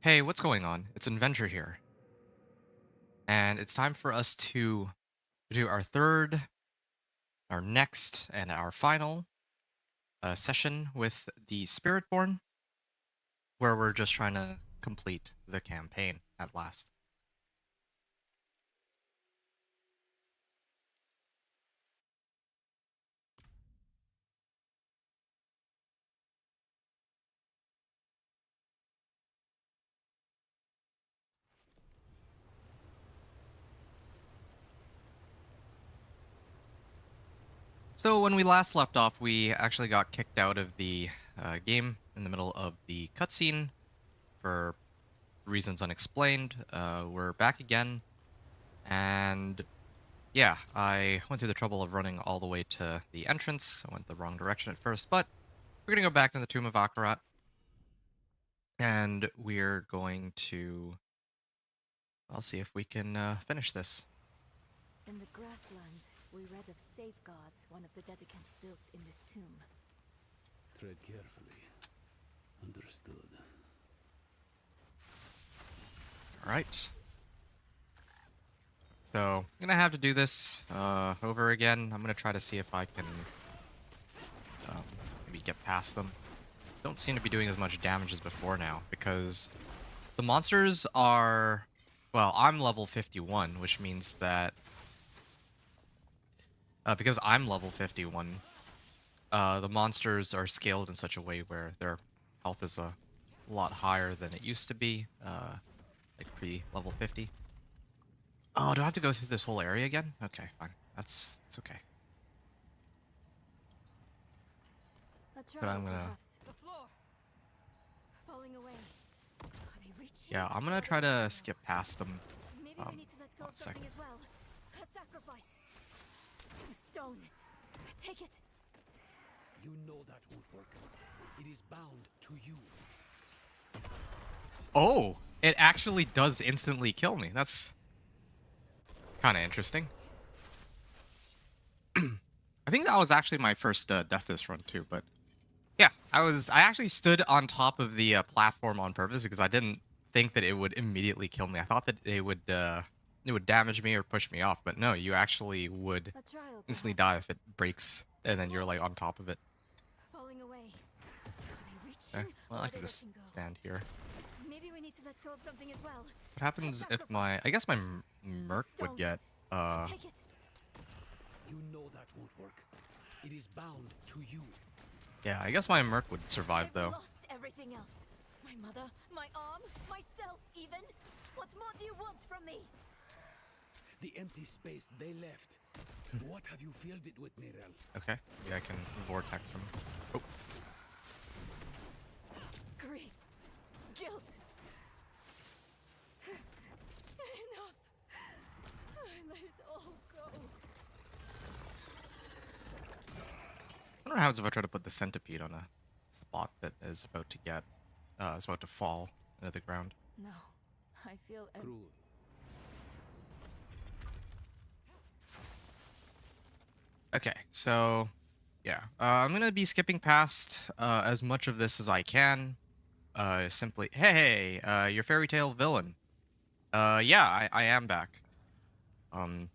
Hey, what's going on? It's Adventure here, and it's time for us to do our third, our next, and our final session with the Spiritborn, where we're just trying to complete the campaign at last. So when we last left off, we actually got kicked out of the game in the middle of the cutscene for reasons unexplained. We're back again, and yeah, I went through the trouble of running all the way to the entrance. I went the wrong direction at first, but we're gonna go back to the Tomb of Akarat, and we're going to. I'll see if we can finish this. In the grasslands, we read of safeguards one of the dedicants built in this tomb. Tread carefully. Understood. All right. So I'm gonna have to do this over again. I'm gonna try to see if I can maybe get past them. Don't seem to be doing as much damage as before now because the monsters are. Well, I'm level 51, which means that because I'm level 51, the monsters are scaled in such a way where their health is a lot higher than it used to be, like pre-level 50. Oh, do I have to go through this whole area again? Okay, fine. It's okay. But I'm gonna... The floor. Falling away. Are they reaching? Yeah, I'm gonna try to skip past them. Maybe we need to let go One of something second. as well. A sacrifice. The stone. Take it. You know that won't work. It is bound to you. Oh! It actually does instantly kill me. That's kind of interesting. I think that was actually my first death this run too, but yeah, I actually stood on top of the platform on purpose because I didn't think that it would immediately kill me. I thought that it would damage me or push me off, but no, you actually would A trial. instantly Perhaps. die if it breaks and then you're like on top of it. Falling away. Are they reaching? Okay, well or I are can they just letting go? stand here. Maybe we need to let go of something as well. What happens if my I guess my merc would get Take it. You know that won't work. It is bound to you. yeah, I guess my merc would survive I've though. lost everything else. My mother, my arm, myself even. What more do you want from me? The empty space they left. What have you filled it with, Mirel? Okay, yeah, I can vortex him. Oh, Grief. Guilt. Enough. I let it all go. I wonder what happens if I try to put the centipede on a spot that is about to get is about to fall into the ground. No. I feel Cruel. Okay, so yeah, I'm gonna be skipping past as much of this as I can. Simply, hey, your fairy tale villain. Yeah, I am back. Um,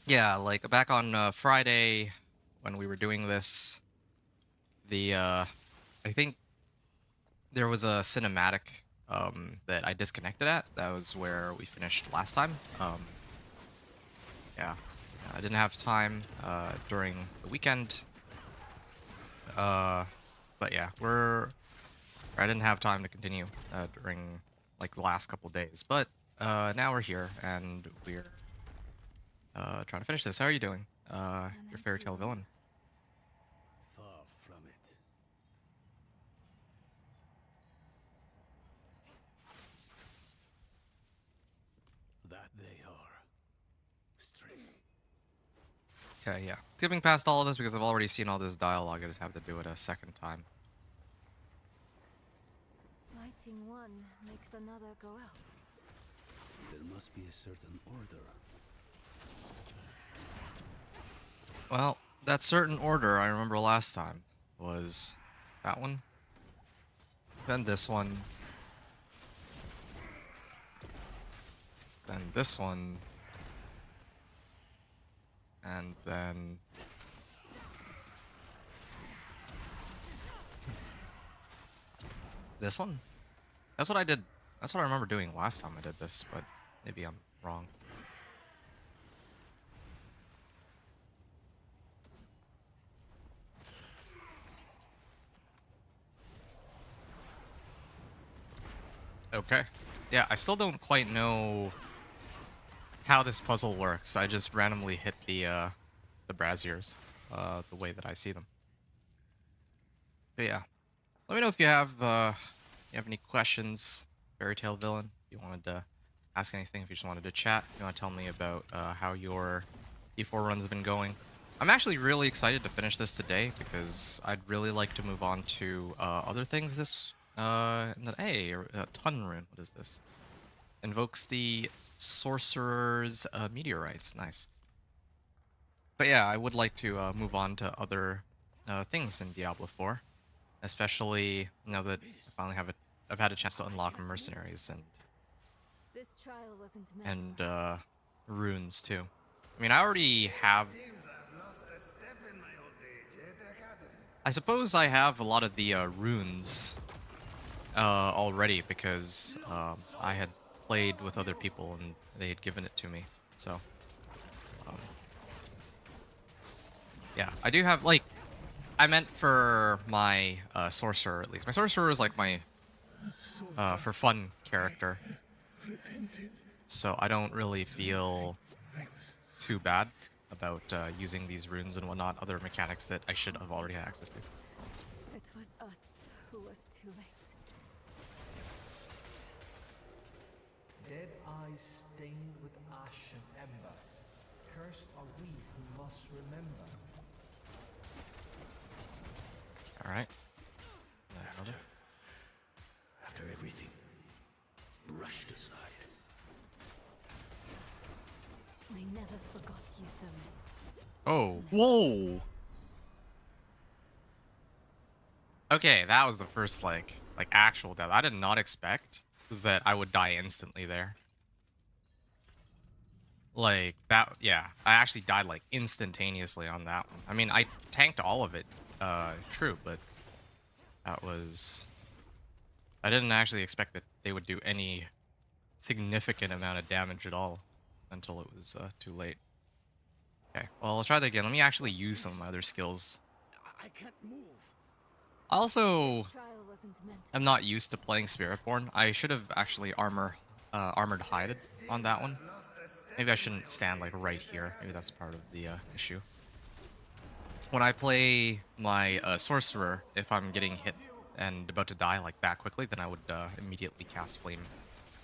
yeah, like back on Friday when we were doing this, I think there was a cinematic that I disconnected at. That was where we finished last time. Yeah, I didn't have time during the weekend. But yeah, I didn't have time to continue during like the last couple days. But now we're here and we're trying to finish this. How are you doing? Your fairy tale villain. Far from it. That they are. Strength. Okay, yeah. Skipping past all of this because I've already seen all this dialogue. I just have to do it a second time. lighting one makes another go out. There must be a certain order. Well, that certain order I remember last time was that one, then this one, then this one, and then this one. That's what I did. That's what I remember doing last time I did this, but maybe I'm wrong. Okay. Yeah, I still don't quite know how this puzzle works. I just randomly hit the braziers, the way that I see them. But yeah, let me know if you have any questions, Fairy Tale Villain. If you wanted to ask anything, if you just wanted to chat, if you want to tell me about how your D4 runs have been going. I'm actually really excited to finish this today because I'd really like to move on to other things this hey, Ton Rune, what is this? Invokes the Sorcerer's Meteorites. Nice. But yeah, I would like to move on to other things in Diablo 4, especially now that I finally I've had a chance to unlock mercenaries This trial wasn't meant and runes too. I mean, I already have. I suppose I have a lot of the runes already because I had played with other people and they had given it to me. So, um, yeah, I do have like. I meant for my sorcerer at least. My sorcerer is like my for fun character, so I don't really feel too bad about using these runes and whatnot. Other mechanics that I should have already had access to. It was us who was too late. Dead eyes stained with ash and ember. Cursed are we who must remember. All right. After everything, brushed aside. We never forgot you, Thuman. Oh, whoa. Okay, that was the first like actual death. I did not expect that I would die instantly there. Like that, yeah. I actually died like instantaneously on that one. I mean, I tanked all of it, true, but that was. I didn't actually expect that they would do any significant amount of damage at all until it was too late. Okay, well, let's try that again. Let me actually use some of my other skills. I can't move. I also This trial wasn't meant am not used to playing Spiritborn. I should have actually armored hided on that one. Maybe I shouldn't stand like right here. Maybe that's part of the issue. When I play my sorcerer, if I'm getting hit and about to die like that quickly, then I would immediately cast Flame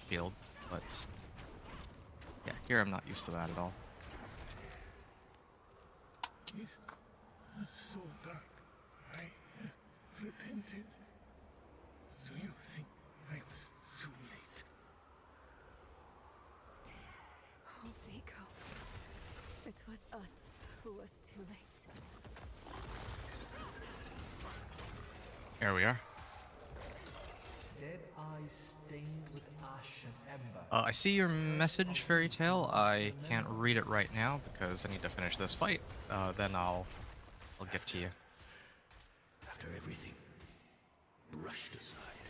Field. But yeah, here I'm not used to that at all. It's so dark. I repented. Do you think I was too late? Oh, Vigo. It was us who was too late. Here we are. Dead eyes stained with ash and ember. I see your message, Fairy Tale. I can't read it right now because I need to finish this fight. Then I'll get to you. After everything, brushed aside.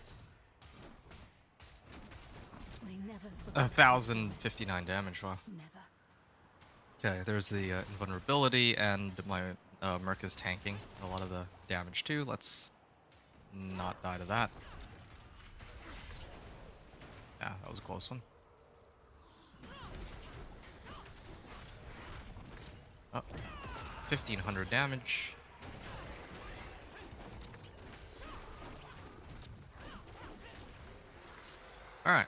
We never forgot. 1,059 damage. Wow. Never. Okay, there's the invulnerability, and my Merc is tanking a lot of the damage too. Let's not die to that. Yeah, that was a close one. Oh, 1,500 damage. Alright,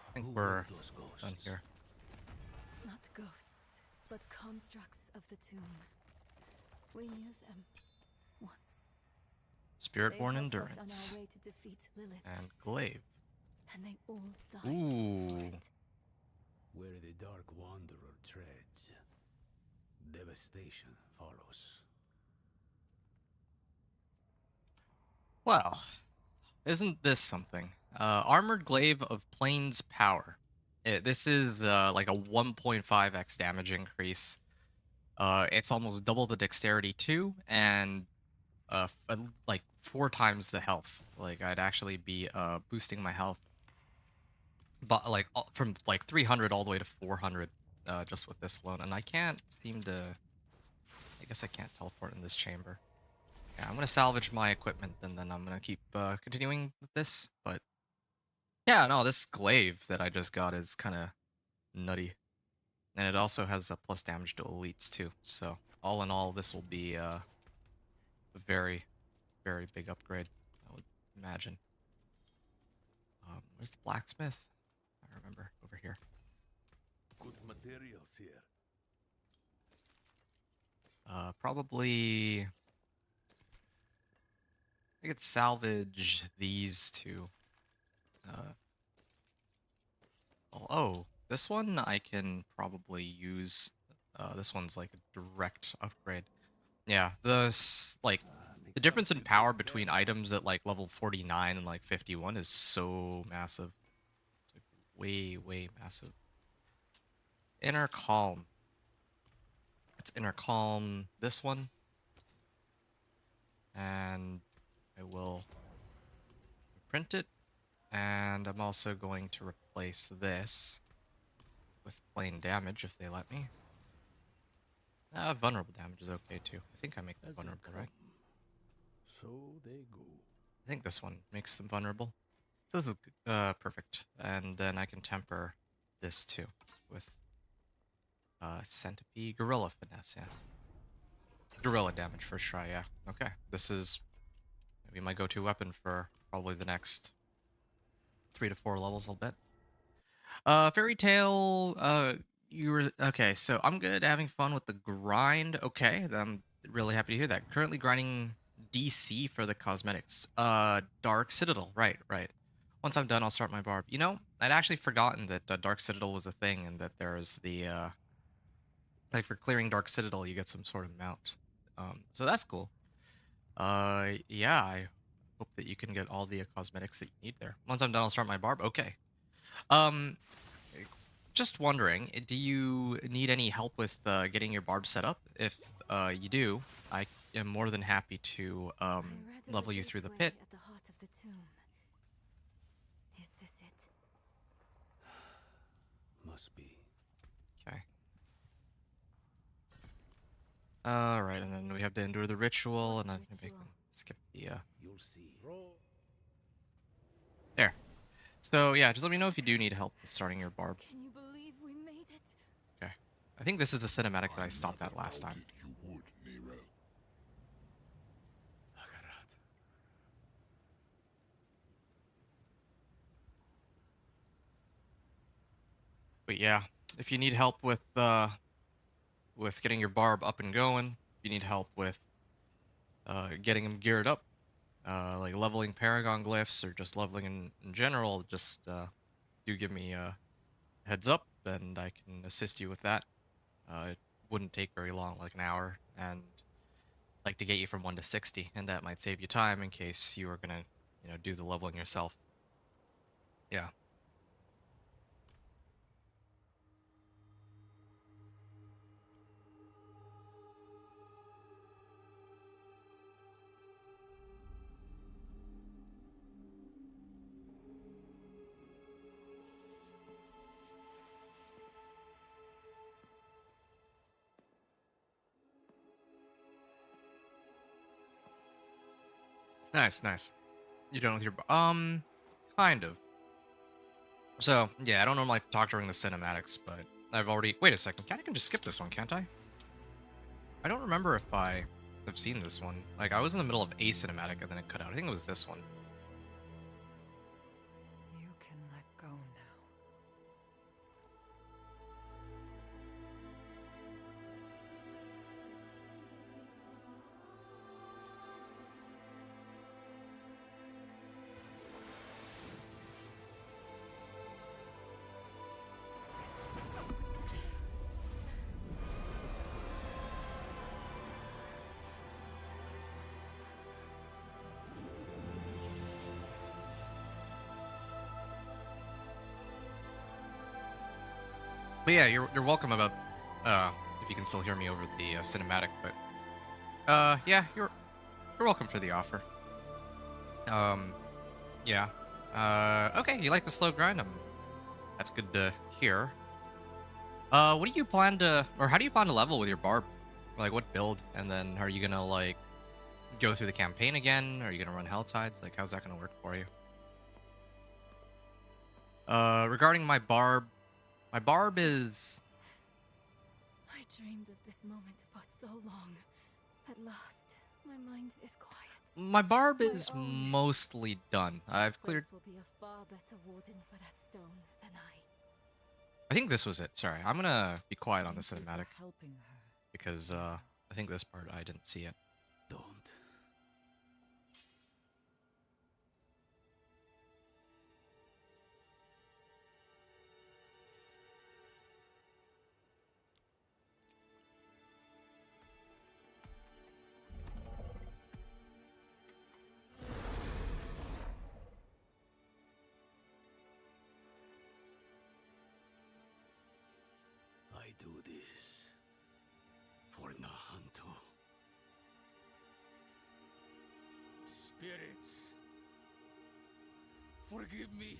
I think we're Those ghosts. done here. Not ghosts, but constructs of the tomb. We knew them once. They Spiritborn helped us Endurance on our way to defeat Lilith, and Glaive. and they all died. Ooh. for it. Where the Dark Wanderer treads, devastation follows. Well, isn't this something? Armored Glaive of Plains Power. This is like a 1.5x damage increase. It's almost double the dexterity too, and like 4 times the health. Like I'd actually be boosting my health, but like from like 300 all the way to 400 just with this alone. And I can't seem to. I guess I can't teleport in this chamber. Yeah, I'm gonna salvage my equipment and then I'm gonna keep continuing with this. But yeah, no, this glaive that I just got is kind of nutty, and it also has a plus damage to elites too. So all in all, this will be a very, very big upgrade, I would imagine. Where's the blacksmith? I remember over here. Good materials here. Probably. I could salvage these two. Oh, this one I can probably use. This one's like a direct upgrade. Yeah, like the difference in power between items at like level 49 and like 51 is so massive. It's like way, way massive. Inner Calm. Let's Inner Calm this one. And I will print it. And I'm also going to replace this with plain damage if they let me. Vulnerable damage is okay too. I think I make them vulnerable, right? So they go. I think this one makes them vulnerable. So this is perfect. And then I can temper this too with Centipede Gorilla Finesse, yeah. Gorilla damage first try, yeah. Okay, this is maybe my go-to weapon for probably the next 3 to 4 levels, I'll bet. Fairy Tale, you were okay, so I'm good having fun with the grind. Okay, I'm really happy to hear that. Currently grinding DC for the cosmetics. Dark Citadel, right, right. Once I'm done, I'll start my barb. You know, I'd actually forgotten that Dark Citadel was a thing and that there's the like for clearing Dark Citadel, you get some sort of mount. So that's cool. Yeah, I hope that you can get all the cosmetics that you need there. Once I'm done, I'll start my barb. Okay. Um, just wondering, do you need any help with getting your barb set up? If you do, I am more than happy to I read of level a you through the gateway pit. at the heart of the tomb. Is this it? Must be. Okay. Alright, and then we have to endure the ritual, and then What's maybe ritual? skip the, You'll see. there. So, yeah, just let me know if you do need help with starting your barb. Can you believe we made it? Okay. I think this is the cinematic that I stopped at last time. You would, Nero. Akarat. But yeah, if you need help with getting your barb up and going, if you need help with getting them geared up, like leveling Paragon glyphs or just leveling in general, just do give me a heads up and I can assist you with that. It wouldn't take very long, like an hour, and like to get you from 1 to 60, and that might save you time in case you were gonna, do the leveling yourself. Yeah. Nice, nice. You done with your kind of. So yeah, I don't normally talk during the cinematics, but I've already. Wait a second, I can just skip this one, can't I? I don't remember if I have seen this one. Like I was in the middle of a cinematic and then it cut out. I think it was this one. You can let go now. But yeah, you're welcome about if you can still hear me over the cinematic. But yeah, you're welcome for the offer. Um, yeah. Okay, you like the slow grind? That's good to hear. What do you plan to, or how do you plan to level with your barb? Like, what build? And then are you gonna like go through the campaign again? Are you gonna run Hell Tides? Like, how's that gonna work for you? Regarding my barb is I dreamed of this moment for so long. At last, my mind is quiet. my barb My is own. mostly done. I've cleared. This will be a far better warden for that stone than I. I think this was it. Sorry, I'm gonna be quiet on the Thank you for cinematic helping her. because I think this part I didn't see it. Don't. I do this for Nahanto. Spirits, forgive me.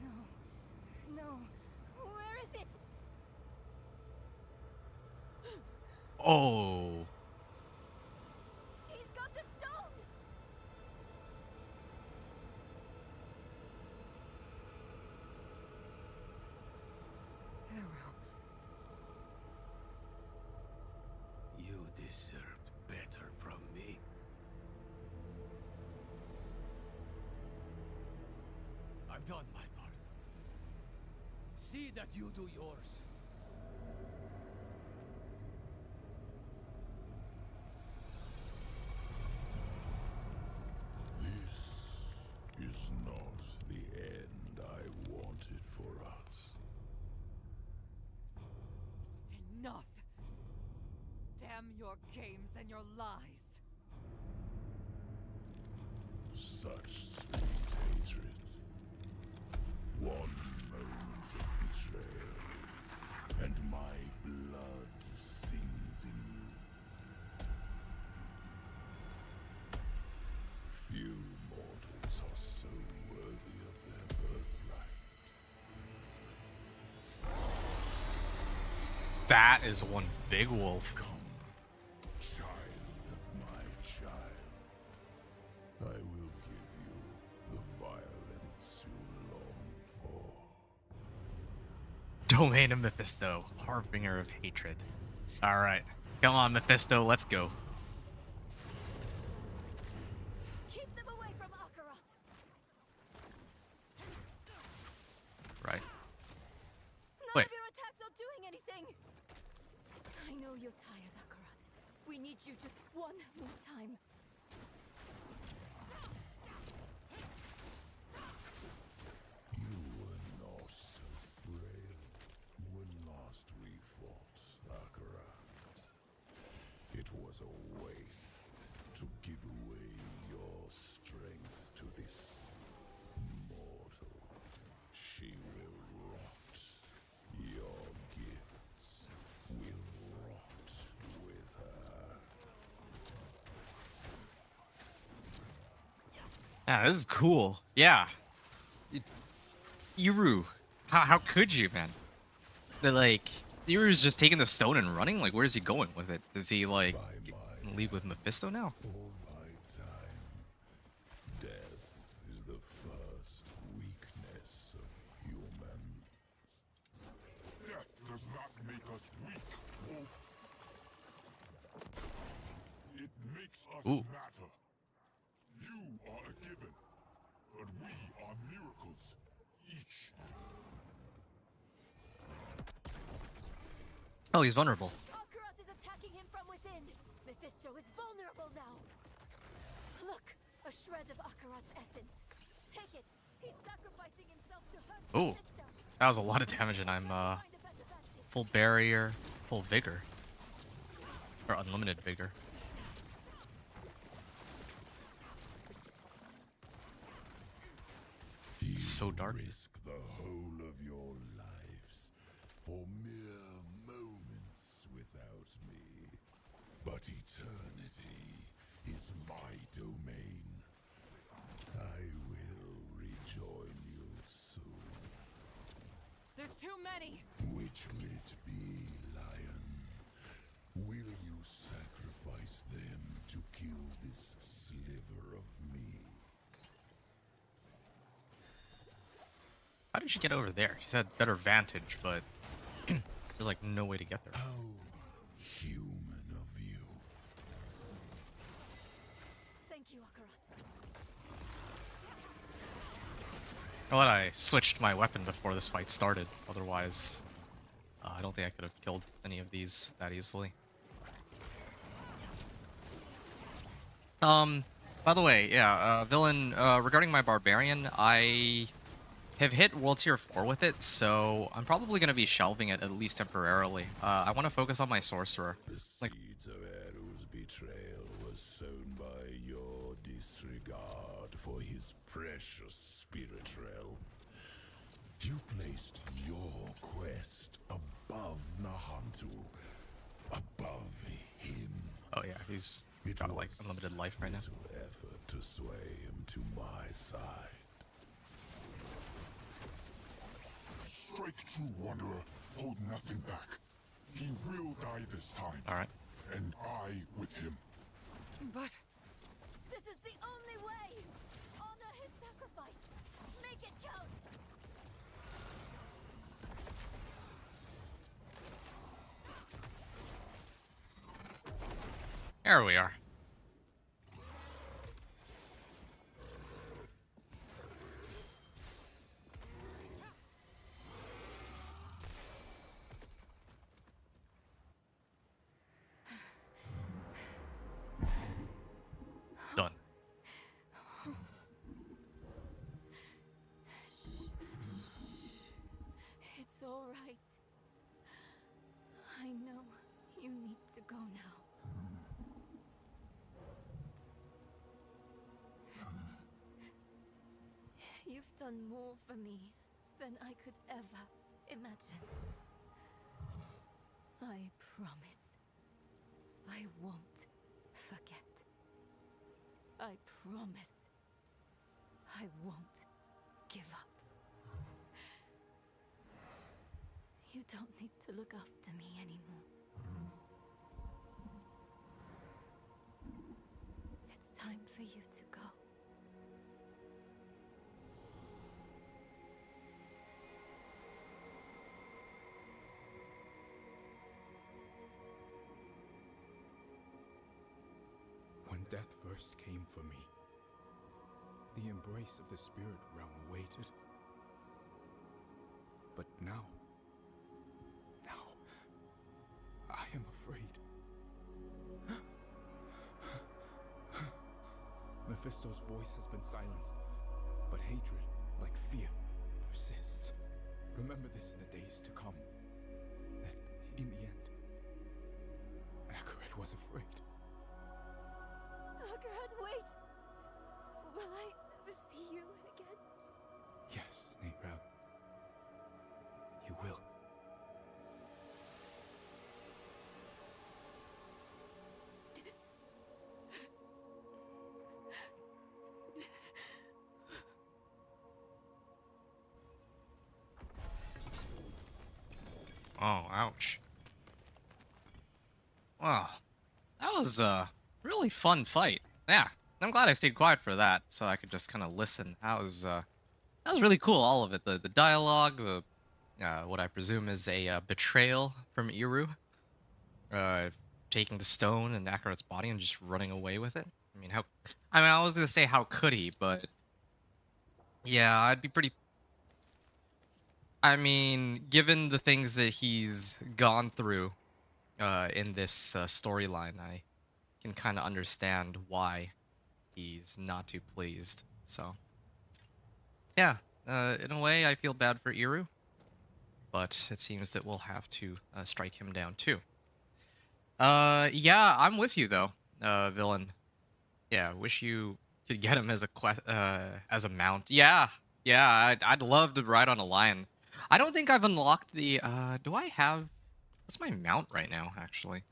No. No. Where is it? Oh, He's got the stone! Hero. You deserved better from me. I've done my part. See that you do yours. This is not the end I wanted for us. Enough! Damn your games and your lies! Such sweet hatred. One moment of betrayal, and my blood sings in you. Few mortals are so worthy of their birthright. that is one big wolf. Come, child of my child. I will give you the violence you long for. Domain of Mephisto, harbinger of hatred. All right, come on, Mephisto, let's go. Keep them away from Akarat! Right. None Wait. of your attacks are doing anything! I know you're tired, Akarat. We need you just one more time. You were not so frail when last we fought Akarat. It was a waste to give away your strength to this mortal. She will rot. Your gifts will rot with her. Yeah, this is cool. Yeah. Yuru, how could you, man? The like, Yuru's just taking the stone and running. Like, where's he going with it? Does he like leave with Mephisto now? All my time, death is the first weakness of humans. make us weak, Wolf. It makes us Ooh. matter. You are a given, but we are miracles, each. Oh, he's vulnerable. Akarat is attacking him from within. Mephisto is vulnerable now. Look, a shred of Akarat's essence. Take it. He's sacrificing himself to hurt Ooh, Mephisto. that was a lot of damage, and I'm Find a better vantage. full barrier, full vigor, or unlimited vigor. It's so dark. Risk the whole of your lives for mere moments without me. But eternity is my domain. I will rejoin you soon. There's too many! Which will it be, Lion? Will you sacrifice them to kill this sliver of me? How did she get over there? She said better vantage, but there's like no way to get there. How human of you. Thank you, Akarat. Well, I switched my weapon before this fight started. Otherwise, I don't think I could have killed any of these that easily. By the way, yeah, villain, regarding my barbarian, I have hit World Tier 4 with it, so I'm probably going to be shelving it at least temporarily. I want to focus on my sorcerer. The Like, seeds of Eru's betrayal was sown by your disregard for his precious spirit realm. You placed your quest above Nahantu, above him. oh yeah, he's got like unlimited life right now. Little effort to sway him to my side. Strike true, Wanderer. Hold nothing back. He will die this time. All right. And I with him. But This is the only way! Honor his sacrifice! Make it count! There we are. Done. It's all right. I know you need to go now. You've done more for me than I could ever imagine. I promise I won't forget. I promise I won't give up. You don't need to look after me anymore. It's time for you to go. When death first came for me, the embrace of the spirit realm awaited. But now, I am afraid. Mephisto's voice has been silenced, but hatred, like fear, persists. Remember this in the days to come. That in the end, Akarat was afraid. Akarat, wait! Will I ever see you again? Yes, Nerab. You will. Oh, ouch. Well, that was a really fun fight. Yeah, I'm glad I stayed quiet for that, so I could just kind of listen. That was really cool, all of it. The dialogue, the what I presume is a betrayal from Iru, uh, taking the stone and Akarat's body and just running away with it. I mean, how? I mean, I was gonna say how could he, but yeah, I'd be pretty. I mean, given the things that he's gone through in this storyline, I can kind of understand why he's not too pleased. So, yeah, in a way, I feel bad for Iru, but it seems that we'll have to strike him down too. Yeah, I'm with you though, villain. Yeah, wish you could get him as a as a mount. Yeah, yeah, I'd love to ride on a lion. I don't think I've unlocked the. Do I have? What's my mount right now? Actually,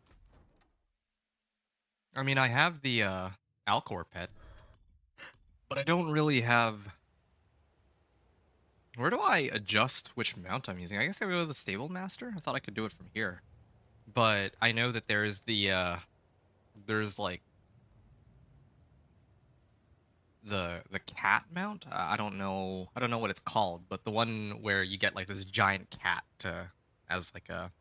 I mean, I have the Alcor pet, but I don't really have. Where do I adjust which mount I'm using? I guess I go to the stable master. I thought I could do it from here, but I know that there's the there's like the cat mount. I don't know what it's called, but the one where you get like this giant cat as like a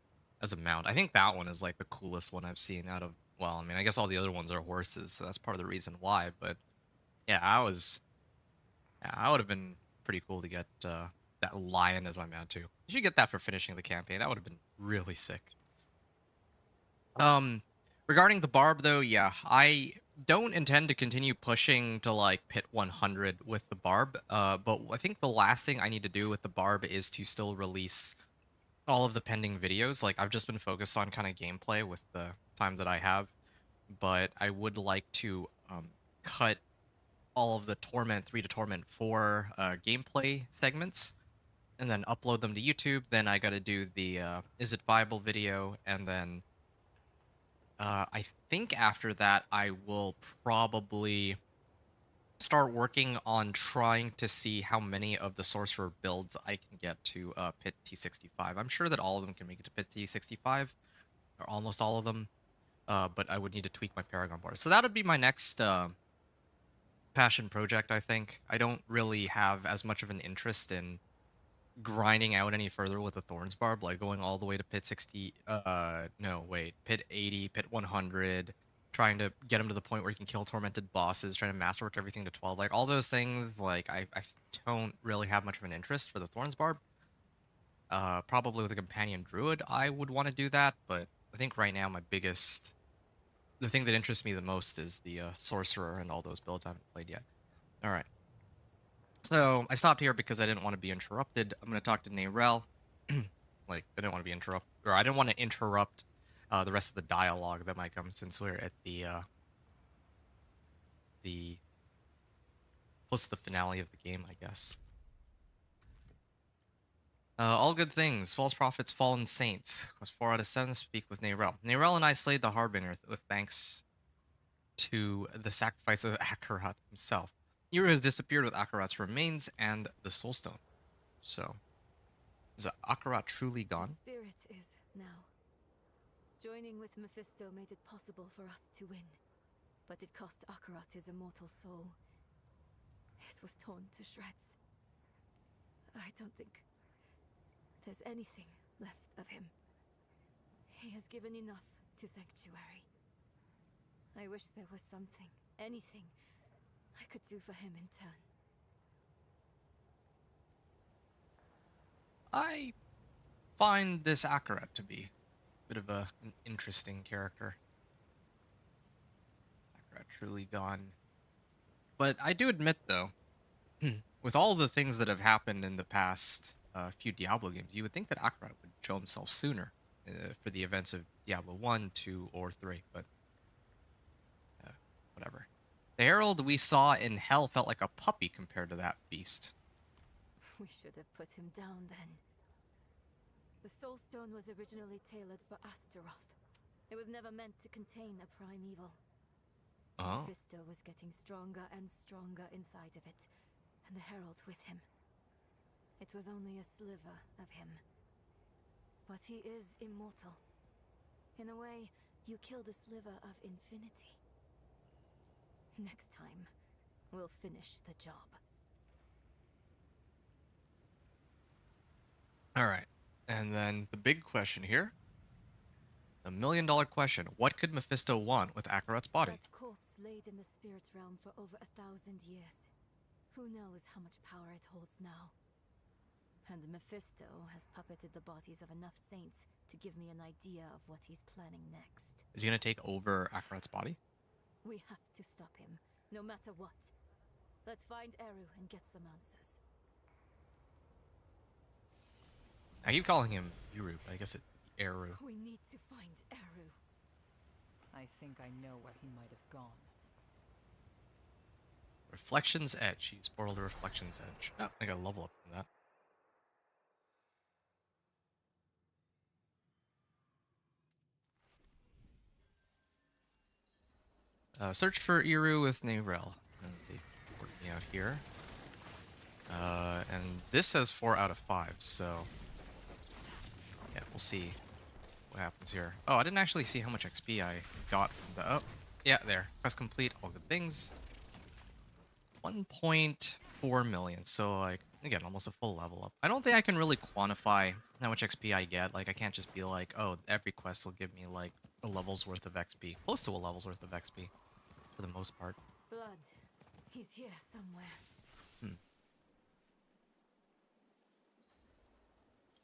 as a mount. I think that one is like the coolest one I've seen out of. Well, I mean, I guess all the other ones are horses, so that's part of the reason why. But yeah, I would have been pretty cool to get that lion as my mount too. You should get that for finishing the campaign. That would have been really sick. Um, Regarding the barb though, yeah, I don't intend to continue pushing to like pit 100 with the barb. But I think the last thing I need to do with the barb is to still release all of the pending videos. Like I've just been focused on kind of gameplay with the time that I have, but I would like to cut all of the Torment 3 to Torment 4 gameplay segments and then upload them to YouTube. Then I got to do the Is It Viable video, and then I think after that, I will probably start working on trying to see how many of the sorcerer builds I can get to pit T65. I'm sure that all of them can make it to pit T65, or almost all of them, but I would need to tweak my Paragon bar. So that would be my next passion project, I think. I don't really have as much of an interest in grinding out any further with the Thorns Barb, like going all the way to pit 60, no, wait, pit 80, pit 100, trying to get him to the point where he can kill tormented bosses, trying to masterwork everything to 12, like all those things, like I don't really have much of an interest for the Thorns Barb. Probably with a companion druid, I would want to do that, but I think right now the thing that interests me the most is the sorcerer and all those builds I haven't played yet. All right. So I stopped here because I didn't want to be interrupted. I'm going to talk to Nayrel. Like, I didn't want to be interrupted, or I didn't want to interrupt the rest of the dialogue that might come since we're at the close to the finale of the game, I guess. All good things. False prophets, fallen saints. Quest 4 out of 7. Speak with Nayrel. Nayrel and I slayed the Harbinger with thanks to the sacrifice of Akarat himself. Iru has disappeared with Akarat's remains and the Soulstone. So, is Akarat truly gone? The spirit is now. Joining with Mephisto made it possible for us to win. But it cost Akarat his immortal soul. It was torn to shreds. I don't think there's anything left of him. He has given enough to Sanctuary. I wish there was something, anything, I could do for him in turn. I find this Akarat to be a bit of an interesting character. Akarat truly gone. But I do admit, though, with all the things that have happened in the past few Diablo games, you would think that Akarat would show himself sooner for the events of Diablo 1, 2, or 3, but whatever. The herald we saw in Hell felt like a puppy compared to that beast. We should have put him down then. The Soulstone was originally tailored for Astaroth. It was never meant to contain a primeval. Oh. Mephisto was getting stronger and stronger inside of it, and the herald with him. It was only a sliver of him. But he is immortal. In a way, you kill the sliver of infinity. Next time, we'll finish the job. All right. And then the big question here, the million-dollar question: what could Mephisto want with Akarat's body? That corpse laid in the spirit realm for over 1,000 years. Who knows how much power it holds now? And Mephisto has puppeted the bodies of enough saints to give me an idea of what he's planning next. Is he gonna take over Akarat's body? We have to stop him, no matter what. Let's find Eru and get some answers. I keep calling him Yuru, but I guess it's Eru. We need to find Eru. I think I know where he might have gone. Reflection's Edge. He's portal to Reflection's Edge. Oh, I got a level up from that. Search for Eru with Neyrel. And they worked me out here. And this says 4 out of 5, so yeah, we'll see what happens here. Oh, I didn't actually see how much XP I got from the. Oh, yeah, there. Quest complete. All good things. 1.4 million. So like again, almost a full level up. I don't think I can really quantify how much XP I get. Like I can't just be like, oh, every quest will give me like a level's worth of XP, close to a level's worth of XP, for the most part. Blood. He's here somewhere.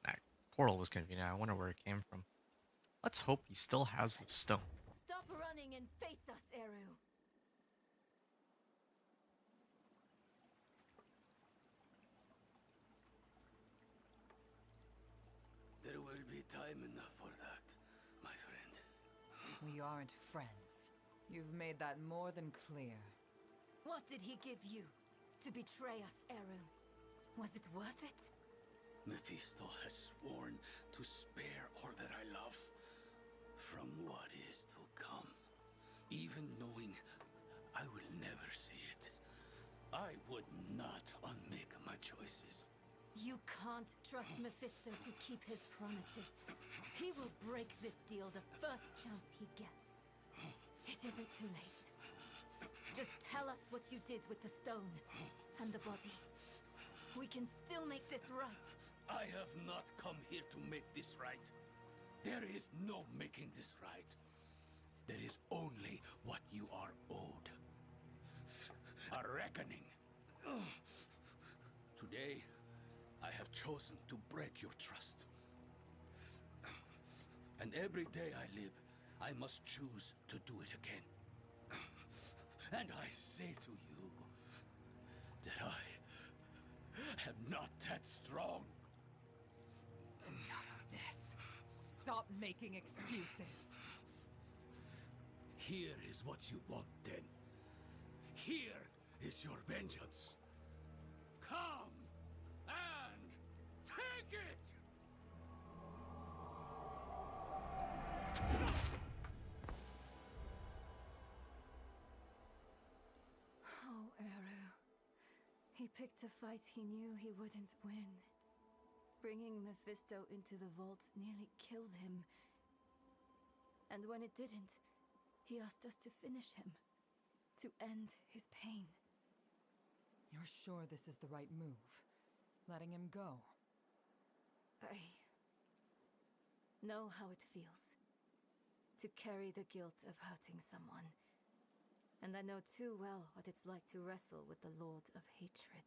That portal was convenient. I wonder where it came from. Let's hope he still has the stone. Stop running and face us, Eru. There will be time enough for that, my friend. We aren't friends. You've made that more than clear. What did he give you to betray us, Eru? Was it worth it? Mephisto has sworn to spare all that I love from what is to come. Even knowing I will never see it, I would not unmake my choices. You can't trust Mephisto to keep his promises. He will break this deal the first chance he gets. It isn't too late. Just tell us what you did with the stone and the body. We can still make this right. I have not come here to make this right. There is no making this right. There is only what you are owed. A reckoning. Today, I have chosen to break your trust. And every day I live, I must choose to do it again. And I say to you that I am not that strong. Enough of this. Stop making excuses. Here is what you want, then. Here is your vengeance. Come and take it! Oh, Eru. He picked a fight he knew he wouldn't win. Bringing Mephisto into the vault nearly killed him. And when it didn't, he asked us to finish him. To end his pain. You're sure this is the right move? Letting him go? I know how it feels. To carry the guilt of hurting someone. And I know too well what it's like to wrestle with the Lord of Hatred.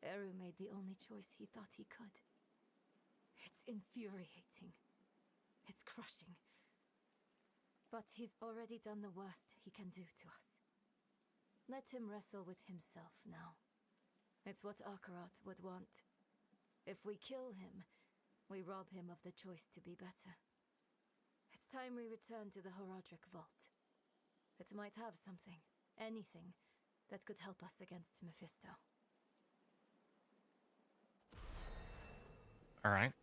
Eru made the only choice he thought he could. It's infuriating. It's crushing. But he's already done the worst he can do to us. Let him wrestle with himself now. It's what Akarat would want. If we kill him, we rob him of the choice to be better. It's time we return to the Horadric Vault. It might have something, anything, that could help us against Mephisto. Alright.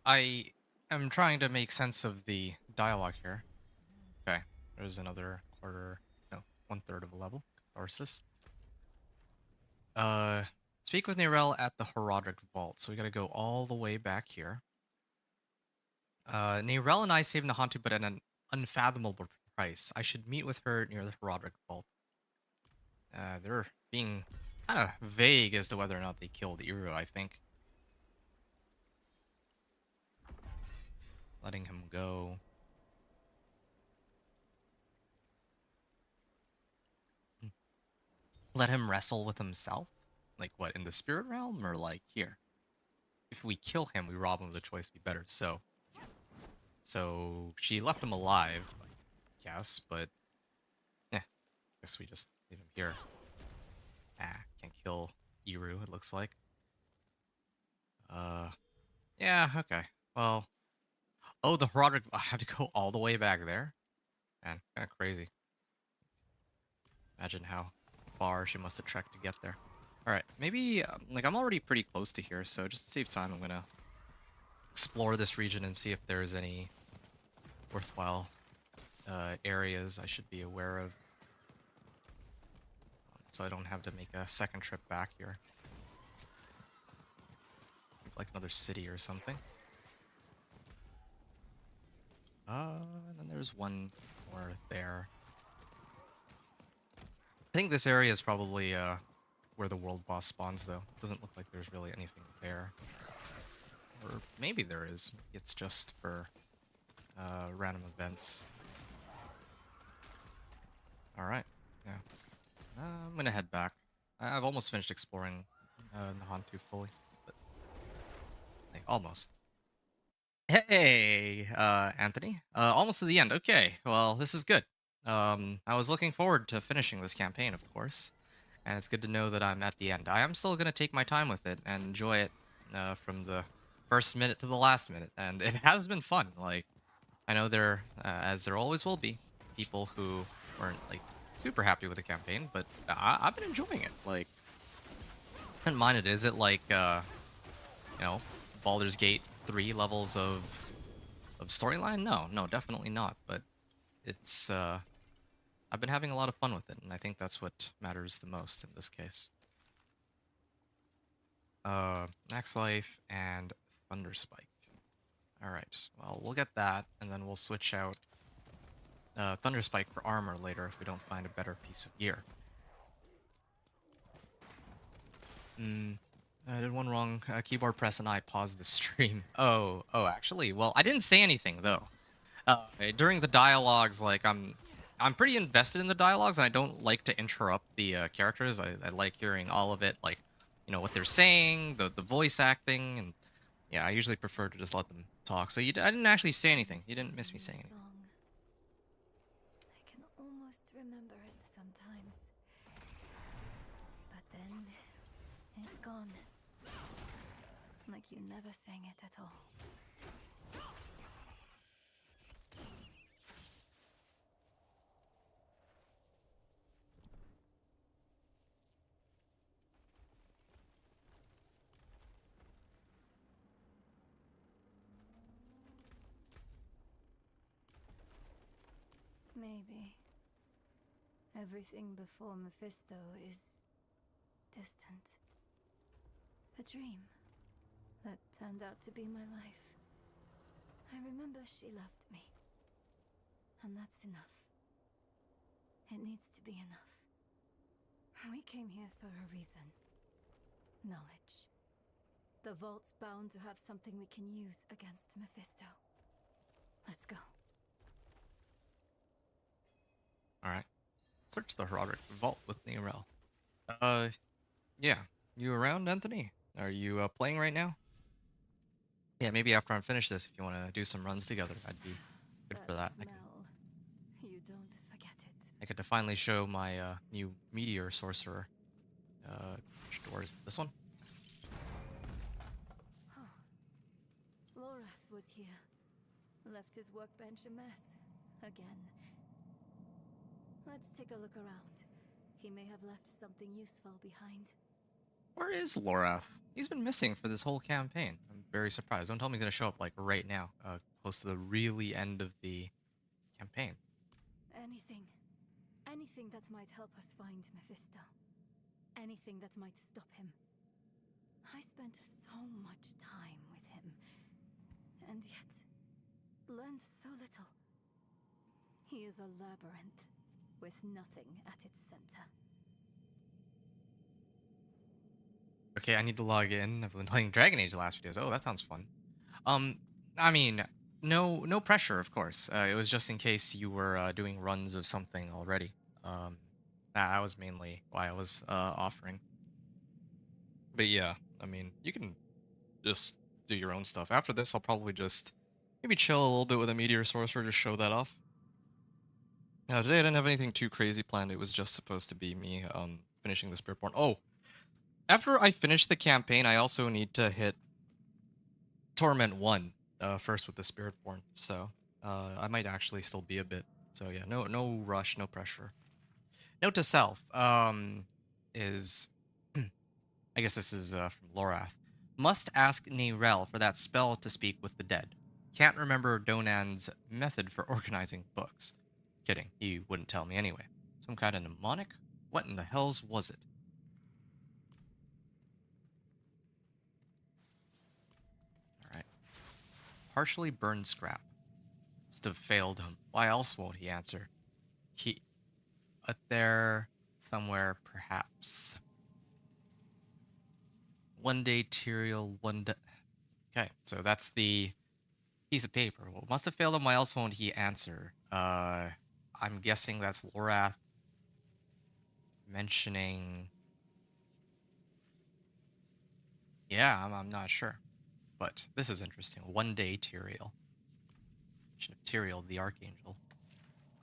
I am trying to make sense of the dialogue here. Okay, there's another quarter, no, 1/3 of a level. Catharsis. Speak with Neyrel at the Horadric Vault. So we gotta go all the way back here. Neyrel and I saved Nahantu, but at an unfathomable price. I should meet with her near the Horadric Vault. They're being kind of vague as to whether or not they killed Eru, I think. letting him go. Let him wrestle with himself? Like what, in the spirit realm or like here? If we kill him, we rob him of the choice to be better. So she left him alive, I guess, but yeah, guess we just leave him here. Ah, can't kill Iru, it looks like. Yeah, okay. Well, oh, the Roderick, I have to go all the way back there? Man, kind of crazy. Imagine how far she must have trekked to get there. Alright, maybe, like, I'm already pretty close to here, so just to save time, I'm gonna explore this region and see if there's any worthwhile areas I should be aware of. So I don't have to make a second trip back here. Like another city or something. And then there's one more there. I think this area is probably where the world boss spawns, though. Doesn't look like there's really anything there. Or maybe there is. It's just for random events. Alright, yeah. I'm gonna head back. I've almost finished exploring Nahantu fully. But, like, almost. Hey, Anthony. Almost to the end. Okay, well, this is good. I was looking forward to finishing this campaign, of course. And it's good to know that I'm at the end. I am still going to take my time with it and enjoy it from the first minute to the last minute. And it has been fun. Like, I know there, as there always will be, people who weren't, like, super happy with the campaign, but I've been enjoying it. Like, I didn't mind it. Is it like, you know, Baldur's Gate 3 levels of storyline? No, definitely not. But it's, I've been having a lot of fun with it, and I think that's what matters the most in this case. Max Life and Thunderspike. Alright, well, we'll get that, and then we'll switch out Thunderspike for armor later if we don't find a better piece of gear. I did one wrong. Keyboard press and I paused the stream. Oh, actually, well, I didn't say anything, though. During the dialogues, like, I'm pretty invested in the dialogues, and I don't like to interrupt the characters. I like hearing all of it, like, you know, what they're saying, the voice acting, and yeah, I usually prefer to just let them talk. So I didn't actually say anything. You didn't miss me saying anything. Song. I can almost remember it sometimes. But then it's gone. Like you never sang it at all. Maybe everything before Mephisto is distant. A dream that turned out to be my life. I remember she loved me. And that's enough. It needs to be enough. We came here for a reason. Knowledge. The vault's bound to have something we can use against Mephisto. Let's go. Alright. Search the Roderick Vault with Neorel. Yeah. You around, Anthony? Are you playing right now? Yeah, maybe after I'm finished this, if you want to do some runs together, I'd be good for that. Smell. You don't forget it. I get to finally show my new Meteor Sorcerer. Which door is it? This one? Lorath was here. Left his workbench a mess. Again. Let's take a look around. He may have left something useful behind. Where is Lorath? He's been missing for this whole campaign. I'm very surprised. Don't tell me he's going to show up, like, right now. Close to the really end of the campaign. Anything. Anything that might help us find Mephisto. Anything that might stop him. I spent so much time with him. And yet, learned so little. He is a labyrinth, with nothing at its center. Okay, I need to log in. I've been playing Dragon Age the last few days. Oh, that sounds fun. I mean, no pressure, of course. It was just in case you were doing runs of something already. Um, that was mainly why I was offering. But yeah, I mean, you can just do your own stuff. After this, I'll probably just maybe chill a little bit with a Meteor Sorcerer, just show that off. Today I didn't have anything too crazy planned. It was just supposed to be me finishing the Spiritborn. Oh, after I finish the campaign, I also need to hit Torment 1 first with the Spiritborn. So I might actually still be a bit. So yeah, no rush, no pressure. Note to self is I guess this is from Lorath. Must ask Neyrel for that spell to speak with the dead. Can't remember Donan's method for organizing books. Kidding, he wouldn't tell me anyway. Some kind of mnemonic? What in the hells was it? Alright. Partially burned scrap. Must have failed him. Why else won't he answer? He... Up there... somewhere, perhaps. One day Tyrael, one day... Okay, so that's the piece of paper. Well, must have failed him. Why else won't he answer? I'm guessing that's Lorath mentioning... Yeah, I'm not sure. But this is interesting. One day Tyrael. Mention of Tyrael, the Archangel.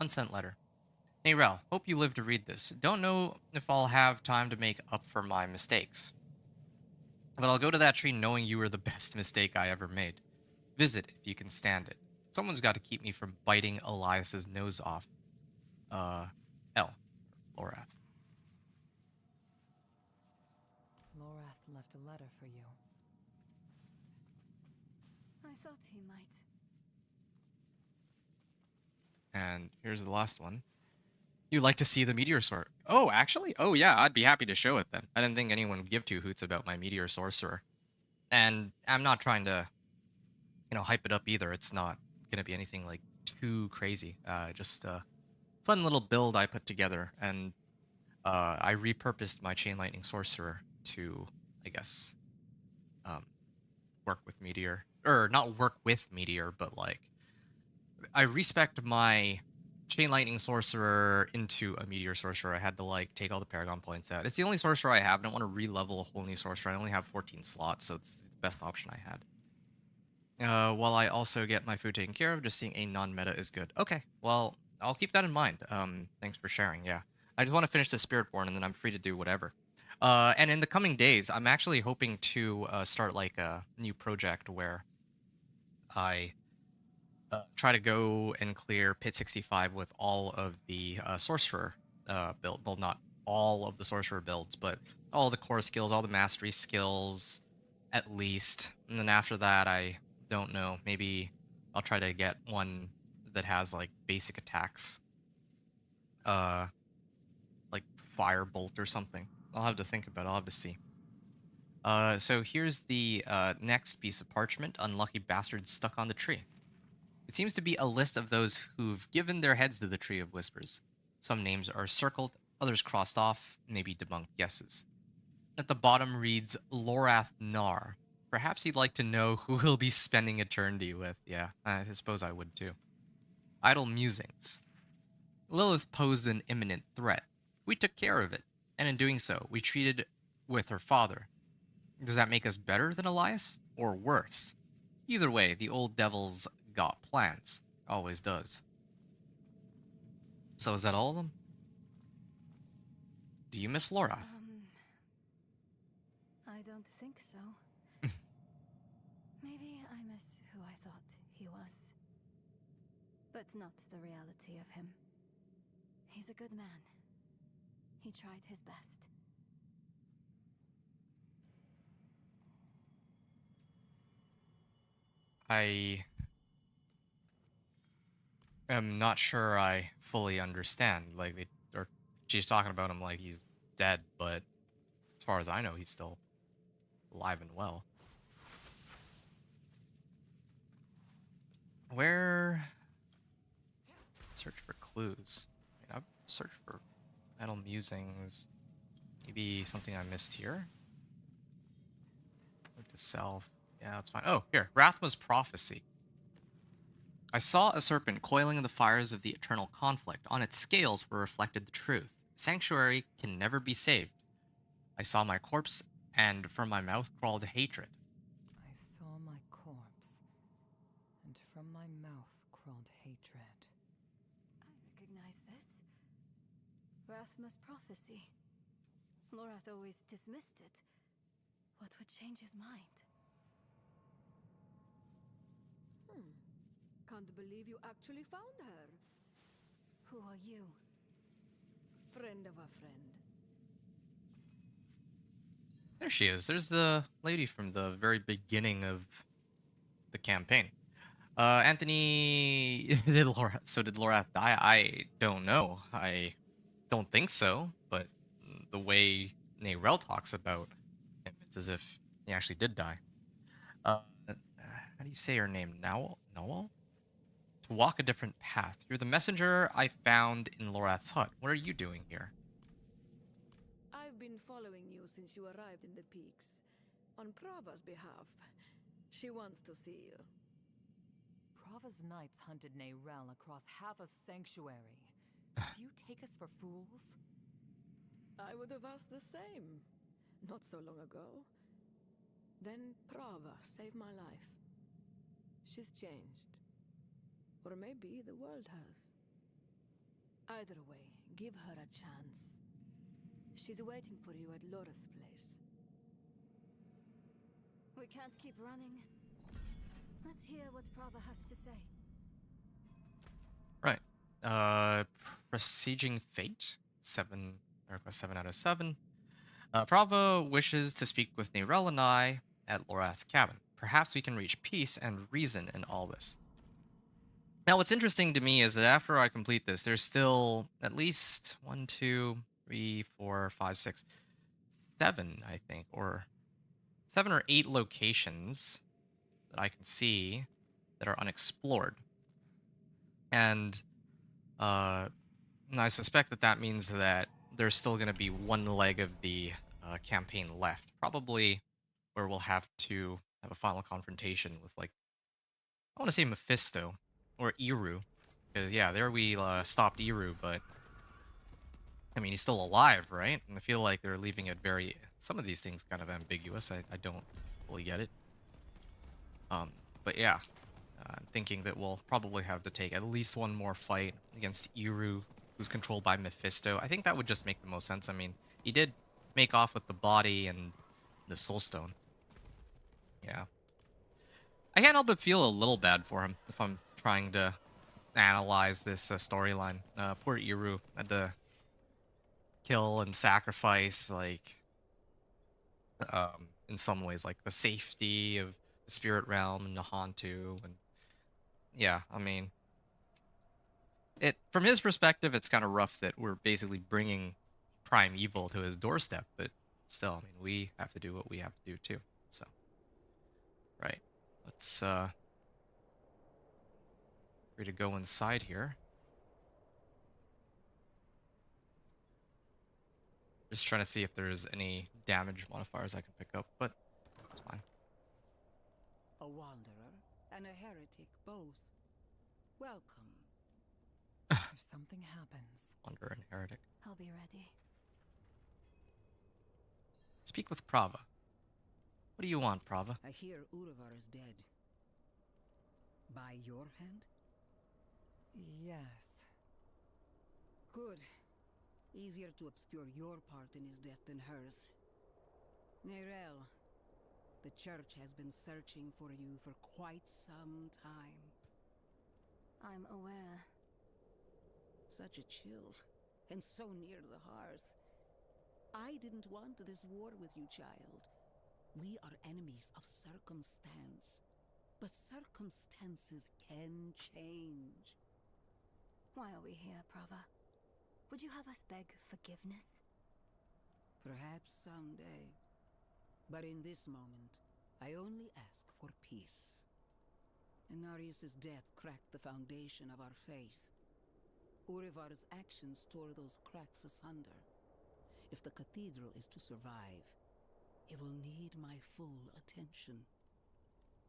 Unsent letter. Hey, Rel, hope you live to read this. Don't know if I'll have time to make up for my mistakes. But I'll go to that tree knowing you were the best mistake I ever made. Visit if you can stand it. Someone's got to keep me from biting Elias's nose off. L. Lorath. Lorath left a letter for you. I thought he might. And here's the last one. You'd like to see the Meteor Sorcerer. Oh, actually? Oh, yeah, I'd be happy to show it then. I didn't think anyone would give two hoots about my Meteor Sorcerer. And I'm not trying to, hype it up either. It's not going to be anything, like, too crazy. Just a fun little build I put together. And I repurposed my Chain Lightning Sorcerer to, I guess, work with Meteor. Or, not work with Meteor, but, like, I respect my Chain Lightning Sorcerer into a Meteor Sorcerer. I had to, like, take all the Paragon points out. It's the only Sorcerer I have. I don't want to re-level a whole new Sorcerer. I only have 14 slots, so it's the best option I had. While I also get my food taken care of, just seeing a non-meta is good. Okay, well, I'll keep that in mind. Thanks for sharing, yeah. I just want to finish the Spiritborn, and then I'm free to do whatever. And in the coming days, I'm actually hoping to start, like, a new project where I... try to go and clear Pit 65 with all of the Sorcerer build. Well, not all of the Sorcerer builds, but all the core skills, all the mastery skills, at least. And then after that, I don't know. Maybe I'll try to get one that has, like, basic attacks. Like Firebolt or something. I'll have to think about it. I'll have to see. So here's the next piece of parchment. Unlucky bastards stuck on the tree. It seems to be a list of those who've given their heads to the Tree of Whispers. Some names are circled, others crossed off, maybe debunked guesses. At the bottom reads Lorath Nar. Perhaps he'd like to know who he'll be spending eternity with. Yeah, I suppose I would too. Idle musings. Lilith posed an imminent threat. We took care of it, and in doing so, we treated with her father. Does that make us better than Elias? Or worse? Either way, the old devil's got plans. Always does. So is that all of them? Do you miss Lorath? I don't think so. Maybe I miss who I thought he was. But not the reality of him. He's a good man. He tried his best. I am not sure I fully understand. Like, she's talking about him like he's dead, but as far as I know, he's still alive and well. Where... Search for clues. I mean, I've searched for idle musings. Maybe something I missed here? Note to self. Yeah, that's fine. Oh, here. Rathma's prophecy. I saw a serpent coiling in the fires of the eternal conflict. On its scales were reflected the truth. Sanctuary can never be saved. I saw my corpse, and from my mouth crawled hatred. I saw my corpse, and from my mouth crawled hatred. I recognize this. Rathma's prophecy. Lorath always dismissed it. What would change his mind? Can't believe you actually found her. Who are you? Friend of a friend. There she is. There's the lady from the very beginning of the campaign. Anthony, did Lorath die? I don't know. I don't think so, but the way Narelle talks about him, it's as if he actually did die. How do you say her name? Noel? To walk a different path. You're the messenger I found in Lorath's hut. What are you doing here? I've been following you since you arrived in the peaks. On Prava's behalf. She wants to see you. Prava's knights hunted Narelle across half of Sanctuary. Do you take us for fools? I would have asked the same. Not so long ago. Then Prava saved my life. She's changed. Or maybe the world has. Either way, give her a chance. She's waiting for you at Laura's place. We can't keep running. Let's hear what Prava has to say. Right. Presaging Fate. 7 out of 7. Prava wishes to speak with Narelle and I at Lorath's cabin. Perhaps we can reach peace and reason in all this. Now, what's interesting to me is that after I complete this, there's still at least 1, 2, 3, 4, 5, 6, 7, I think, or 7 or 8 locations that I can see that are unexplored. And I suspect that that means that there's still going to be one leg of the campaign left, probably where we'll have to have a final confrontation with, like, I want to say Mephisto or Iru, because yeah, there we stopped Iru, but I mean he's still alive, right? And I feel like they're leaving it very, some of these things kind of ambiguous. I don't fully get it. But yeah, I'm thinking that we'll probably have to take at least one more fight against Iru, who's controlled by Mephisto. I think that would just make the most sense. I mean, he did make off with the body and the soul stone. Yeah. I can't help but feel a little bad for him if I'm trying to analyze this storyline. Poor Iru had to kill and sacrifice, like, in some ways, like the safety of the spirit realm and Nahantu, and yeah, I mean, it from his perspective, it's kind of rough that we're basically bringing prime evil to his doorstep, but still, I mean, we have to do what we have to do too. So, right, let's free to go inside here. Just trying to see if there's any damage modifiers I can pick up, but it's fine. A wanderer and a heretic both. Welcome. If something happens, Wanderer and heretic. I'll be ready. Speak with Prava. What do you want, Prava? I hear Uravar is dead. By your hand? yes. Good. Easier to obscure your part in his death than hers. Narelle, the church has been searching for you for quite some time. I'm aware. Such a chill, and so near the hearth. I didn't want this war with you, child. We are enemies of circumstance. But circumstances can change. Why are we here, Prava? Would you have us beg forgiveness? Perhaps someday. But in this moment, I only ask for peace. Inarius' death cracked the foundation of our faith. Urivar's actions tore those cracks asunder. If the cathedral is to survive, it will need my full attention.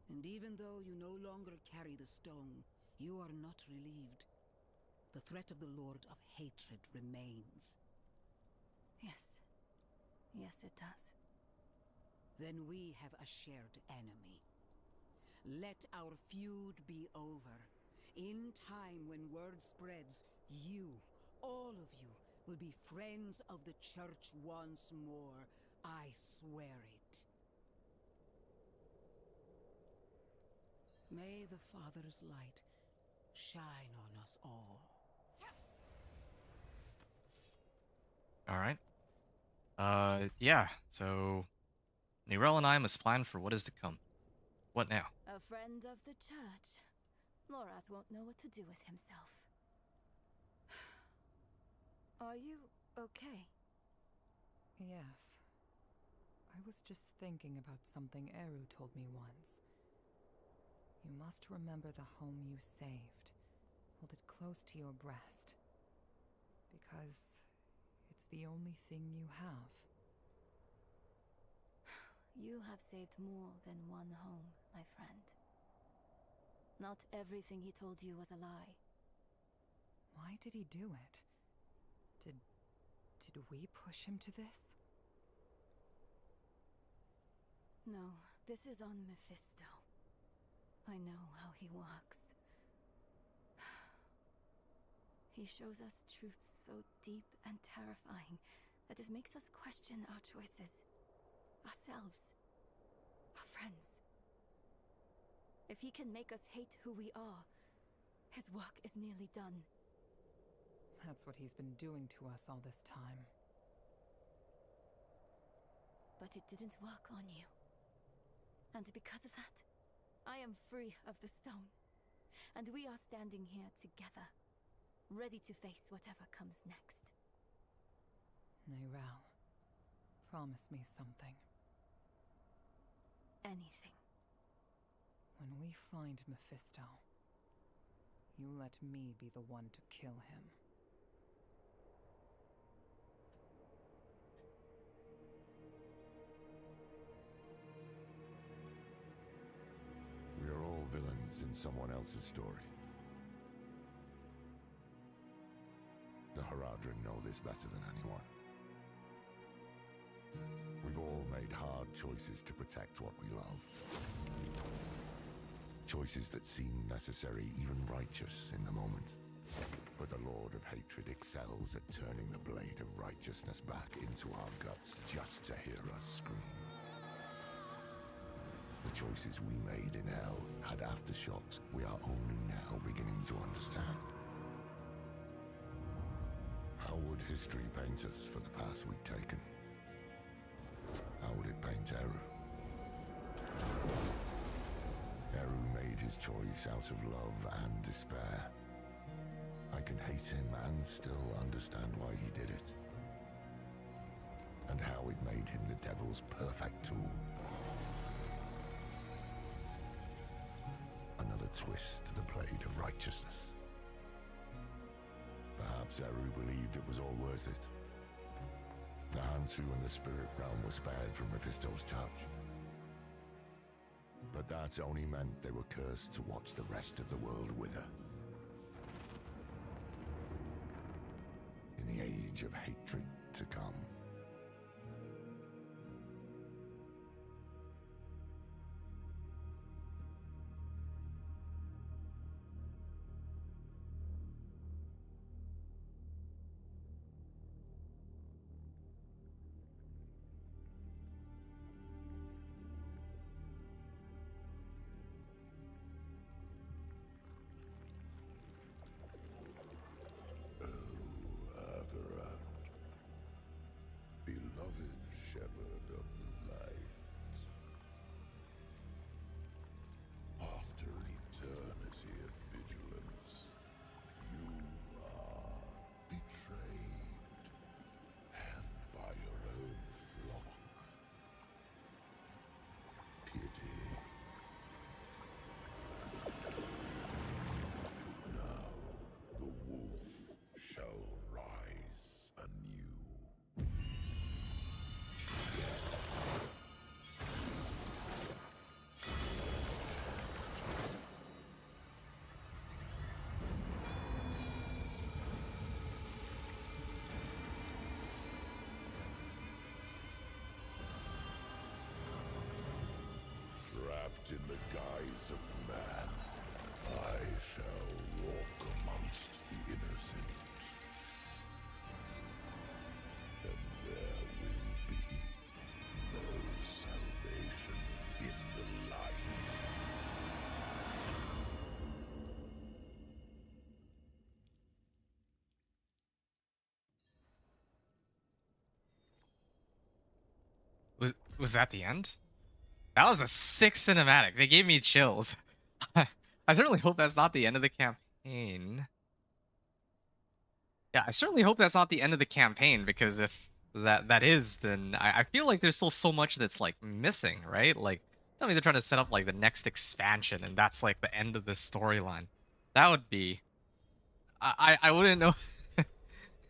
And even though you no longer carry the stone, You are not relieved. The threat of the Lord of Hatred remains. Yes. Yes, it does. Then we have a shared enemy. Let our feud be over. In time, when word spreads, you, all of you, will be friends of the Church once more. I swear it. May the Father's light shine on us all. All right. Yeah. So, Nirel and I must plan for what is to come. What now? A friend of the church. Lorath won't know what to do with himself. Are you okay? Yes. I was just thinking about something Eru told me once. You must remember the home you saved. Hold it close to your breast. Because it's the only thing you have. You have saved more than one home, my friend. Not everything he told you was a lie. Why did he do it? Did we push him to this? No, this is on Mephisto. I know how he works. He shows us truths so deep and terrifying that it makes us question our choices, ourselves, our friends. If he can make us hate who we are, his work is nearly done. That's what he's been doing to us all this time. But it didn't work on you. And because of that, I am free of the stone. And we are standing here together, ready to face whatever comes next. Nirel, promise me something. Anything. When we find Mephisto, you let me be the one to kill him. We are all villains in someone else's story. The Haradrim know this better than anyone. We've all made hard choices to protect what we love. Choices that seem necessary, even righteous in the moment. But the Lord of Hatred excels at turning the blade of righteousness back into our guts just to hear us scream. The choices we made in hell had aftershocks we are only now beginning to understand. How would history paint us for the path we'd taken? How would it paint Eru? Eru made his choice out of love and despair. I can hate him and still understand why he did it. And how it made him the devil's perfect tool. Another twist to the blade of righteousness. Perhaps Eru believed it was all worth it. The Hantu and the spirit realm were spared from Mephisto's touch. But that only meant they were cursed to watch the rest of the world wither. In the age of hatred to come. the guise of man, I shall walk amongst the innocent. And there will be no salvation in the light. Was that the end? That was a sick cinematic. They gave me chills. I certainly hope that's not the end of the campaign. Yeah, I certainly hope that's not the end of the campaign, because if that is, then I feel like there's still so much that's like missing, right? Like, tell me they're trying to set up like the next expansion, and that's like the end of this storyline. That would be. I wouldn't know.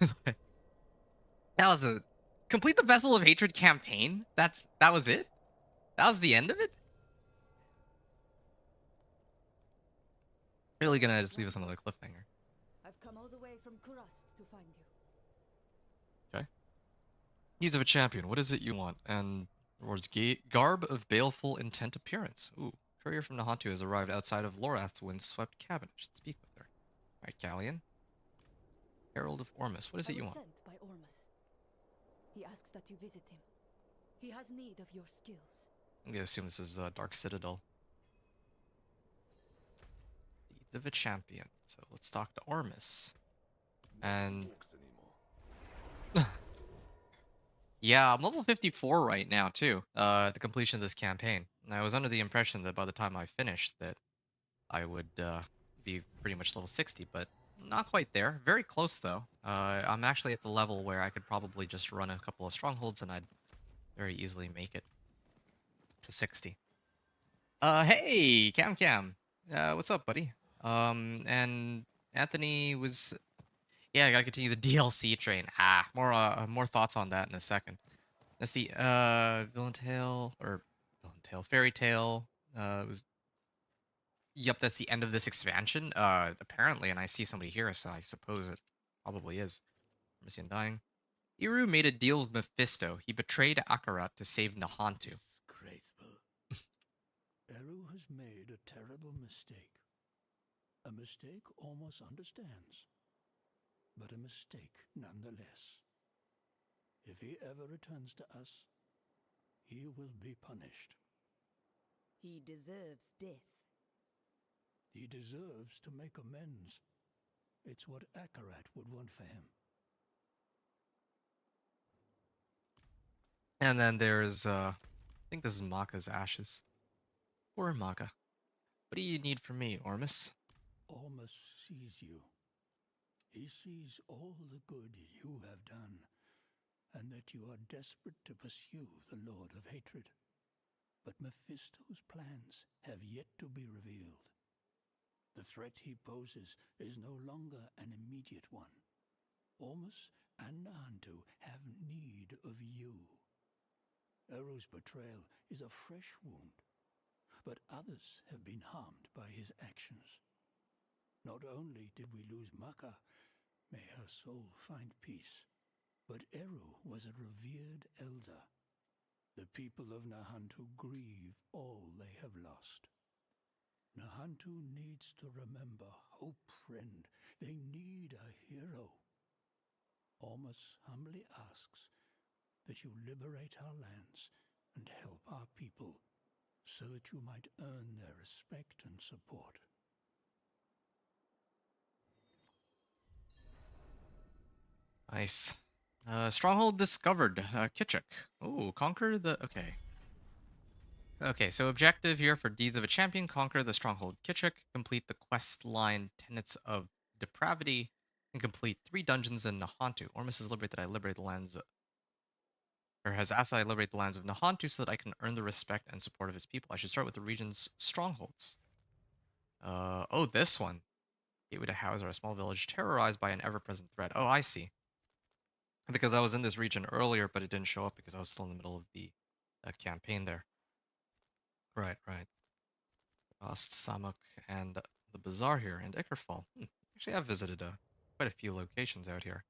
It's like, that was a complete the Vessel of Hatred campaign. That was it. That was the end of it. Really gonna just leave us on another cliffhanger. I've come all the way from Kurust to find you. Okay. Needs of a champion. What is it you want? And rewards garb of baleful intent appearance. Ooh. Courier from Nahantu has arrived outside of Lorath's windswept cabin. I should speak with her. Alright, Galleon. Herald of Ormus. What is it you want? Sent by Ormus. He asks that you visit him. He has need of your skills. I'm gonna assume this is Dark Citadel. Deeds of a champion. So let's talk to Ormus. And yeah, I'm level 54 right now too. At the completion of this campaign. And I was under the impression that by the time I finished that I would be pretty much level 60, but not quite there. Very close though. I'm actually at the level where I could probably just run a couple of strongholds and I'd very easily make it to 60. Hey, Cam. What's up, buddy? And Anthony was, yeah, I gotta continue the DLC train. More thoughts on that in a second. That's the Fairy Tale. Was, yep, that's the end of this expansion. Apparently, and I see somebody here, so I suppose it probably is. Mercy Undying. Iru made a deal with Mephisto. He betrayed Akarat to save Nahantu. Disgraceful. Eru has made a terrible mistake. A mistake Ormus understands, but a mistake nonetheless. If he ever returns to us, he will be punished. He deserves death. He deserves to make amends. It's what Akarat would want for him. And then there's, I think this is Maka's ashes. Poor Maka. What do you need from me, Ormus? Ormus sees you. He sees all the good you have done, and that you are desperate to pursue the Lord of Hatred. But Mephisto's plans have yet to be revealed. The threat he poses is no longer an immediate one. Ormus and Nahantu have need of you. Eru's betrayal is a fresh wound, but others have been harmed by his actions. Not only did we lose Maka, may her soul find peace, but Eru was a revered elder. The people of Nahantu grieve all they have lost. Nahantu needs to remember hope, friend. They need a hero. Ormus humbly asks that you liberate our lands and help our people, so that you might earn their respect and support. Nice. Stronghold discovered. Kitchuk. Oh, conquer the... Okay. Okay, so objective here for Deeds of a Champion. Conquer the Stronghold Kitchuk. Complete the quest line Tenets of Depravity. And complete 3 dungeons in Nahantu. Ormus has liberated that I liberate the lands... Or has asked that I liberate the lands of Nahantu so that I can earn the respect and support of his people. I should start with the region's strongholds. Oh, this one. Gateway to Hauser, a small village terrorized by an ever-present threat. Oh, I see. Because I was in this region earlier, but it didn't show up because I was still in the middle of the campaign there. Right. Lost Samuk and the Bazaar here, and Ickerfall. Actually, I've visited quite a few locations out here.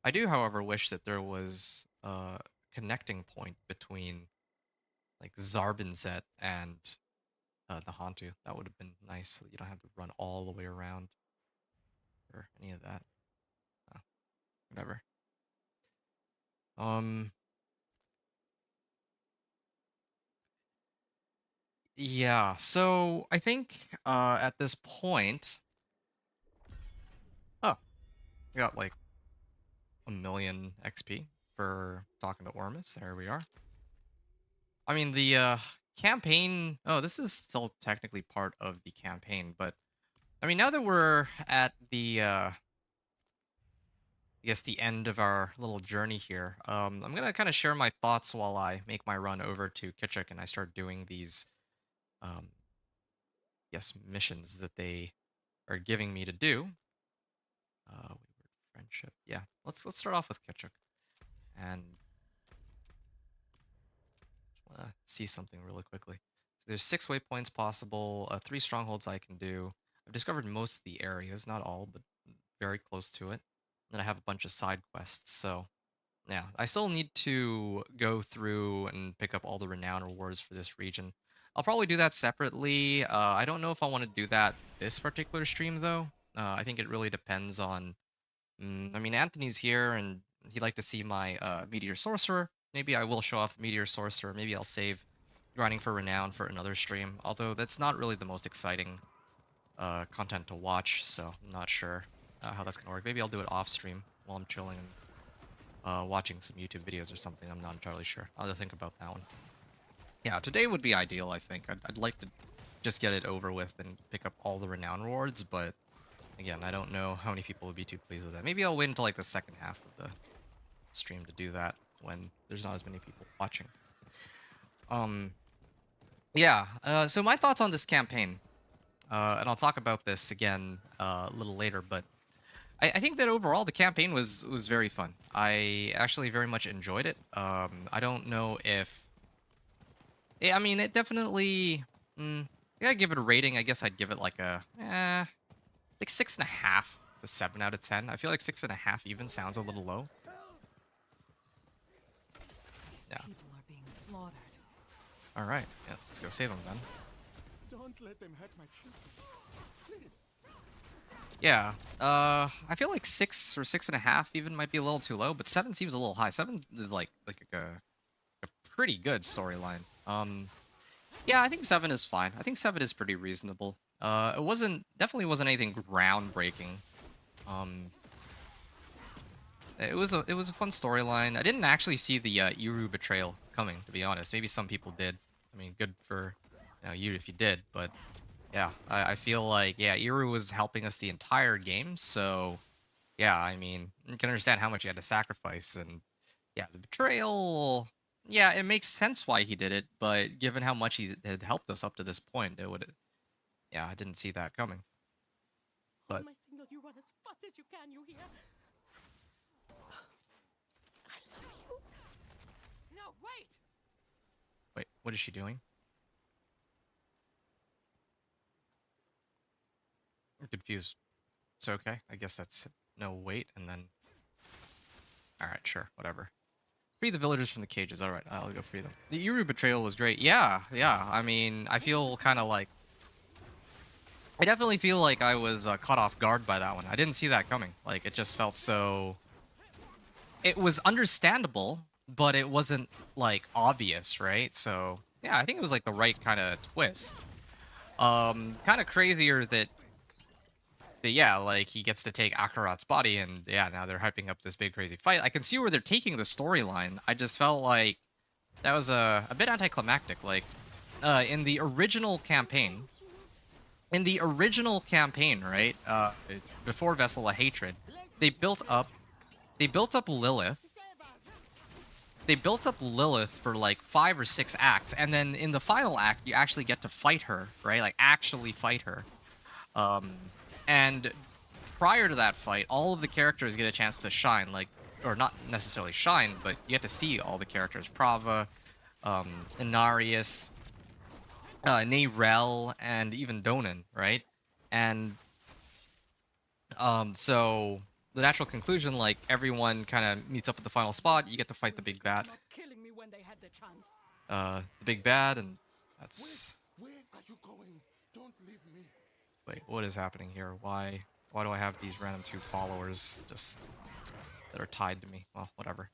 I do, however, wish that there was a connecting point between, like, Zarbinzet and the Hantu. That would have been nice, so that you don't have to run all the way around or any of that. Whatever. Yeah, so I think at this point, oh, we got like 1,000,000 XP for talking to Ormus. There we are. I mean, the campaign. Oh, this is still technically part of the campaign, but I mean, now that we're at the, I guess the end of our little journey here, I'm gonna kind of share my thoughts while I make my run over to Kitchuk and I start doing these, yes, missions that they are giving me to do. Wayward friendship. Yeah, let's start off with Kitchuk, and want to see something really quickly. So there's 6 waypoints possible, 3 strongholds I can do. I've discovered most of the areas, not all, but very close to it. Then I have a bunch of side quests, so yeah, I still need to go through and pick up all the renown rewards for this region. I'll probably do that separately. I don't know if I want to do that this particular stream, though. I think it really depends on... I mean, Anthony's here, and he'd like to see my Meteor Sorcerer. Maybe I will show off the Meteor Sorcerer. Maybe I'll save grinding for renown for another stream. Although that's not really the most exciting content to watch, so I'm not sure how that's going to work. Maybe I'll do it off stream while I'm chilling and watching some YouTube videos or something. I'm not entirely sure. I'll have to think about that one. Yeah, today would be ideal, I think. I'd like to just get it over with and pick up all the renown rewards, but again, I don't know how many people would be too pleased with that. Maybe I'll wait until like the second half of the stream to do that when there's not as many people watching. Yeah, so my thoughts on this campaign, and I'll talk about this again a little later, but I think that overall the campaign was very fun. I actually very much enjoyed it. I don't know if... I mean, it definitely... yeah, I'd give it a rating. I guess I'd give it like a... like 6.5 to 7 out of 10. I feel like 6.5 even sounds a little low. Yeah. People are being slaughtered. All right. Yeah, let's go save them then. Don't let them hurt my children. Please. Yeah. I feel like 6 or 6.5 even might be a little too low, but 7 seems a little high. 7 is like a pretty good storyline. Yeah, I think 7 is fine. I think 7 is pretty reasonable. It definitely wasn't anything groundbreaking. It was a fun storyline. I didn't actually see the Iru betrayal coming, to be honest. Maybe some people did. I mean, good for you if you did, but yeah, I feel like, yeah, Iru was helping us the entire game, so yeah, I mean, you can understand how much he had to sacrifice, and yeah, the betrayal, yeah, it makes sense why he did it, but given how much he had helped us up to this point, it would... Yeah, I didn't see that coming. But On my signal, you run as fast as you can, you hear? I love you. No, wait! wait, what is she doing? I'm confused. It's okay. I guess that's no wait, and then... Alright, sure, whatever. Free the villagers from the cages. Alright, I'll go free them. The Iru betrayal was great. Yeah, I mean, I feel kind of like... I definitely feel like I was caught off guard by that one. I didn't see that coming. Like, it just felt so... It was understandable, but it wasn't, like, obvious, right? So, yeah, I think it was, like, the right kind of twist. Kind of crazier that, yeah, like, he gets to take Akarat's body, and, yeah, now they're hyping up this big, crazy fight. I can see where they're taking the storyline. I just felt like that was a bit anticlimactic. Like, in the original campaign... right, before Vessel of Hatred, they built up Lilith. They built up Lilith for like 5 or 6 acts, and then in the final act, you actually get to fight her, right? Like, actually fight her. And prior to that fight, all of the characters get a chance to shine, like, or not necessarily shine, but you get to see all the characters. Prava, Inarius, Neyrel, and even Donan, right? And so the natural conclusion, like, everyone kind of meets up at the final spot. You get to fight the big bad. Not killing me when they had the chance. The big bad, and that's Are you going? Don't leave me. Wait, what is happening here? Why do I have these random 2 followers just that are tied to me? Well, whatever.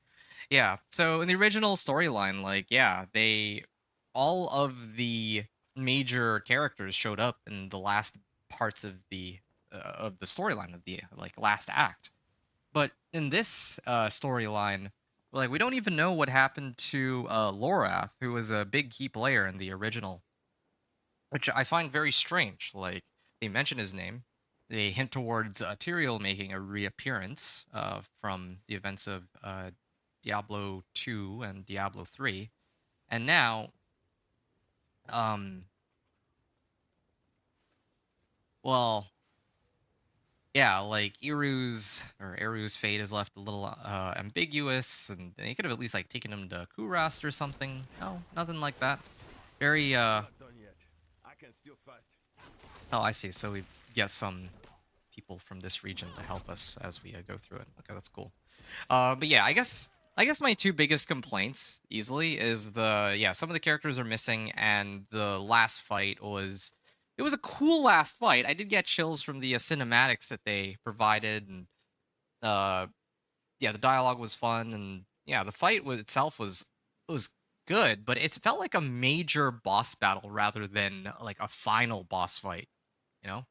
Yeah, so in the original storyline, like, yeah, all of the major characters showed up in the last parts of the storyline of the, like, last act. But in this storyline, like, we don't even know what happened to Lorath, who was a big key player in the original, which I find very strange. Like, they mention his name, they hint towards Tyrael making a reappearance from the events of Diablo 2 and Diablo 3, and now, um, well, yeah, like Eru's fate is left a little ambiguous, and they could have at least like taken him to Kurast or something. No, nothing like that. Very Not done yet. I can still fight. Oh, I see. So we get some people from this region to help us as we go through it. Okay, that's cool. But yeah, I guess my 2 biggest complaints easily is some of the characters are missing, and the last fight was a cool last fight. I did get chills from the cinematics that they provided, and uh yeah, the dialogue was fun, and yeah, the fight itself was good, but it felt like a major boss battle rather than like a final boss fight, you know?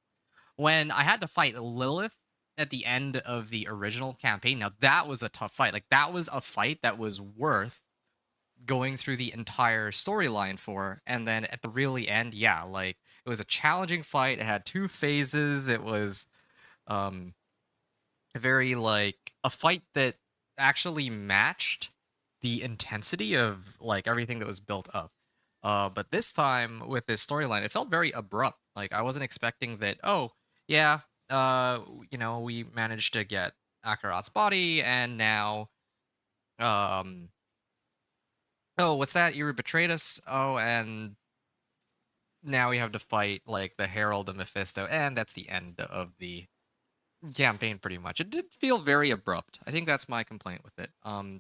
When I had to fight Lilith at the end of the original campaign, now that was a tough fight. Like, that was a fight that was worth going through the entire storyline for. And then at the really end, yeah, like, it was a challenging fight. It had 2 phases. It was um very like a fight that actually matched the intensity of like everything that was built up. But this time with this storyline, it felt very abrupt. Like, I wasn't expecting that. Oh, yeah, we managed to get Akarat's body, and now, um, oh, what's that? You betrayed us. Oh, and now we have to fight like the Herald of Mephisto, and that's the end of the campaign pretty much. It did feel very abrupt. I think that's my complaint with it.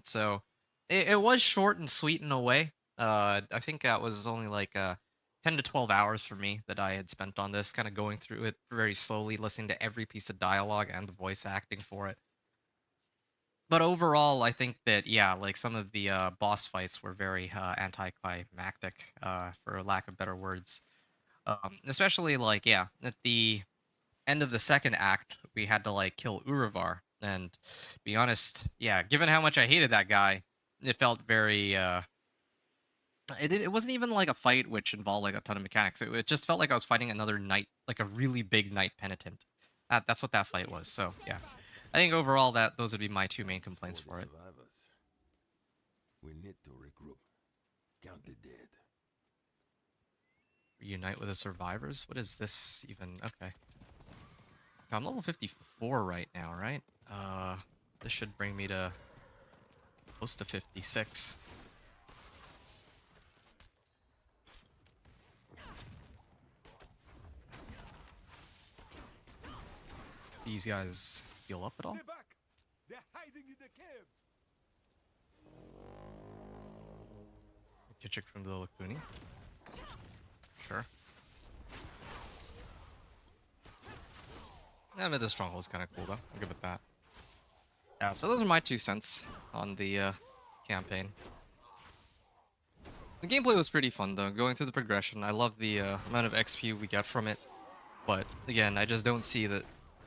So it was short and sweet in a way. I think that was only like 10 to 12 hours for me that I had spent on this, kind of going through it very slowly, listening to every piece of dialogue and the voice acting for it. But overall, I think that, yeah, like some of the boss fights were very anticlimactic, for lack of better words. Especially like, yeah, at the end of the second act, we had to like kill Uravar. And be honest, yeah, given how much I hated that guy, it felt very it wasn't even like a fight which involved like a ton of mechanics. It just felt like I was fighting another knight, like a really big knight penitent. That's what that fight was. So yeah, I think overall that those would be my 2 main complaints for it. Survivors. We need to regroup. Count the dead. Reunite with the survivors? What is this even? Okay. I'm level 54 right now, right? This should bring me to close to 56. These guys heal up at all? They're back. They're hiding in the caves. Kitchik from the Lakuni. Sure. Yeah, but the stronghold's kind of cool though. I'll give it that. Yeah, so those are my 2 cents on the campaign. The gameplay was pretty fun though, going through the progression. I love the amount of XP we get from it. But again, I just don't see that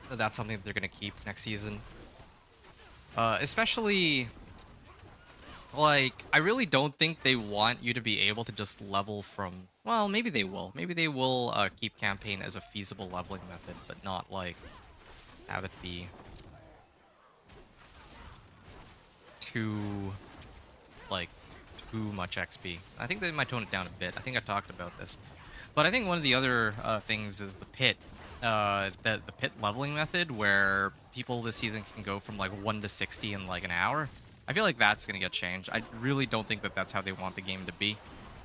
that's something that they're going to keep next season. Especially, like, I really don't think they want you to be able to just level from... Well, maybe they will. Maybe they will keep campaign as a feasible leveling method, but not, like, have it be too much XP. I think they might tone it down a bit. I think I talked about this. But I think one of the other things is the pit. The pit leveling method, where people this season can go from like 1 to 60 in like an hour. I feel like that's gonna get changed. I really don't think that that's how they want the game to be.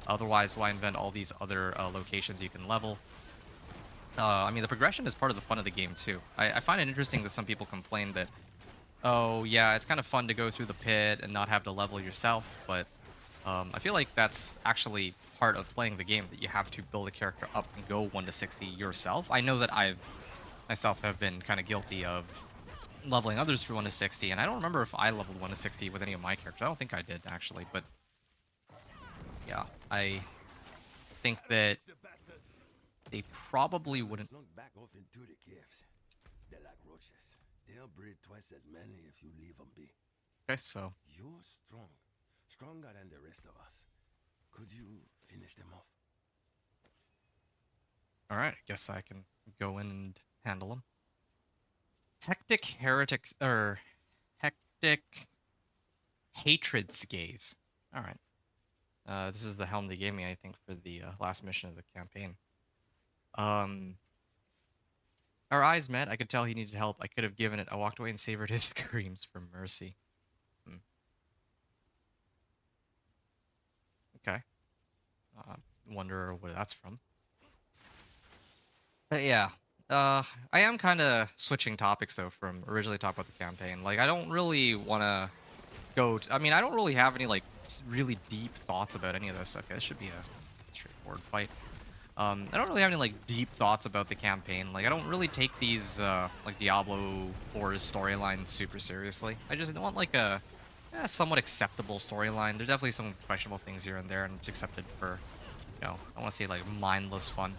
Otherwise, why invent all these other locations you can level? I mean, the progression is part of the fun of the game too. I find it interesting that some people complain that, oh yeah, it's kind of fun to go through the pit and not have to level yourself, but I feel like that's actually part of playing the game that you have to build a character up and go 1 to 60 yourself. I know that I myself have been kind of guilty of leveling others for 1 to 60, and I don't remember if I leveled 1 to 60 with any of my characters. I don't think I did, actually, but yeah, I think that they probably wouldn't. Slunk back off into the caves. They're like roaches. They'll breed twice as many if you leave them be. Okay, so You're strong. Stronger than the rest of us. Could you finish them off? all right, I guess I can go in and handle them. Hectic heretics or hectic hatred's gaze. All right, this is the helm they gave me, I think, for the last mission of the campaign. Our eyes met. I could tell he needed help. I could have given it. I walked away and savored his screams for mercy. Okay. Wonder where that's from. But yeah, I am kind of switching topics though from originally talk about the campaign. Like, I don't really want to go. I mean, I don't really have any like really deep thoughts about any of this. Okay, this should be a straightforward fight. I don't really have any like deep thoughts about the campaign. Like, I don't really take these like Diablo 4's storyline super seriously. I just want like a somewhat acceptable storyline. There's definitely some questionable things here and there, and it's accepted for, you know, I want to say like mindless fun.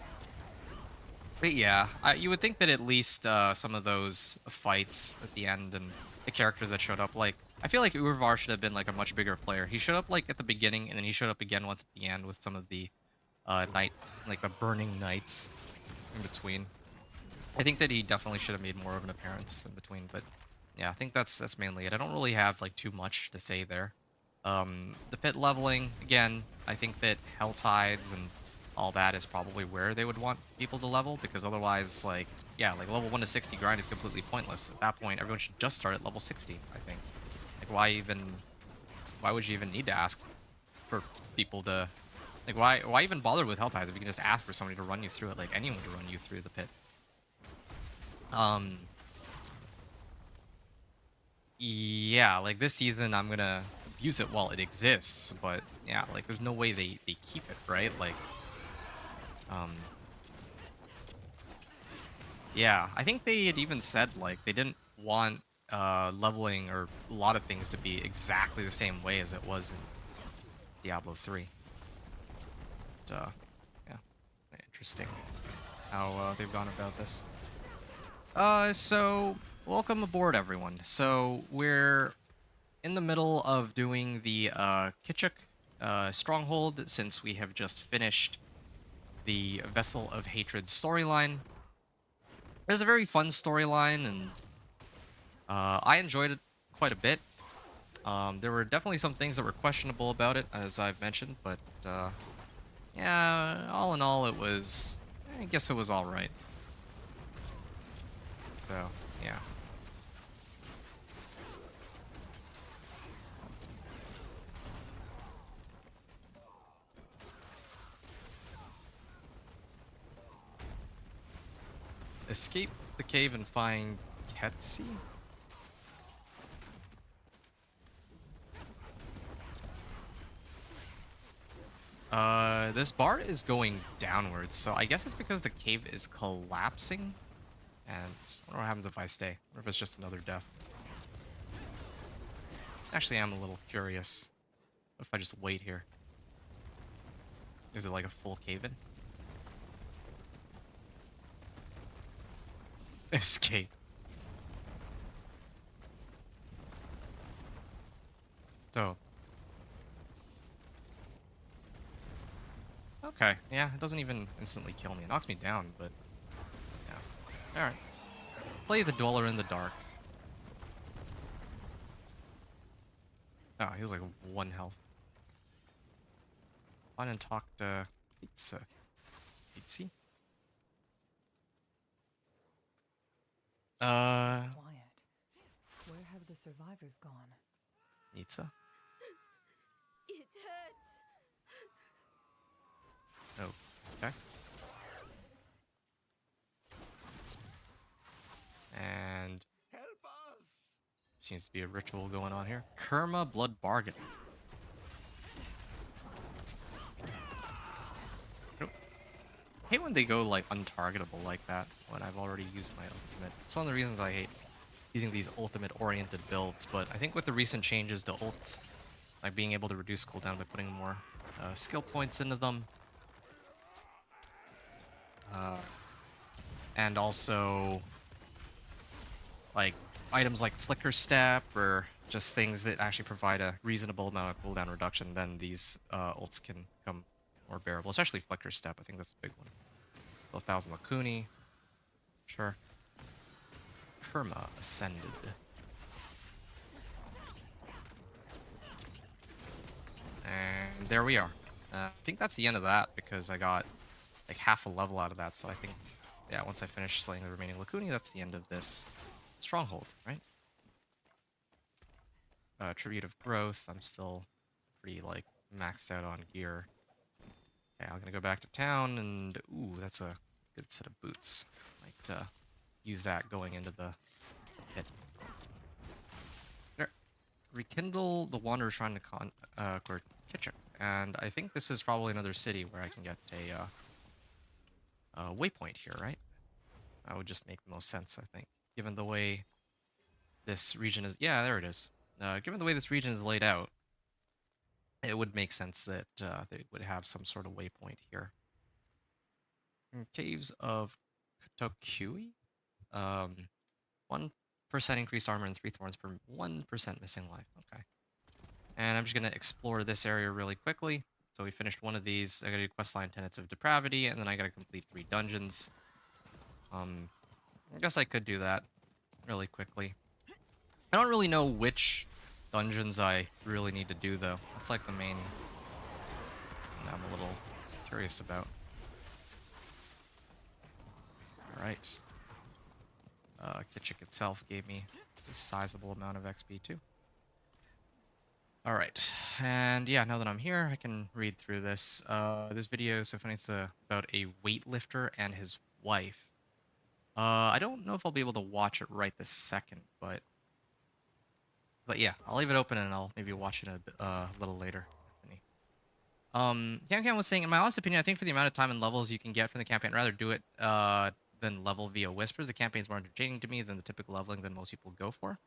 But yeah, you would think that at least some of those fights at the end and the characters that showed up, like, I feel like Urvar should have been like a much bigger player. He showed up like at the beginning, and then he showed up again once at the end with some of the like the burning knights in between. I think that he definitely should have made more of an appearance in between, but yeah, I think that's mainly it. I don't really have like too much to say there. The pit leveling, again, I think that Hell Tides and all that is probably where they would want people to level, because otherwise, like, yeah, like level 1 to 60 grind is completely pointless. At that point, everyone should just start at level 60, I think. Like, why would you even need to ask for people to, like, why even bother with Hell Tides if you can just ask for somebody to run you through it, like anyone to run you through the pit? Yeah, like this season I'm gonna abuse it while it exists, but yeah, like there's no way they keep it, right? Like, yeah, I think they had even said like they didn't want leveling or a lot of things to be exactly the same way as it was in Diablo 3. But, yeah, interesting how they've gone about this. So welcome aboard, everyone. So we're in the middle of doing the Kitchuk stronghold, since we have just finished the Vessel of Hatred storyline. It was a very fun storyline, and I enjoyed it quite a bit. There were definitely some things that were questionable about it, as I've mentioned, but yeah, all in all, it was, I guess it was all right. So, yeah. Escape the cave and find Ketsi? This bar is going downwards, so I guess it's because the cave is collapsing. And I don't know what happens if I stay, or if it's just another death. Actually, I'm a little curious. What if I just wait here? Is it like a full cave-in? Escape. So. Okay, yeah, it doesn't even instantly kill me. It knocks me down, but yeah. Alright. Slay the Dweller in the Dark. Oh, he was like 1 health. Find and talk to Pizza. Pizza? Quiet. Where have the survivors gone? Pizza? It hurts. Oh, okay. And Help us! seems to be a ritual going on here. Kerma Blood Bargain. when they go like untargetable like that when I've already used my ultimate. It's one of the reasons I hate using these ultimate-oriented builds, but I think with the recent changes to ults, like being able to reduce cooldown by putting more skill points into them, and also like items like Flicker Step or just things that actually provide a reasonable amount of cooldown reduction, then these ults can become more bearable, especially Flicker Step. I think that's a big one. 1,000 Lakuni. Sure. Perma Ascended. And there we are. I think that's the end of that because I got like half a level out of that. So I think, yeah, once I finish slaying the remaining Lakuni, that's the end of this stronghold, right? Tribute of Growth. I'm still pretty like maxed out on gear. Okay, I'm gonna go back to town and ooh, that's a good set of boots. Might use that going into the pit. There. Rekindle the Wanderer's Shrine to Kitchen. And I think this is probably another city where I can get a waypoint here, right? That would just make the most sense, I think. Given the way this region is... Yeah, there it is. Given the way this region is laid out, it would make sense that they would have some sort of waypoint here. Caves of Kotokui. 1% increased armor and 3 thorns per 1% missing life. Okay. And I'm just going to explore this area really quickly. So we finished one of these. I got to do questline Tenets of Depravity, and then I got to complete 3 dungeons. I guess I could do that really quickly. I don't really know which dungeons I really need to do, though. That's like the main thing I'm a little curious about. Alright. Kitchik itself gave me a sizable amount of XP, too. Alright, and yeah, now that I'm here, I can read through this. This video is so funny, it's about a weightlifter and his wife. I don't know if I'll be able to watch it right this second, but yeah, I'll leave it open and I'll maybe watch it a little later. Cam was saying, in my honest opinion, I think for the amount of time and levels you can get from the campaign, I'd rather do it than level via whispers. The campaign's more entertaining to me than the typical leveling than most people go for.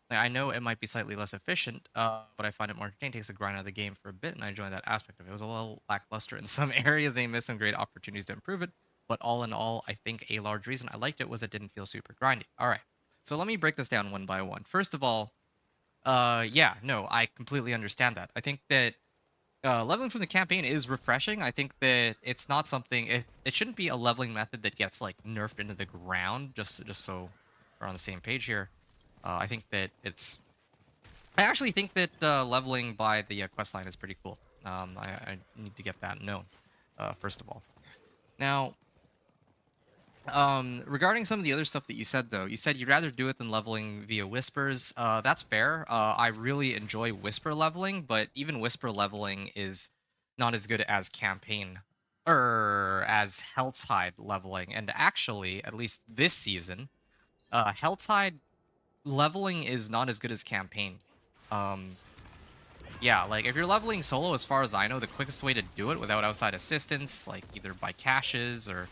Like, I know it might be slightly less efficient, but I find it more entertaining. It takes the grind out of the game for a bit, and I enjoy that aspect of it. It was a little lackluster in some areas. They missed some great opportunities to improve it, but all in all, I think a large reason I liked it was it didn't feel super grindy. All right, so let me break this down one by one. First of all, yeah, no, I completely understand that. I think that leveling from the campaign is refreshing. I think that it's not something... It shouldn't be a leveling method that gets, like, nerfed into the ground, just so we're on the same page here. I think that it's... I actually think that leveling by the questline is pretty cool. I need to get that known, first of all. Now, regarding some of the other stuff that you said, though, you said you'd rather do it than leveling via whispers. That's fair. I really enjoy whisper leveling, but even whisper leveling is not as good as campaign or as Helltide leveling. And actually, at least this season, Helltide leveling is not as good as campaign. Yeah, like if you're leveling solo, as far as I know, the quickest way to do it without outside assistance, like either by caches or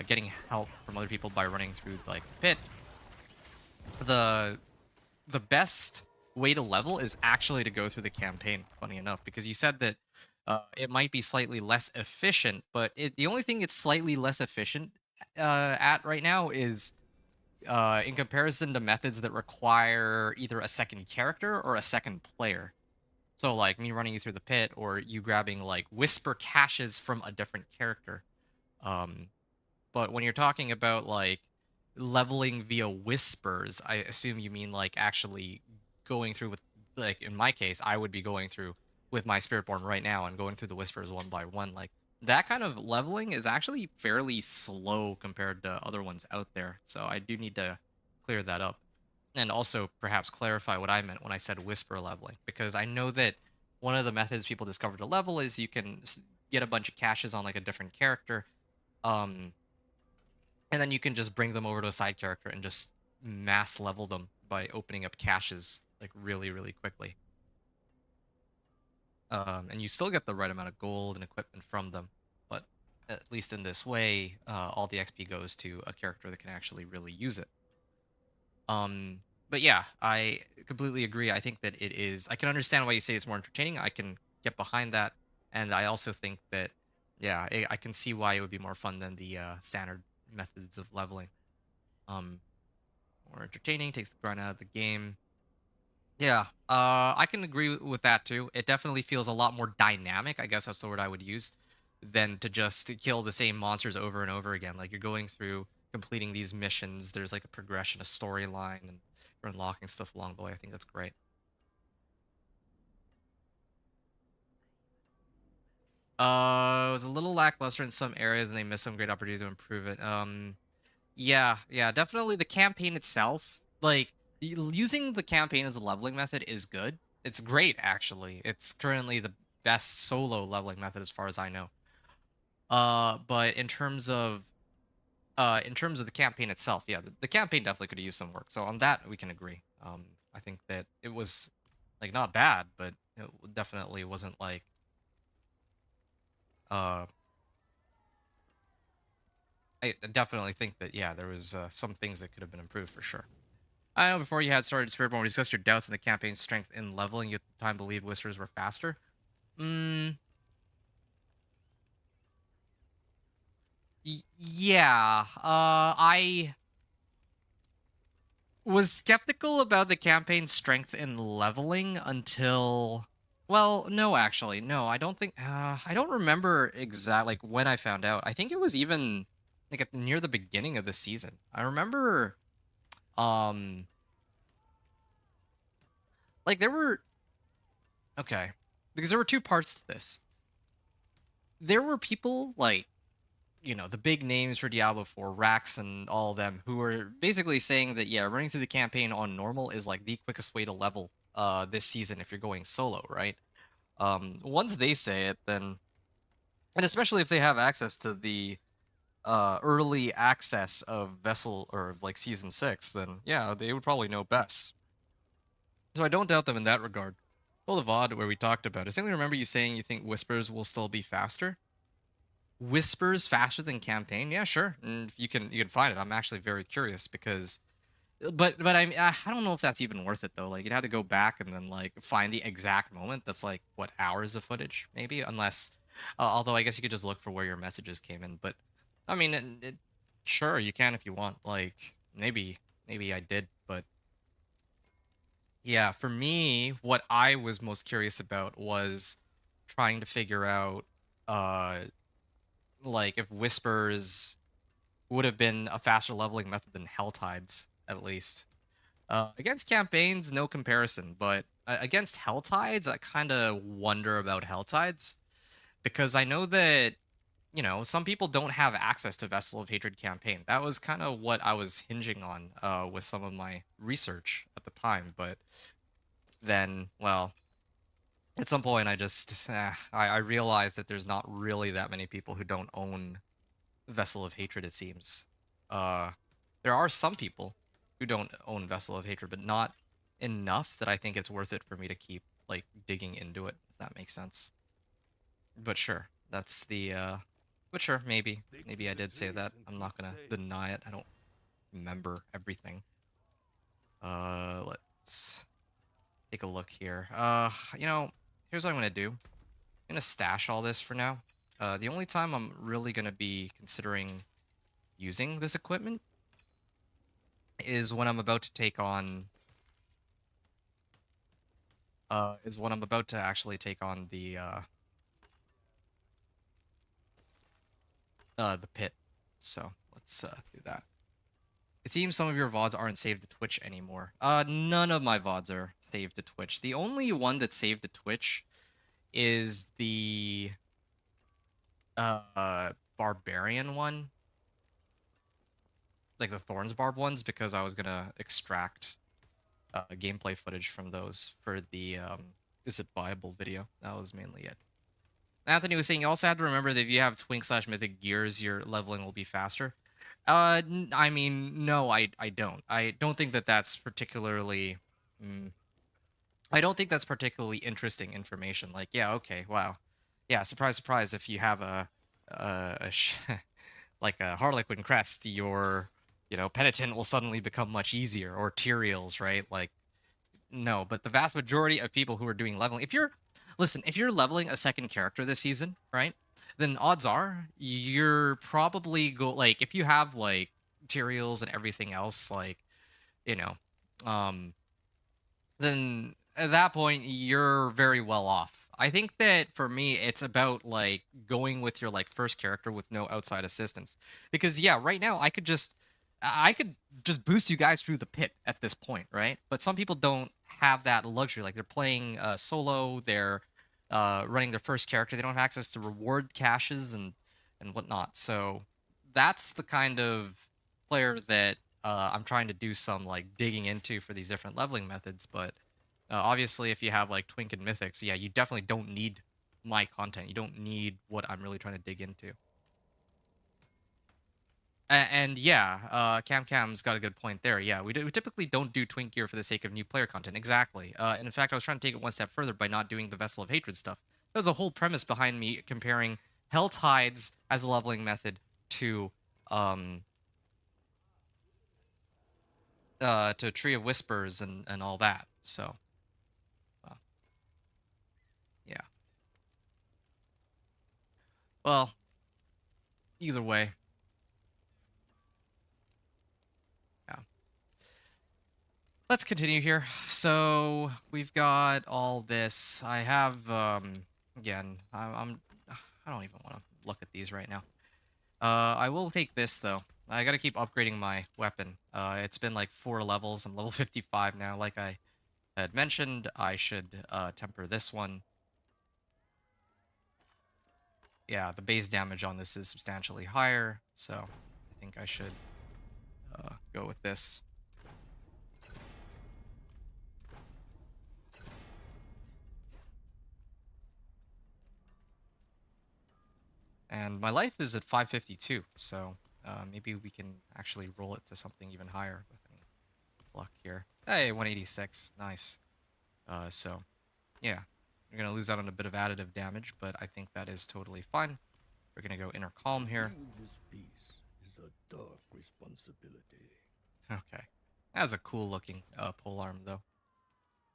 getting help from other people by running through like the pit, the best way to level is actually to go through the campaign. Funny enough, because you said that it might be slightly less efficient, but the only thing it's slightly less efficient at right now is in comparison to methods that require either a second character or a second player. So like me running you through the pit or you grabbing like whisper caches from a different character. But when you're talking about like leveling via whispers, I assume you mean like actually going through with, like in my case, I would be going through with my Spiritborn right now and going through the whispers one by one. Like that kind of leveling is actually fairly slow compared to other ones out there. So I do need to clear that up. And also perhaps clarify what I meant when I said whisper leveling, because I know that one of the methods people discover to level is you can get a bunch of caches on like a different character, and then you can just bring them over to a side character and just mass level them by opening up caches like really, really quickly. And you still get the right amount of gold and equipment from them, but at least in this way, all the XP goes to a character that can actually really use it. But yeah, I completely agree. I think that it is. I can understand why you say it's more entertaining. I can get behind that, and I also think that, yeah, I can see why it would be more fun than the standard methods of leveling. Um, More entertaining, takes the grind out of the game. Yeah, I can agree with that too. It definitely feels a lot more dynamic. I guess that's the word I would use, than to just kill the same monsters over and over again. Like you're going through completing these missions. There's like a progression, a storyline, and you're unlocking stuff along the way. I think that's great. It was a little lackluster in some areas, and they missed some great opportunities to improve it. Yeah, yeah, definitely the campaign itself, like using the campaign as a leveling method is good. It's great actually. It's currently the best solo leveling method as far as I know. But in terms of the campaign itself, yeah, the campaign definitely could have used some work. So on that we can agree. I think that it was like not bad, but it definitely wasn't like uh I definitely think that yeah, there was some things that could have been improved for sure. I know before you had started Spiritborn, we discussed your doubts in the campaign's strength in leveling. You at the time believed Whispers were faster. Mm, yeah. I was skeptical about the campaign's strength in leveling until. Well, no, actually, no. I don't think. I don't remember exactly like when I found out. I think it was even like near the beginning of the season. I remember. Um, like there were okay, because there were two parts to this. There were people like the big names for Diablo 4, Rax and all of them, who were basically saying that, yeah, running through the campaign on normal is like the quickest way to level this season if you're going solo, right? Once they say it, then, and especially if they have access to the early access of Vessel or like Season 6, then yeah, they would probably know best. So I don't doubt them in that regard. Well, the VOD where we talked about it, I distinctly remember you saying you think Whispers will still be faster. Whispers faster than campaign? Yeah, sure. And if you can find it. I'm actually very curious because, but I don't know if that's even worth it though. Like you'd have to go back and then like find the exact moment. That's like what, hours of footage maybe, unless, although I guess you could just look for where your messages came in. But I mean, sure you can if you want. Like maybe I did, but yeah, for me, what I was most curious about was trying to figure out, uh, like if Whispers would have been a faster leveling method than Helltides, at least. Against campaigns, no comparison, but against Helltides, I kind of wonder about Helltides because I know that, some people don't have access to Vessel of Hatred campaign. That was kind of what I was hinging on with some of my research at the time, but then, well, at some point I just, I realized that there's not really that many people who don't own Vessel of Hatred, it seems. Uh, there are some people who don't own Vessel of Hatred, but not enough that I think it's worth it for me to keep like digging into it, if that makes sense. But sure, that's the but sure, maybe I did say that. I'm not gonna deny it. I don't remember everything. Let's take a look here. Here's what I'm gonna do. I'm gonna stash all this for now. The only time I'm really gonna be considering using this equipment is when I'm about to take on is when I'm about to actually take on the pit. So let's do that. It seems some of your VODs aren't saved to Twitch anymore. None of my VODs are saved to Twitch. The only one that's saved to Twitch is the barbarian one. Like the Thorns Barb ones, because I was gonna extract gameplay footage from those for the is it viable video. That was mainly it. Anthony was saying you also have to remember that if you have twink slash mythic gears, your leveling will be faster. I mean, no, I don't. I don't think that that's particularly. I don't think that's particularly interesting information. Like, yeah, okay, wow, yeah, surprise, surprise. If you have like a Harlequin crest, your penitent will suddenly become much easier, or Tyrael's, right? Like, no, but the vast majority of people who are doing leveling, if you're leveling a second character this season, right? Then odds are you're probably like, if you have like Tyrael's and everything else, like, you know, um then at that point you're very well off. I think that for me it's about like going with your like first character with no outside assistance. Because yeah, right now I could just boost you guys through the pit at this point, right? But some people don't have that luxury. Like they're playing solo, they're running their first character, they don't have access to reward caches and whatnot. So that's the kind of player that I'm trying to do some like digging into for these different leveling methods. But obviously, if you have like Twink and Mythics, yeah, you definitely don't need my content. You don't need what I'm really trying to dig into. And yeah, Cam Cam's got a good point there. Yeah, we typically don't do Twink gear for the sake of new player content. Exactly. And in fact, I was trying to take it one step further by not doing the Vessel of Hatred stuff. That was the whole premise behind me comparing Hell Tides as a leveling method to Tree of Whispers and all that. So, yeah. Well, either way, yeah. Let's continue here. So we've got all this. I have again. I don't even want to look at these right now. I will take this though. I gotta keep upgrading my weapon. It's been like 4 levels. I'm level 55 now. Like I had mentioned, I should temper this one. Yeah, the base damage on this is substantially higher, so I think I should go with this. And my life is at 552, so maybe we can actually roll it to something even higher with any luck here. Hey, 186, nice. So, yeah, we're gonna lose out on a bit of additive damage, but I think that is totally fine. We're gonna go Inner Calm here. This piece is a dark responsibility. Okay, that's a cool looking pole arm though.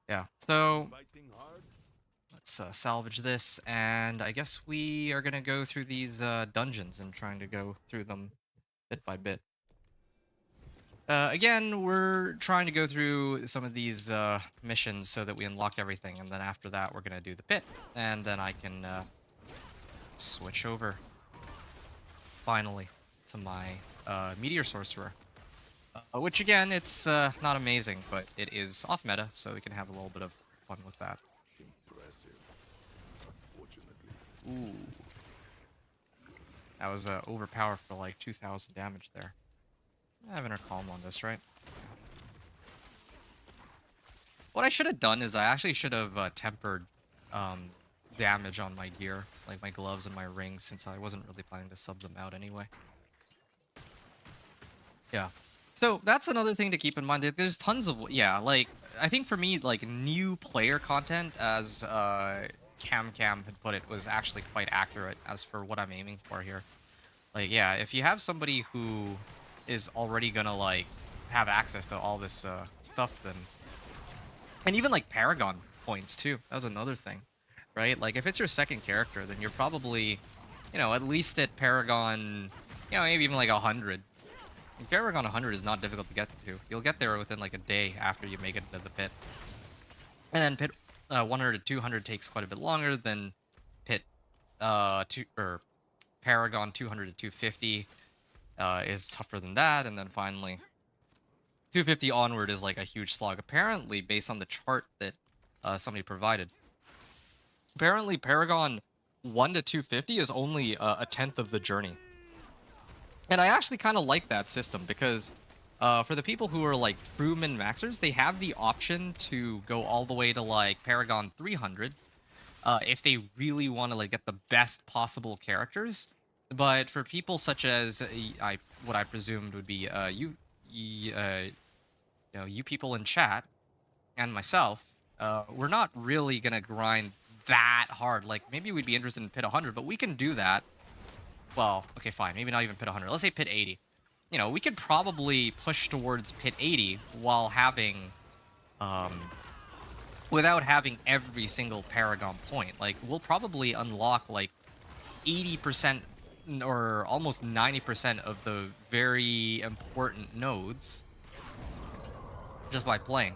Yeah, so let's salvage this, and I guess we are gonna go through these dungeons and trying to go through them bit by bit. Again, we're trying to go through some of these missions so that we unlock everything, and then after that we're gonna do the pit, and then I can switch over finally to my Meteor Sorcerer. Which again, it's not amazing, but it is off meta, so we can have a little bit of fun with that. Impressive, unfortunately. Ooh. That was overpowered for like 2,000 damage there. I have Inner Calm on this, right? What I should have done is I actually should have tempered damage on my gear, like my gloves and my rings, since I wasn't really planning to sub them out anyway. Yeah. So that's another thing to keep in mind. There's tons of, yeah, like, I think for me, like, new player content, as Cam had put it, was actually quite accurate as for what I'm aiming for here. Like, yeah, if you have somebody who is already gonna, like, have access to all this stuff, then... And even, like, Paragon points, too. That was another thing, right? Like, if it's your second character, then you're probably, you know, at least at Paragon, you know, maybe even, like, 100. Paragon 100 is not difficult to get to. You'll get there within like a day after you make it to the pit. And then pit 100 to 200 takes quite a bit longer than pit Paragon 200 to 250 is tougher than that. And then finally 250 onward is like a huge slog. Apparently, based on the chart that somebody provided, apparently Paragon 1 to 250 is only a tenth of the journey. And I actually kind of like that system because for the people who are like true min-maxers, they have the option to go all the way to like Paragon 300 if they really want to like get the best possible characters. But for people such as what I presumed would be you people in chat and myself, we're not really gonna grind that hard. Like maybe we'd be interested in pit 100, but we can do that. well, okay, fine, maybe not even pit 100. Let's say pit 80. You know, we could probably push towards pit 80 while having, without having every single Paragon point. Like, we'll probably unlock, like, 80% or almost 90% of the very important nodes just by playing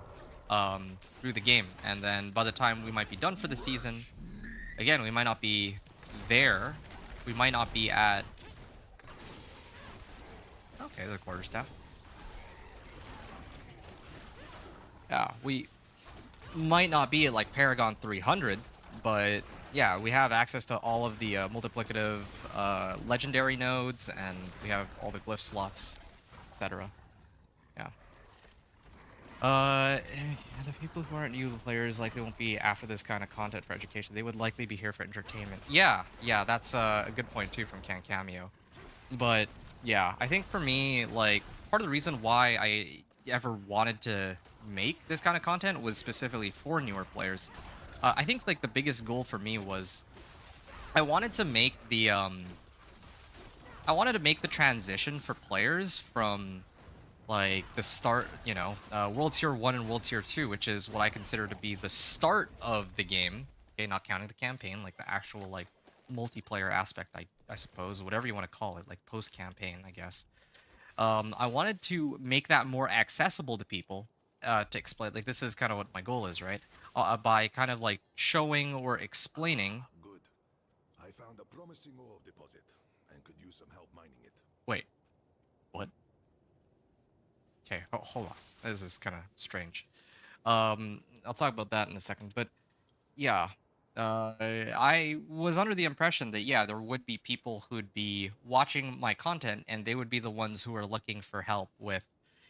through the game. And then by the time we might be done for the season, again, we might not be there. We might not be at... Okay, they're quarterstaff. Yeah, we might not be at like Paragon 300, but yeah, we have access to all of the multiplicative legendary nodes, and we have all the glyph slots, etc. Yeah. The people who aren't new players likely won't be after this kind of content for education. They would likely be here for entertainment. Yeah, that's a good point too from Can Cameo. But yeah, I think for me, like, part of the reason why I ever wanted to make this kind of content was specifically for newer players. I think like the biggest goal for me was I wanted to make the transition for players from like the start, you know, World Tier 1 and World Tier 2, which is what I consider to be the start of the game. Okay, not counting the campaign, like the actual like multiplayer aspect, I suppose, whatever you want to call it, like post-campaign, I guess. I wanted to make that more accessible to people, to explain, like, this is kind of what my goal is, right? By kind of like showing or explaining. Good. I found a promising ore deposit and could use some help mining it. Wait, what? Okay, hold on. This is kind of strange. I'll talk about that in a second, but yeah. I was under the impression that, yeah, there would be people who'd be watching my content and they would be the ones who are looking for help with,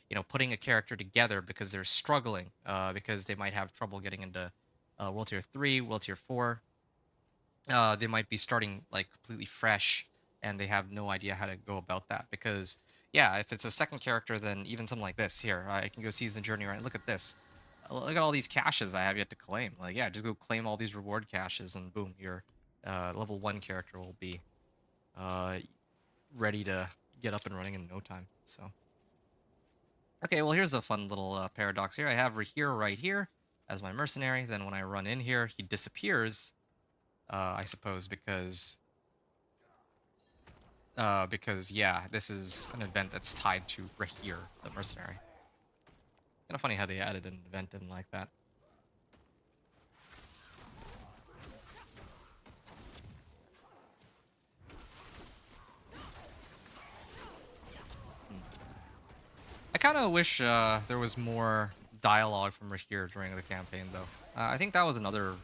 you know, putting a character together because they're struggling, because they might have trouble getting into World Tier 3, World Tier 4. They might be starting, like, completely fresh and they have no idea how to go about that because, yeah, if it's a second character, then even something like this, here, I can go seize the journey, right? Look at this. Look at all these caches I have yet to claim. Like, yeah, just go claim all these reward caches, and boom, your level 1 character will be ready to get up and running in no time. So, okay, well, here's a fun little paradox here. I have Rahir right here as my mercenary. Then when I run in here, he disappears, I suppose, because yeah, this is an event that's tied to Rahir, the mercenary. Kind of funny how they added an event in like that. I kind of wish there was more dialogue from Rahir during the campaign, though. I think that was another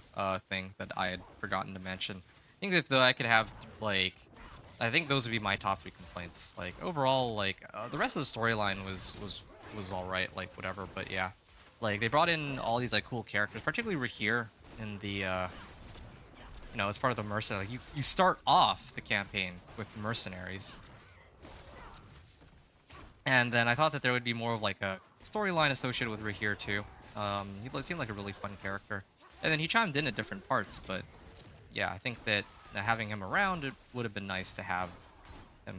thing that I had forgotten to mention. I think if I could have, like, I think those would be my top 3 complaints. Like, overall, like, the rest of the storyline was all right, like, whatever, but yeah. Like, they brought in all these, like, cool characters, particularly Rahir in the, you know, as part of the mercenary. Like, you start off the campaign with mercenaries. And then I thought that there would be more of, like, a storyline associated with Rahir, too. He seemed like a really fun character. And then he chimed in at different parts, but, yeah, I think that having him around, it would have been nice to have him,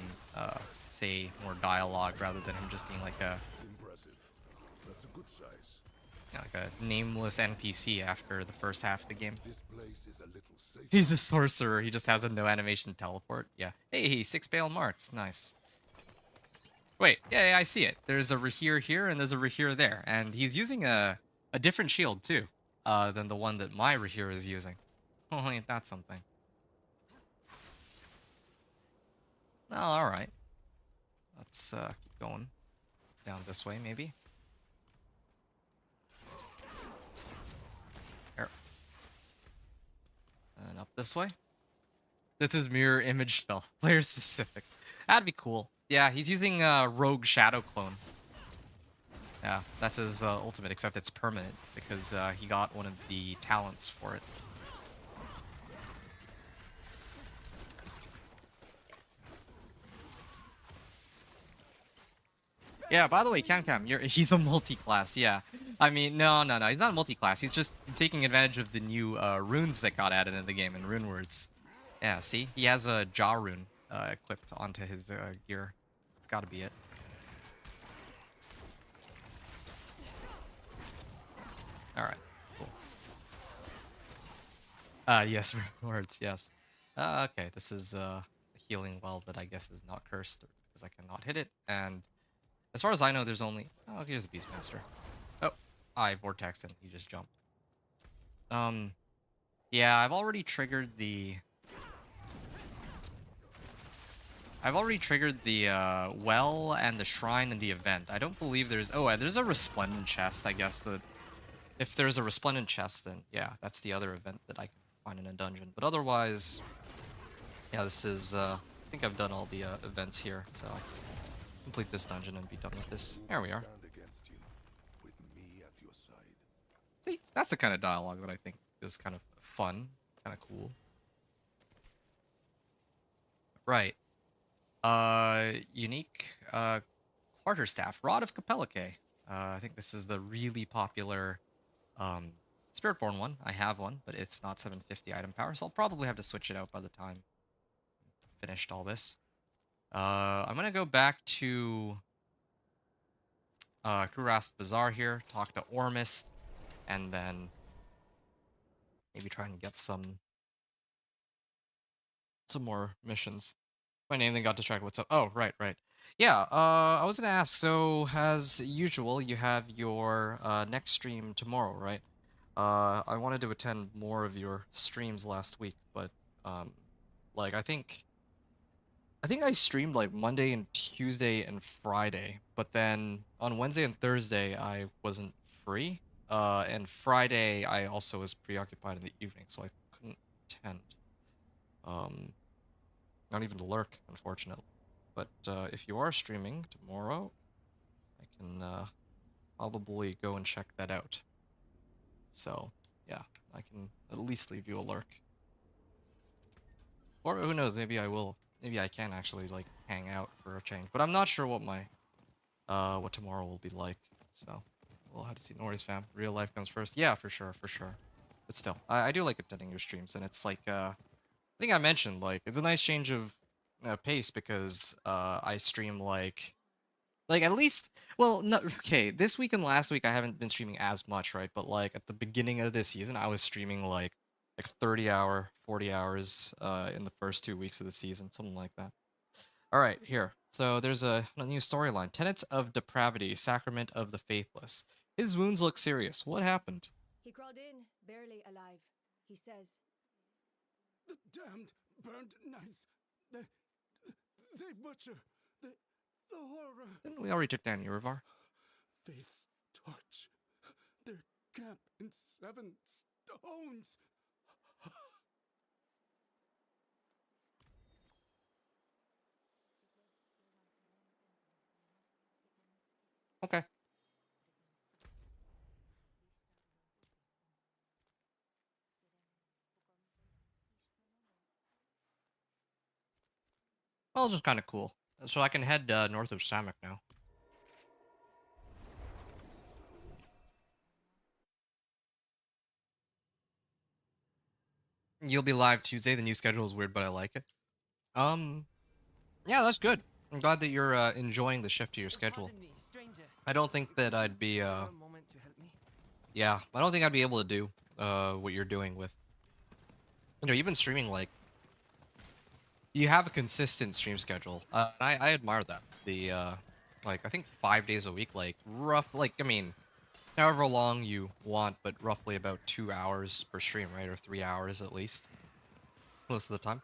say more dialogue rather than him just being, like, a... Impressive. That's a good size. Like a nameless NPC after the first half of the game. This place is a little safe. He's a sorcerer. He just has a no animation teleport. Yeah. Hey, 6 bale marks. Nice. Wait. Yeah, I see it. There's a Rahir here and there's a Rahir there. And he's using a different shield, too, than the one that my Rahir is using. Oh, ain't that something. Well, alright. Let's keep going. Down this way, maybe. And up this way. This is mirror image spell. Player specific. That'd be cool. Yeah, he's using Rogue Shadow Clone. Yeah, that's his ultimate, except it's permanent because he got one of the talents for it. Yeah, by the way, Cam, he's a multi-class, yeah. I mean, no, he's not multi-class. He's just taking advantage of the new runes that got added in the game and rune words. Yeah, see? He has a jaw rune equipped onto his gear. It's got to be it. All right, cool. Yes, rewards, yes. Okay, this is a healing well that I guess is not cursed because I cannot hit it. And as far as I know, there's only... Oh, here's the Beastmaster. Oh, I vortexed and he just jumped. Yeah, I've already triggered the well and the shrine and the event. I don't believe there's... Oh, there's a resplendent chest, I guess, that... If there's a resplendent chest, then yeah, that's the other event that I can find in a dungeon. But otherwise, yeah, this is... I think I've done all the events here, so I can complete this dungeon and be done with this. There we are. See, that's the kind of dialogue that I think is kind of fun, kind of cool. Right. Unique quarterstaff, Rod of Capellicae. I think this is the really popular Spiritborn one. I have one, but it's not 750 item power, so I'll probably have to switch it out by the time I finished all this. I'm gonna go back to Kurast Bazaar here, talk to Ormist, and then maybe try and get some more missions. My name then got distracted. What's up? Oh, right. Yeah, I was gonna ask, so as usual, you have your next stream tomorrow, right? I wanted to attend more of your streams last week, but like I think I streamed like Monday and Tuesday and Friday, but then on Wednesday and Thursday I wasn't free. And Friday I also was preoccupied in the evening, so I couldn't attend. Not even to lurk, unfortunately. But if you are streaming tomorrow, I can probably go and check that out. So, yeah, I can at least leave you a lurk. Or who knows, maybe I will. Maybe I can actually, like, hang out for a change. But I'm not sure what my, what tomorrow will be like. So, we'll have to see. No worries, fam. Real life comes first. Yeah, for sure. But still, I do like attending your streams, and it's like, I think I mentioned, like, it's a nice change of pace because I stream like at least, well, no, okay, this week and last week I haven't been streaming as much, right? But like at the beginning of this season I was streaming like 30 hour 40 hours in the first 2 weeks of the season, something like that. All right, here, so there's a new storyline. Tenets of Depravity, Sacrament of the Faithless. His wounds look serious. What happened? He crawled in, barely alive. He says, The damned burned knights. They butcher. The horror. Didn't we already took down Urivar? Faith's torch. Their camp in 7 stones. Okay. Well, it's just kind of cool. So I can head north of Samak now. You'll be live Tuesday. The new schedule is weird, but I like it. Yeah, that's good. I'm glad that you're enjoying the shift to your schedule. I don't think that I'd be yeah, I don't think I'd be able to do what you're doing with, you know, you've been streaming like, you have a consistent stream schedule. I admire that. The like I think 5 days a week, like rough, like I mean, however long you want, but roughly about 2 hours per stream, right? Or 3 hours at least, most of the time.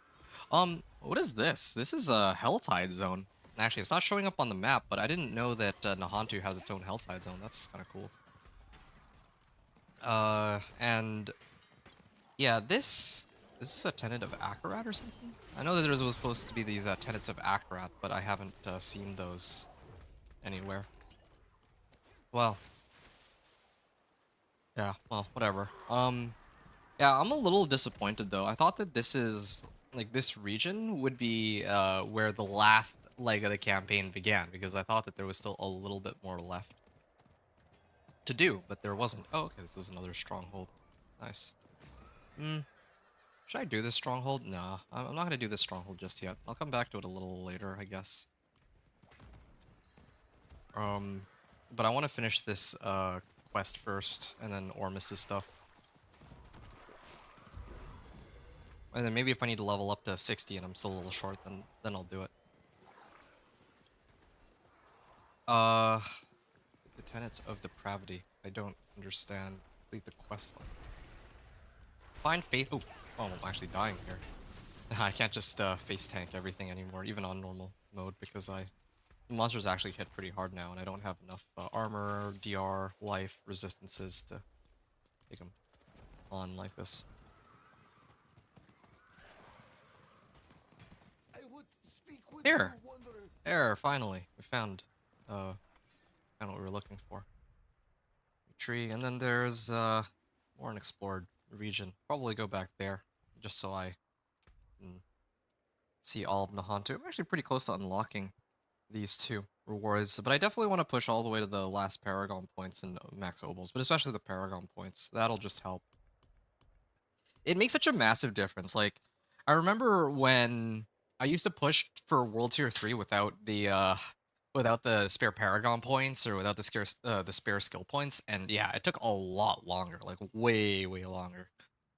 What is this? This is a Helltide zone. Actually, it's not showing up on the map, but I didn't know that Nahantu has its own Helltide zone. That's kind of cool. And yeah, is this a tenet of Akarat or something? I know that there was supposed to be these tenets of Akarat, but I haven't seen those anywhere. Well, yeah, well, whatever. Yeah, I'm a little disappointed though. I thought that this is, like, this region would be where the last leg of the campaign began, because I thought that there was still a little bit more left to do, but there wasn't. Oh, okay, this was another stronghold. Nice. Should I do this stronghold? Nah, I'm not gonna do this stronghold just yet. I'll come back to it a little later, I guess. But I want to finish this quest first, and then Ormus's stuff. And then maybe if I need to level up to 60 and I'm still a little short, then I'll do it. The tenets of depravity. I don't understand. Complete the quest line. Find faith. Oh, I'm actually dying here. I can't just face tank everything anymore, even on normal mode, because monsters actually hit pretty hard now, and I don't have enough armor, DR, life, resistances to take them on like this. I would speak with Here! you, wanderer. There, finally. We found what we were looking for. Tree, and then there's more unexplored region. Probably go back there, just so I can see all of Nahantu. I'm actually pretty close to unlocking these two rewards, but I definitely want to push all the way to the last Paragon points and max Obels, but especially the Paragon points. That'll just help. It makes such a massive difference. Like, I remember when I used to push for World Tier 3 without the spare Paragon points or without the spare skill points, and yeah, it took a lot longer, like way longer.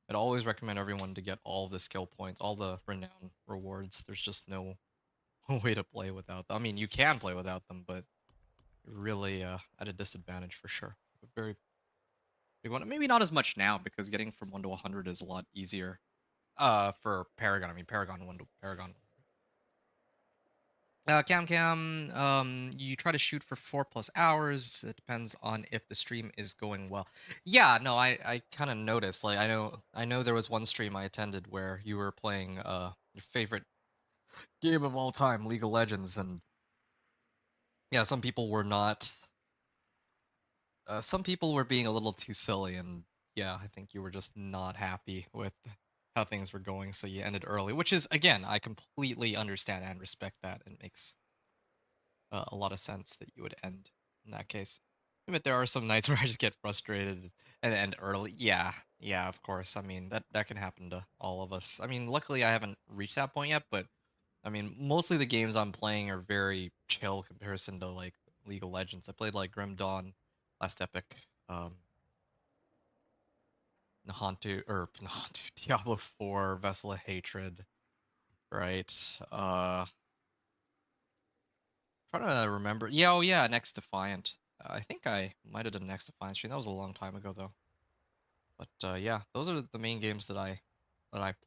I'd always recommend everyone to get all of the skill points, all the renown rewards. There's just no way to play without them. I mean, you can play without them, but you're really at a disadvantage for sure. A very big one. Maybe not as much now, because getting from 1 to 100 is a lot easier for Paragon. I mean, Paragon 1 to Paragon. You try to shoot for 4+ hours. It depends on if the stream is going well. Yeah, no, I kind of noticed. Like, I know there was one stream I attended where you were playing your favorite game of all time, League of Legends, and yeah, some people were not. Some people were being a little too silly, and yeah, I think you were just not happy with how things were going, so you ended early. Which is, again, I completely understand and respect that. It makes a lot of sense that you would end in that case. But there are some nights where I just get frustrated and end early. Yeah, of course. I mean, that can happen to all of us. I mean, luckily I haven't reached that point yet, but I mean, mostly the games I'm playing are very chill comparison to like League of Legends. I played like Grim Dawn, Last Epic, Nahantu, Diablo 4, Vessel of Hatred, right? Trying to remember. Yeah, oh yeah, Next Defiant. I think I might have done Next Defiant stream. That was a long time ago though. But yeah, those are the main games that I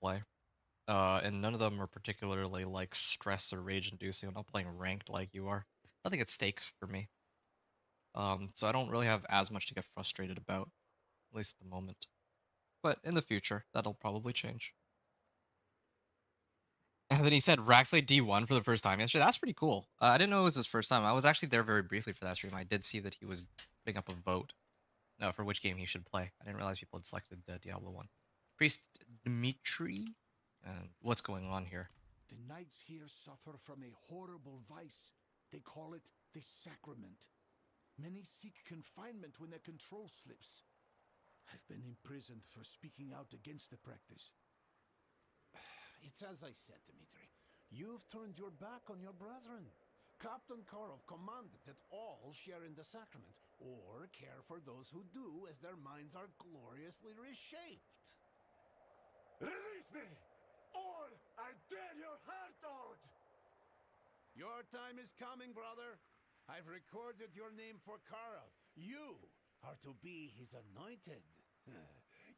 play. And none of them are particularly like stress or rage inducing. I'm not playing ranked like you are. Nothing at stakes for me. So I don't really have as much to get frustrated about, at least at the moment. But in the future, that'll probably change. And then he said Raxley D1 for the first time yesterday. That's pretty cool. I didn't know it was his first time. I was actually there very briefly for that stream. I did see that he was putting up a vote for which game he should play. I didn't realize people had selected Diablo 1. Priest Dmitri? And what's going on here? The knights here suffer from a horrible vice. They call it the sacrament. Many seek confinement when their control slips. I've been imprisoned for speaking out against the practice. It's as I said, Dmitri. You've turned your back on your brethren. Captain Karov commanded that all share in the sacrament, or care for those who do, as their minds are gloriously reshaped. Release me, or I tear your heart out! Your time is coming, brother. I've recorded your name for Karov. You are to be his anointed.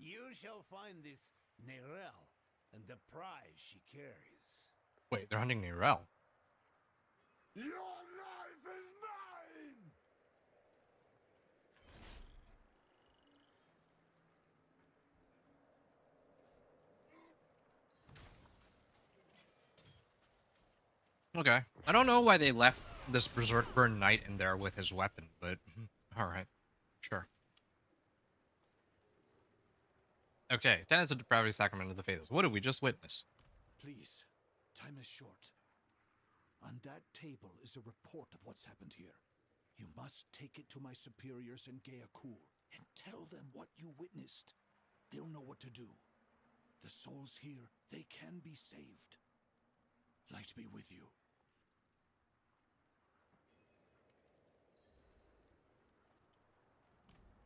You shall find this Nerel and the prize she carries. Wait, they're hunting Nerel. Your life is mine! Okay. I don't know why they left this Berserk Burn Knight in there with his weapon, but alright. Sure. Okay, Tenets of Depravity, Sacrament of the Faiths. What did we just witness? Please, time is short. On that table is a report of what's happened here. You must take it to my superiors in Gayakur and tell them what you witnessed. They'll know what to do. The souls here, they can be saved. Light be with you.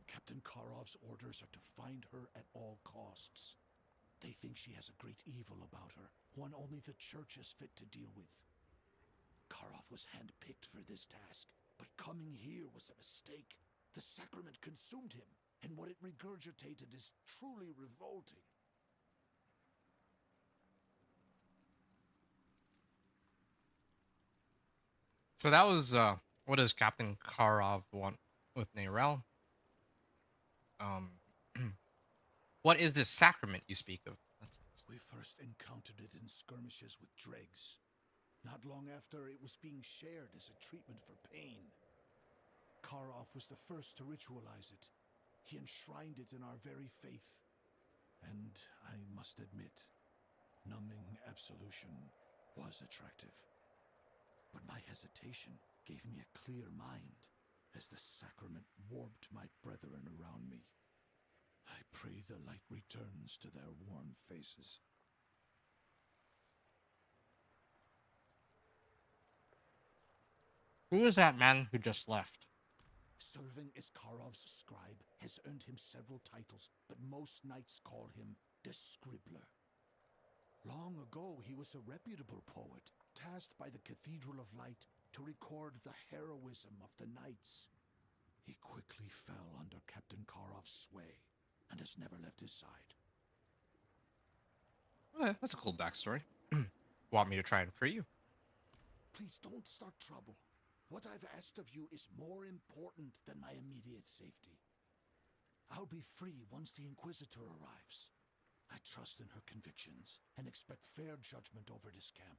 Captain Karov's orders are to find her at all costs. They think she has a great evil about her, one only the church is fit to deal with. Karov was handpicked for this task, but coming here was a mistake. The sacrament consumed him, and what it regurgitated is truly revolting. So that was what does Captain Karov want with Neyrel? What is this sacrament you speak of? We first encountered it in skirmishes with dregs. Not long after, it was being shared as a treatment for pain. Karov was the first to ritualize it. He enshrined it in our very faith. And I must admit, numbing absolution was attractive. But my hesitation gave me a clear mind as the sacrament warped my brethren around me. I pray the light returns to their worn faces. Who is that man who just left? Serving as Karov's scribe has earned him several titles, but most knights call him the Scribbler. Long ago, he was a reputable poet, tasked by the Cathedral of Light to record the heroism of the knights. He quickly fell under Captain Karov's sway, and has never left his side. That's a cool backstory. Want me to try and free you? Please don't start trouble. What I've asked of you is more important than my immediate safety. I'll be free once the Inquisitor arrives. I trust in her convictions and expect fair judgment over this camp.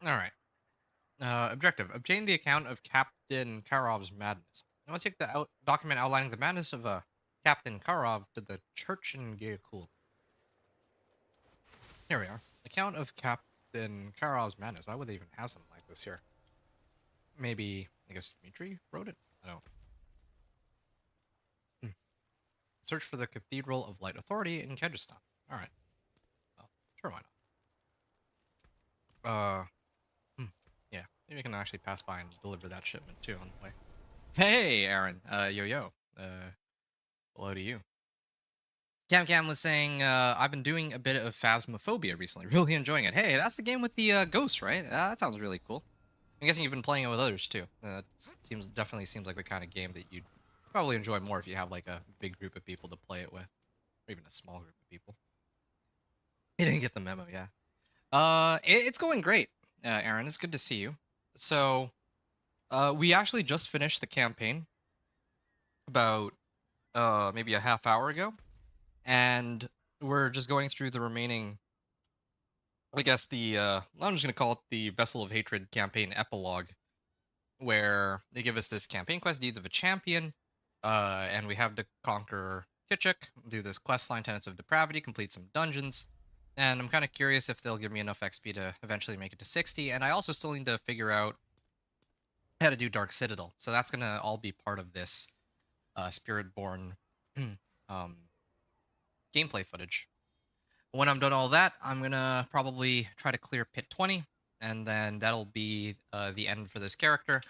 All right. Objective: obtain the account of Captain Karov's madness. I must take the document outlining the madness of Captain Karov to the church in Gyakul. Here we are. Account of Captain Karov's madness. Why would they even have something like this here? Maybe, I guess Dmitri wrote it? I don't. Search for the Cathedral of Light Authority in Kyrgyzstan. Alright. Well, sure, why not? Yeah, maybe we can actually pass by and deliver that shipment too on the way. Hey, Aaron. Yo. Hello to you. Cam was saying, I've been doing a bit of Phasmophobia recently. Really enjoying it. Hey, that's the game with the ghosts, right? That sounds really cool. I'm guessing you've been playing it with others too. Definitely seems like the kind of game that you'd probably enjoy more if you have like a big group of people to play it with, or even a small group of people. You didn't get the memo, yeah. It's going great, Aaron. It's good to see you. So, we actually just finished the campaign about maybe a half hour ago, and we're just going through the remaining. I guess I'm just gonna call it the Vessel of Hatred campaign epilogue, where they give us this campaign quest, Deeds of a Champion, and we have to conquer Kitchik, do this quest line, Tenets of Depravity, complete some dungeons, and I'm kind of curious if they'll give me enough XP to eventually make it to 60, and I also still need to figure out how to do Dark Citadel, so that's gonna all be part of this Spiritborn gameplay footage. When I'm done all that, I'm gonna probably try to clear Pit 20, and then that'll be the end for this character.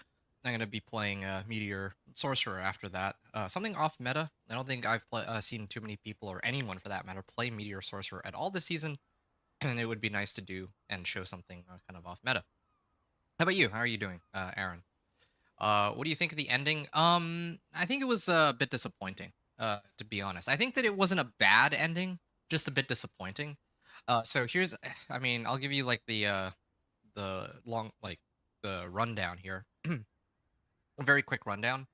I'm gonna be playing Meteor Sorcerer after that. Something off meta. I don't think I've seen too many people, or anyone for that matter, play Meteor Sorcerer at all this season, and it would be nice to do and show something kind of off meta. How about you? How are you doing, Aaron? What do you think of the ending? I think it was a bit disappointing, to be honest. I think that it wasn't a bad ending, just a bit disappointing. So here's, I mean, I'll give you like the rundown here. A very quick rundown.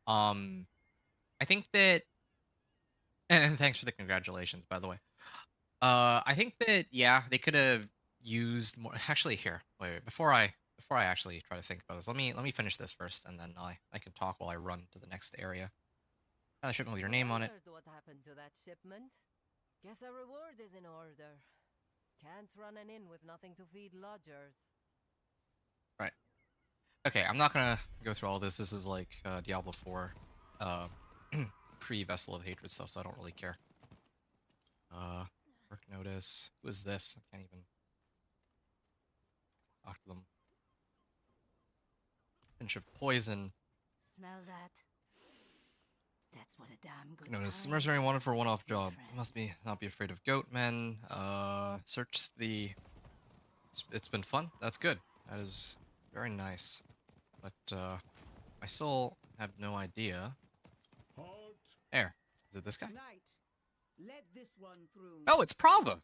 I think that, and thanks for the congratulations, by the way. I think that, yeah, they could have used more. Actually, here, wait, before I actually try to think about this, let me finish this first, and then I can talk while I run to the next area. Shipment with your name on it. What happened to that shipment? Guess a reward is in order. Can't run an inn with nothing to feed lodgers. Right. Okay, I'm not gonna go through all this. This is like Diablo 4, uh, pre-Vessel of Hatred stuff, so I don't really care. Work notice. Who is this? I can't even talk to them. Pinch of poison. Smell that? That's what a damn good Notice time mercenary is, wanted for a one-off my job. friend. Must be not be afraid of goat men. Search the. It's been fun. That's good. That is very nice. But I still have no idea. There. Is it this guy? Knight, let this one through. Oh, it's Prava.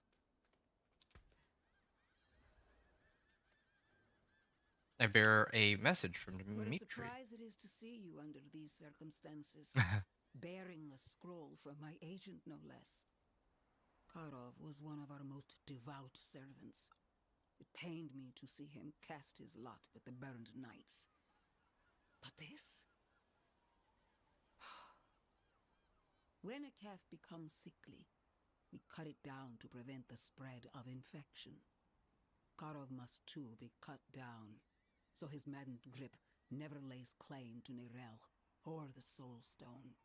I bear a message from What a Dimitri. surprise it is to see you under these circumstances. Bearing a scroll from my agent, no less. Karov was one of our most devout servants. It pained me to see him cast his lot with the burned knights. But this? When a calf becomes sickly, we cut it down to prevent the spread of infection. Karov must too be cut down, so his maddened grip never lays claim to Nirel or the Soul Stone.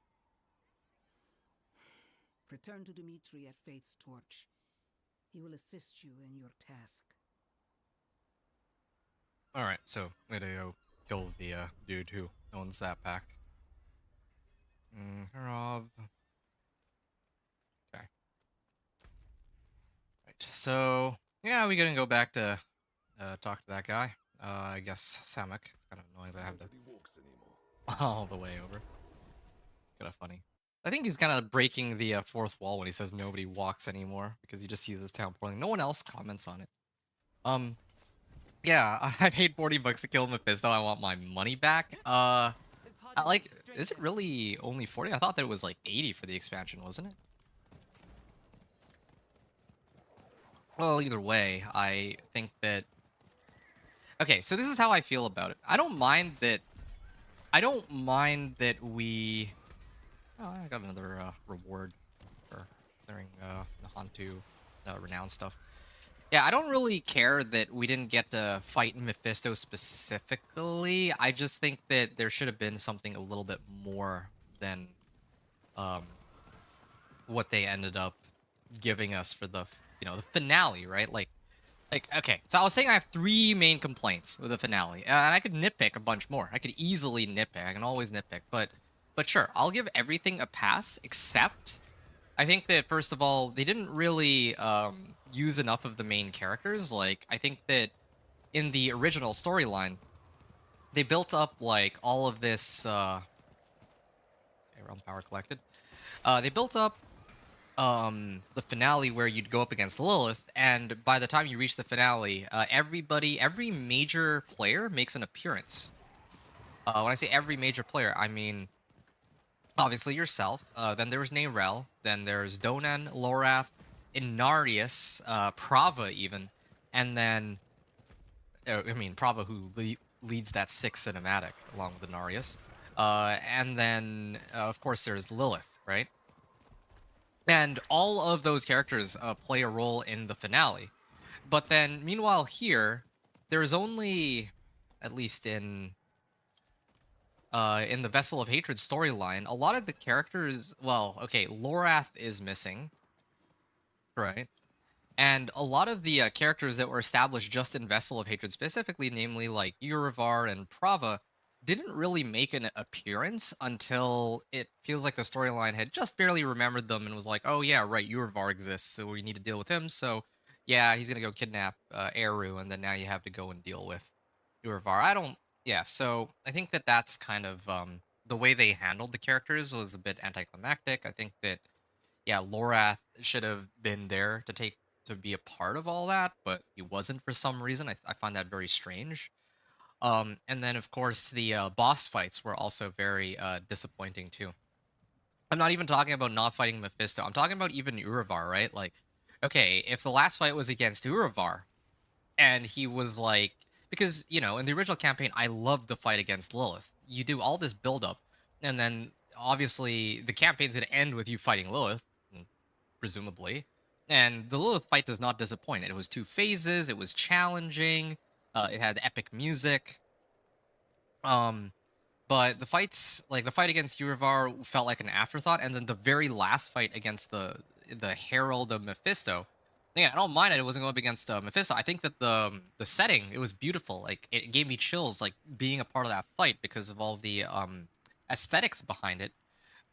Return to Dimitri at Faith's Torch. He will assist you in your task. Alright, so we gotta go kill the dude who owns that pack. Harov. Okay. Right, so yeah, we gonna go back to talk to that guy. I guess Samek. It's kind of annoying that I have to all the way over. It's kind of funny. I think he's kind of breaking the fourth wall when he says nobody walks anymore because he just sees this town pouring. No one else comments on it. Yeah, I paid $40 to kill Mephisto. I want my money back. Like, is it really only 40? I thought that it was like 80 for the expansion, wasn't it? Well, either way, I think that. Okay, so this is how I feel about it. I don't mind that we. Oh, I got another reward for clearing the Hantu renown stuff. Yeah, I don't really care that we didn't get to fight Mephisto specifically. I just think that there should have been something a little bit more than what they ended up giving us for the the finale, right? Like okay, so I was saying I have 3 main complaints with the finale, and I could nitpick a bunch more. I could easily nitpick. I can always nitpick, but sure, I'll give everything a pass except I think that first of all they didn't really use enough of the main characters. Like I think that in the original storyline they built up like all of this okay, realm power collected. They built up the finale where you'd go up against Lilith, and by the time you reach the finale, every major player makes an appearance. When I say every major player, I mean obviously yourself. Then there's Neyrel. Then there's Donan, Lorath, Inarius, Prava even, and then I mean Prava who leads that 6 cinematic along with Inarius, and then of course there's Lilith, right? And all of those characters play a role in the finale. But then, meanwhile, here, there's only, at least in the Vessel of Hatred storyline, a lot of the characters, well, okay, Lorath is missing, right? And a lot of the characters that were established just in Vessel of Hatred specifically, namely like Urivar and Prava, didn't really make an appearance until it feels like the storyline had just barely remembered them and was like, oh yeah, right, Urivar exists, so we need to deal with him, so yeah, he's gonna go kidnap Eru, and then now you have to go and deal with Urivar. Yeah, so I think that that's kind of, the way they handled the characters was a bit anticlimactic. I think that, yeah, Lorath should have been there to be a part of all that, but he wasn't for some reason. I find that very strange. And then of course the boss fights were also very disappointing too. I'm not even talking about not fighting Mephisto. I'm talking about even Urivar, right? Like, okay, if the last fight was against Urivar, and he was like, because in the original campaign, I loved the fight against Lilith. You do all this buildup, and then obviously the campaign's gonna end with you fighting Lilith, presumably. And the Lilith fight does not disappoint. It was 2 phases. It was challenging. It had epic music. Um, but the fights, like the fight against Urivar, felt like an afterthought, and then the very last fight against the Herald of Mephisto. Yeah, I don't mind it. It wasn't going up against Mephisto. I think that the setting, it was beautiful. Like it gave me chills, like being a part of that fight because of all the aesthetics behind it.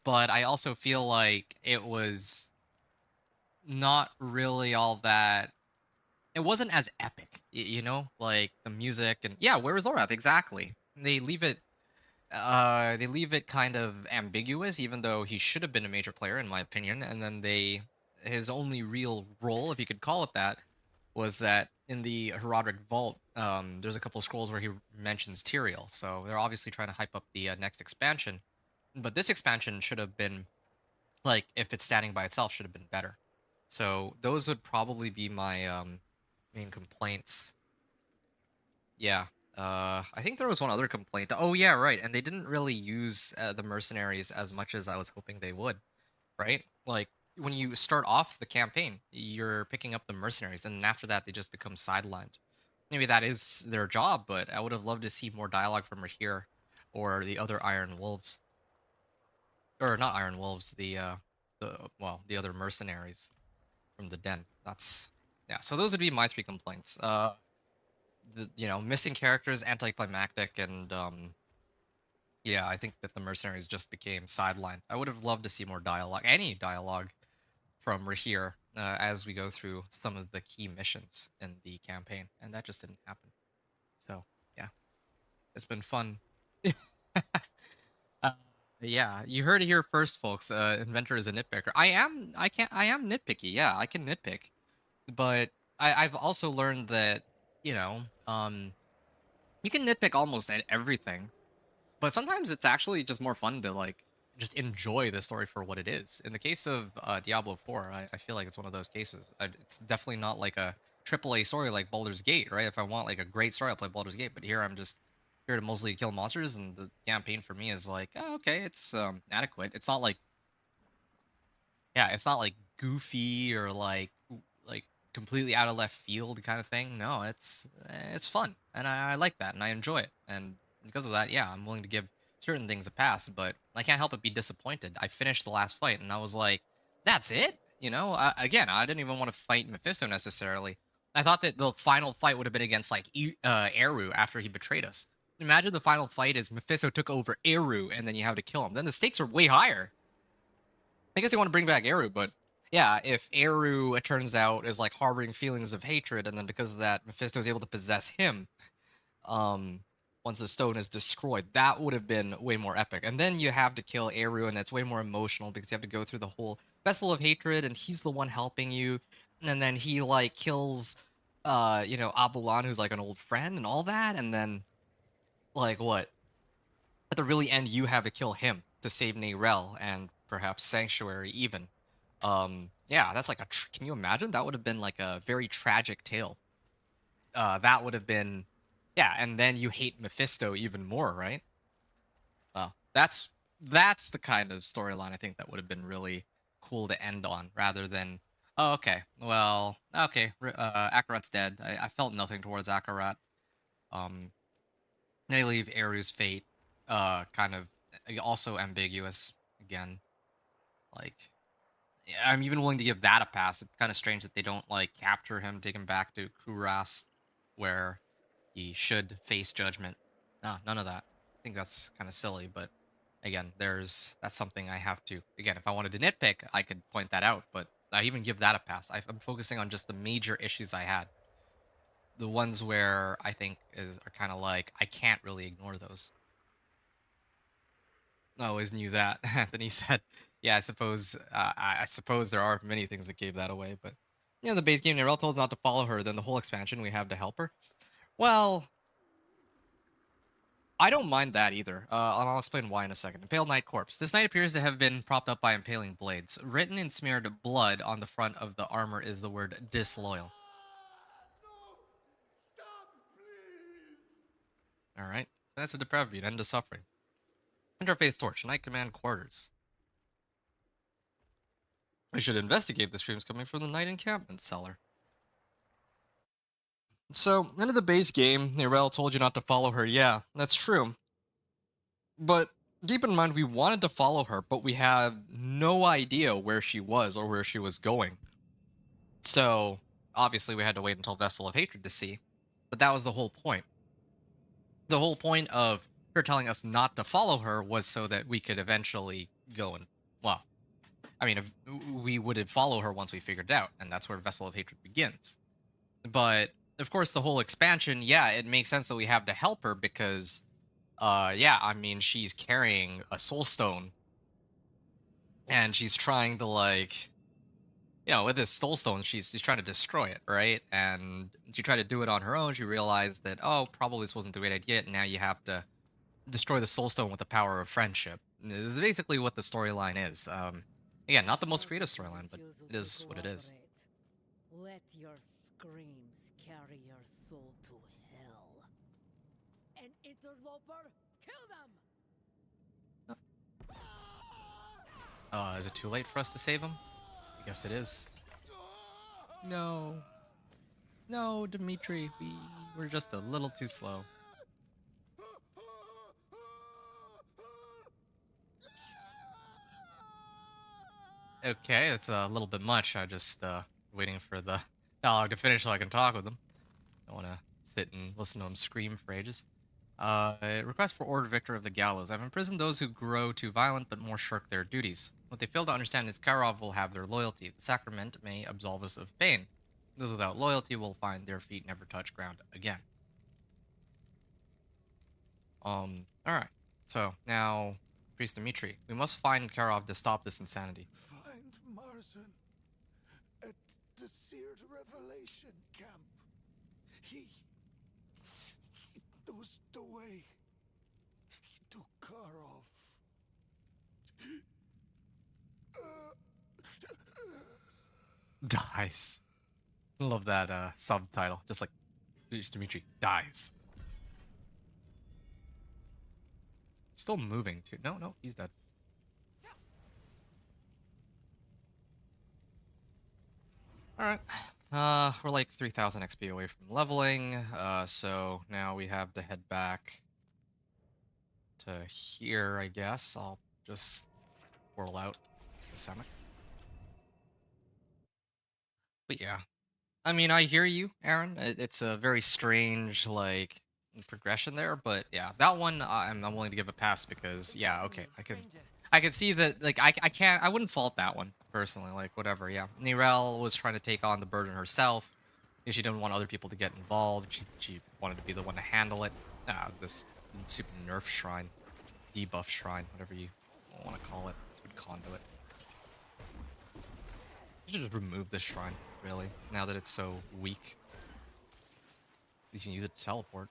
But I also feel like it was not really all that. It wasn't as epic, you know, like the music and yeah. Where is Lorath exactly? They leave it kind of ambiguous, even though he should have been a major player in my opinion. And then his only real role, if you could call it that, was that in the Herodric Vault, there's a couple of scrolls where he mentions Tyrael. So they're obviously trying to hype up the next expansion. But this expansion should have been like, if it's standing by itself, should have been better. So those would probably be my main complaints. Yeah. I think there was one other complaint. Oh yeah, right. And they didn't really use the mercenaries as much as I was hoping they would, right? Like when you start off the campaign, you're picking up the mercenaries, and then after that, they just become sidelined. Maybe that is their job, but I would have loved to see more dialogue from Rahir or the other Iron Wolves, or not Iron Wolves, the other mercenaries from the Den. That's yeah. So those would be my three complaints. Missing characters, anticlimactic, and yeah, I think that the mercenaries just became sidelined. I would have loved to see more dialogue, any dialogue from Rahir as we go through some of the key missions in the campaign, and that just didn't happen. So yeah, it's been fun. uh, yeah, you heard it here first, folks. Inventor is a nitpicker. I am nitpicky. Yeah, I can nitpick, but I've also learned that you know, you can nitpick almost at everything, but sometimes it's actually just more fun to like just enjoy the story for what it is. In the case of Diablo 4, I feel like it's one of those cases. It's definitely not like a AAA story like Baldur's Gate, right? If I want like a great story, I'll play Baldur's Gate. But here I'm just here to mostly kill monsters, and the campaign for me is like, oh, okay, it's adequate. It's not like it's not like goofy or like completely out of left field kind of thing. No, it's fun, and I like that, and I enjoy it, and because of that, yeah, I'm willing to give certain things a pass. But I can't help but be disappointed. I finished the last fight, and I was like, "That's it." Again, I didn't even want to fight Mephisto necessarily. I thought that the final fight would have been against like Eru after he betrayed us. Imagine the final fight is Mephisto took over Eru, and then you have to kill him. Then the stakes are way higher. I guess they want to bring back Eru, but yeah, if Eru, it turns out, is like harboring feelings of hatred, and then because of that, Mephisto is able to possess him, um, once the stone is destroyed, that would have been way more epic. And then you have to kill Eru, and it's way more emotional because you have to go through the whole vessel of hatred, and he's the one helping you, and then he like kills, Abulan, who's like an old friend, and all that, and then like what? At the really end, you have to kill him to save Neyrel and perhaps Sanctuary even. Yeah, that's like can you imagine? That would have been like a very tragic tale. That would have been, yeah, and then you hate Mephisto even more, right? Well, that's the kind of storyline I think that would have been really cool to end on, rather than, oh, okay, well, okay, Akarat's dead. I felt nothing towards Akarat. Um, they leave Eru's fate, kind of also ambiguous again. Like, yeah, I'm even willing to give that a pass. It's kind of strange that they don't like capture him, take him back to Kuras, where he should face judgment. No, none of that. I think that's kind of silly, but again, that's something I have to. Again, if I wanted to nitpick, I could point that out, but I even give that a pass. I'm focusing on just the major issues I had. The ones where I think are kind of like I can't really ignore those. I always knew that. Anthony said, "Yeah, I suppose there are many things that gave that away, but the base game, Narelle told us not to follow her. Then the whole expansion we have to help her. Well, I don't mind that either. And I'll explain why in a second. Impaled Knight Corpse. This knight appears to have been propped up by impaling blades. Written in smeared blood on the front of the armor is the word disloyal. All right, that's a depravity, an end to suffering. Interface torch, Knight command quarters. I should investigate the streams coming from the Knight encampment cellar. So, end of the base game, Narelle told you not to follow her. Yeah, that's true. But keep in mind, we wanted to follow her, but we had no idea where she was or where she was going. So obviously, we had to wait until Vessel of Hatred to see. But that was the whole point. The whole point of her telling us not to follow her was so that we could eventually go and, well, I mean, if we would follow her once we figured it out, and that's where Vessel of Hatred begins. But of course, the whole expansion, yeah, it makes sense that we have to help her because, yeah, I mean, she's carrying a soul stone, and she's trying to like, with this soul stone, she's trying to destroy it, right? And she tried to do it on her own. She realized that, oh, probably this wasn't the great idea. And now you have to destroy the soul stone with the power of friendship. This is basically what the storyline is. Again, not the most creative storyline, but it is what it is. Let your screams carry your soul to hell. An interloper, kill them! Is it too late for us to save him? I guess it is. No. No, Dimitri, we're just a little too slow. Okay, it's a little bit much. I just waiting for the dialogue to finish so I can talk with him. I want to sit and listen to him scream for ages. Request for Order Victor of the Gallows. I've imprisoned those who grow too violent but more shirk their duties. What they fail to understand is Karov will have their loyalty. The sacrament may absolve us of pain. Those without loyalty will find their feet never touch ground again. Alright. So, now, Priest Dimitri, we must find Karov to stop this insanity. Find Marzin at the Seared Revelation camp. He knows the way to Karov. Dies. Love that subtitle. Just like Priest Dimitri dies. Still moving too. No, he's dead. Alright. We're like 3,000 XP away from leveling. So now we have to head back to here, I guess. I'll just whirl out the Semic. But yeah. I mean, I hear you, Aaron. It's a very strange, like, progression there, but yeah, that one I'm willing to give a pass because yeah, okay, I can see that, like, I wouldn't fault that one personally, like, whatever. Yeah, Nirel was trying to take on the burden herself. She didn't want other people to get involved. She wanted to be the one to handle it. This super nerf shrine, debuff shrine, whatever you want to call it, stupid conduit. You should just remove this shrine, really, now that it's so weak. At least you can use it to teleport.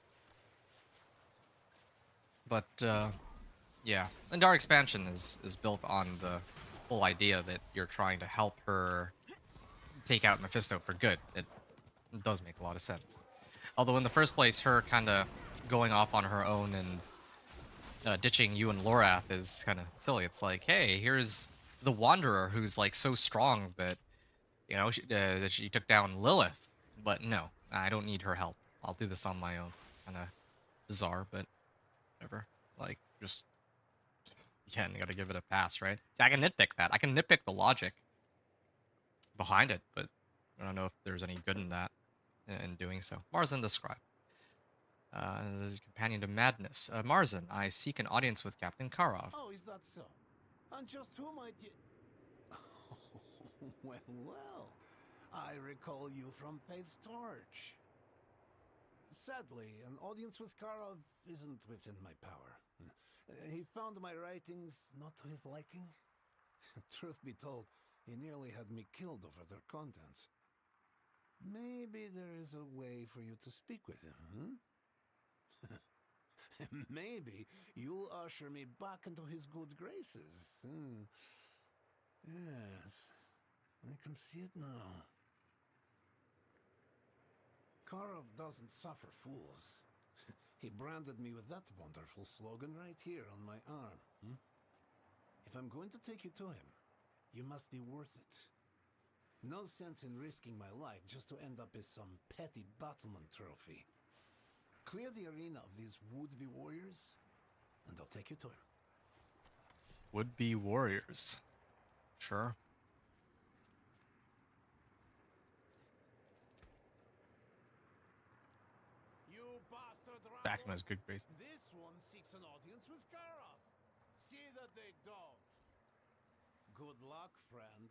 But, yeah. And our expansion is built on the whole idea that you're trying to help her take out Mephisto for good. It does make a lot of sense. Although in the first place, her kind of going off on her own and ditching you and Lorath is kind of silly. It's like, hey, here's the Wanderer who's, like, so strong that, you know, that she took down Lilith. But no, I don't need her help. I'll do this on my own. Kind of bizarre, but whatever. Like, just, again, you gotta give it a pass, right? See, I can nitpick that. I can nitpick the logic behind it, but I don't know if there's any good in that, in doing so. Marzin the Scribe. Companion to Madness. Marzin, I seek an audience with Captain Karov. Oh, is that so? And just who might you... well, I recall you from Faith's Torch. Sadly, an audience with Karov isn't within my power. He found my writings not to his liking. Truth be told, he nearly had me killed over their contents. Maybe there is a way for you to speak with him, hmm? Maybe you'll usher me back into his good graces. Yes, I can see it now. Karov doesn't suffer fools. He branded me with that wonderful slogan right here on my arm. If I'm going to take you to him, you must be worth it. No sense in risking my life just to end up as some petty battlement trophy. Clear the arena of these would-be warriors, and I'll take you to him. Would-be warriors. Sure. You bastard Back in rabble! his good graces. This one seeks an audience with Karov. See that they don't. Good luck, friend.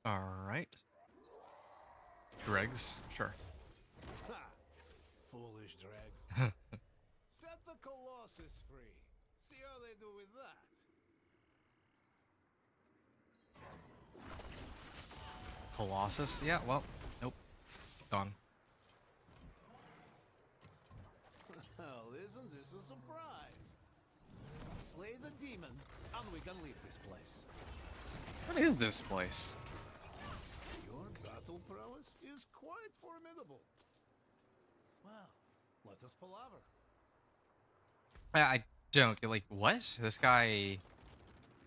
Alright. Dregs, sure. Ha! Foolish dregs. Set the Colossus free. See how they do with that. Colossus? Yeah, well, nope. Gone. Well, isn't this a surprise? Slay the demon, and we can leave this place. What is this place? Your battle prowess is quite formidable. Well, let us palaver. I don't get, like, what? This guy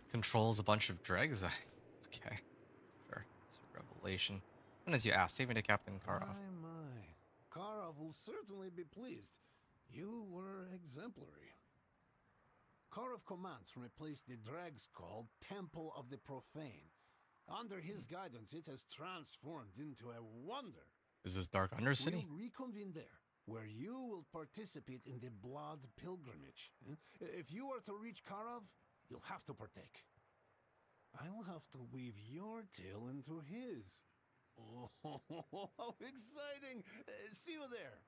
controls a bunch of dregs? Okay. Sure. It's a revelation. And as you asked, take me to Captain Karov. My. Karov will certainly be pleased. You were exemplary. Karov commands from a place the dregs call Temple of the Profane. Under his guidance, it has transformed into a wonder. Is this Dark Undercity? We'll reconvene there, where you will participate in the Blood Pilgrimage. If you are to reach Karov, you'll have to partake. I'll have to weave your tale into his. Oh, how exciting! See you there.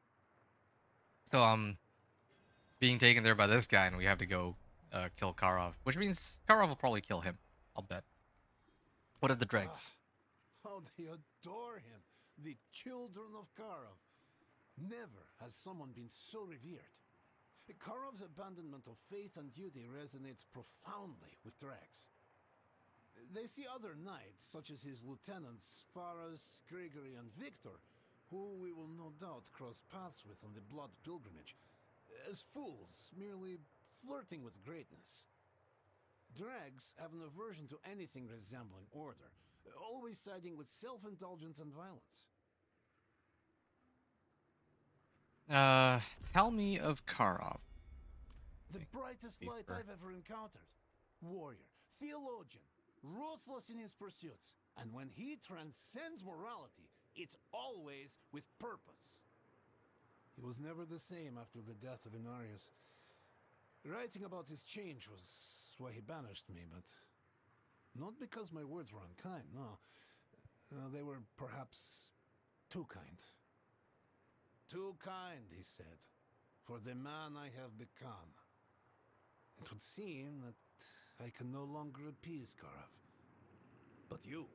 So, being taken there by this guy, and we have to go kill Karov, which means Karov will probably kill him. I'll bet. What are the dregs? How they adore him, the children of Karov. Never has someone been so revered. Karov's abandonment of faith and duty resonates profoundly with dregs. They see other knights, such as his lieutenants Faras, Gregory, and Victor, who we will no doubt cross paths with on the Blood Pilgrimage, as fools, merely flirting with greatness. Dregs have an aversion to anything resembling order, always siding with self-indulgence and violence. Tell me of Karov. The brightest light I've ever encountered. Warrior, theologian, ruthless in his pursuits, and when he transcends morality, it's always with purpose. He was never the same after the death of Inarius. Writing about his change was why he banished me, but not because my words were unkind, no. They were perhaps too kind. Too kind, he said, for the man I have become. It would seem that I can no longer appease Karov. But you,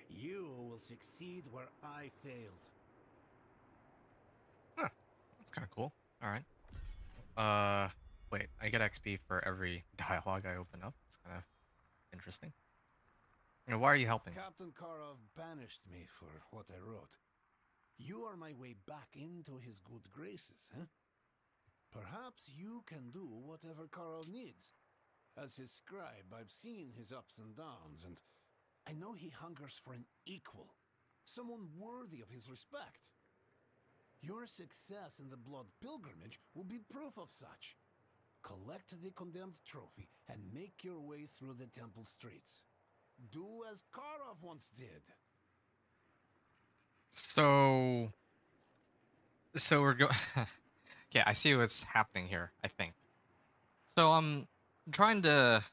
you will succeed where I failed. Huh, that's kind of cool. All right. Wait, I get XP for every dialogue I open up. It's kind of interesting. Why are you helping? Captain Karov banished me for what I wrote. You are my way back into his good graces, huh? Perhaps you can do whatever Karov needs. As his scribe, I've seen his ups and downs, and I know he hungers for an equal, someone worthy of his respect. Your success in the Blood Pilgrimage will be proof of such. Collect the condemned trophy and make your way through the temple streets. Do as Karov once did. So we're go. Okay, I see what's happening here. I think. So I'm trying to,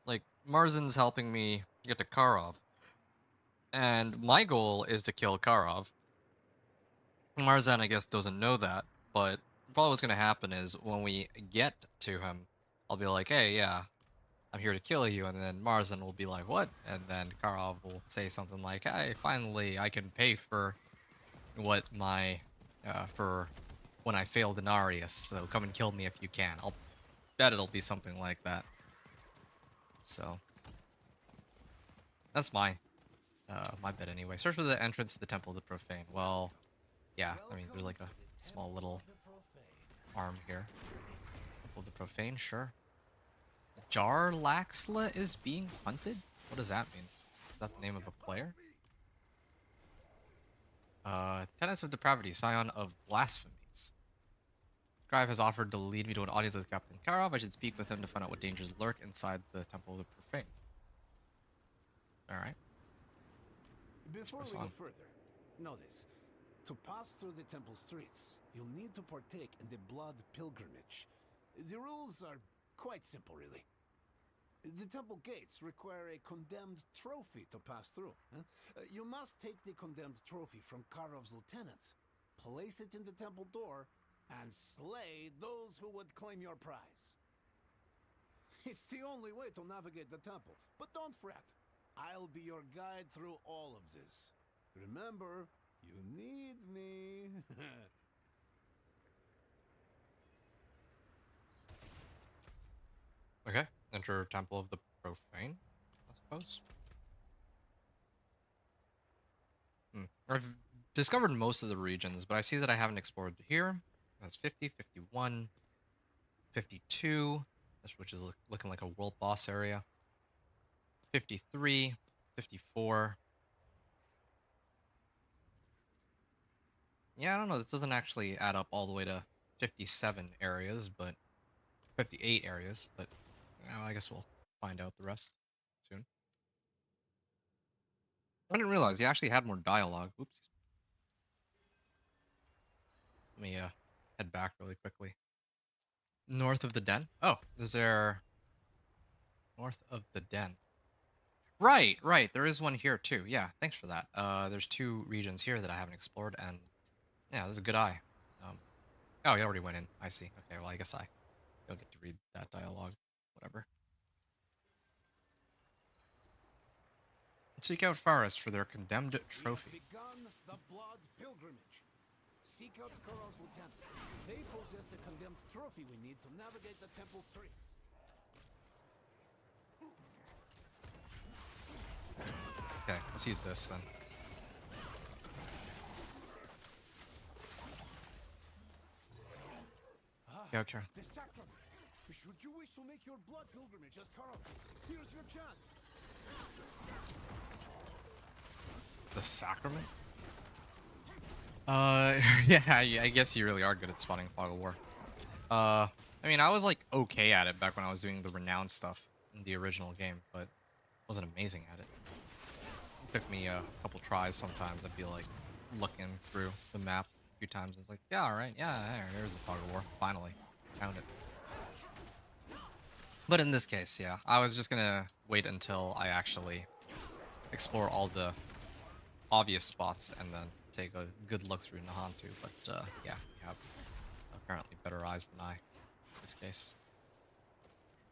like, Marzin's helping me get to Karov, and my goal is to kill Karov. Marzan, I guess, doesn't know that, but probably what's gonna happen is when we get to him, I'll be like, "Hey, yeah, I'm here to kill you," and then Marzan will be like, "What?" And then Karov will say something like, "Hey, finally, I can pay for what my for when I failed Inarius, so come and kill me if you can." I'll bet it'll be something like that. So that's my bet anyway. Search for the entrance to the Temple of the Profane. Well, yeah, I mean, there's like a small little arm here. Temple of the Profane, sure. Jarlaxla is being hunted? What does that mean? Is that the name of a player? Tenets of Depravity, Scion of Blasphemies. Scribe has offered to lead me to an audience with Captain Karov. I should speak with him to find out what dangers lurk inside the Temple of the Profane. Alright. Before we go further, know this. To pass through the temple streets, you'll need to partake in the blood pilgrimage. The rules are quite simple, really. The temple gates require a condemned trophy to pass through. You must take the condemned trophy from Karov's lieutenants, place it in the temple door, and slay those who would claim your prize. It's the only way to navigate the temple, but don't fret. I'll be your guide through all of this. Remember, you need me. Okay. Enter Temple of the Profane, I suppose. I've discovered most of the regions, but I see that I haven't explored here. That's 50, 51, 52, which is looking like a world boss area. 53, 54. Yeah, I don't know. This doesn't actually add up all the way to 57 areas, but 58 areas, but I guess we'll find out the rest soon. I didn't realize he actually had more dialogue. Oops. Let me head back really quickly. North of the den? Oh, is there... North of the den. Right, right. There is one here too. Yeah, thanks for that. There's 2 regions here that I haven't explored, and yeah, this is a good eye. Oh, he already went in. I see. Okay, well, I guess I don't get to read that dialogue. Whatever. Seek out Faris for their condemned trophy. We have begun the blood pilgrimage. Seek out Karov's lieutenants. They possess the condemned trophy we need to navigate the temple streets. Okay, let's use this then. Okay. The sacrament. Should you wish to make your blood pilgrimage as Karov, here's your chance. The sacrament? Yeah, I guess you really are good at spawning Fog of War. I mean, I was like okay at it back when I was doing the renowned stuff in the original game, but wasn't amazing at it. It took me a couple tries sometimes. I'd be like looking through the map a few times. It's like, yeah, alright, yeah, there's the Fog of War. Finally, found it. But in this case, yeah, I was just gonna wait until I actually explore all the obvious spots and then take a good look through Nahantu. But yeah, you have apparently better eyes than I in this case.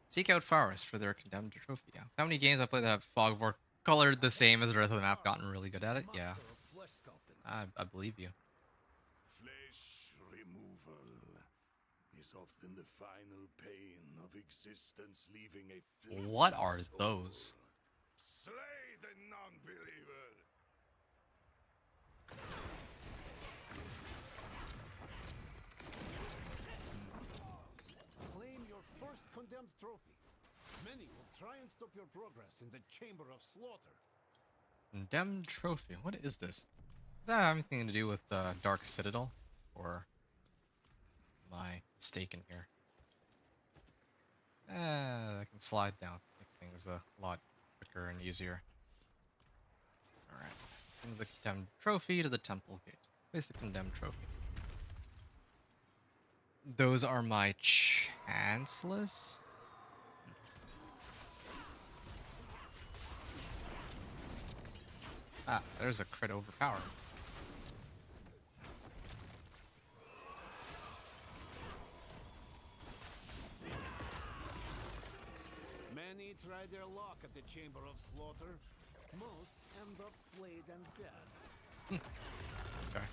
Seek out Faris for their condemned trophy. Yeah. How many games I played that have Fog of War colored the same as the rest of the map? Gotten really good at it. Yeah, I believe you. Flesh removal is often the final pain of existence, leaving a What are those? Slay the non-believer. Claim your first condemned trophy. Many will try and stop your progress in the Chamber of Slaughter. Condemned trophy. What is this? Does that have anything to do with Dark Citadel? Or am I mistaken here? I can slide down. Makes things a lot quicker and easier. Alright. From the condemned trophy to the temple gate. Place the condemned trophy. Those are my chanceless? Ah, there's a crit overpower. Many try their luck at the Chamber of Slaughter. Most end up flayed and dead. Okay.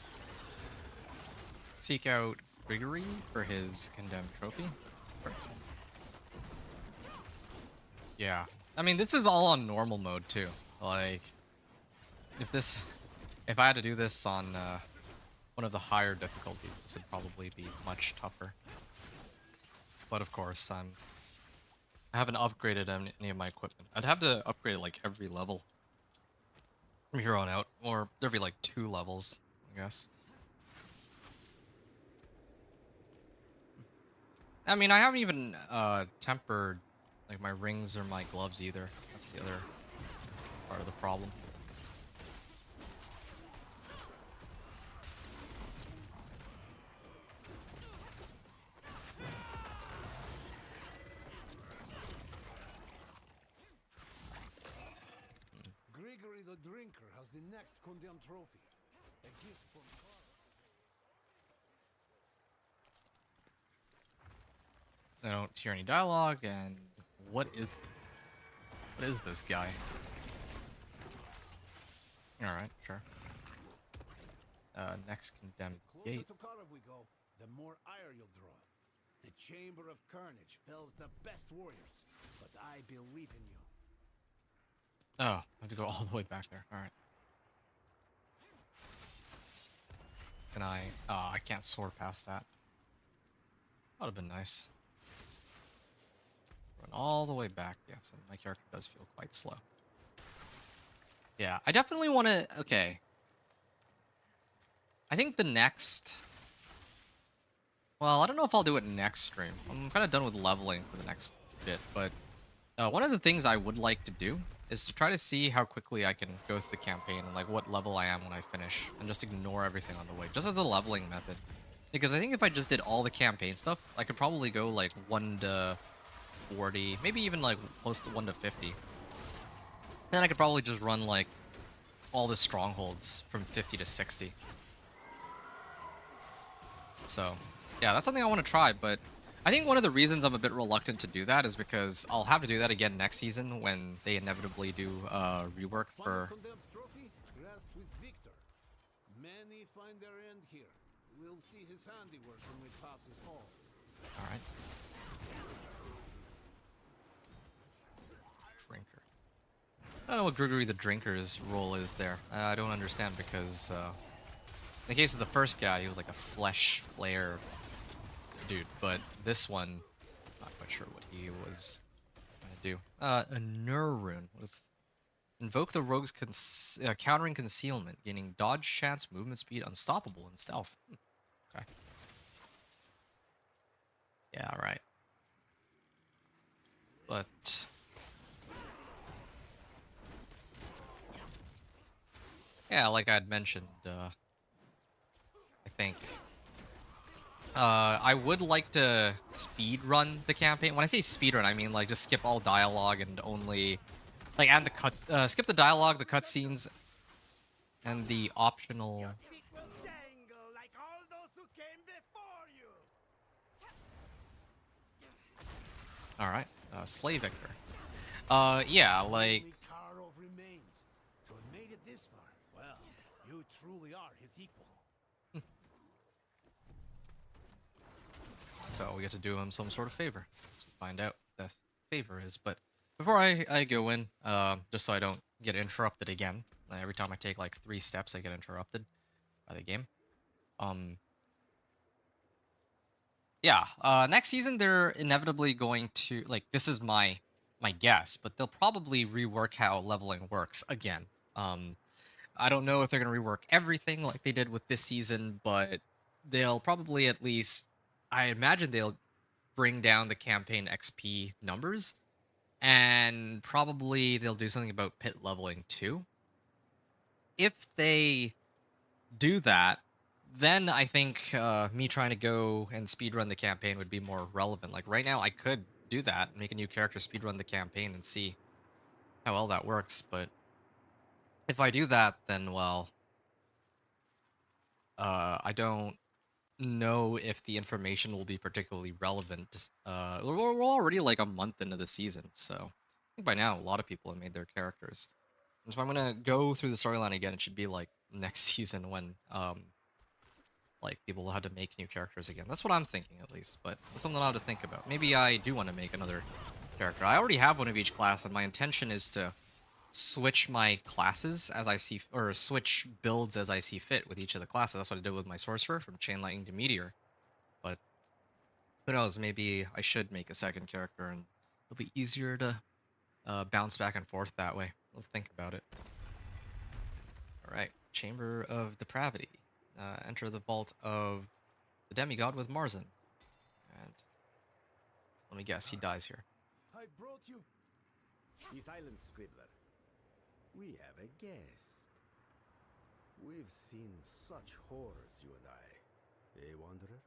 Seek out Grigory for his condemned trophy. Yeah. I mean, this is all on normal mode too. Like, if I had to do this on one of the higher difficulties, this would probably be much tougher. But of course, I haven't upgraded any of my equipment. I'd have to upgrade like every level from here on out, or every like 2 levels, I guess. I mean, I haven't even tempered like my rings or my gloves either. That's the other part of the problem. Gregory the Drinker has the next condemned trophy. A gift from I don't hear any dialogue, and what is this guy? Alright, sure. Next condemned closer gate. to Karov we go, the more ire you'll draw. The Chamber of Carnage fells the best warriors, but I believe in you. Oh, I have to go all the way back there. Alright. Can I? Oh, I can't soar past that. That would have been nice. Run all the way back. Yes, and my character does feel quite slow. Yeah, I definitely want to... Okay. I think the next... Well, I don't know if I'll do it next stream. I'm kind of done with leveling for the next bit, but one of the things I would like to do is to try to see how quickly I can go through the campaign and like what level I am when I finish, and just ignore everything on the way, just as a leveling method. Because I think if I just did all the campaign stuff, I could probably go like 1 to 40, maybe even like close to 1 to 50. Then I could probably just run like all the strongholds from 50 to 60. So, yeah, that's something I want to try, but I think one of the reasons I'm a bit reluctant to do that is because I'll have to do that again next season when they inevitably do rework for... Condemned trophy rests with Victor. Many find their end here. We'll see his handiwork when we pass his halls. Alright. Drinker. I don't know what Gregory the Drinker's role is there. I don't understand because... in the case of the first guy, he was like a flesh flare dude, but this one, not quite sure what he was gonna do. A Nurrune. Invoke the rogue's countering concealment, gaining dodge chance, movement speed, unstoppable, and stealth. Okay. Yeah, right. But... yeah, like I had mentioned, I think I would like to speed run the campaign. When I say speed run, I mean like just skip all dialogue and only like add the cuts, skip the dialogue, the cutscenes, and the optional. All right, Slay Victor. Yeah, like. Only Karov remains. To have made it this far, well, you truly are his equal. So we get to do him some sort of favor. Let's find out what the favor is. But before I go in, just so I don't get interrupted again, every time I take like 3 steps, I get interrupted by the game. Yeah, next season they're inevitably going to, like, this is my guess, but they'll probably rework how leveling works again. I don't know if they're going to rework everything like they did with this season, but they'll probably at least, I imagine they'll bring down the campaign XP numbers, and probably they'll do something about pit leveling too. If they do that, then I think me trying to go and speedrun the campaign would be more relevant. Like right now, I could do that, make a new character, speedrun the campaign, and see how well that works. But if I do that, then, well, I don't know if the information will be particularly relevant. We're already like a month into the season, so I think by now a lot of people have made their characters. And so if I'm gonna go through the storyline again, it should be like next season when like people will have to make new characters again. That's what I'm thinking, at least. But that's something I'll have to think about. Maybe I do want to make another character. I already have one of each class, and my intention is to switch my classes as I see, or switch builds as I see fit with each of the classes. That's what I did with my sorcerer from Chain Lightning to Meteor. But who knows? Maybe I should make a second character, and it'll be easier to bounce back and forth that way. We'll think about it. All right, Chamber of Depravity. Enter the vault of the demigod with Marzin. And Let me guess, he dies here. I brought you. Be silent, Scribbler. We have a guest. We've seen such horrors, you and I. Eh, Wanderer?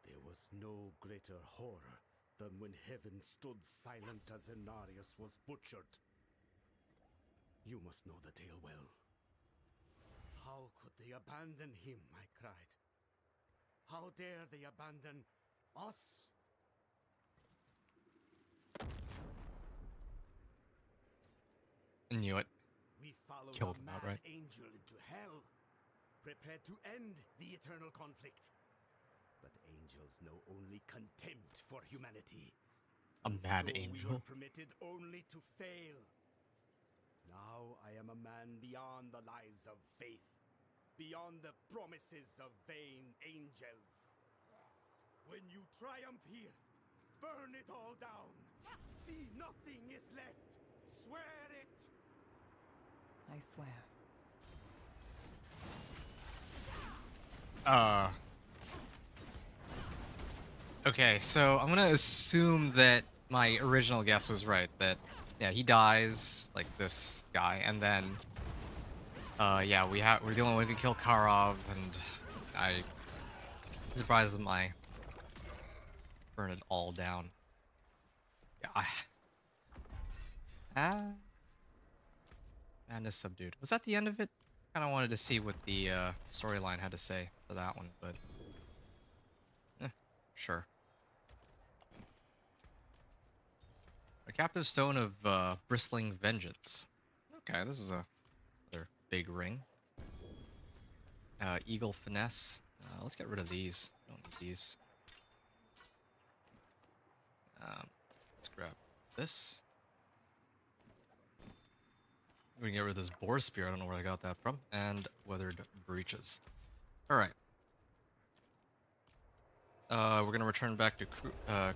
There was no greater horror than when heaven stood silent as Inarius was butchered. You must know the tale well. How could they abandon him, I cried. How dare they abandon us? I knew it. We followed Killed a him mad outright. angel into hell, prepared to end the eternal conflict. But angels know only contempt for humanity. A And mad so angel? We were permitted only to fail. Now I am a man beyond the lies of faith, beyond the promises of vain angels. When you triumph here, burn it all down. See nothing is left. Swear it. I swear. Okay, so I'm gonna assume that my original guess was right, that, yeah, he dies, like this guy, and then, yeah, we're the only one who can kill Karov, and I'm surprised that my burn it all down. Yeah, Madness Subdued. Was that the end of it? Kinda wanted to see what the, storyline had to say for that one, but, sure. A captive stone of bristling vengeance. Okay, this is another big ring. Eagle finesse. Let's get rid of these. Don't need these. Let's grab this. We can get rid of this boar spear. I don't know where I got that from. And weathered breeches. All right. We're gonna return back to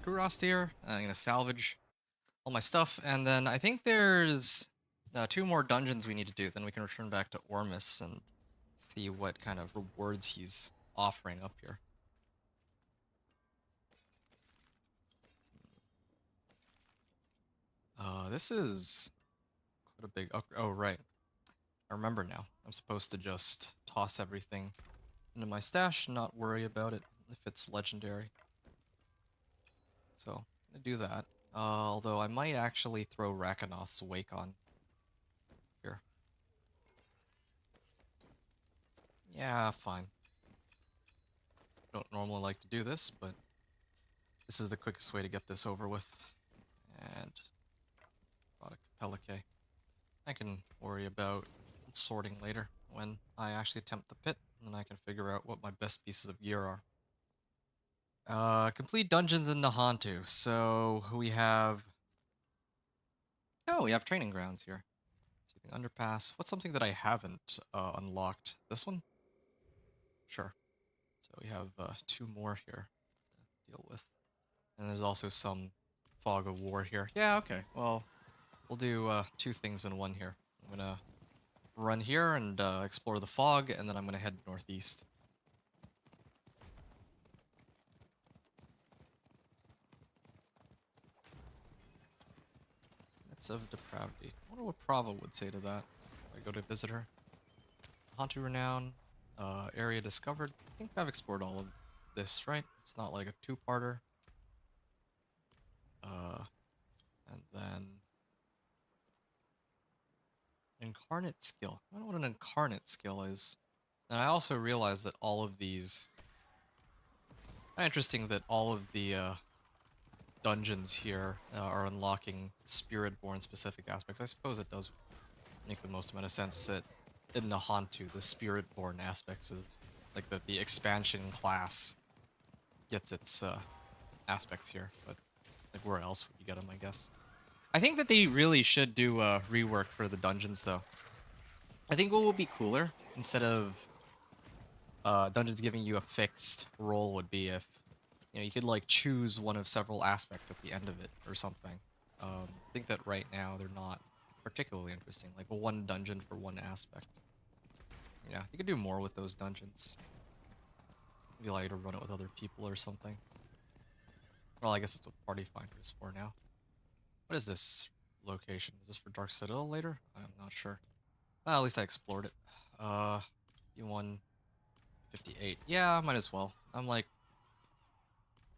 Kurost here. I'm gonna salvage all my stuff, and then I think there's 2 more dungeons we need to do. Then we can return back to Ormus and see what kind of rewards he's offering up here. This is quite a big upgrade. Oh, right. I remember now. I'm supposed to just toss everything into my stash and not worry about it if it's legendary. So, I'm gonna do that. Although I might actually throw Rakanoth's Wake on here. Yeah, fine. Don't normally like to do this, but this is the quickest way to get this over with. And bought a Capella K. I can worry about sorting later when I actually attempt the pit, and then I can figure out what my best pieces of gear are. Complete dungeons in Nahantu. So we have... Oh, we have training grounds here. Underpass. What's something that I haven't unlocked? This one? Sure. So we have 2 more here to deal with. And there's also some fog of war here. Yeah, okay. Well, we'll do 2 things in one here. I'm gonna run here and explore the fog, and then I'm gonna head northeast. Myths of Depravity. I wonder what Prava would say to that if I go to visit her. Hantu Renown, area discovered. I think I've explored all of this, right? It's not like a 2-parter. And then... Incarnate skill. I don't know what an incarnate skill is. And I also realized that all of these... Interesting that all of the dungeons here are unlocking Spiritborn specific aspects. I suppose it does make the most amount of sense that in Nahantu, the Spiritborn aspects is like the expansion class gets its aspects here, but like where else would you get them, I guess? I think that they really should do rework for the dungeons, though. I think what would be cooler, instead of dungeons giving you a fixed role, would be if you could like choose one of several aspects at the end of it or something. I think that right now they're not particularly interesting, like one dungeon for one aspect. Yeah, you could do more with those dungeons. Maybe allow you to run it with other people or something. Well, I guess that's what Party Finder is for now. What is this location? Is this for Dark Citadel later? I'm not sure. Well, at least I explored it. U1 58. Yeah, might as well. I'm like,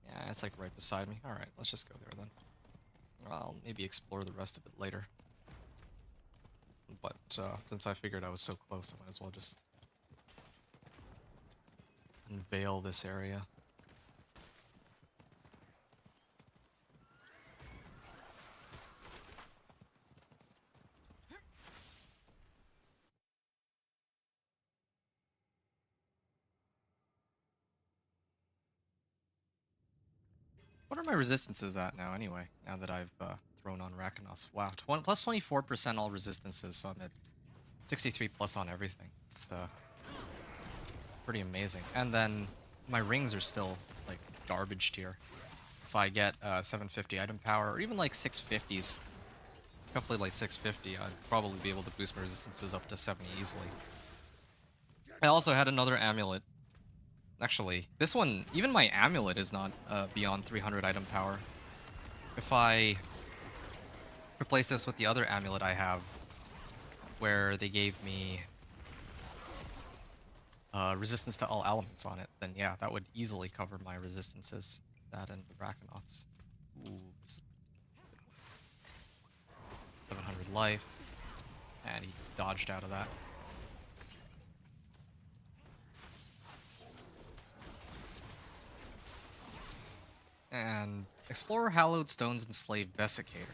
yeah, it's like right beside me. Alright, let's just go there then. I'll maybe explore the rest of it later. But since I figured I was so close, I might as well just unveil this area. What are my resistances at now anyway, now that I've thrown on Rakanoths? Wow, plus 24% all resistances, so I'm at 63 plus on everything. It's pretty amazing. And then my rings are still like garbage tier. If I get 750 item power, or even like 650s, hopefully like 650, I'd probably be able to boost my resistances up to 70 easily. I also had another amulet. Actually, this one, even my amulet is not beyond 300 item power. If I replace this with the other amulet I have, where they gave me resistance to all elements on it, then yeah, that would easily cover my resistances. That and the Rakanoths. Ooh, 700 life. And he dodged out of that. And explore hallowed stones and slave Vesicator.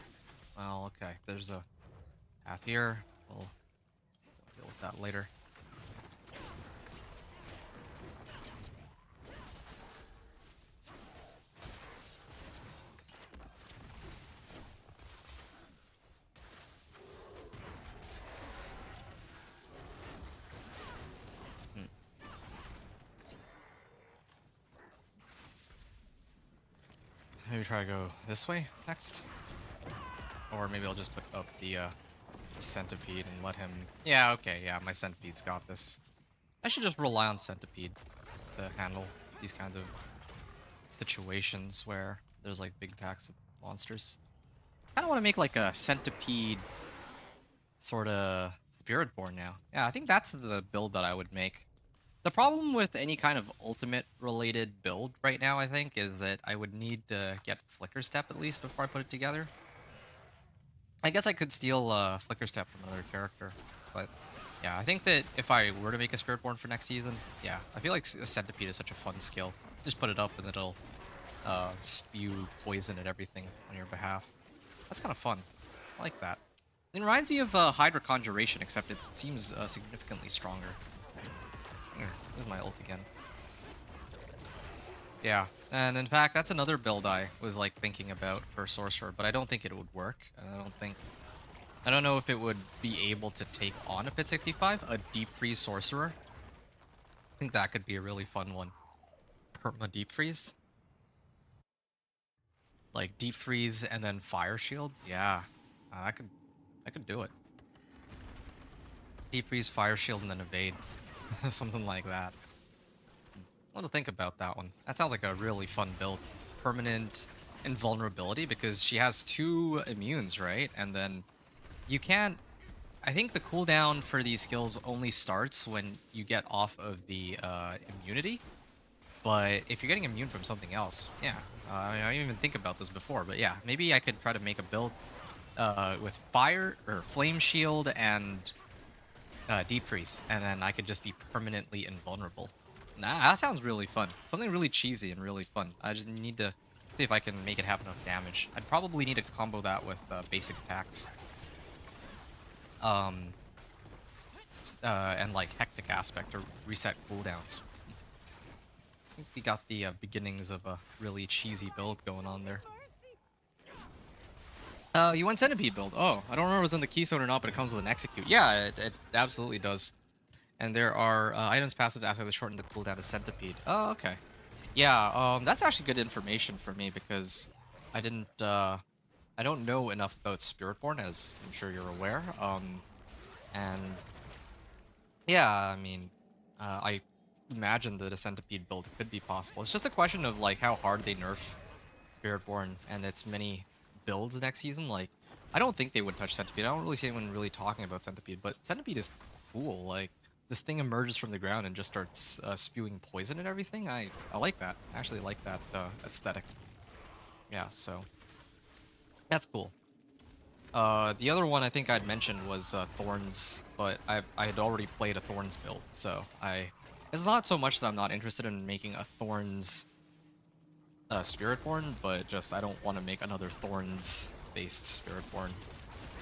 Well, okay, there's a path here. We'll deal with that later. Maybe try to go this way next? Or maybe I'll just put up the Centipede and let him... Yeah, okay, yeah, my Centipede's got this. I should just rely on Centipede to handle these kinds of situations where there's like big packs of monsters. I don't want to make like a Centipede sort of Spiritborn now. Yeah, I think that's the build that I would make. The problem with any kind of ultimate related build right now, I think, is that I would need to get Flicker Step at least before I put it together. I guess I could steal Flicker Step from another character, but yeah, I think that if I were to make a Spiritborn for next season, yeah, I feel like a Centipede is such a fun skill. Just put it up and it'll spew poison at everything on your behalf. That's kind of fun. I like that. It reminds me of Hydra Conjuration, except it seems significantly stronger. There's my ult again. Yeah, and in fact, that's another build I was like thinking about for Sorcerer, but I don't think it would work. I don't know if it would be able to take on a Pit 65, a Deep Freeze Sorcerer. I think that could be a really fun one. Perma Deep Freeze? Like Deep Freeze and then Fire Shield? Yeah, I could do it. Deep Freeze, Fire Shield, and then Evade. Something like that. I'll have to think about that one. That sounds like a really fun build. Permanent invulnerability, because she has 2 immunes, right? And then you can't... I think the cooldown for these skills only starts when you get off of the immunity. But if you're getting immune from something else, yeah. I didn't even think about this before, but yeah. Maybe I could try to make a build with Fire, or Flame Shield, and Deep Freeze, and then I could just be permanently invulnerable. Nah, that sounds really fun. Something really cheesy and really fun. I just need to see if I can make it have enough damage. I'd probably need to combo that with basic attacks. And like Hectic Aspect to reset cooldowns. I think we got the beginnings of a really cheesy build going on there. You went Centipede build. Oh, I don't remember if it was in the Keystone or not, but it comes with an Execute. Yeah, it absolutely does. And there are items passive after the shorten the cooldown to Centipede. Oh, okay. Yeah, that's actually good information for me because I don't know enough about Spiritborn, as I'm sure you're aware. And yeah, I mean, I imagine that a Centipede build could be possible. It's just a question of like how hard they nerf Spiritborn and its many builds next season, like, I don't think they would touch Centipede. I don't really see anyone really talking about Centipede, but Centipede is cool. Like, this thing emerges from the ground and just starts spewing poison and everything. I like that. I actually like that aesthetic. Yeah, so that's cool. The other one I think I'd mentioned was Thorns, but I had already played a Thorns build, so it's not so much that I'm not interested in making a Thorns Spiritborn, but just I don't want to make another Thorns-based Spiritborn,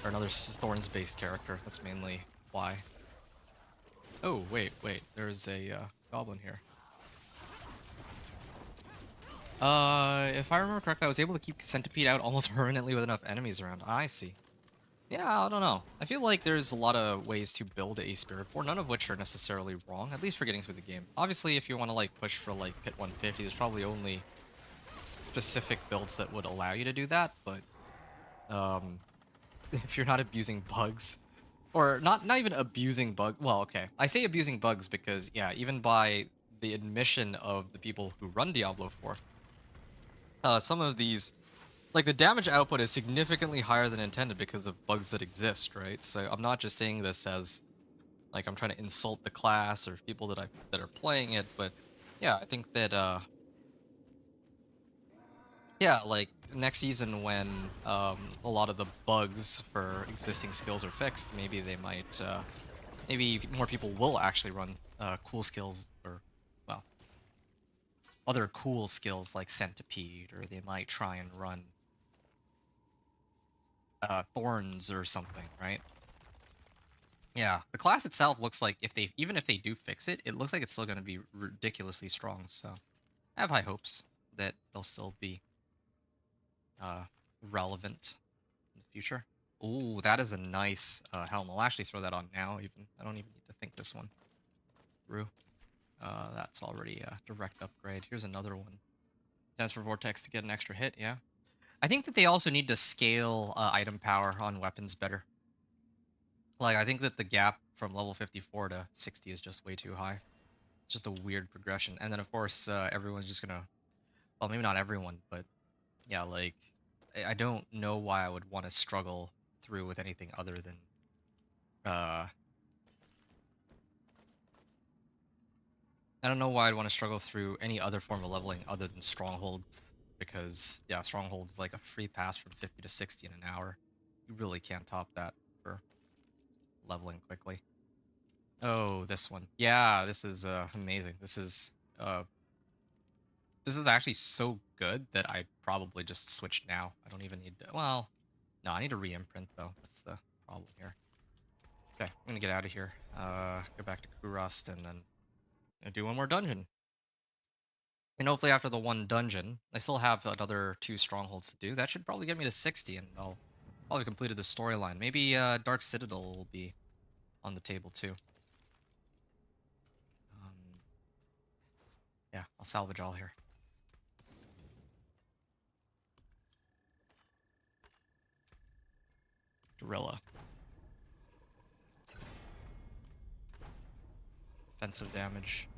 or another Thorns-based character. That's mainly why. Oh, wait, there's a goblin here. If I remember correctly, I was able to keep Centipede out almost permanently with enough enemies around. I see. Yeah, I don't know. I feel like there's a lot of ways to build a Spiritborn, none of which are necessarily wrong, at least for getting through the game. Obviously, if you want to like push for like Pit 150, there's probably only specific builds that would allow you to do that, but if you're not abusing bugs, or not even abusing well, okay, I say abusing bugs because, yeah, even by the admission of the people who run Diablo 4, some of these, like, the damage output is significantly higher than intended because of bugs that exist, right? So I'm not just saying this as, like, I'm trying to insult the class or people that are playing it, but yeah, I think that, yeah, like, next season when a lot of the bugs for existing skills are fixed, maybe they might, maybe more people will actually run cool skills, or, well, other cool skills like Centipede, or they might try and run Thorns or something, right? Yeah, the class itself looks like even if they do fix it, it looks like it's still going to be ridiculously strong, so I have high hopes that they'll still be relevant in the future. Ooh, that is a nice helm. I'll actually throw that on now, even. I don't even need to think this one through. That's already a direct upgrade. Here's another one. Stands for Vortex to get an extra hit, yeah. I think that they also need to scale item power on weapons better. Like, I think that the gap from level 54 to 60 is just way too high. It's just a weird progression. And then, of course, everyone's just gonna... Well, maybe not everyone, but yeah, like, I don't know why I would want to struggle through with anything other than... I don't know why I'd want to struggle through any other form of leveling other than Strongholds. Because, yeah, Strongholds is like a free pass from 50 to 60 in an hour. You really can't top that for leveling quickly. Oh, this one. Yeah, this is amazing. This is actually so good that I probably just switch now. I don't even need to, well, no, I need to re-imprint though. That's the problem here. Okay, I'm gonna get out of here. Go back to Kurust and then do one more dungeon. And hopefully after the one dungeon, I still have another 2 strongholds to do. That should probably get me to 60 and I'll probably completed the storyline. Maybe Dark Citadel will be on the table too. Yeah, I'll salvage all here. Gorilla. Defensive damage.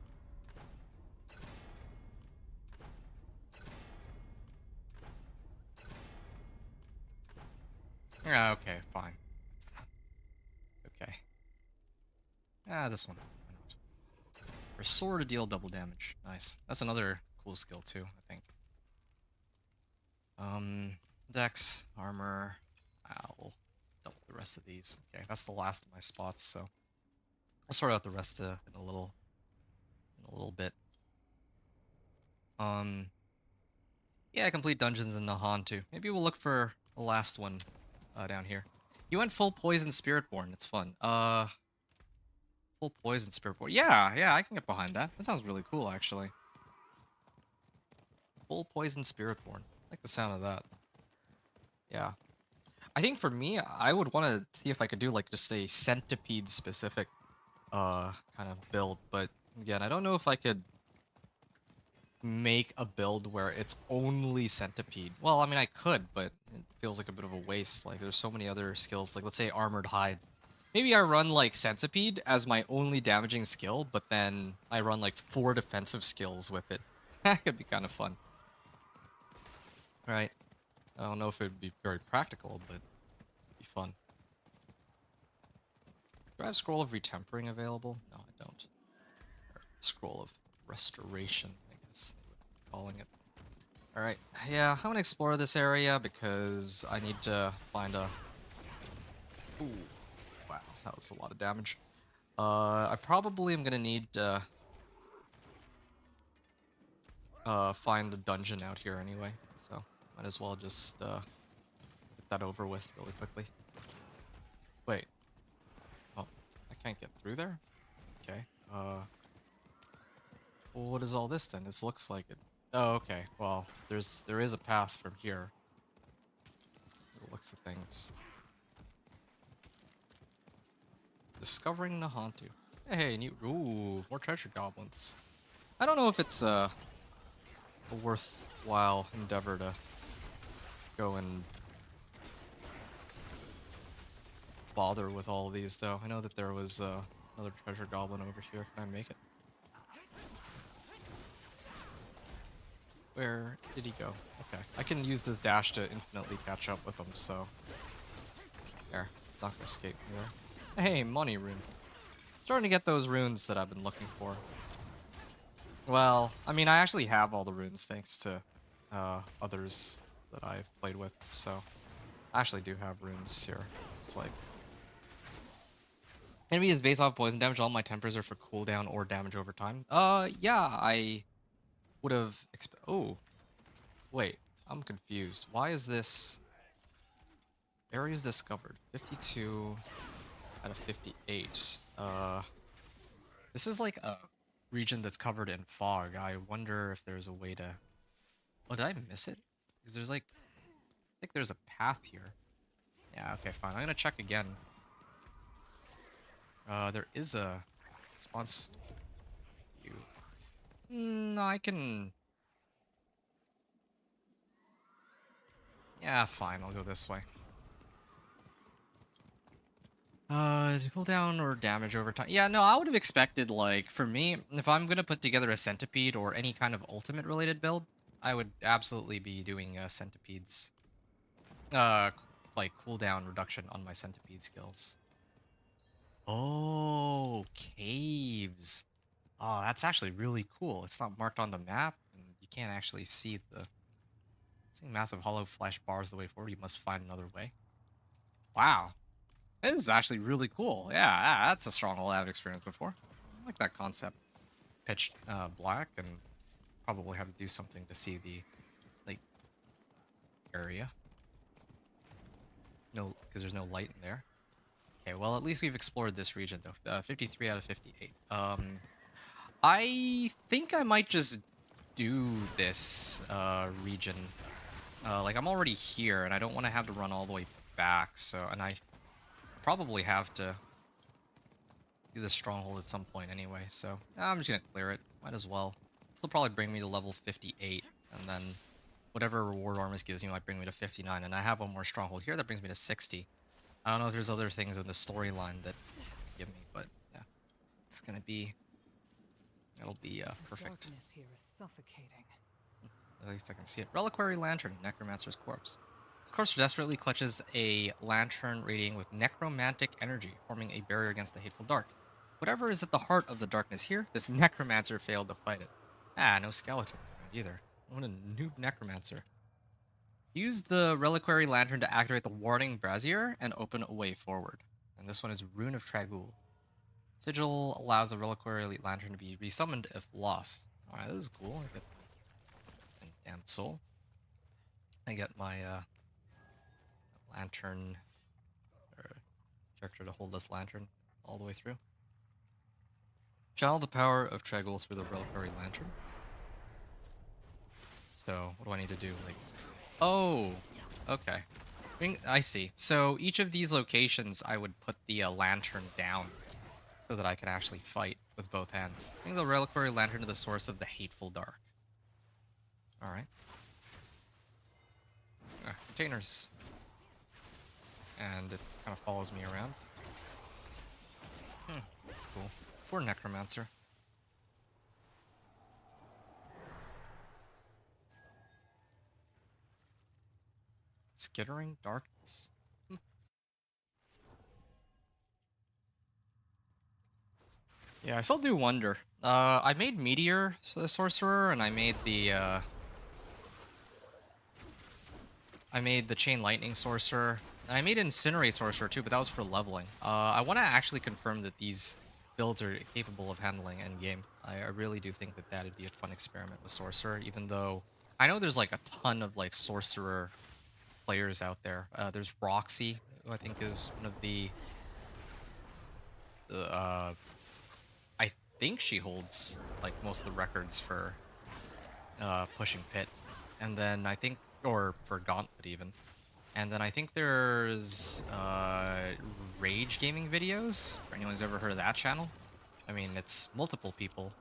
Yeah, okay, fine. Okay. Ah, this one. Why not? For sword to deal double damage. Nice. That's another cool skill too, I think. Dex, armor. I'll double the rest of these. Okay, that's the last of my spots, so I'll sort out the rest in a little bit. Yeah, complete dungeons in Nahan too. Maybe we'll look for the last one down here. You went full poison Spiritborn. It's fun. Full poison Spiritborn. Yeah, I can get behind that. That sounds really cool, actually. Full poison Spiritborn. I like the sound of that. Yeah. I think for me, I would want to see if I could do like just a centipede specific kind of build, but again, I don't know if I could make a build where it's only centipede. Well, I mean, I could, but it feels like a bit of a waste. Like, there's so many other skills, like let's say armored hide. Maybe I run like centipede as my only damaging skill, but then I run like 4 defensive skills with it. That could be kind of fun. Right. I don't know if it would be very practical, but it'd be fun. Do I have Scroll of Retempering available? No, I don't. Or Scroll of Restoration, I guess they would be calling it. Alright, yeah, I'm gonna explore this area because I need to find a... Ooh, wow, that was a lot of damage. I probably am gonna need to find a dungeon out here anyway, so might as well just get that over with really quickly. Wait. Oh, I can't get through there? Okay, well, what is all this then? This looks like it. Oh, okay, well, there is a path from here. It looks of things. Discovering Nahantu. Hey, new. Ooh, more treasure goblins. I don't know if it's a worthwhile endeavor to go and bother with all of these, though. I know that there was another treasure goblin over here. Can I make it? Where did he go? Okay, I can use this dash to infinitely catch up with him, so... There, not gonna escape me there. Hey, money rune. Starting to get those runes that I've been looking for. Well, I mean, I actually have all the runes thanks to others that I've played with, so I actually do have runes here. It's like... Enemy is based off poison damage, all my tempers are for cooldown or damage over time. Yeah, I would have oh, wait, I'm confused. Why is this... Areas discovered, 52 out of 58. This is like a region that's covered in fog. I wonder if there's a way to... Oh, did I miss it? Because there's like... I think there's a path here. Yeah, okay, fine. I'm gonna check again. There is a response... You... No, I can... Yeah, fine. I'll go this way. Cooldown or damage over time. Yeah, no, I would have expected, like, for me, if I'm gonna put together a centipede or any kind of ultimate related build, I would absolutely be doing centipedes. Like, cooldown reduction on my centipede skills. Oh, caves. Oh, that's actually really cool. It's not marked on the map, and you can't actually see the... Seeing massive hollow flesh bars the way forward, you must find another way. Wow. This is actually really cool. Yeah, that's a stronghold I haven't experienced before. I like that concept. Pitch black, and probably have to do something to see the like area. No, because there's no light in there. Okay, well at least we've explored this region though. 53 out of 58. I think I might just do this region. Like I'm already here, and I don't want to have to run all the way back. So, and I probably have to do the stronghold at some point anyway, so I'm just gonna clear it. Might as well. This will probably bring me to level 58, and then whatever reward Armus gives me might bring me to 59, and I have one more stronghold here that brings me to 60. I don't know if there's other things in the storyline that give me, but yeah, it's gonna be... It'll be perfect. Darkness here is suffocating. At least I can see it. Reliquary Lantern, Necromancer's Corpse. This corpse desperately clutches a lantern radiating with necromantic energy, forming a barrier against the hateful dark. Whatever is at the heart of the darkness here, this necromancer failed to fight it. Ah, no skeletons around either. What a noob necromancer. Use the Reliquary Lantern to activate the Warding Brazier and open a way forward. And this one is Rune of Tragul. Sigil allows the Reliquary Lantern to be resummoned if lost. Alright, this is cool. I get Damned Soul. I get my lantern, or character to hold this lantern all the way through. Channel the power of Tragul through the Reliquary Lantern. So, what do I need to do? Like, oh, okay. I see. So each of these locations, I would put the lantern down so that I can actually fight with both hands. Bring the Reliquary Lantern to the source of the hateful dark. All right. Containers. And it kind of follows me around. That's cool. Poor Necromancer. Skittering Darkness. Yeah, I still do wonder. I made Meteor Sorcerer, and I made the Chain Lightning Sorcerer. And I made Incinerate Sorcerer too, but that was for leveling. I want to actually confirm that these builds are capable of handling endgame. I really do think that that'd be a fun experiment with Sorcerer, even though I know there's like a ton of like Sorcerer players out there. There's Roxy, who I think is one of the I think she holds like most of the records for pushing Pit, and then I think, or for Gauntlet even, and then I think there's Rage Gaming Videos for anyone who's ever heard of that channel. I mean, it's multiple people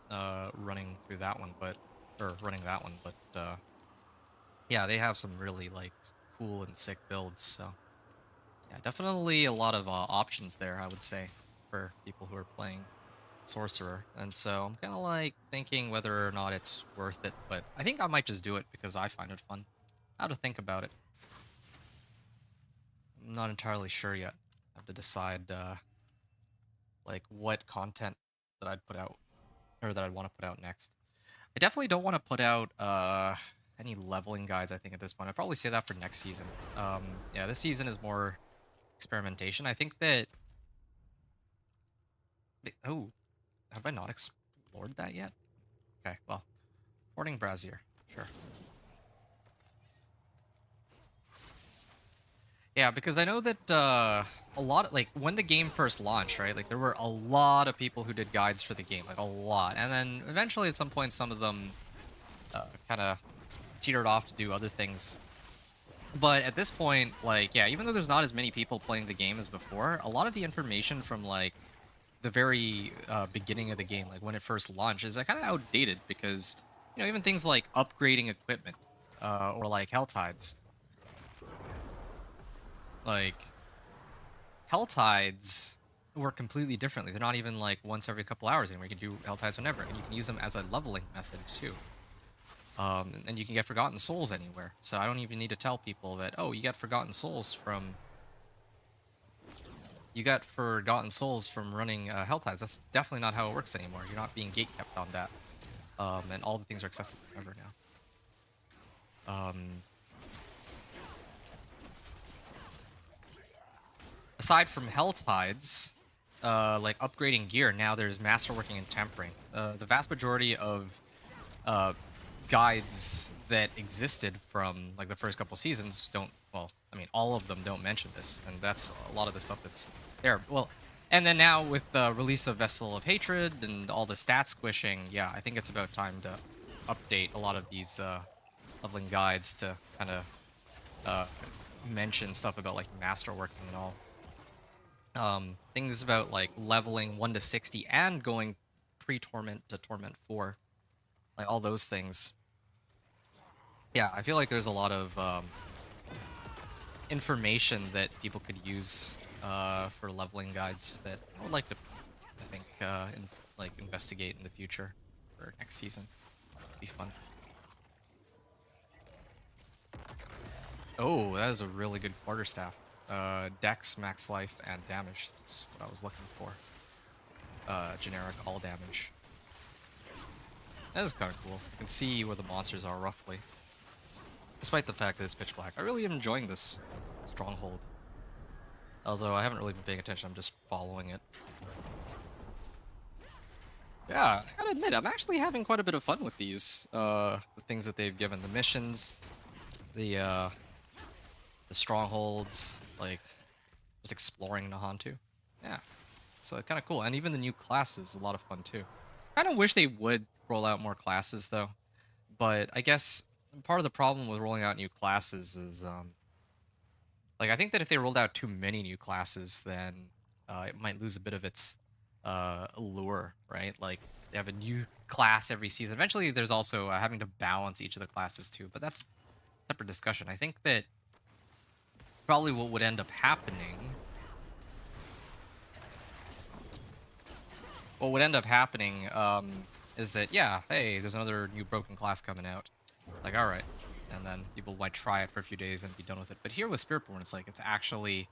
running through that one, but yeah, they have some really like cool and sick builds. So yeah, definitely a lot of options there, I would say, for people who are playing Sorcerer. And so I'm kind of like thinking whether or not it's worth it, but I think I might just do it because I find it fun. How to think about it. I'm not entirely sure yet. I have to decide like what content that I'd put out, or that I'd want to put out next. I definitely don't want to put out any leveling guides, I think, at this point. I'd probably say that for next season. Yeah, this season is more experimentation. I think that... Oh, have I not explored that yet? Okay, well, Boarding Brazier, sure. Yeah, because I know that a lot of, like, when the game first launched, right, like, there were a lot of people who did guides for the game, like, a lot. And then eventually, at some point, some of them kind of teetered off to do other things. But at this point, like, yeah, even though there's not as many people playing the game as before, a lot of the information from, like, the very beginning of the game, like when it first launched, is kind of outdated because, you know, even things like upgrading equipment or like Hell Tides. Like, Hell Tides work completely differently. They're not even like once every couple hours anymore. You can do Hell Tides whenever, and you can use them as a leveling method too. And you can get Forgotten Souls anywhere. So I don't even need to tell people that, oh, you got Forgotten Souls from running Hell Tides. That's definitely not how it works anymore. You're not being gatekept on that. And all the things are accessible forever now. Aside from Hell Tides, like upgrading gear, now there's Masterworking and Tempering. The vast majority of guides that existed from like the first couple seasons don't, well, I mean, all of them don't mention this, and that's a lot of the stuff that's there. Well, and then now with the release of Vessel of Hatred and all the stat squishing, yeah, I think it's about time to update a lot of these leveling guides to kind of mention stuff about like Masterworking and all. Things about like leveling 1 to 60 and going pre-Torment to Torment 4. Like all those things. Yeah, I feel like there's a lot of information that people could use for leveling guides that I would like to, I think, investigate in the future for next season. It'd be fun. Oh, that is a really good quarterstaff. Dex, max life, and damage. That's what I was looking for. Generic all damage. That is kind of cool. You can see where the monsters are roughly. Despite the fact that it's pitch black. I really am enjoying this stronghold. Although I haven't really been paying attention, I'm just following it. Yeah, I gotta admit, I'm actually having quite a bit of fun with these. The things that they've given. The missions, the strongholds, like, just exploring Nahantu. Yeah, it's kind of cool. And even the new classes is a lot of fun too. I kind of wish they would roll out more classes though. But I guess part of the problem with rolling out new classes is, like, I think that if they rolled out too many new classes, then it might lose a bit of its allure, right? Like, they have a new class every season. Eventually, there's also having to balance each of the classes too, but that's a separate discussion. I think that probably what would end up happening... What would end up happening is that, yeah, hey, there's another new broken class coming out. Like, alright. and then people might try it for a few days and be done with it. But here with Spiritborn, it's like it's actually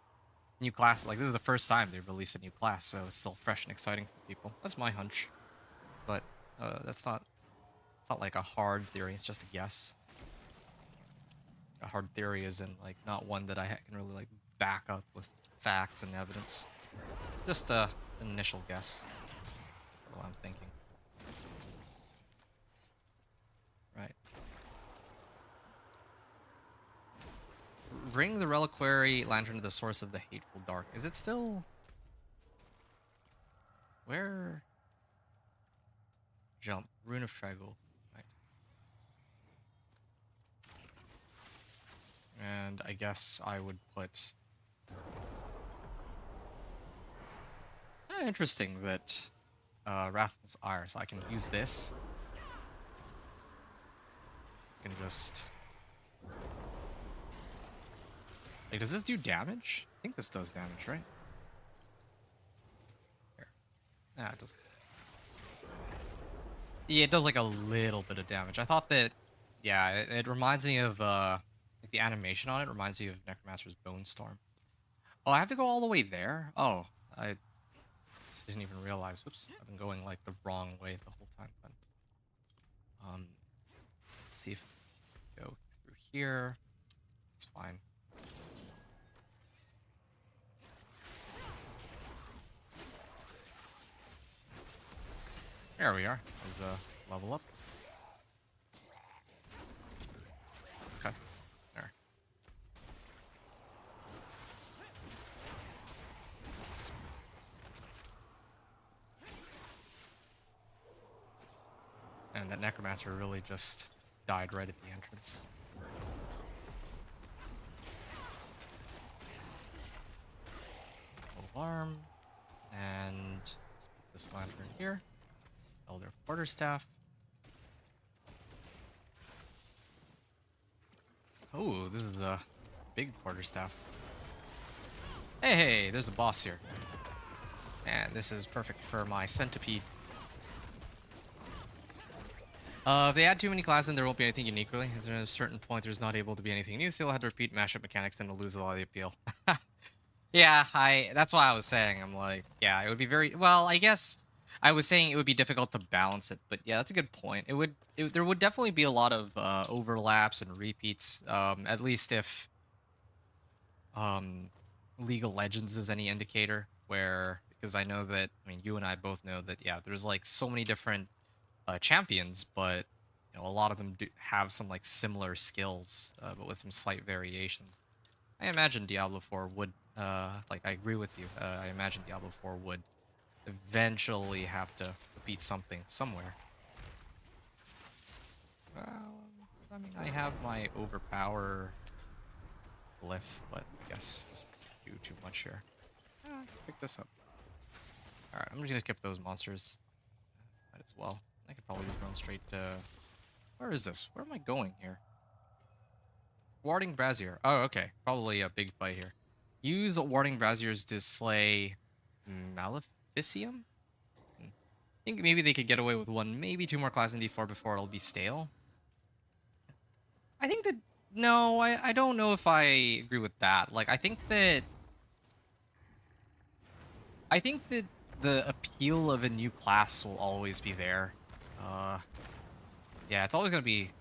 new class. Like this is the first time they release a new class, so it's still fresh and exciting for people. That's my hunch, but that's not. It's not like a hard theory. It's just a guess. A hard theory is in like not one that I can really like back up with facts and evidence. Just an initial guess. What I'm thinking. Right. Bring the reliquary lantern to the source of the hateful dark. Is it still... Where? Jump. Rune of Traggle. Right. And I guess I would put... Interesting that Wrathful's Ire, so I can use this. I can just... Like, does this do damage? I think this does damage, right? Here. Nah, it doesn't. Yeah, it does like a little bit of damage. I thought that, yeah, it reminds me of, like the animation on it reminds me of Necromancer's Bone Storm. Oh, I have to go all the way there? Oh, I didn't even realize. Whoops, I've been going like the wrong way the whole time. But, let's see if we go through here. It's fine. There we are. There's a level up. Okay. There. And that Necromancer really just died right at the entrance. Alarm. And let's put this lantern here. Elder Quarterstaff. Oh, this is a big quarterstaff. Hey, there's a boss here. And this is perfect for my centipede. If they add too many classes, then there won't be anything unique, really. As at a certain point, there's not able to be anything new, so you'll have to repeat mashup mechanics and it'll lose a lot of the appeal. Yeah, that's why I was saying, I'm like, yeah, it would be very, well, I guess I was saying it would be difficult to balance it, but yeah, that's a good point. There would definitely be a lot of overlaps and repeats, at least if League of Legends is any indicator, where, because I know that, I mean, you and I both know that, yeah, there's like so many different champions, but you know, a lot of them do have some like similar skills, but with some slight variations. I imagine Diablo 4 would, like, I agree with you. I imagine Diablo 4 would eventually have to beat something somewhere. Well, I mean, I have my overpower glyph, but I guess this would do too much here. Pick this up. Alright, I'm just gonna skip those monsters. Might as well. I could probably just run straight to... Where is this? Where am I going here? Warding Brazier. Oh, okay. Probably a big fight here. Use Warding Braziers to slay Maleficium? I think maybe they could get away with one, maybe two more classes in D4 before it'll be stale. I think that... No, I don't know if I agree with that. Like, I think that the appeal of a new class will always be there. Yeah, it's always going to be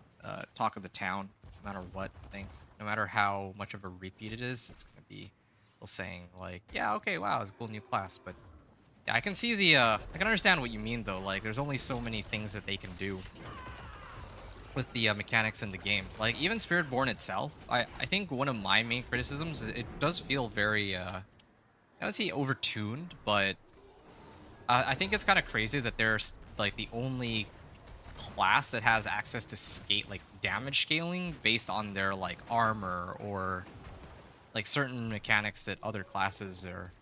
talk of the town, no matter what, I think. No matter how much of a repeat it is, it's going to be people saying, like, yeah, okay, wow, it's a cool new class, but... Yeah, I can see the, I can understand what you mean, though. Like, there's only so many things that they can do with the mechanics in the game. Like, even Spiritborn itself, I think one of my main criticisms, it does feel very, I don't say overtuned, but I think it's kind of crazy that there's, like, the only class that has access to like damage scaling based on their like armor or like certain mechanics that other classes are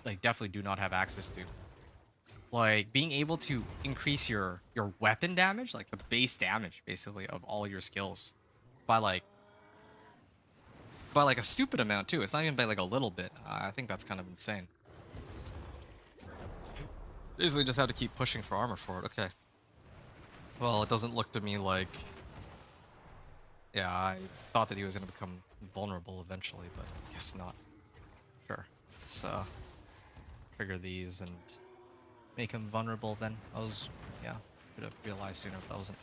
like definitely do not have access to. Like being able to increase your weapon damage, like the base damage basically of all your skills by like a stupid amount too. It's not even by like a little bit. I think that's kind of insane. Basically just have to keep pushing for armor for it. Okay. Well, it doesn't look to me like Yeah, I thought that he was going to become vulnerable eventually, but I guess not. Sure. Let's trigger these and make him vulnerable then. Yeah, should have realized sooner, but I wasn't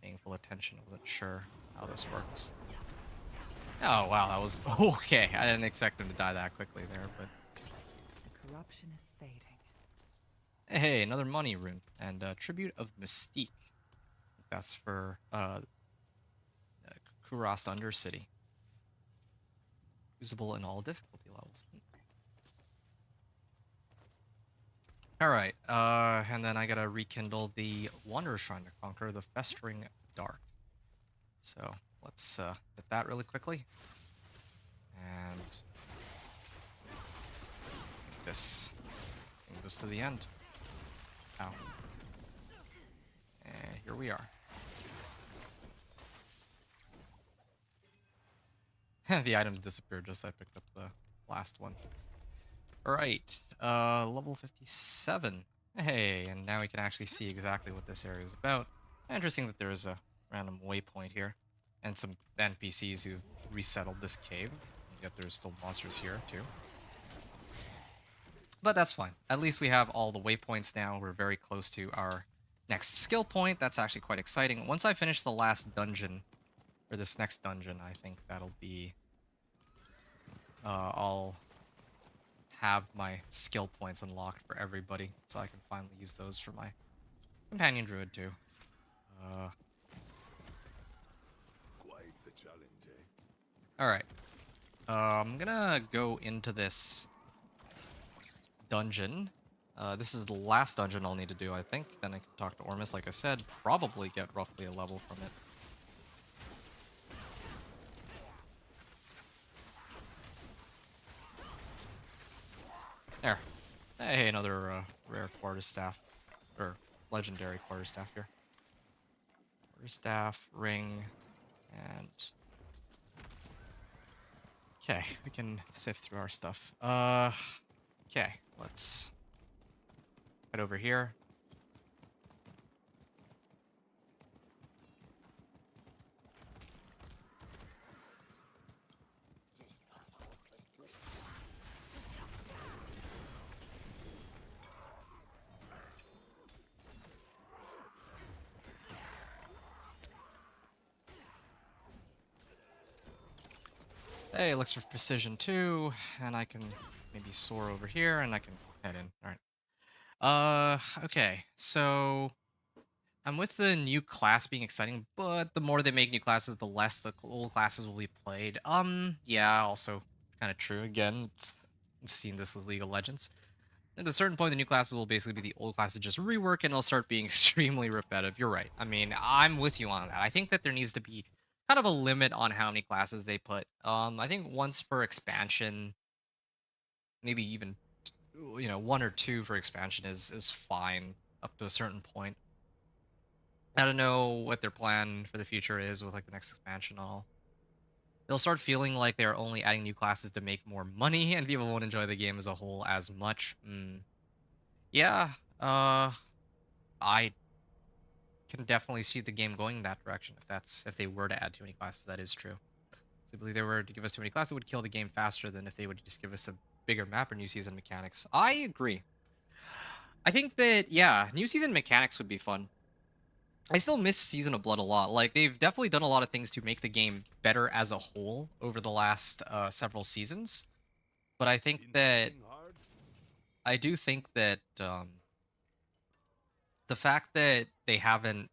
paying full attention. I wasn't sure how this works. Oh, wow, that was okay. I didn't expect him to die that quickly there, but... The corruption is fading. Hey, another money rune. And Tribute of Mystique. That's for Kurast Undercity. Usable in all difficulty levels. Alright, and then I gotta rekindle the Wanderer Shrine to conquer the Festering Dark. So, let's hit that really quickly. And... this brings us to the end. Ow. And here we are. The items disappeared just as I picked up the last one. Alright, level 57. Hey, and now we can actually see exactly what this area is about. Interesting that there is a random waypoint here. And some NPCs who resettled this cave. Yet there's still monsters here, too. But that's fine. At least we have all the waypoints now. We're very close to our next skill point. That's actually quite exciting. Once I finish the last dungeon, or this next dungeon, I think that'll be... I'll have my skill points unlocked for everybody, so I can finally use those for my companion druid too. Quite the challenge, eh? Alright. I'm gonna go into this dungeon. This is the last dungeon I'll need to do, I think. Then I can talk to Ormus, like I said. Probably get roughly a level from it. There. Hey, another rare quarterstaff. Or legendary quarterstaff here. Quarterstaff, ring, and... okay, we can sift through our stuff. Okay, let's head over here. Hey, Elixir of Precision 2, and I can maybe soar over here, and I can head in. Alright. Okay, so... I'm with the new class being exciting, but the more they make new classes, the less the old classes will be played. Yeah, also kind of true. Again, seen this with League of Legends. At a certain point, the new classes will basically be the old classes just rework, and it'll start being extremely repetitive. You're right. I mean, I'm with you on that. I think that there needs to be kind of a limit on how many classes they put. I think once per expansion, maybe even, you know, 1 or 2 for expansion is fine up to a certain point. I don't know what their plan for the future is with like the next expansion and all. They'll start feeling like they're only adding new classes to make more money, and people won't enjoy the game as a whole as much. Yeah, I can definitely see the game going that direction if they were to add too many classes. That is true. Simply, if they were to give us too many classes, it would kill the game faster than if they would just give us a bigger map or new season mechanics. I agree. I think that, yeah, new season mechanics would be fun. I still miss Season of Blood a lot. Like, they've definitely done a lot of things to make the game better as a whole over the last several seasons. But I think that... I do think that the fact that they haven't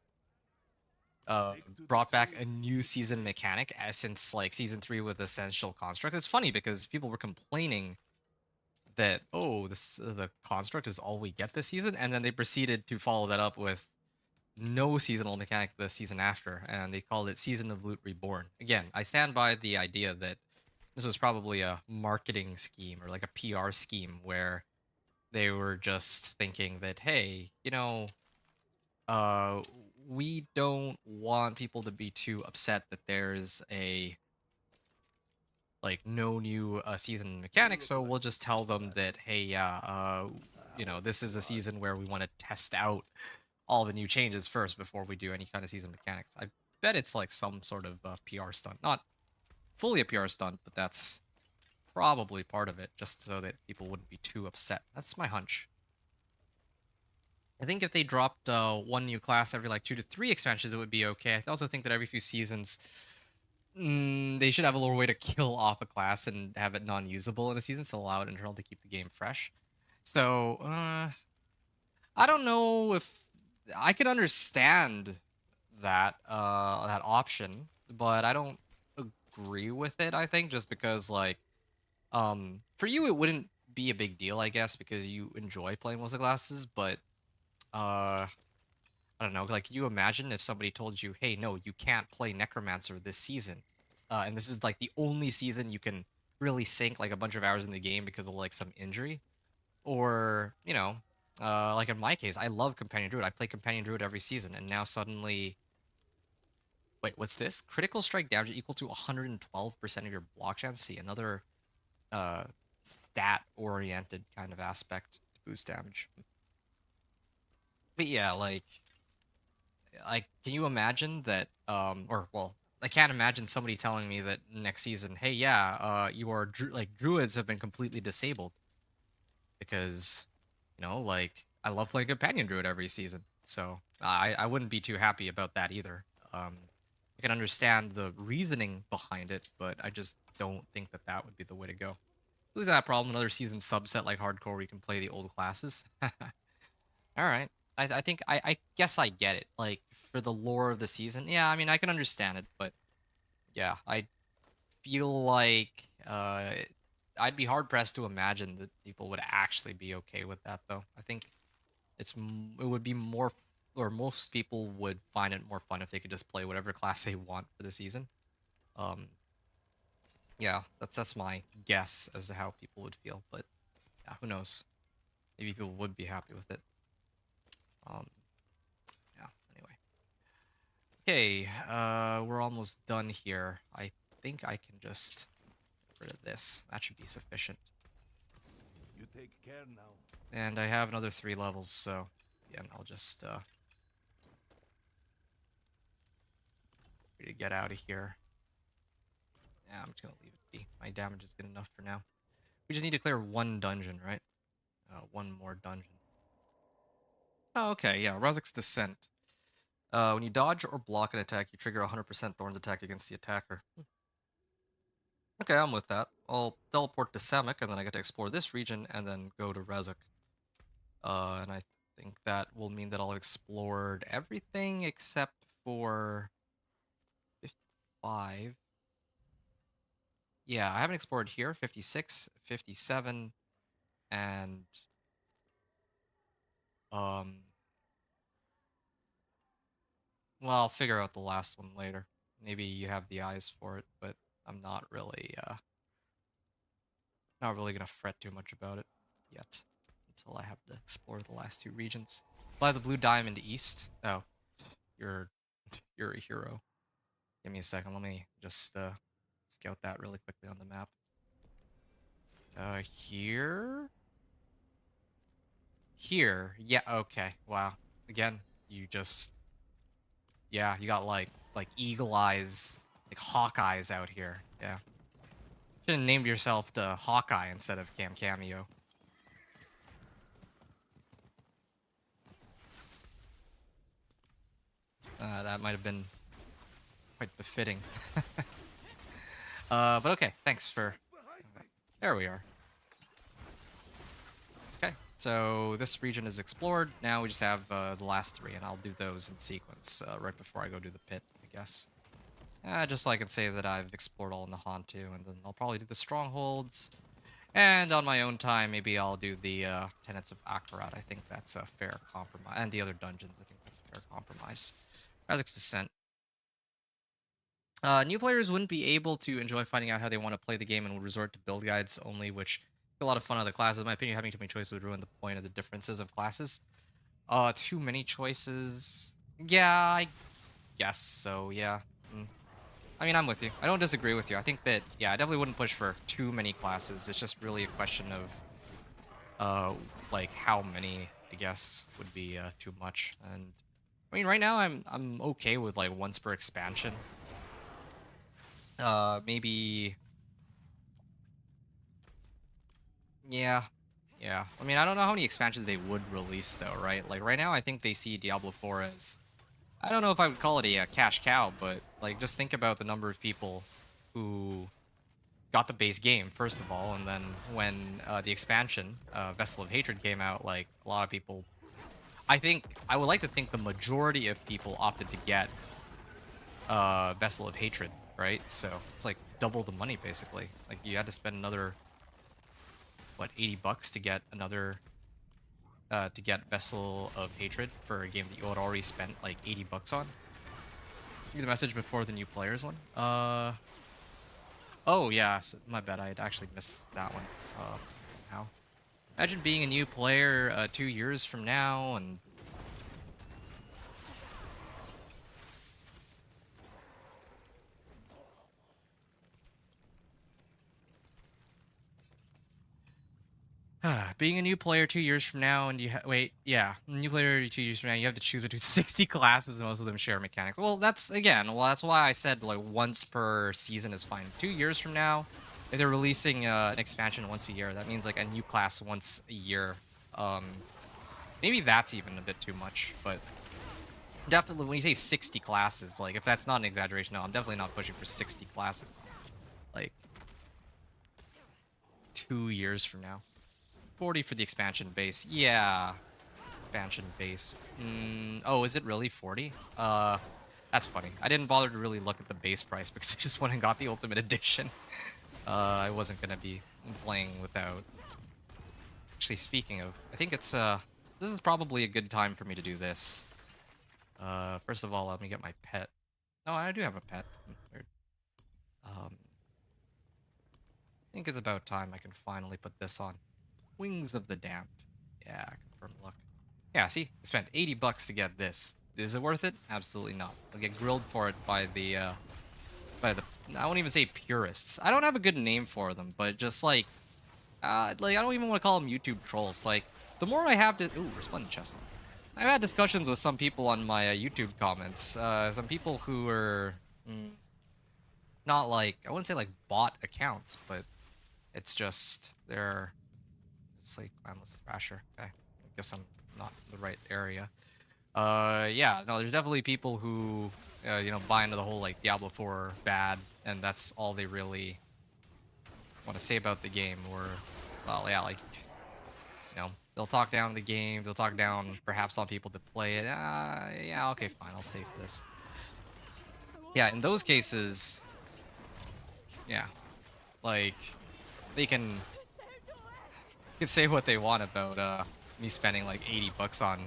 brought back a new season mechanic since, like, Season 3 with Essential Construct, it's funny because people were complaining that, oh, the Construct is all we get this season, and then they proceeded to follow that up with no seasonal mechanic the season after, and they called it Season of Loot Reborn. Again, I stand by the idea that this was probably a marketing scheme or like a PR scheme where they were just thinking that, hey, you know, we don't want people to be too upset that there's a like no new season mechanic, so we'll just tell them that, hey, yeah, you know, this is a season where we want to test out all the new changes first before we do any kind of season mechanics. bet it's like some sort of PR stunt. Not fully a PR stunt, but that's probably part of it, just so that people wouldn't be too upset. That's my hunch. I think if they dropped one new class every like 2 to 3 expansions, it would be okay. I also think that every few seasons, they should have a little way to kill off a class and have it non-usable in a season to allow it internal to keep the game fresh. So, I don't know if I could understand that that option, but I don't agree with it. I think just because like for you it wouldn't be a big deal, I guess, because you enjoy playing most of the classes, but I don't know, like, can you imagine if somebody told you, hey, no, you can't play Necromancer this season, and this is like the only season you can really sink like a bunch of hours in the game because of like some injury, or you know, like in my case, I love Companion Druid. I play Companion Druid every season, and now suddenly, wait, what's this? Critical strike damage equal to 112% of your block chance. See, another stat-oriented kind of aspect to boost damage. But yeah, like, can you imagine that, or, well, I can't imagine somebody telling me that next season, hey, yeah, druids have been completely disabled. Because, you know, like, I love playing Companion Druid every season. So, I wouldn't be too happy about that either. I can understand the reasoning behind it, but I just don't think that that would be the way to go. Lose that problem, another season subset like Hardcore where you can play the old classes. Alright. I guess I get it. Like, for the lore of the season, yeah, I mean, I can understand it, but yeah, I feel like I'd be hard-pressed to imagine that people would actually be okay with that, though. I think it would be more, or most people would find it more fun if they could just play whatever class they want for the season. Yeah, that's my guess as to how people would feel, but yeah, who knows? Maybe people would be happy with it. Yeah, anyway. Okay, we're almost done here. I think I can just get rid of this. That should be sufficient. You take care now. And I have another 3 levels, so again, I'll just ready to get out of here. Yeah, I'm just gonna leave it be. My damage is good enough for now. We just need to clear 1 dungeon, right? 1 more dungeon. Oh, okay, yeah, Razak's Descent. When you dodge or block an attack, you trigger 100% Thorns attack against the attacker. Okay, I'm with that. I'll teleport to Samek, and then I get to explore this region, and then go to Razak. And I think that will mean that I'll have explored everything except for 55. Yeah, I haven't explored here. 56, 57, and well, I'll figure out the last one later. Maybe you have the eyes for it, but I'm not really gonna fret too much about it yet until I have to explore the last 2 regions. Fly the blue diamond east. Oh, you're a hero. Give me a second. Let me just scout that really quickly on the map. Here. Yeah. Okay. Wow. Again, you just. Yeah, you got like eagle eyes, like hawk eyes out here. Yeah. Should have named yourself the Hawkeye instead of Cameo. That might have been quite befitting. But okay, thanks for... There we are. Okay, so this region is explored. Now we just have the last 3, and I'll do those in sequence right before I go do the pit, I guess. Just so I can say that I've explored all in the Hantu, and then I'll probably do the strongholds. And on my own time, maybe I'll do the Tenets of Akarat. I think that's a fair compromise. And the other dungeons, I think that's a fair compromise. Razak's Descent. New players wouldn't be able to enjoy finding out how they want to play the game and would resort to build guides only, which a lot of fun other classes. In my opinion, having too many choices would ruin the point of the differences of classes. Too many choices. Yeah, I guess so, yeah. I mean, I'm with you. I don't disagree with you. I think that, yeah, I definitely wouldn't push for too many classes. It's just really a question of, like, how many, I guess, would be too much. And I mean, right now I'm okay with like once per expansion. Maybe. Yeah. Yeah. I mean, I don't know how many expansions they would release though, right? Like right now, I think they see Diablo 4 as, I don't know if I would call it a cash cow, but like just think about the number of people who got the base game first of all, and then when the expansion Vessel of Hatred came out, like a lot of people, I would like to think the majority of people opted to get Vessel of Hatred, right? So it's like double the money basically. Like you had to spend another, what, 80 bucks to get another to get Vessel of Hatred for a game that you had already spent like 80 bucks on. Get the message before the new players one. Oh yeah, so my bad. I had actually missed that one. How? Imagine being a new player 2 years from now, and being a new player 2 years from now, and wait, yeah, new player 2 years from now, you have to choose between 60 classes, and most of them share mechanics. Well, that's that's why I said like once per season is fine. 2 years from now, if they're releasing an expansion once a year, that means like a new class once a year. Maybe that's even a bit too much, but definitely when you say 60 classes, like if that's not an exaggeration, no, I'm definitely not pushing for 60 classes. Like 2 years from now. 40 for the expansion base. Yeah. Expansion base. Oh, is it really 40? That's funny. I didn't bother to really look at the base price because I just went and got the Ultimate Edition. I wasn't gonna be playing without. Actually, speaking of, I think it's this is probably a good time for me to do this. First of all, let me get my pet. Oh, I do have a pet. Weird. I think it's about time I can finally put this on. Wings of the Damned. Yeah, confirm look. Yeah, see? I spent 80 bucks to get this. Is it worth it? Absolutely not. I'll get grilled for it by the, I won't even say purists. I don't have a good name for them, but just like I don't even want to call them YouTube trolls. Like, the more I have to, ooh, resplendent chest. I've had discussions with some people on my YouTube comments. Some people who are not like, I wouldn't say like bot accounts, but it's just they're like Clanless Thrasher. Okay, I guess I'm not in the right area. Yeah, no, there's definitely people who, buy into the whole like Diablo 4 bad, and that's all they really want to say about the game. Or, well, yeah, like, they'll talk down the game, they'll talk down perhaps on people that play it. Yeah, okay, fine, I'll save this. Yeah, in those cases, yeah, like, they can say what they want about me spending like 80 bucks on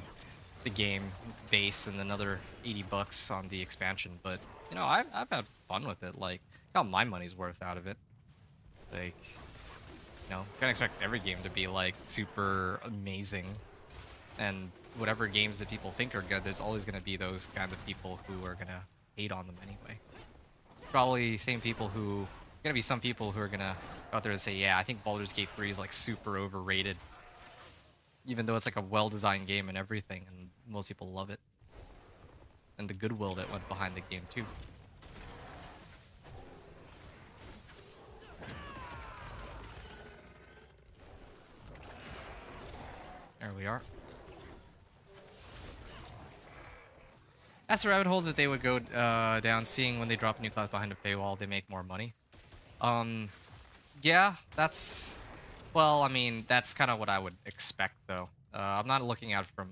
the game base and another 80 bucks on the expansion, but I've had fun with it. Like, got my money's worth out of it. Like, can't expect every game to be like super amazing, and whatever games that people think are good, there's always going to be those kind of people who are going to hate on them anyway. Probably same people who gonna be some people who are gonna go out there and say, yeah, I think Baldur's Gate 3 is like super overrated, even though it's like a well-designed game and everything, and most people love it, and the goodwill that went behind the game too. There we are. That's where I would hold that they would go down, seeing when they drop a new class behind a paywall, they make more money. Yeah, that's, well, I mean, that's kind of what I would expect, though. I'm not looking at it from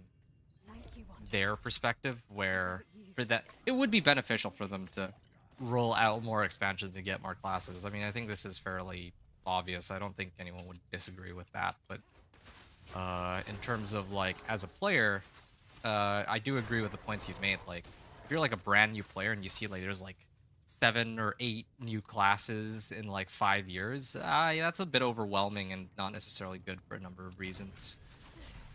their perspective, where for that it would be beneficial for them to roll out more expansions and get more classes. I mean, I think this is fairly obvious. I don't think anyone would disagree with that. But in terms of like as a player, I do agree with the points you've made. Like, if you're like a brand new player and you see like there's like 7 or 8 new classes in like 5 years, yeah, that's a bit overwhelming and not necessarily good for a number of reasons.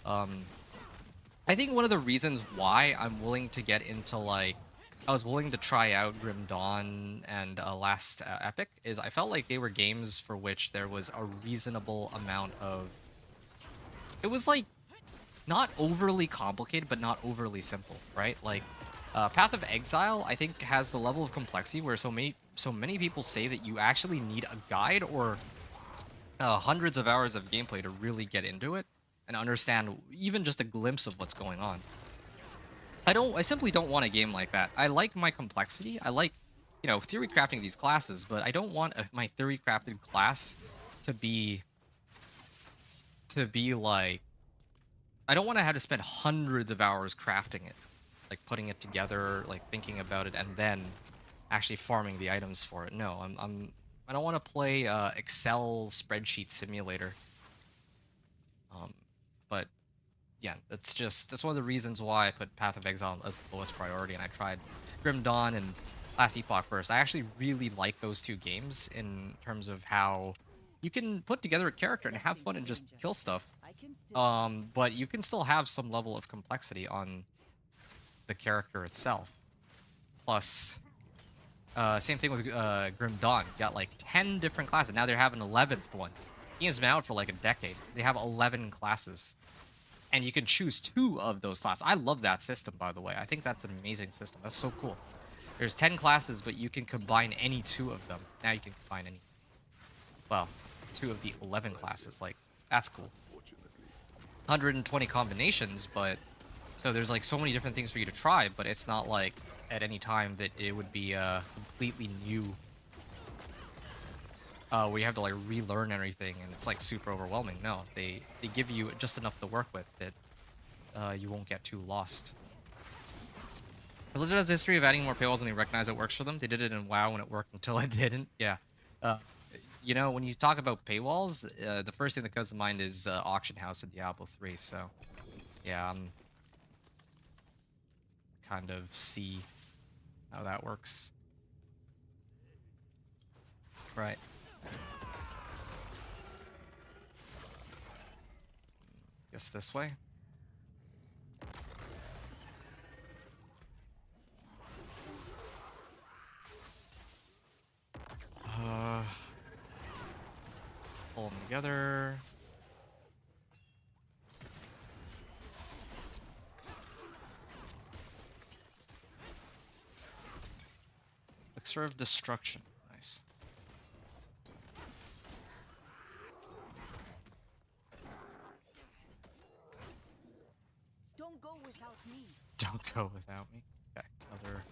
I think one of the reasons why I'm willing to get into like, I was willing to try out Grim Dawn and Last Epic is I felt like they were games for which there was a reasonable amount of, it was like not overly complicated, but not overly simple, right? Like, Path of Exile, I think, has the level of complexity where so many people say that you actually need a guide or hundreds of hours of gameplay to really get into it and understand even just a glimpse of what's going on. I simply don't want a game like that. I like my complexity. I like, you know, theory crafting these classes, but I don't want my theory crafted class to be like, I don't want to have to spend hundreds of hours crafting it, like putting it together, like thinking about it, and then actually farming the items for it. No, I don't want to play Excel spreadsheet simulator. But yeah, that's one of the reasons why I put Path of Exile as the lowest priority, and I tried Grim Dawn and Last Epoch first. I actually really like those two games in terms of how you can put together a character and have fun and just kill stuff. But you can still have some level of complexity on the character itself. Plus, same thing with Grim Dawn. You got like 10 different classes. Now they have an 11th one. The game's been out for like a decade. They have 11 classes. And you can choose 2 of those classes. I love that system, by the way. I think that's an amazing system. That's so cool. There's 10 classes, but you can combine any 2 of them. Now you can combine any... Well, 2 of the 11 classes. Like, that's cool. 120 combinations, but... So there's like so many different things for you to try, but it's not like at any time that it would be completely new. Where you have to like relearn everything and it's like super overwhelming. No, they give you just enough to work with that you won't get too lost. Blizzard has a history of adding more paywalls and they recognize it works for them. They did it in WoW when it worked until it didn't. Yeah. You know, when you talk about paywalls, the first thing that comes to mind is Auction House in Diablo 3. So, yeah, kind of see how that works. Right. Guess this way. Pull them together. Elixir of Destruction. Nice. Don't go without me. Don't go without me. Okay, another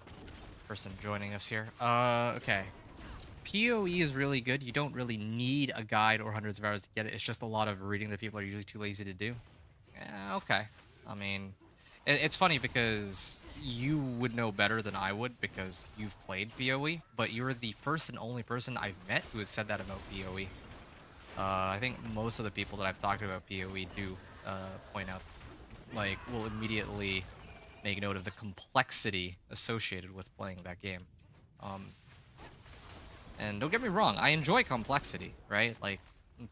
person joining us here. Okay. PoE is really good. You don't really need a guide or hundreds of hours to get it. It's just a lot of reading that people are usually too lazy to do. Yeah, okay. I mean, it's funny because you would know better than I would because you've played PoE, but you're the first and only person I've met who has said that about PoE. I think most of the people that I've talked to about PoE do point out, like, will immediately make note of the complexity associated with playing that game. And don't get me wrong, I enjoy complexity, right? Like,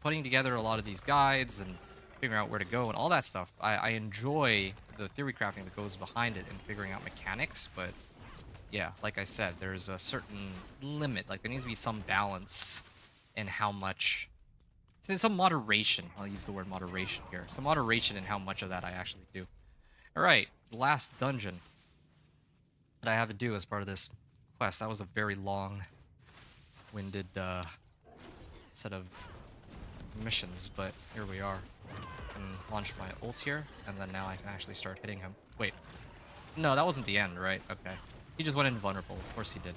putting together a lot of these guides and figuring out where to go and all that stuff. I enjoy the theory crafting that goes behind it and figuring out mechanics, but yeah, like I said, there's a certain limit. Like, there needs to be some balance in how much... Some moderation. I'll use the word moderation here. Some moderation in how much of that I actually do. Alright, the last dungeon that I have to do as part of this quest. That was a very long-winded set of missions, but here we are. I can launch my ult here, and then now I can actually start hitting him. Wait. No, that wasn't the end, right? Okay. He just went invulnerable. Of course he did.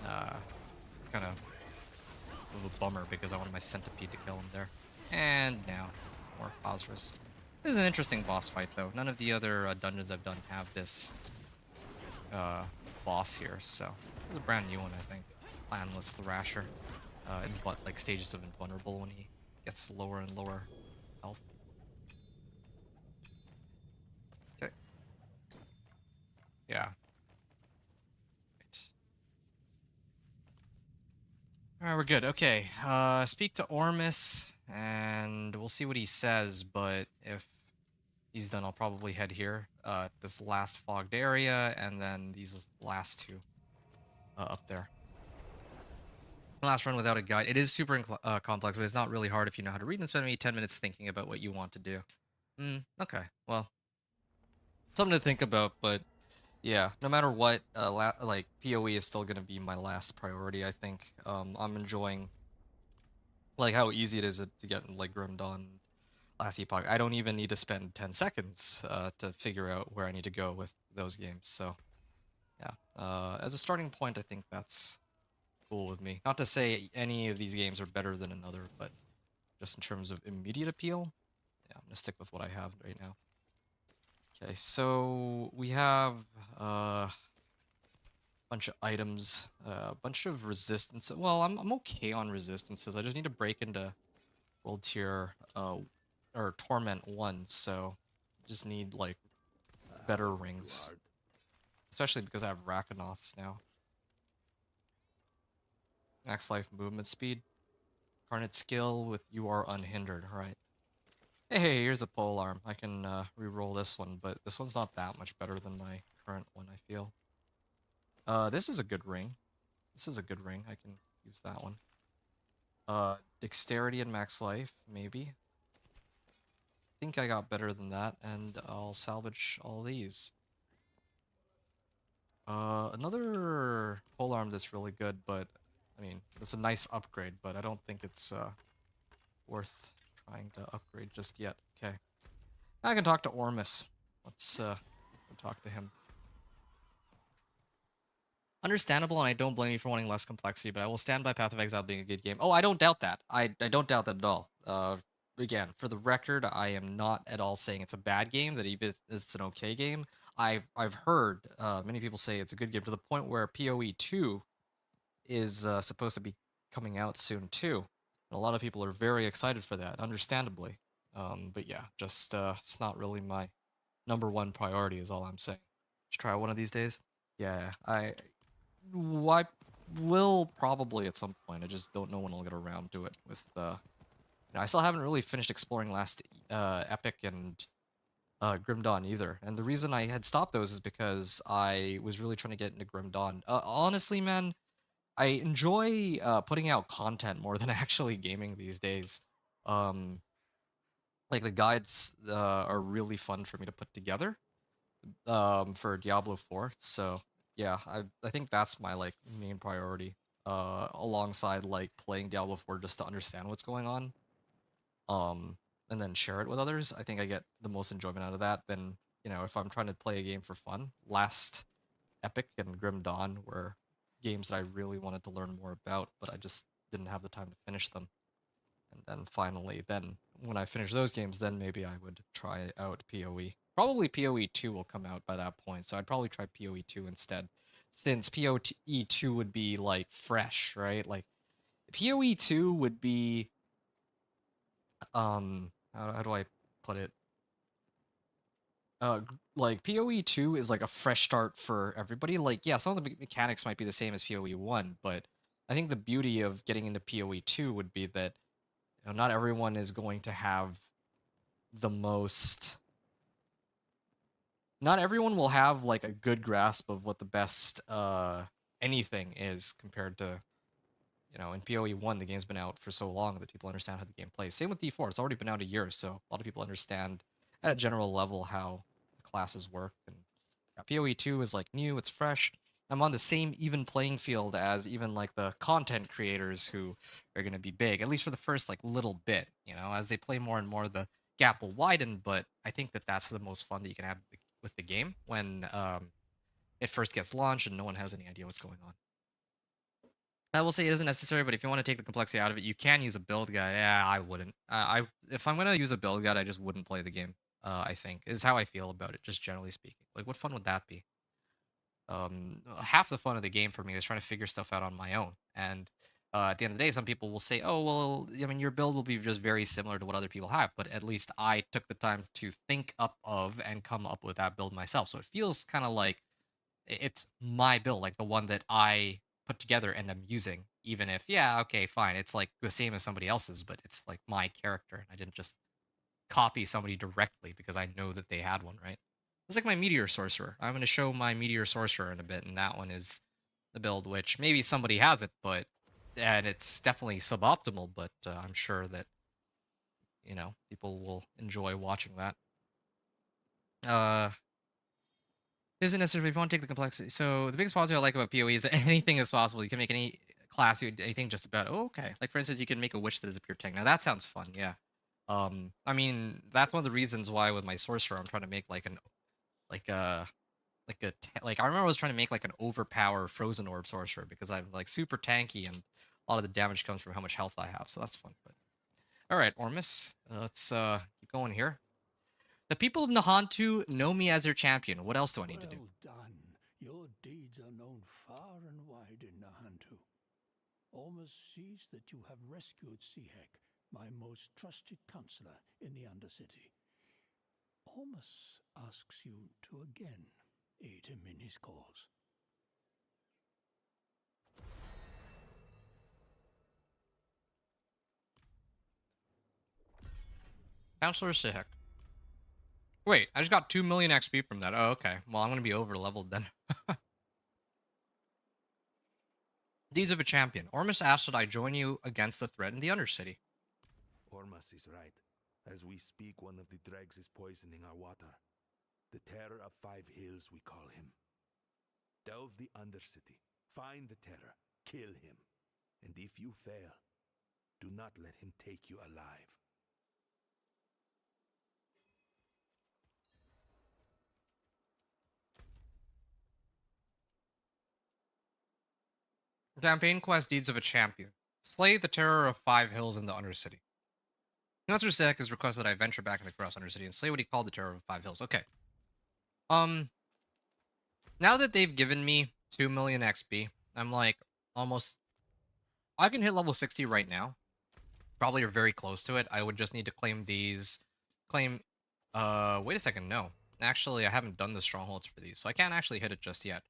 Kind of a bummer because I wanted my centipede to kill him there. And now, more Phosphorus. This is an interesting boss fight, though. None of the other dungeons I've done have this boss here, so it's a brand new one, I think. Planless Thrasher. In what, like, stages of invulnerable when he gets lower and lower health. Okay. Yeah. Alright, we're good. Okay, speak to Ormus, and we'll see what he says, but if he's done, I'll probably head here, this last fogged area, and then these last two up there. Last run without a guide. It is super complex, but it's not really hard if you know how to read and spend maybe 10 minutes thinking about what you want to do. Okay. Well, something to think about, but yeah, no matter what, like PoE is still gonna be my last priority. I think. I'm enjoying like how easy it is to get like Grim Dawn, Last Epoch. I don't even need to spend 10 seconds to figure out where I need to go with those games. So yeah, as a starting point, I think that's cool with me. Not to say any of these games are better than another, but just in terms of immediate appeal, yeah, I'm gonna stick with what I have right now. Okay, so we have a bunch of items, a bunch of resistance. Well, I'm okay on resistances. I just need to break into World Tier or Torment 1, so just need like better rings. Especially because I have Rakanoths now. Max life movement speed. Carnate skill with you are unhindered, alright. Hey, here's a pole arm. I can re-roll this one, but this one's not that much better than my current one, I feel. This is a good ring. This is a good ring. I can use that one. Dexterity and max life, maybe. I think I got better than that, and I'll salvage all these. Another polearm that's really good, but I mean, it's a nice upgrade, but I don't think it's worth trying to upgrade just yet. Okay. I can talk to Ormus. Let's go talk to him. Understandable, and I don't blame you for wanting less complexity, but I will stand by Path of Exile being a good game. Oh, I don't doubt that. I don't doubt that at all. Again, for the record, I am not at all saying it's a bad game, that even if it's an okay game. I've heard many people say it's a good game to the point where PoE 2 is supposed to be coming out soon too. And a lot of people are very excited for that, understandably. But yeah, just it's not really my #1 priority is all I'm saying. Just try one of these days. Yeah, I will probably at some point. I just don't know when I'll get around to it. With I still haven't really finished exploring Last Epic and Grim Dawn either. And the reason I had stopped those is because I was really trying to get into Grim Dawn. Honestly, man, I enjoy putting out content more than actually gaming these days. Like the guides are really fun for me to put together for Diablo 4. So yeah, I think that's my like main priority. Alongside like playing Diablo 4 just to understand what's going on. And then share it with others. I think I get the most enjoyment out of that than, if I'm trying to play a game for fun. Last Epic and Grim Dawn were games that I really wanted to learn more about, but I just didn't have the time to finish them. And then finally, when I finish those games, then maybe I would try out PoE. Probably PoE 2 will come out by that point, so I'd probably try PoE 2 instead. Since PoE 2 would be like fresh, right? Like PoE 2 would be how do I put it? Like PoE 2 is like a fresh start for everybody. Like, yeah, some of the mechanics might be the same as PoE 1, but I think the beauty of getting into PoE 2 would be that not everyone is going to have the most. Not everyone will have like a good grasp of what the best anything is compared to, in PoE 1 the game's been out for so long that people understand how the game plays. Same with D4, it's already been out a year, so a lot of people understand at a general level how the classes work. And PoE 2 is like new, it's fresh. I'm on the same even playing field as even like the content creators who are going to be big, at least for the first like little bit. As they play more and more, the gap will widen. But I think that that's the most fun that you can have with the game when it first gets launched and no one has any idea what's going on. I will say it isn't necessary, but if you want to take the complexity out of it, you can use a build guide. Yeah, I wouldn't. If I'm gonna use a build guide, I just wouldn't play the game. I think is how I feel about it, just generally speaking. Like, what fun would that be? Half the fun of the game for me is trying to figure stuff out on my own. And at the end of the day, some people will say, "Oh, well, I mean, your build will be just very similar to what other people have." But at least I took the time to think up of and come up with that build myself. So it feels kind of like it's my build, like the one that I put together and I'm using. Even if, yeah, okay, fine, it's like the same as somebody else's, but it's like my character. I didn't just copy somebody directly because I know that they had one, right? It's like my Meteor Sorcerer. I'm going to show my Meteor Sorcerer in a bit, and that one is the build which maybe somebody has it, and it's definitely suboptimal, but I'm sure that, people will enjoy watching that. Isn't necessarily if you want to take the complexity. So the biggest positive I like about PoE is that anything is possible. You can make any class, anything just about. Oh, okay. Like for instance, you can make a witch that is a pure tank. Now that sounds fun. Yeah. I mean that's one of the reasons why with my sorcerer I'm trying to make like an like a like I remember I was trying to make like an overpower frozen orb sorcerer because I'm like super tanky and a lot of the damage comes from how much health I have. So that's fun. But all right, Ormus, let's keep going here. The people of Nahantu know me as their champion. What else do I need to do? Well done. Your deeds are known far and wide in Nahantu. Ormus sees that you have rescued Sihek, my most trusted counselor in the Undercity. Ormus asks you to again aid him in his cause. Counselor Sihek. Wait, I just got 2 million XP from that. Oh, okay. Well, I'm going to be over-leveled then. Deeds of a Champion. Ormus asked that I join you against the threat in the Undercity. Ormus is right. As we speak, one of the dregs is poisoning our water. The Terror of 5 Hills, we call him. Delve the Undercity. Find the Terror. Kill him. And if you fail, do not let him take you alive. Campaign quest Deeds of a Champion. Slay the Terror of 5 Hills in the Undercity. Counselor Sihek has requested that I venture back into Cross Undercity and slay what he called the Terror of 5 Hills. Okay. Now that they've given me 2 million XP, I'm like almost. I can hit level 60 right now. Probably are very close to it. I would just need to claim these. Wait a second. No. Actually, I haven't done the strongholds for these, so I can't actually hit it just yet.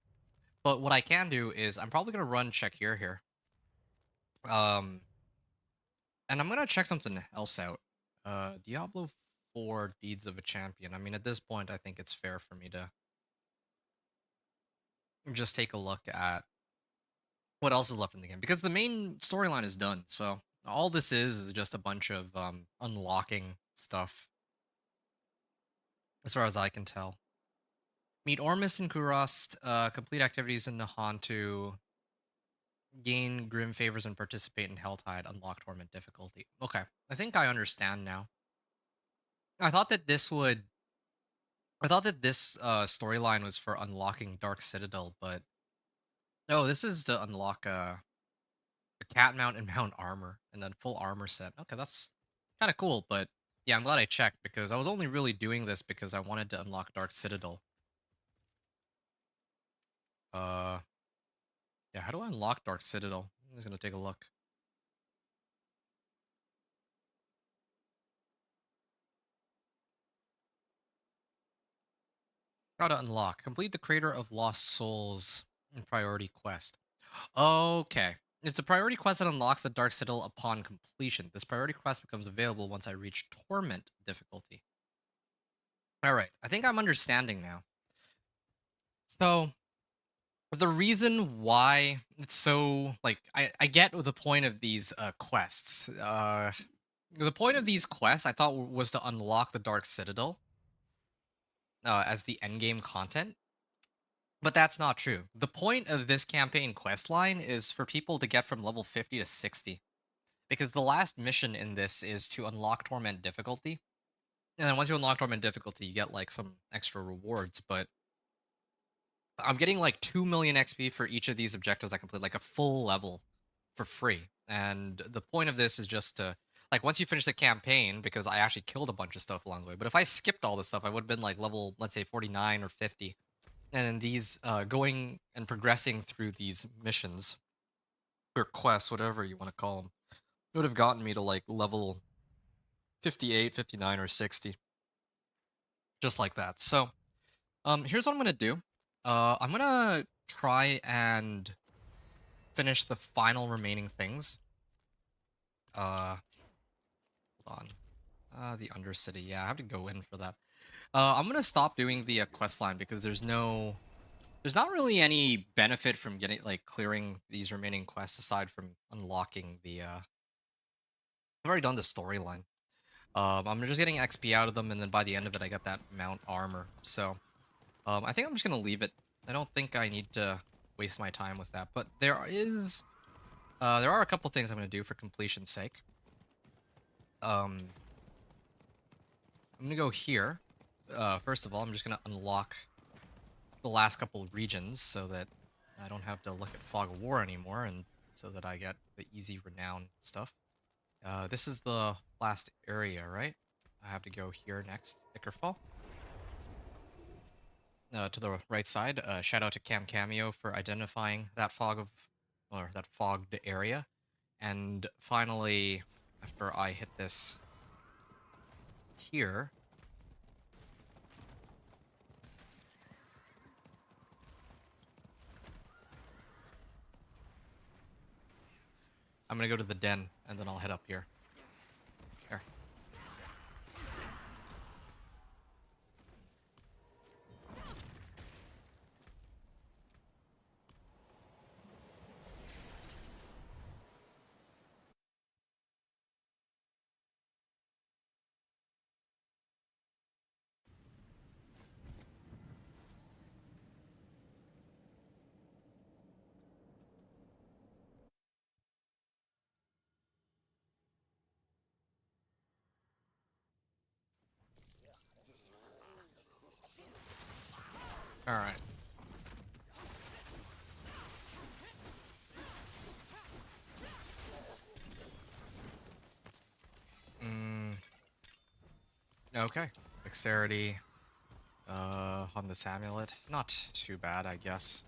But what I can do is I'm probably going to run check here. And I'm going to check something else out. Diablo 4 Deeds of a Champion. I mean, at this point, I think it's fair for me to just take a look at what else is left in the game. Because the main storyline is done, so all this is just a bunch of unlocking stuff. As far as I can tell. Meet Ormus and Kurost, complete activities in Nahantu, gain Grim Favors and participate in Helltide, unlock Torment difficulty. Okay, I think I understand now. I thought that this storyline was for unlocking Dark Citadel, but no, this is to unlock a cat mount and mount armor, and then full armor set. Okay, that's kind of cool, but yeah, I'm glad I checked, because I was only really doing this because I wanted to unlock Dark Citadel. Yeah, how do I unlock Dark Citadel? I'm just gonna take a look. How to unlock. Complete the Crater of Lost Souls in Priority Quest. Okay. It's a priority quest that unlocks the Dark Citadel upon completion. This priority quest becomes available once I reach Torment difficulty. Alright, I think I'm understanding now. So, the reason why it's so, like, I get the point of these quests. The point of these quests, I thought, was to unlock the Dark Citadel as the endgame content. But that's not true. The point of this campaign quest line is for people to get from level 50 to 60. Because the last mission in this is to unlock Torment difficulty. And then once you unlock Torment difficulty, you get, like, some extra rewards, but I'm getting like 2 million XP for each of these objectives I complete, like a full level for free. And the point of this is just to, like, once you finish the campaign, because I actually killed a bunch of stuff along the way, but if I skipped all this stuff, I would have been like level, let's say 49 or 50. And then these, going and progressing through these missions, or quests, whatever you want to call them, it would have gotten me to like level 58, 59, or 60. Just like that. So, here's what I'm going to do. I'm gonna try and finish the final remaining things. Hold on. The Undercity. Yeah, I have to go in for that. I'm gonna stop doing the quest line because there's not really any benefit from getting, like, clearing these remaining quests aside from unlocking the. I've already done the storyline. I'm just getting XP out of them, and then by the end of it, I got that mount armor. So I think I'm just gonna leave it. I don't think I need to waste my time with that. But there are a couple things I'm gonna do for completion's sake. I'm gonna go here. First of all, I'm just gonna unlock the last couple of regions so that I don't have to look at Fog of War anymore, and so that I get the easy renown stuff. This is the last area, right? I have to go here next, Ickerfall. To the right side, shout out to Cam Cameo for identifying that that fogged area. And finally, after I hit this here, I'm gonna go to the den, and then I'll head up here. Here. Alright. Okay. Dexterity. On this amulet. Not too bad, I guess.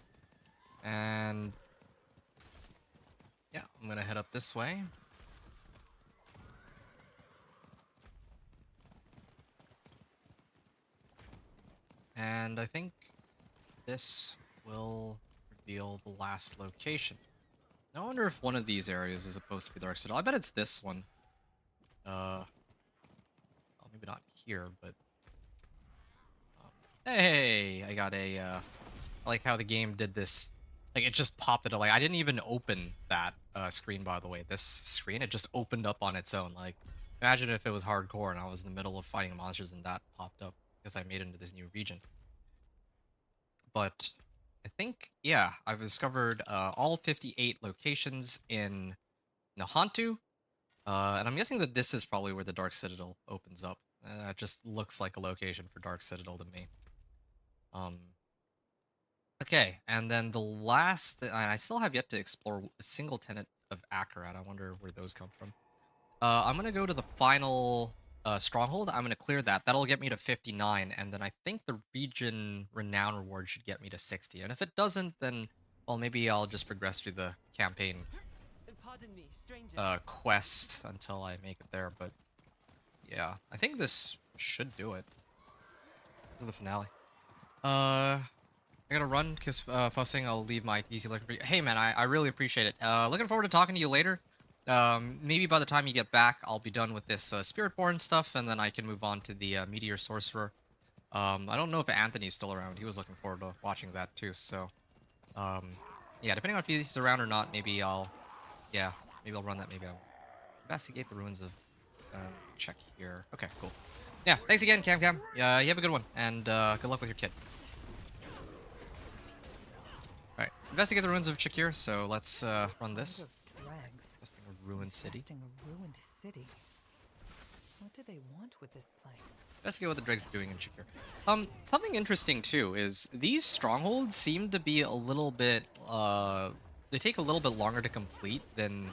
And yeah, I'm gonna head up this way. And I think this will reveal the last location. I wonder if one of these areas is supposed to be the Dark Citadel. I bet it's this one. Well, maybe not here, but hey, I got a I like how the game did this. Like, it just popped it. Like, I didn't even open that screen, by the way. This screen, it just opened up on its own. Like, imagine if it was hardcore and I was in the middle of fighting monsters and that popped up because I made it into this new region. But I think, yeah, I've discovered all 58 locations in Nahantu. And I'm guessing that this is probably where the Dark Citadel opens up. It just looks like a location for Dark Citadel to me. Okay, and then the last, and I still have yet to explore a single tenet of Akarat. I wonder where those come from. I'm gonna go to the final stronghold. I'm gonna clear that. That'll get me to 59, and then I think the region renown reward should get me to 60. And if it doesn't, then, well, maybe I'll just progress through the campaign quest until I make it there. But yeah, I think this should do it. This is the finale. I gotta run because fussing. I'll leave my easy look for you. Hey man, I really appreciate it. Looking forward to talking to you later. Maybe by the time you get back, I'll be done with this Spiritborn stuff, and then I can move on to the Meteor Sorcerer. I don't know if Anthony's still around. He was looking forward to watching that too. So, yeah, depending on if he's around or not, maybe I'll run that. Maybe I'll investigate the ruins of. Check here. Okay, cool. Yeah, thanks again, Cam. You have a good one, and good luck with your kid. Alright, investigate the ruins of Chakir, so let's run this. Investing a ruined city. What do they want with this place? Investigate what the dregs are doing in Chakir. Something interesting too is these strongholds seem to be a little bit they take a little bit longer to complete than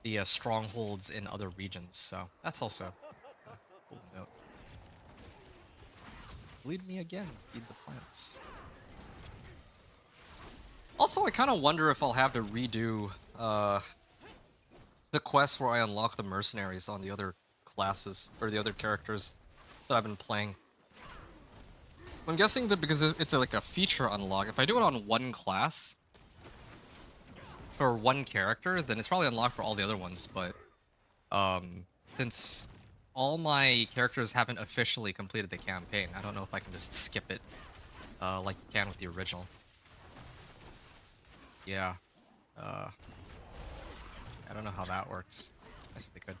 the strongholds in other regions, so that's also a cool note. Lead me again, feed the plants. Also, I kind of wonder if I'll have to redo the quest where I unlock the mercenaries on the other classes, or the other characters that I've been playing. I'm guessing that because it's like a feature unlock, if I do it on one class, or one character, then it's probably unlocked for all the other ones, but since all my characters haven't officially completed the campaign, I don't know if I can just skip it like you can with the original. Yeah. I don't know how that works. I guess if they could.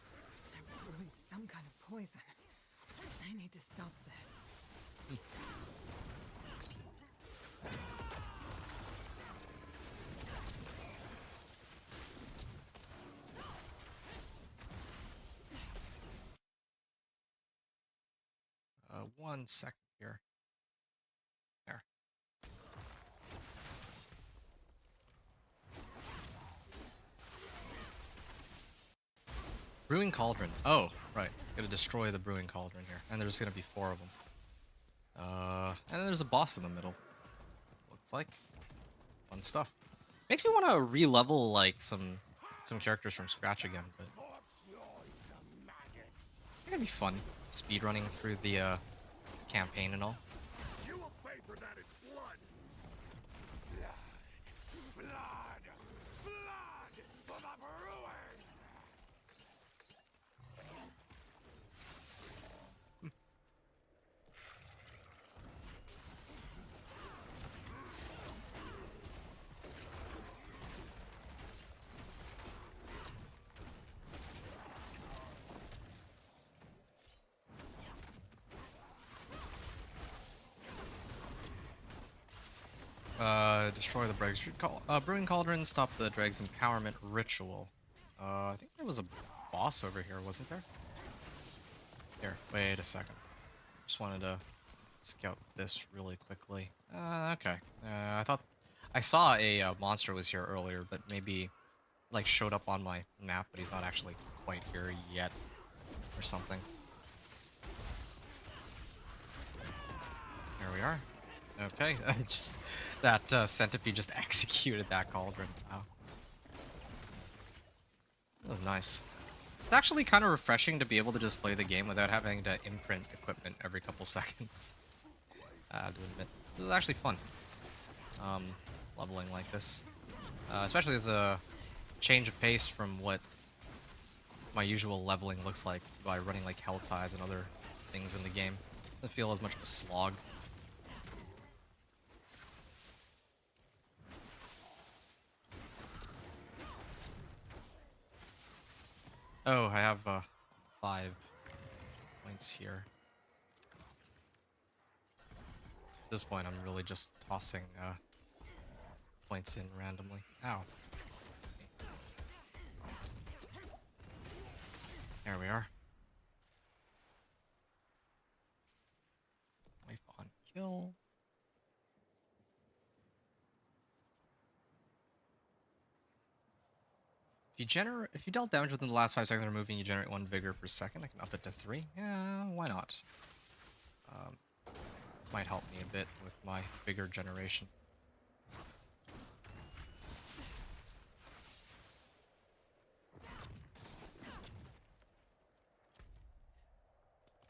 some kind of poison. I need to stop this. One second here. There. Brewing Cauldron. Oh, right. Gotta destroy the Brewing Cauldron here. And there's gonna be 4 of them. And then there's a boss in the middle. Looks like. Fun stuff. Makes me want to re-level, like, some characters from scratch again, but... It's gonna be fun. Speedrunning through the, campaign and all. You will pay for that in blood. Blood for the brewing. Destroy the dregs. Brewing Cauldron, stop the dregs empowerment ritual. I think there was a boss over here, wasn't there? Here, wait a second. Just wanted to scout this really quickly. Okay. I thought I saw a monster was here earlier, but maybe like showed up on my map, but he's not actually quite here yet, or something. There we are. Okay, just that centipede just executed that cauldron. Wow, that was nice. It's actually kind of refreshing to be able to just play the game without having to imprint equipment every couple seconds. To admit, this is actually fun. Leveling like this, especially as a change of pace from what my usual leveling looks like by running like hell tides and other things in the game. Doesn't feel as much of a slog. Oh, I have 5 points here. At this point, I'm really just tossing points in randomly. Ow. There we are. Life on kill. If you dealt damage within the last 5 seconds of moving, you generate 1 vigor per second. I can up it to 3. Yeah, why not? This might help me a bit with my vigor generation.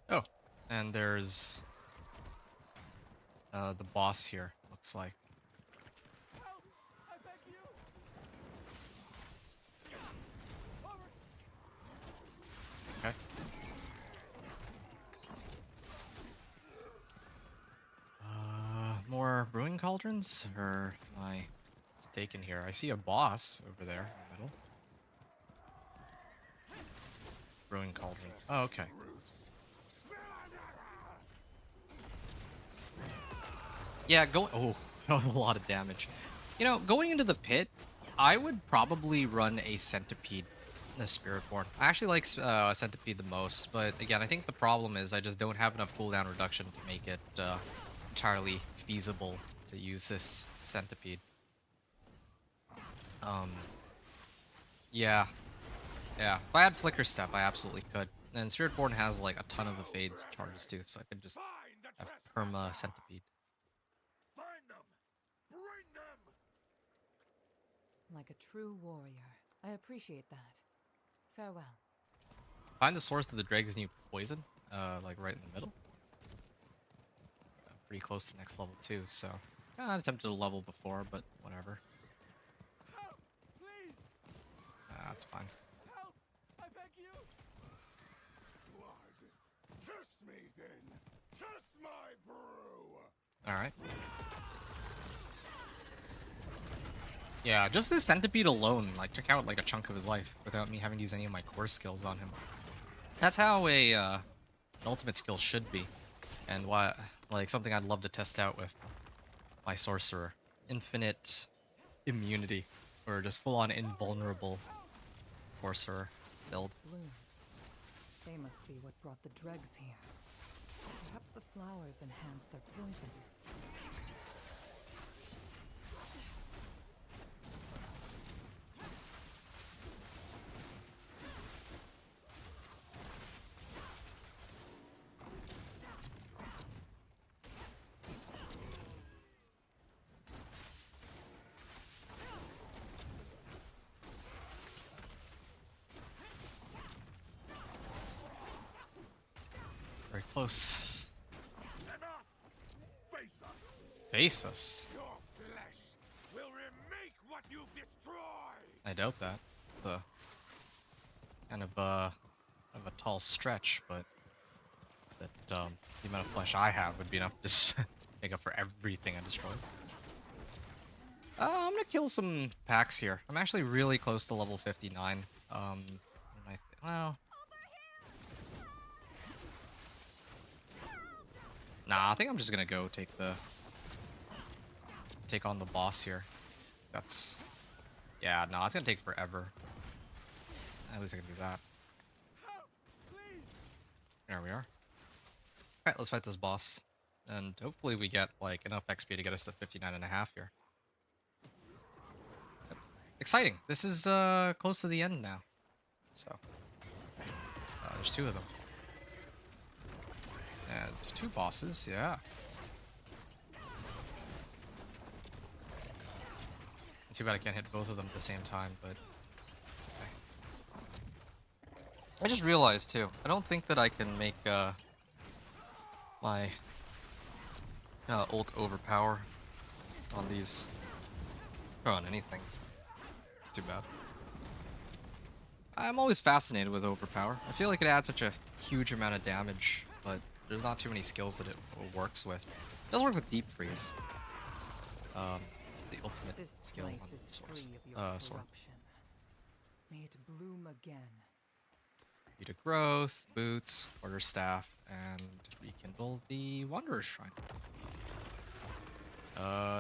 Oh, and there's the boss here, looks like. Okay. More brewing cauldrons? Or am I mistaken here? I see a boss over there in the middle. Brewing cauldron. Oh, okay. Yeah, oh, a lot of damage. You know, going into the pit, I would probably run a centipede. The Spiritborn. I actually like Centipede the most, but again, I think the problem is I just don't have enough cooldown reduction to make it entirely feasible to use this Centipede. Yeah. Yeah. If I had Flicker Step, I absolutely could. And Spiritborn has like a ton of evades charges too, so I could just have perma Centipede. Find them. Bring them. Like a true warrior. I appreciate that. Farewell. Find the source to the dregs new poison, like right in the middle. Pretty close to next level too, so I attempted a level before, but whatever. Help, please. That's fine. Help, I beg you. Blood. Test me then. Test my brew. All right. Yeah, just this centipede alone, like, took out like a chunk of his life without me having to use any of my core skills on him. That's how an ultimate skill should be, and why, like, something I'd love to test out with my sorcerer: infinite immunity, or just full-on invulnerable sorcerer build. Blooms. They must be what brought the dregs here. Perhaps the flowers enhance their poisons. Very close. Face us. Face us. Your flesh will remake what you've destroyed. I doubt that. It's a kind of a tall stretch, but that the amount of flesh I have would be enough to just make up for everything I destroyed. I'm gonna kill some packs here. I'm actually really close to level 59. Well, nah, I think I'm just gonna go take on the boss here. That's, yeah, no, it's gonna take forever. At least I can do that. There we are. Alright, let's fight this boss. And hopefully we get, like, enough XP to get us to 59.5 here. Yep. Exciting. This is, close to the end now. So, there's 2 of them. And 2 bosses, yeah. Too bad I can't hit both of them at the same time, but it's okay. I just realized, too, I don't think that I can make, my ult overpower on these, or on anything. It's too bad. I'm always fascinated with overpower. I feel like it adds such a huge amount of damage, but there's not too many skills that it works with. It does work with deep freeze. The ultimate skill on the sword. May it bloom again. Beat a growth, boots, quarterstaff, and rekindle the Wanderer's Shrine.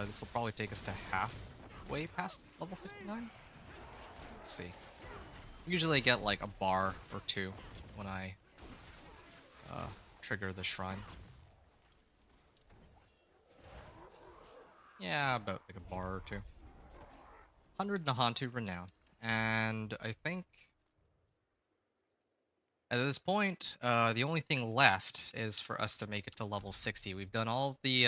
This will probably take us to halfway past level 59. Let's see. Usually I get like a bar or 2 when I trigger the shrine. Yeah, about like a bar or 2. 100 Nahantu Renown. And I think at this point, the only thing left is for us to make it to level 60. We've done all the,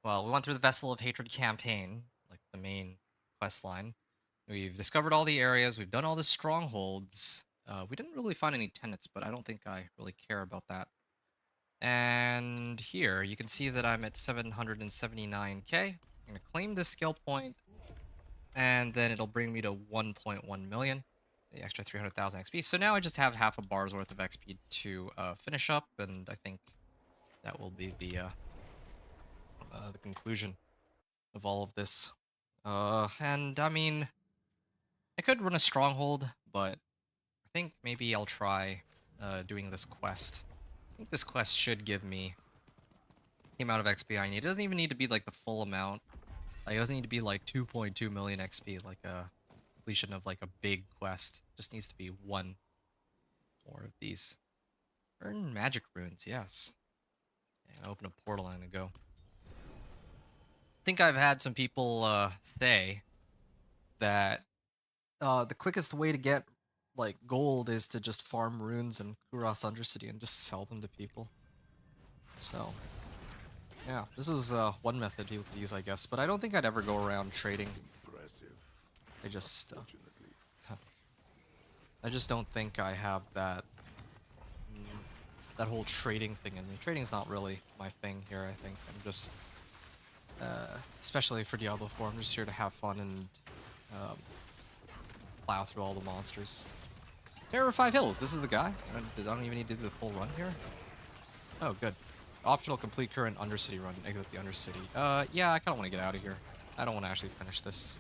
well, we went through the Vessel of Hatred campaign, like the main quest line. We've discovered all the areas, we've done all the strongholds. We didn't really find any tenants, but I don't think I really care about that. And here, you can see that I'm at 779k. I'm gonna claim this skill point, and then it'll bring me to 1.1 million, the extra 300,000 XP. So now I just have half a bar's worth of XP to finish up, and I think that will be the conclusion of all of this. And I mean, I could run a stronghold, but I think maybe I'll try doing this quest. I think this quest should give me the amount of XP I need. It doesn't even need to be like the full amount. Like, it doesn't need to be like 2.2 million XP, like a completion of like a big quest. It just needs to be 1 more of these. Earn magic runes, yes. And open a portal and go. I think I've had some people say that the quickest way to get like gold is to just farm runes in Kuras Undercity and just sell them to people. So yeah, this is one method people could use, I guess, but I don't think I'd ever go around trading. I just don't think I have that that whole trading thing in me. Trading's not really my thing here, I think. I'm just especially for Diablo 4, I'm just here to have fun and plow through all the monsters. Terror of 5 Hills, this is the guy. I don't even need to do the full run here. Oh, good. Optional complete current Undercity run, exit the Undercity. Yeah, I kinda wanna get out of here. I don't wanna actually finish this.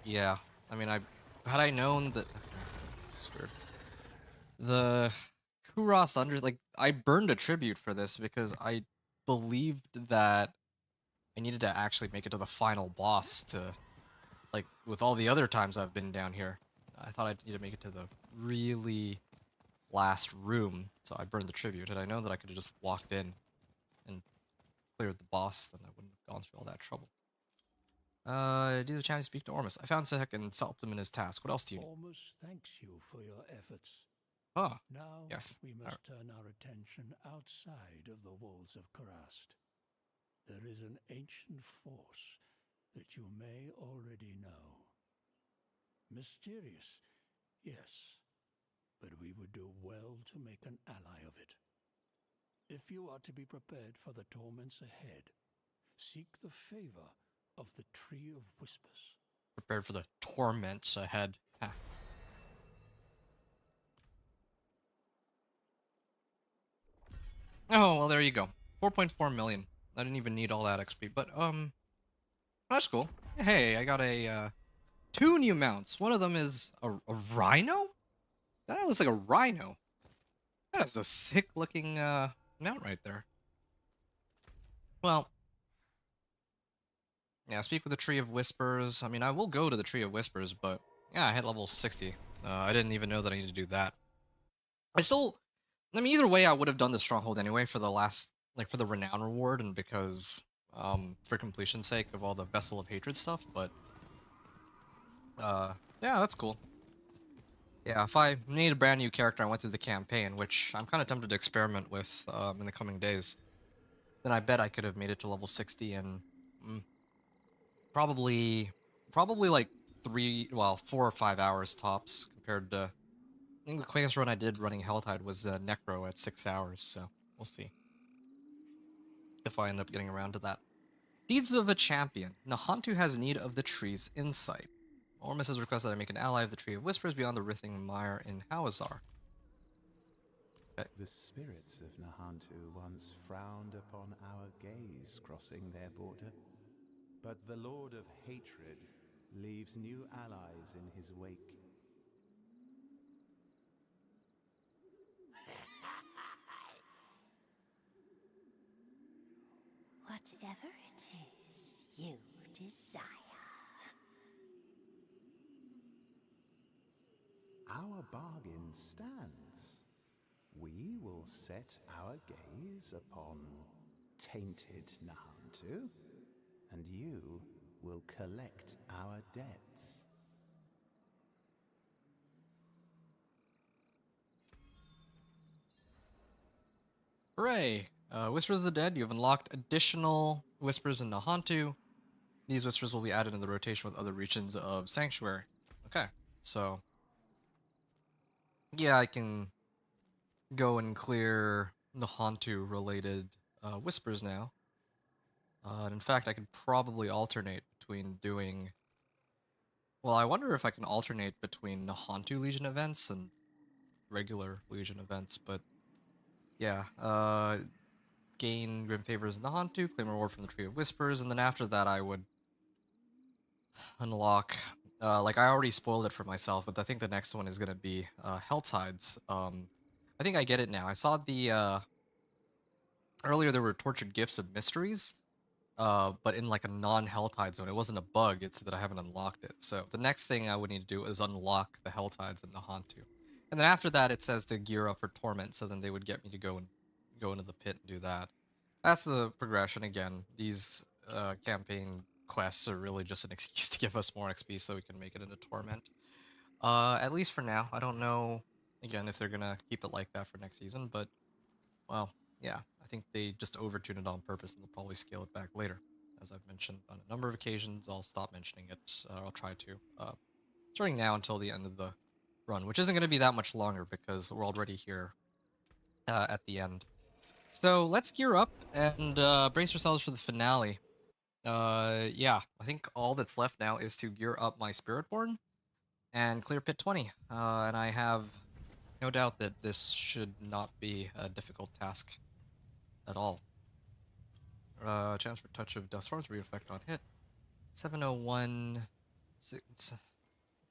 Yeah, I mean, had I known that... That's weird. The Kuros under, like, I burned a tribute for this because I believed that I needed to actually make it to the final boss to, like, with all the other times I've been down here. I thought I'd need to make it to the really last room, so I burned the tribute, and I know that I could have just walked in and cleared the boss, then I wouldn't have gone through all that trouble. Do the champion speak to Ormus? I found Sehek and helped him in his task. What else do you need? Ormus thanks you for your efforts. Ah, Now yes. we must turn our attention outside of the walls of Kurast. There is an ancient force that you may already know. Mysterious, yes, but we would do well to make an ally of it. If you are to be prepared for the torments ahead, seek the favor of the Tree of Whispers. Prepared for the torments ahead. Ha. Oh, well, there you go. 4.4 million. I didn't even need all that XP, but, that's cool. Hey, I got a, 2 new mounts. One of them is a rhino? That looks like a rhino. That is a sick-looking, mount right there. Well, yeah, speak with the Tree of Whispers. I mean, I will go to the Tree of Whispers, but, yeah, I hit level 60. I didn't even know that I needed to do that. I mean, either way, I would have done the Stronghold anyway for the last, like, for the Renown reward and because, for completion's sake of all the Vessel of Hatred stuff, but, yeah, that's cool. Yeah, if I made a brand new character and went through the campaign, which I'm kind of tempted to experiment with, in the coming days, then I bet I could have made it to level 60 and, probably like 4 or 5 hours tops compared to, I think the quickest run I did running Helltide was Necro at 6 hours, so we'll see if I end up getting around to that. Deeds of a Champion. Nahantu has need of the tree's insight. Ormus has requested that I make an ally of the Tree of Whispers beyond the Rithing Mire in Hawazar. Okay. The spirits of Nahantu once frowned upon our gaze crossing their border, but the Lord of Hatred leaves new allies in his wake. Whatever it is you desire. Our bargain stands. We will set our gaze upon tainted Nahantu, and you will collect our debts. Hooray! Whispers of the Dead, you have unlocked additional Whispers in Nahantu. These Whispers will be added in the rotation with other regions of Sanctuary. Okay, so yeah, I can go and clear Nahantu related Whispers now. And in fact, I could probably alternate between doing... Well, I wonder if I can alternate between Nahantu Legion events and regular Legion events, but yeah, gain Grim Favors in Nahantu, claim a reward from the Tree of Whispers, and then after that I would unlock... like, I already spoiled it for myself, but I think the next one is going to be Helltides. I think I get it now. I saw the... Earlier there were Tortured Gifts of Mysteries, but in like a non-Helltide zone. It wasn't a bug, it's that I haven't unlocked it. So the next thing I would need to do is unlock the Helltides in Nahantu. And then after that it says to gear up for Torment, so then they would get me to go into the pit and do that. That's the progression. Again, these campaign quests are really just an excuse to give us more XP so we can make it into Torment. At least for now. I don't know, again, if they're gonna keep it like that for next season, but, well, yeah, I think they just overtuned it on purpose and they'll probably scale it back later. As I've mentioned on a number of occasions, I'll stop mentioning it. I'll try to. Starting now until the end of the run, which isn't going to be that much longer because we're already here at the end. So let's gear up and brace yourselves for the finale. Yeah, I think all that's left now is to gear up my Spiritborn and clear Pit 20. And I have no doubt that this should not be a difficult task at all. Chance for Touch of Dust Forms, re-effect on hit. 701, a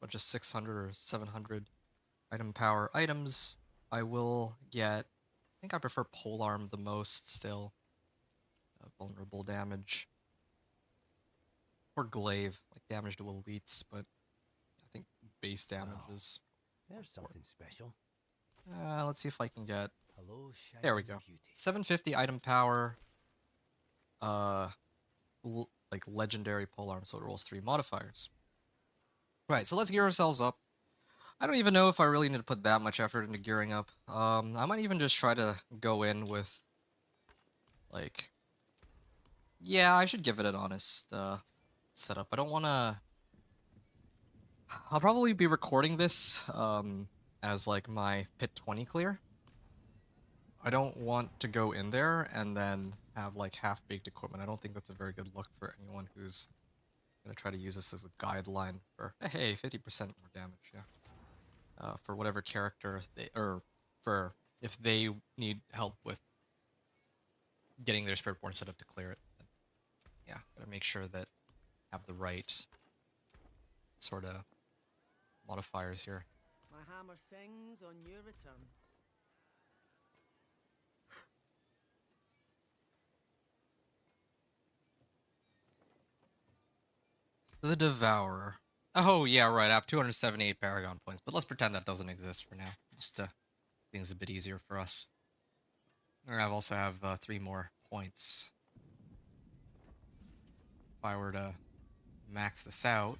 bunch of 600 or 700. item power items, I will get, I think I prefer polearm the most still. Vulnerable damage. Or glaive, like damage to elites, but I think base damage is... There's something special. Let's see if I can get... Hello, There we go. 750 item power. Like legendary polearm, so it rolls 3 modifiers. Right, so let's gear ourselves up. I don't even know if I really need to put that much effort into gearing up. I might even just try to go in with, like... Yeah, I should give it an honest setup. I don't want to... I'll probably be recording this as like my pit 20 clear. I don't want to go in there and then have like half-baked equipment. I don't think that's a very good look for anyone who's going to try to use this as a guideline for, hey, 50% more damage, yeah. For whatever character they, or for if they need help with getting their Spiritborn set up to clear it. Yeah, gotta make sure that I have the right sort of modifiers here. My hammer sings on your return. The Devourer. Oh, yeah, right. I have 278 Paragon points, but let's pretend that doesn't exist for now. Just to make things a bit easier for us. I also have 3 more points. If I were to max this out,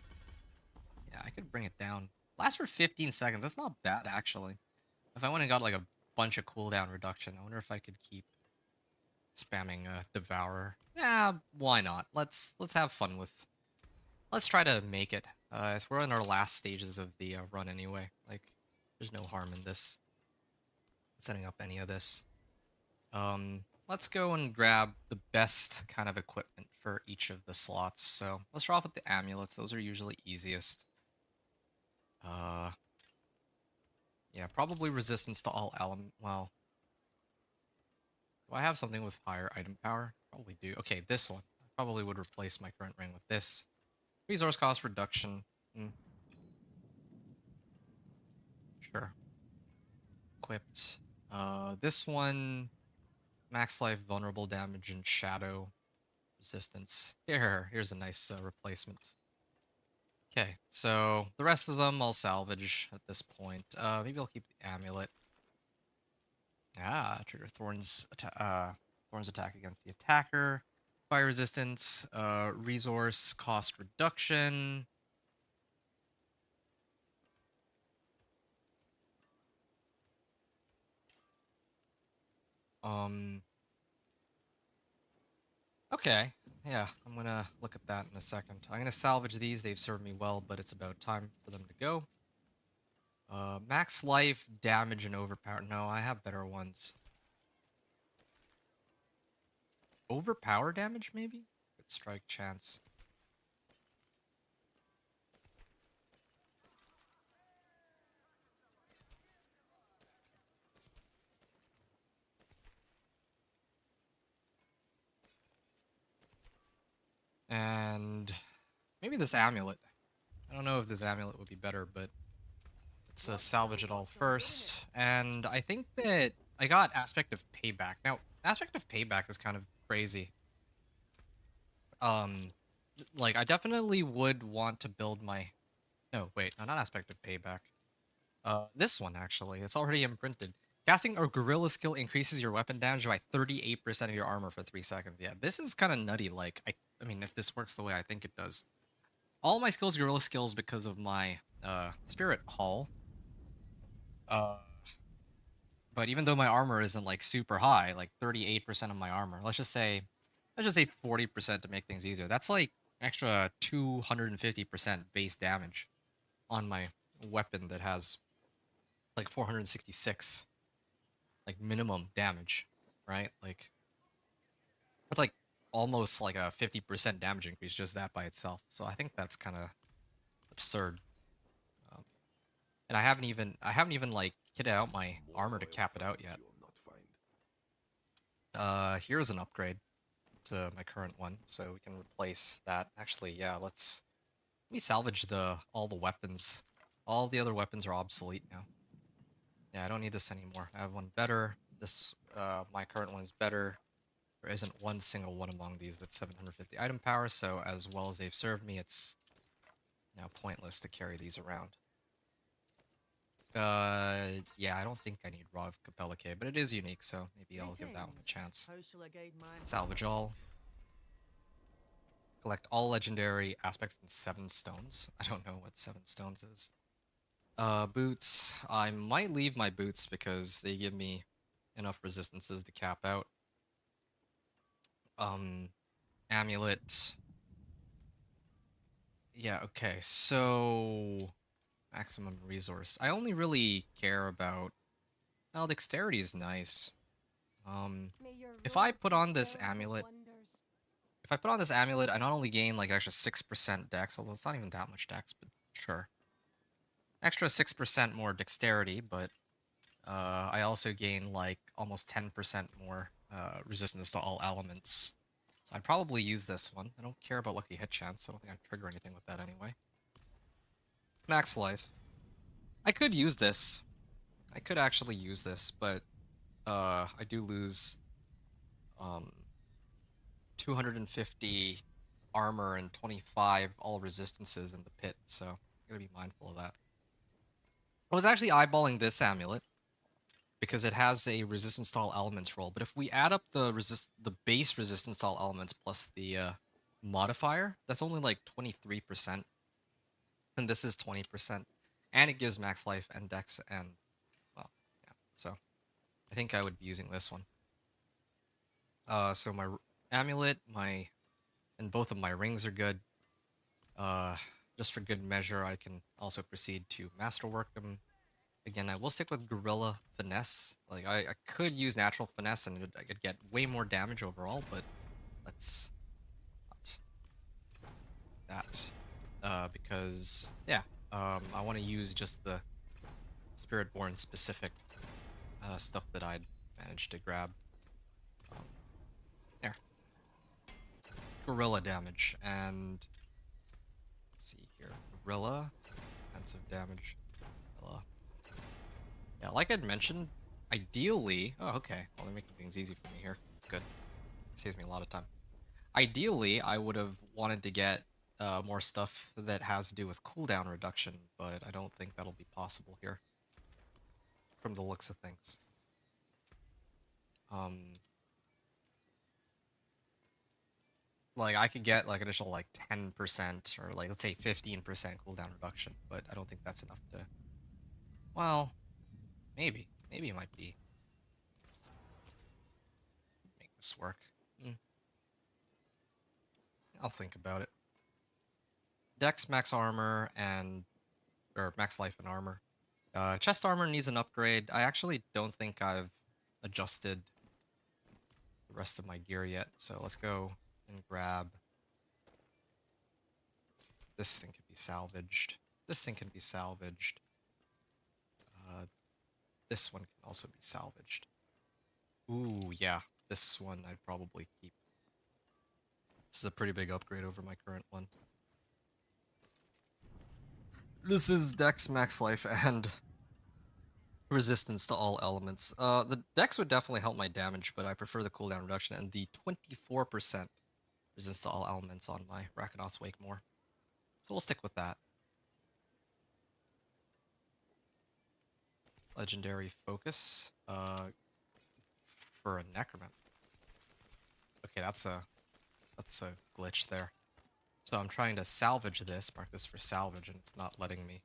yeah, I could bring it down. Lasts for 15 seconds. That's not bad, actually. If I went and got like a bunch of cooldown reduction, I wonder if I could keep spamming Devourer. Yeah, why not? Let's have fun with... Let's try to make it. We're in our last stages of the run anyway. Like, there's no harm in this. Setting up any of this. Let's go and grab the best kind of equipment for each of the slots. So let's start off with the amulets. Those are usually easiest. Yeah, probably resistance to all element. Well, do I have something with higher item power? Probably do. Okay, this one. I probably would replace my current ring with this. Resource cost reduction. Sure. Equipped. This one, max life, vulnerable damage, and shadow resistance. Here's a nice replacement. Okay, so the rest of them I'll salvage at this point. Maybe I'll keep the amulet. Trigger Thorn's attack against the attacker. Fire resistance, resource cost reduction. Okay, yeah, I'm gonna look at that in a second. I'm gonna salvage these. They've served me well, but it's about time for them to go. Max life, damage, and overpower. No, I have better ones. Overpower damage, maybe? Good strike chance. And maybe this amulet. I don't know if this amulet would be better, but let's salvage it all first. And I think that I got Aspect of Payback. Now, Aspect of Payback is kind of crazy. Like, I definitely would want to build my... No, wait, no, not Aspect of Payback. This one, actually. It's already imprinted. Casting or Gorilla skill increases your weapon damage by 38% of your armor for 3 seconds. Yeah, this is kind of nutty. Like, I mean, if this works the way I think it does. All my skills, Gorilla skills, because of my Spirit Hull. But even though my armor isn't like super high, like 38% of my armor, let's just say 40% to make things easier. That's like extra 250% base damage on my weapon that has like 466 like minimum damage, right? Like it's like almost like a 50% damage increase just that by itself. So I think that's kind of absurd. And I haven't even like kitted out my armor to cap it out yet. Here's an upgrade to my current one, so we can replace that. Actually, yeah, let me salvage all the weapons. All the other weapons are obsolete now. Yeah, I don't need this anymore. I have one better. This, my current one is better. There isn't one single one among these that's 750 item power, so as well as they've served me, it's now pointless to carry these around. Yeah, I don't think I need Raw of Capella K, but it is unique, so maybe I'll give that one a chance. How shall I guide my Salvage all. Collect all legendary aspects in 7 stones. I don't know what 7 stones is. Boots. I might leave my boots because they give me enough resistances to cap out. Amulet. Yeah, okay, so maximum resource. I only really care about, well, dexterity is nice. If I put on this amulet, I not only gain like extra 6% dex, although it's not even that much dex, but sure. Extra 6% more dexterity, but I also gain like almost 10% more resistance to all elements. So I'd probably use this one. I don't care about lucky hit chance, so I don't think I'd trigger anything with that anyway. Max life. I could use this. I could actually use this, but I do lose 250 armor and 25 all resistances in the pit, so I'm gonna be mindful of that. I was actually eyeballing this amulet because it has a resistance to all elements roll, but if we add up the base resistance to all elements plus the modifier, that's only like 23%, and this is 20%, and it gives max life and dex, and well, yeah, so I think I would be using this one. So my amulet, and both of my rings are good. Just for good measure, I can also proceed to masterwork them. Again, I will stick with Gorilla Finesse. Like, I could use Natural Finesse and I could get way more damage overall, but let's not that. Because, yeah, I want to use just the Spiritborn specific stuff that I'd managed to grab. There. Gorilla damage, and let's see here. Gorilla, defensive damage. Gorilla. Yeah, like I'd mentioned, ideally... Oh, okay. Well, they're making things easy for me here. That's good. Saves me a lot of time. Ideally, I would have wanted to get more stuff that has to do with cooldown reduction, but I don't think that'll be possible here. From the looks of things. Like, I could get, like, additional, like, 10%, or, like, let's say 15% cooldown reduction, but I don't think that's enough to... Well, maybe. Maybe it might be. Make this work. I'll think about it. Dex, max armor, or max life and armor. Chest armor needs an upgrade. I actually don't think I've adjusted the rest of my gear yet, so let's go and grab... This thing can be salvaged. This thing can be salvaged. This one can also be salvaged. Ooh, yeah. This one I'd probably keep. This is a pretty big upgrade over my current one. This is Dex, max life, and resistance to all elements. The Dex would definitely help my damage, but I prefer the cooldown reduction and the 24% resistance to all elements on my Rakanot's Wake more. So we'll stick with that. Legendary focus. For a necromancer. Okay, that's a glitch there. So I'm trying to salvage this, mark this for salvage, and it's not letting me.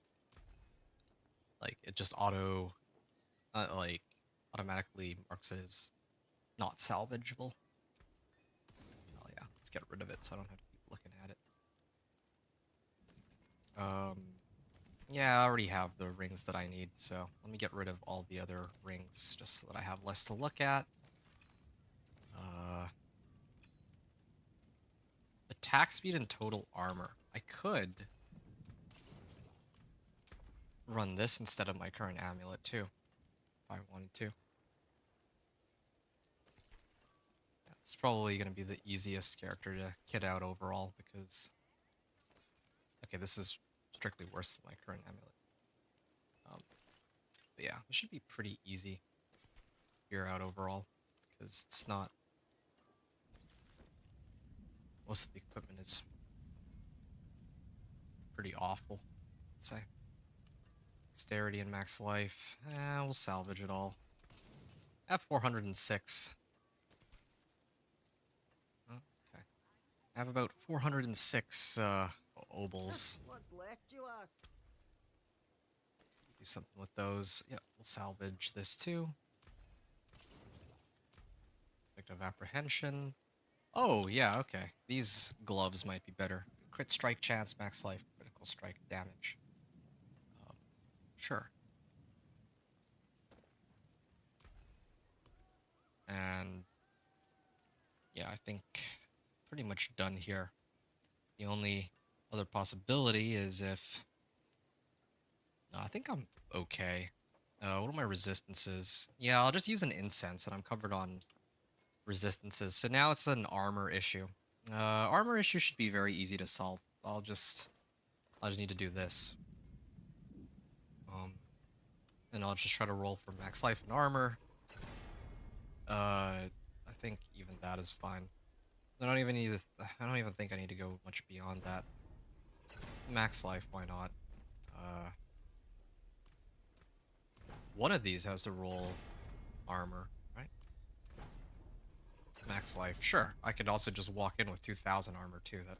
Like, it just automatically marks it as not salvageable. Oh yeah, let's get rid of it so I don't have to keep looking at it. Yeah, I already have the rings that I need, so let me get rid of all the other rings just so that I have less to look at. Attack speed and total armor. I could run this instead of my current amulet too, if I wanted to. Yeah, it's probably going to be the easiest character to kit out overall because... Okay, this is strictly worse than my current amulet. But yeah, it should be pretty easy to figure out overall, because it's not... Most of the equipment is pretty awful, I'd say. Dexterity and max life. We'll salvage it all. I have 406. Okay. I have about 406 obols. What's left, you ask? Do something with those. Yep, we'll salvage this too. Effective apprehension. Oh, yeah, okay. These gloves might be better. Crit strike chance, max life, critical strike damage. Sure. And yeah, I think pretty much done here. The only other possibility is if... No, I think I'm okay. What are my resistances? Yeah, I'll just use an incense and I'm covered on resistances. So now it's an armor issue. Armor issue should be very easy to solve. I'll just need to do this. And I'll just try to roll for max life and armor. I think even that is fine. I don't even need to, I don't even think I need to go much beyond that. Max life, why not? One of these has to roll armor, right? Max life, sure. I could also just walk in with 2,000 armor too. That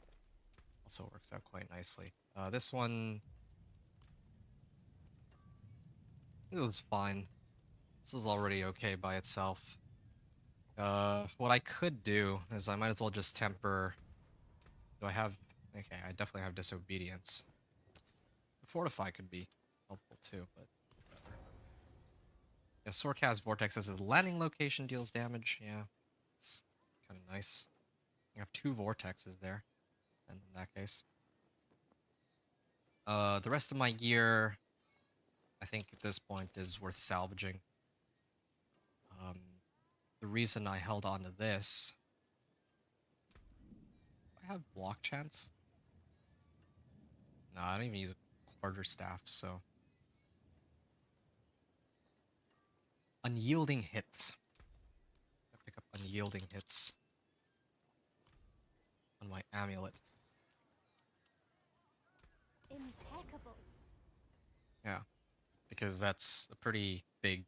also works out quite nicely. This one... It was fine. This is already okay by itself. What I could do is I might as well just temper... Do I have... Okay, I definitely have disobedience. Fortify could be helpful too, but whatever. Yeah, Sorecast Vortex as a landing location deals damage. Yeah, it's kind of nice. You have 2 vortexes there, and in that case. The rest of my gear, I think at this point, is worth salvaging. The reason I held on to this... I have block chance? No, I don't even use a quarterstaff, so... Unyielding hits. I pick up unyielding hits on my amulet. Impeccable. Yeah, because that's a pretty big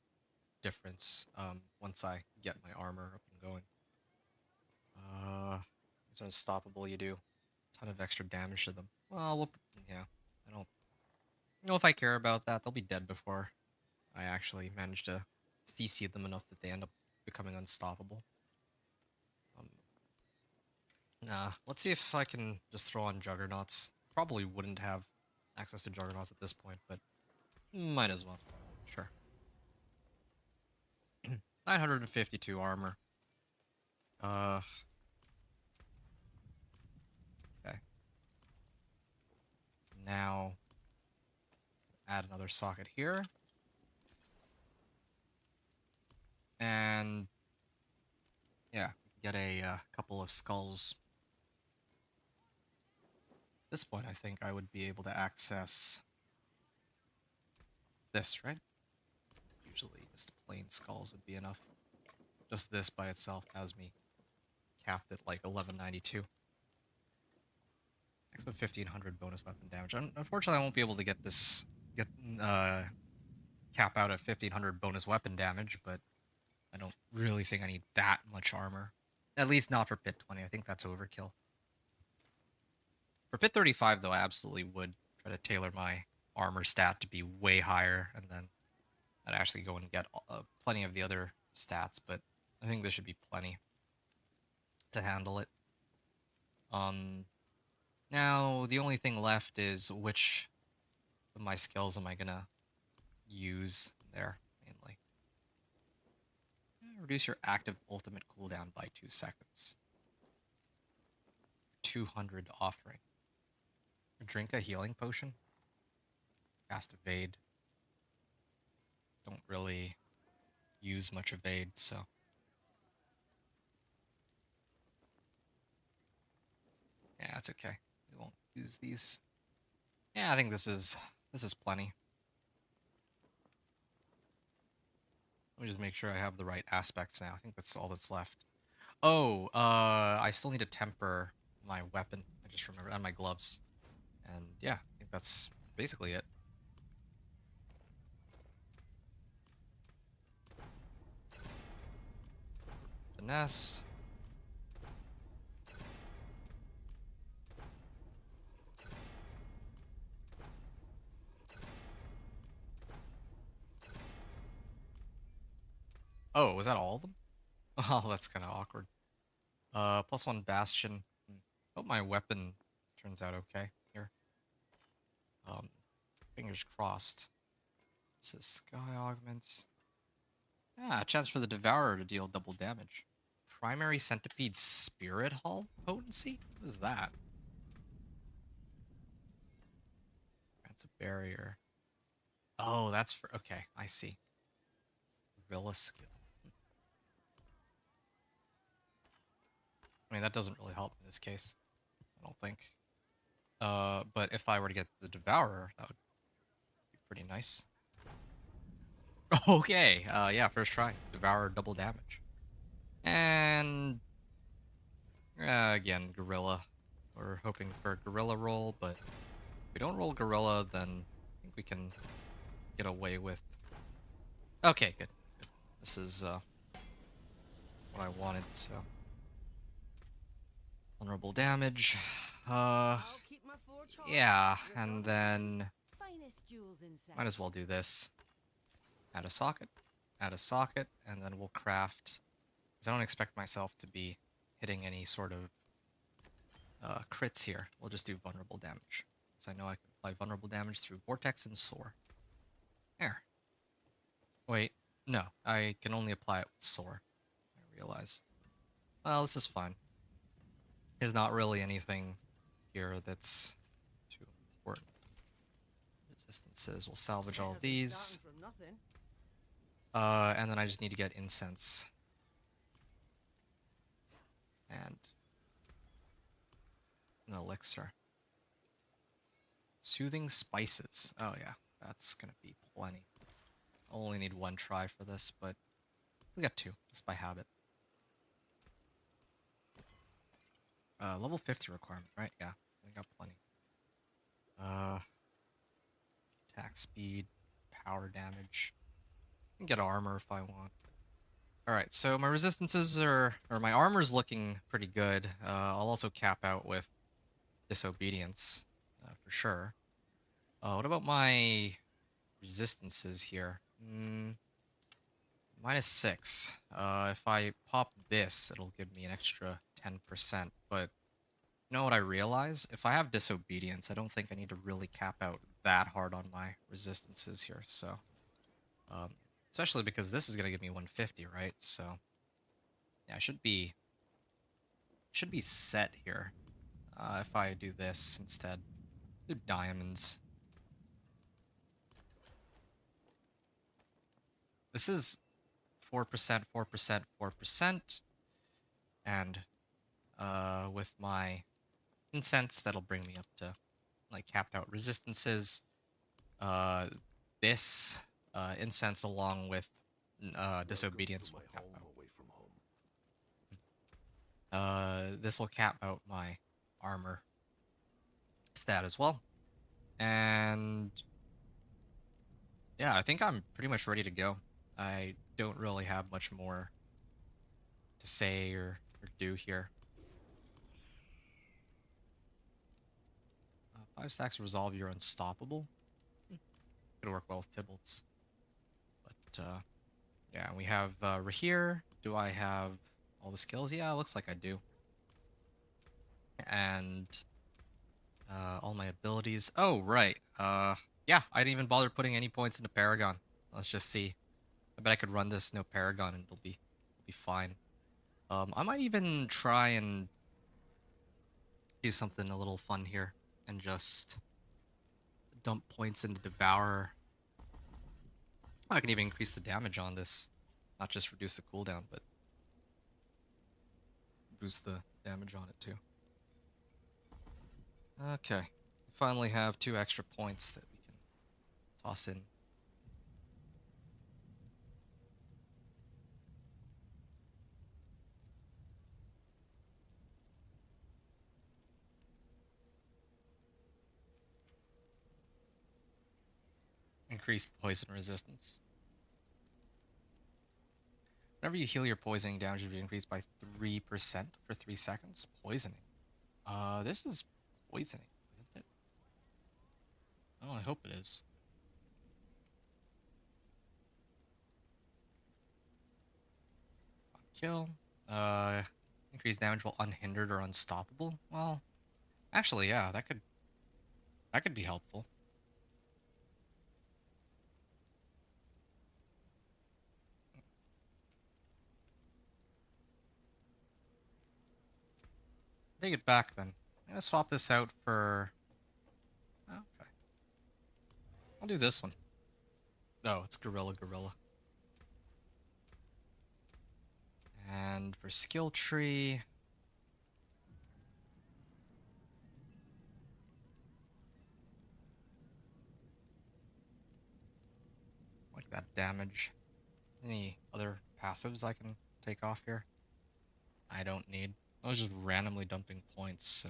difference once I get my armor up and going. It's unstoppable, you do a ton of extra damage to them. Well, yeah, I don't know if I care about that. They'll be dead before I actually manage to CC them enough that they end up becoming unstoppable. Nah, let's see if I can just throw on Juggernauts. Probably wouldn't have access to Juggernauts at this point, but might as well. Sure. 952 armor. Okay. Now, add another socket here. And yeah, get a couple of skulls. At this point, I think I would be able to access this, right? Usually just plain skulls would be enough. Just this by itself has me capped at like 1192. Next with 1500 bonus weapon damage. Unfortunately, I won't be able to get this cap out at 1500 bonus weapon damage, but I don't really think I need that much armor. At least not for Pit 20. I think that's overkill. For Pit 35, though, I absolutely would try to tailor my armor stat to be way higher, and then I'd actually go and get plenty of the other stats, but I think this should be plenty to handle it. Now, the only thing left is which of my skills am I gonna use there, mainly. Reduce your active ultimate cooldown by 2 seconds. 200 offering. Drink a healing potion. Cast evade. Don't really use much evade, so. Yeah, that's okay. We won't use these. Yeah, I think this is plenty. Let me just make sure I have the right aspects now. I think that's all that's left. Oh, I still need to temper my weapon. I just remembered, and my gloves. And yeah, I think that's basically it. Finesse. Oh, was that all of them? Oh, that's kind of awkward. +1 bastion. Hope my weapon turns out okay here. Fingers crossed. This is sky augments. Ah, a chance for the Devourer to deal double damage. Primary Centipede Spirit Hull potency? What is that? That's a barrier. Oh, that's for... Okay, I see. Villa skill. I mean, that doesn't really help in this case. I don't think. But if I were to get the Devourer, that would be pretty nice. Okay, yeah, first try. Devourer double damage. And... again, Gorilla. We're hoping for a Gorilla roll, but if we don't roll Gorilla, then I think we can get away with... Okay, good. This is what I wanted, so... Vulnerable damage. Yeah, and then... Might as well do this. Add a socket, and then we'll craft... Because I don't expect myself to be hitting any sort of crits here. We'll just do vulnerable damage. Because I know I can apply vulnerable damage through Vortex and Soar. There. Wait, no. I can only apply it with Soar. I realize. Well, this is fine. There's not really anything here that's too important. Resistances. We'll salvage all of these. And then I just need to get incense. And an elixir. Soothing spices. Oh yeah, that's gonna be plenty. I'll only need one try for this, but we got two, just by habit. Level 50 requirement, right? Yeah, I got plenty. Attack speed, power damage. I can get armor if I want. Alright, so my resistances or my armor's looking pretty good. I'll also cap out with disobedience, for sure. What about my resistances here? -6. If I pop this, it'll give me an extra 10%, but you know what I realize? If I have disobedience, I don't think I need to really cap out that hard on my resistances here, so... especially because this is going to give me 150, right? So, yeah, I should be set here if I do this instead. Do diamonds. This is 4%, 4%, 4%. And with my incense, that'll bring me up to, like, capped out resistances. This incense along with disobedience will cap out. This will cap out my armor stat as well. And yeah, I think I'm pretty much ready to go. I don't really have much more to say or do here. 5 stacks resolve, you're unstoppable. Could work well with Tybalt's. But yeah, we have Rahir. Do I have all the skills? Yeah, it looks like I do. And all my abilities. Oh, right. Yeah, I didn't even bother putting any points into Paragon. Let's just see. I bet I could run this no Paragon and it'll be fine. I might even try and do something a little fun here and just dump points into Devourer. I can even increase the damage on this. Not just reduce the cooldown, but boost the damage on it too. Okay. We finally have 2 extra points that we can toss in. increased poison resistance. Whenever you heal, your poisoning damage will be increased by 3% for 3 seconds. Poisoning. This is poisoning, isn't it? Oh, I hope it is. Kill. Increased damage while unhindered or unstoppable. Well, actually, yeah, that could be helpful. Take it back then. I'm gonna swap this out for. Oh, okay. I'll do this one. No, it's Gorilla. And for skill tree. Like that damage. Any other passives I can take off here? I don't need. I was just randomly dumping points, so.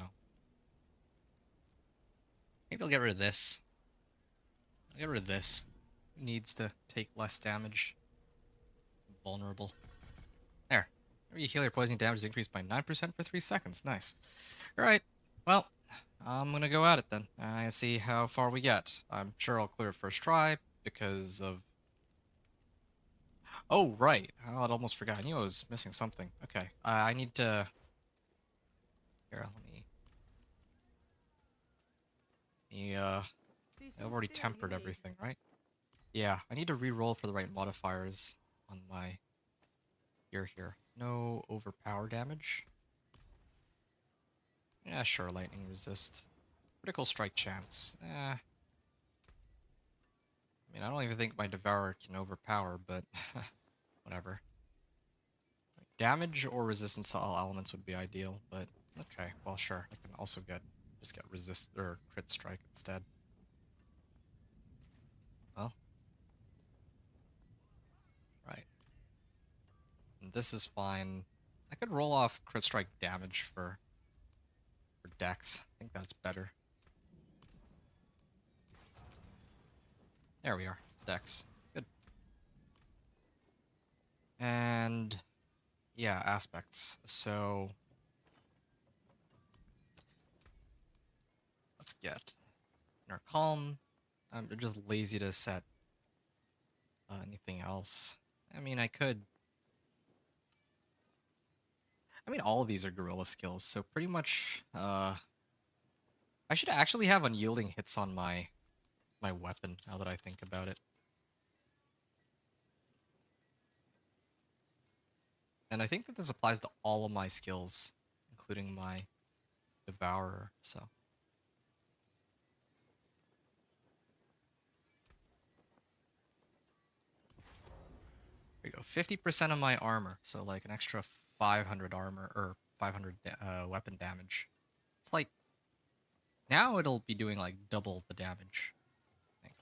Maybe I'll get rid of this. I'll get rid of this. It needs to take less damage. Vulnerable. There. Whenever you heal, your poisoning damage is increased by 9% for 3 seconds. Nice. Alright. Well, I'm gonna go at it then. I see how far we get. I'm sure I'll clear it first try because of. Oh, right. Oh, I'd almost forgot. I knew I was missing something. Okay. I need to. Here, let me. I've already tempered everything, right? Yeah, I need to re-roll for the right modifiers on my gear here. No overpower damage. Yeah, sure, lightning resist. Critical strike chance. I mean, I don't even think my Devourer can overpower, but whatever. Damage or resistance to all elements would be ideal, but okay, well, sure. I can also just get resist or crit strike instead. Well, right. And this is fine. I could roll off crit strike damage for Dex. I think that's better. There we are. Dex. Good. And yeah, aspects. So let's get inner calm. I'm just lazy to set anything else. I mean, all of these are gorilla skills, so pretty much I should actually have unyielding hits on my weapon now that I think about it. And I think that this applies to all of my skills, including my Devourer, so. There we go. 50% of my armor, so like an extra 500 armor, or 500 weapon damage. It's like, now it'll be doing like double the damage, I think.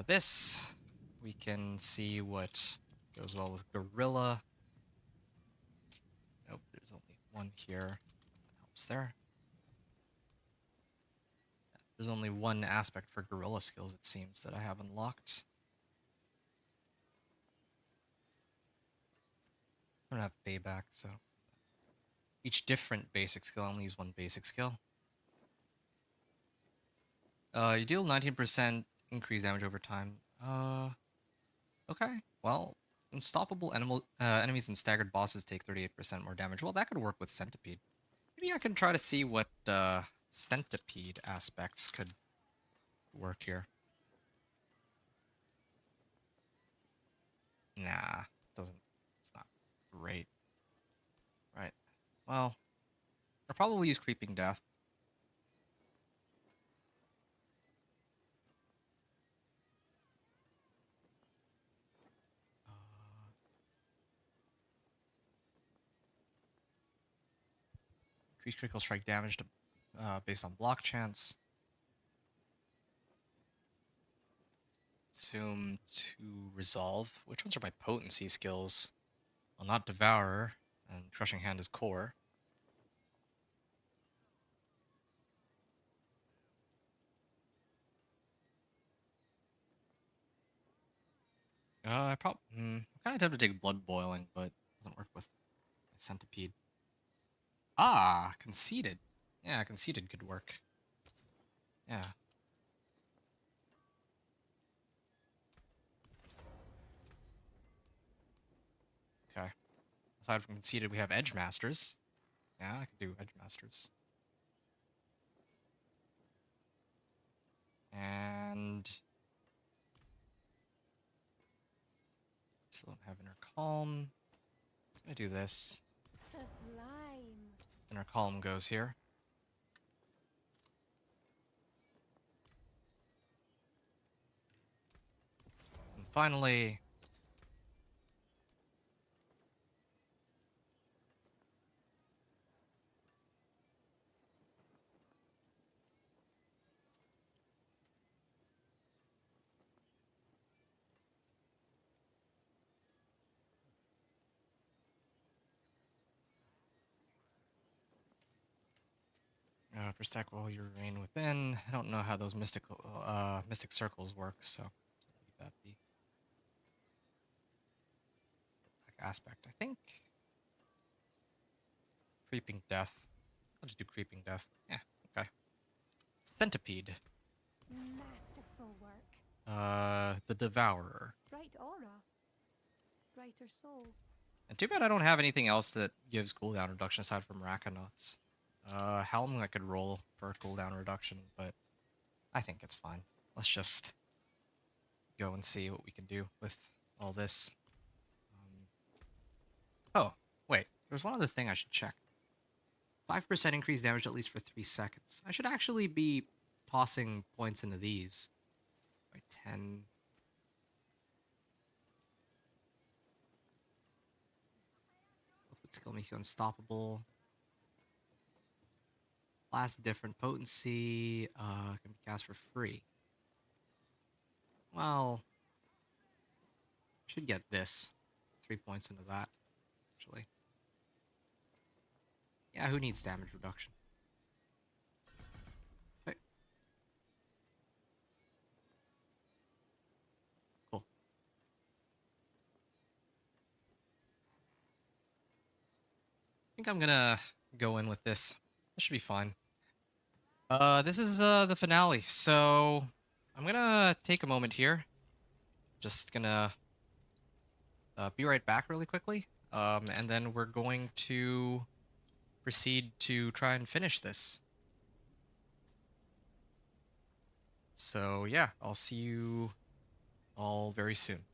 This, we can see what goes well with Gorilla. Nope, there's only one here. That helps there. There's only one aspect for Gorilla skills, it seems, that I have unlocked. I don't have payback, so. Each different basic skill only use one basic skill. You deal 19% increased damage over time. Okay. Well, unstoppable enemies and staggered bosses take 38% more damage. Well, that could work with Centipede. Maybe I can try to see what Centipede aspects could work here. Nah, it's not great. Right. Well, I'll probably use Creeping Death. Increase critical strike damage to, based on block chance. Assume to resolve. Which ones are my potency skills? Well, not Devourer, and Crushing Hand is core. I probably I'm kind of tempted to take blood boiling, but it doesn't work with my centipede. Ah, conceited. Yeah, conceited could work. Yeah. Okay. Aside from conceited, we have edge masters. Yeah, I could do edge masters. And still don't have inner calm. I'm gonna do this. Sublime. Inner calm goes here. And finally, protect while you remain within. I don't know how those mystic circles work, so leave that be. Aspect, I think. Creeping death. I'll just do creeping death. Yeah, okay. Centipede. Masterful work. The Devourer. Bright aura. Brighter soul. And too bad I don't have anything else that gives cooldown reduction aside from Rackanauts. Helm I could roll for a cooldown reduction, but I think it's fine. Let's just go and see what we can do with all this. Oh, wait. There's one other thing I should check. 5% increased damage at least for 3 seconds. I should actually be tossing points into these. By 10. Ultimate skill makes you unstoppable. Last different potency can be cast for free. Well, should get this. 3 points into that, actually. Yeah, who needs damage reduction? Okay. Cool. I think I'm gonna go in with this. This should be fine. This is the finale, so I'm gonna take a moment here. Just gonna be right back really quickly. And then we're going to proceed to try and finish this. So yeah, I'll see you all very soon.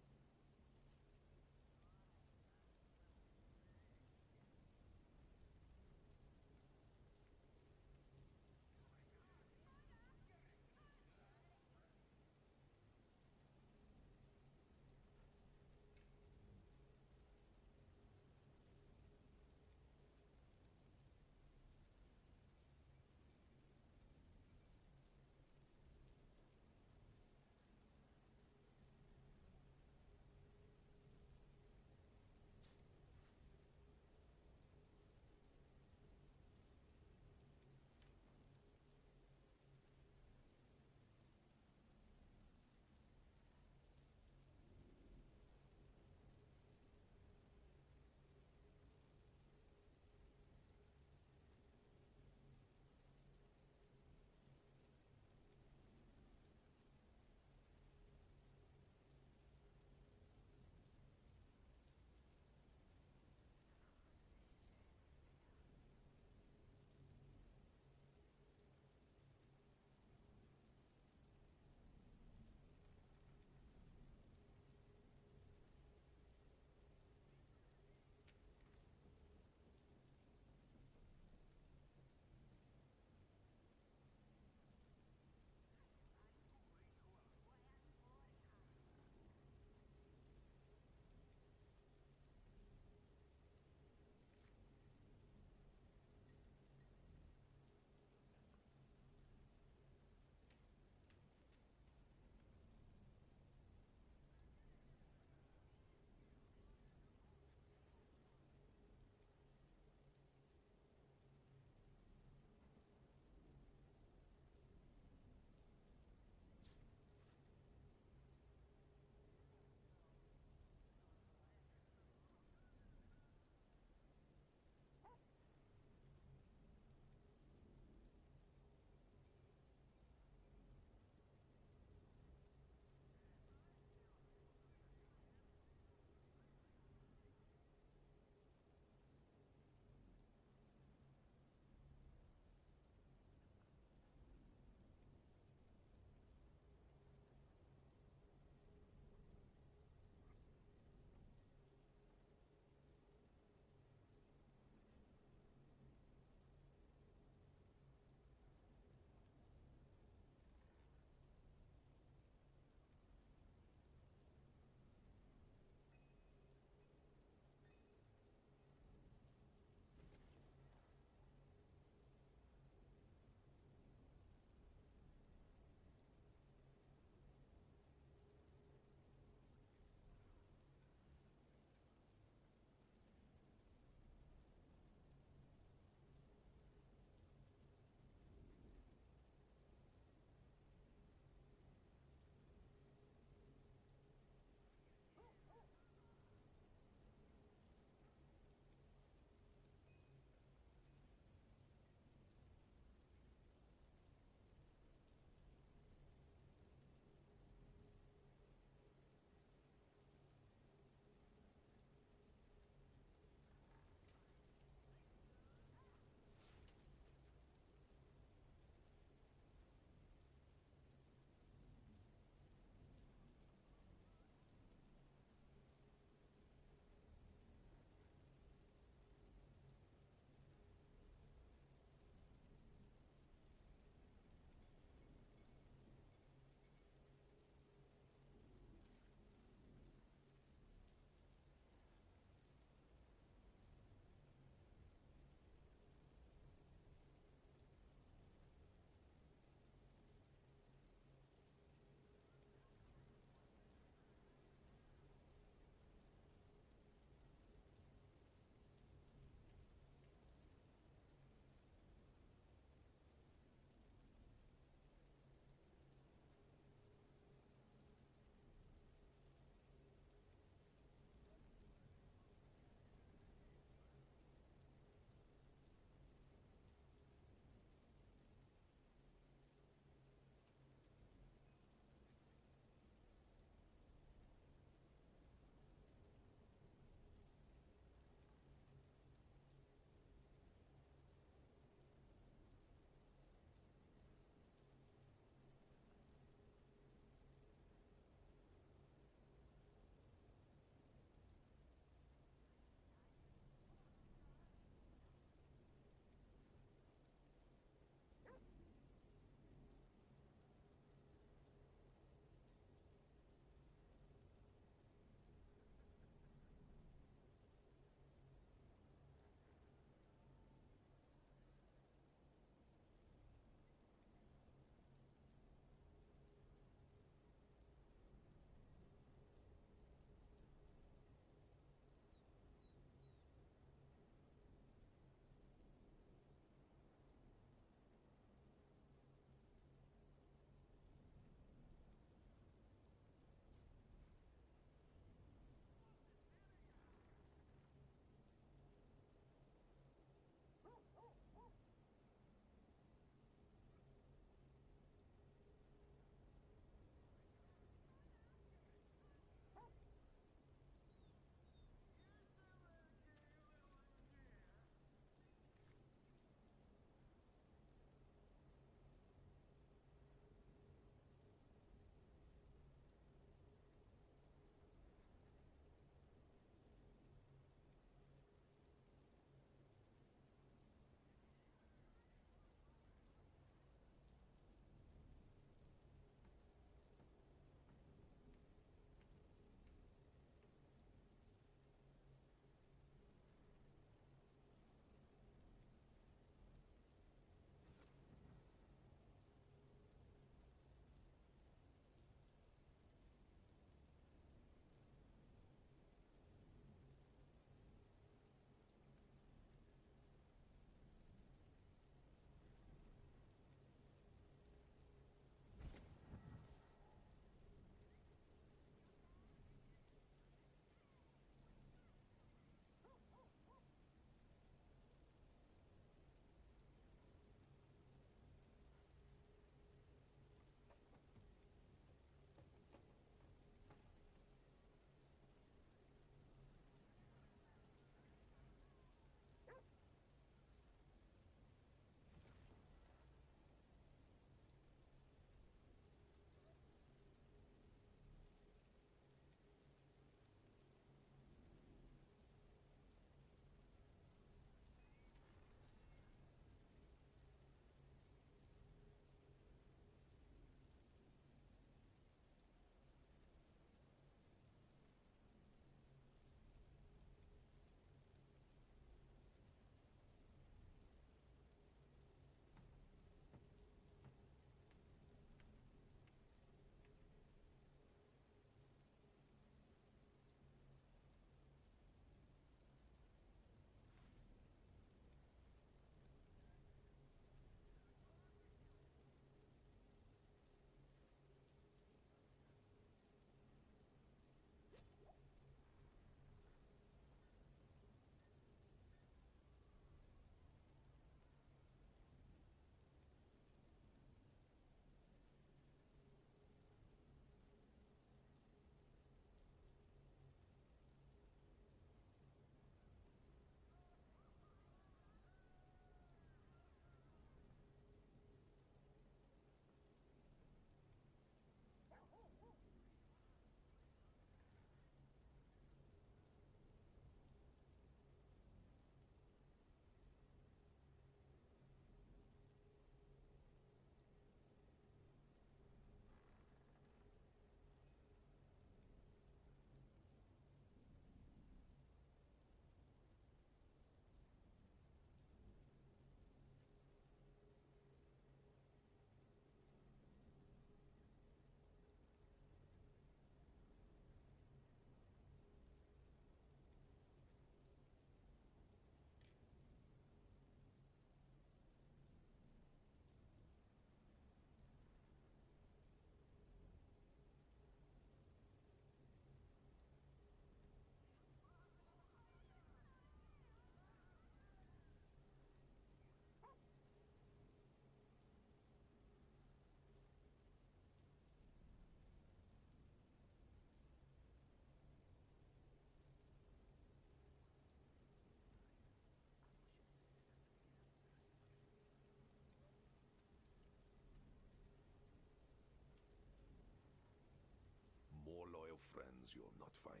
friends you'll not find.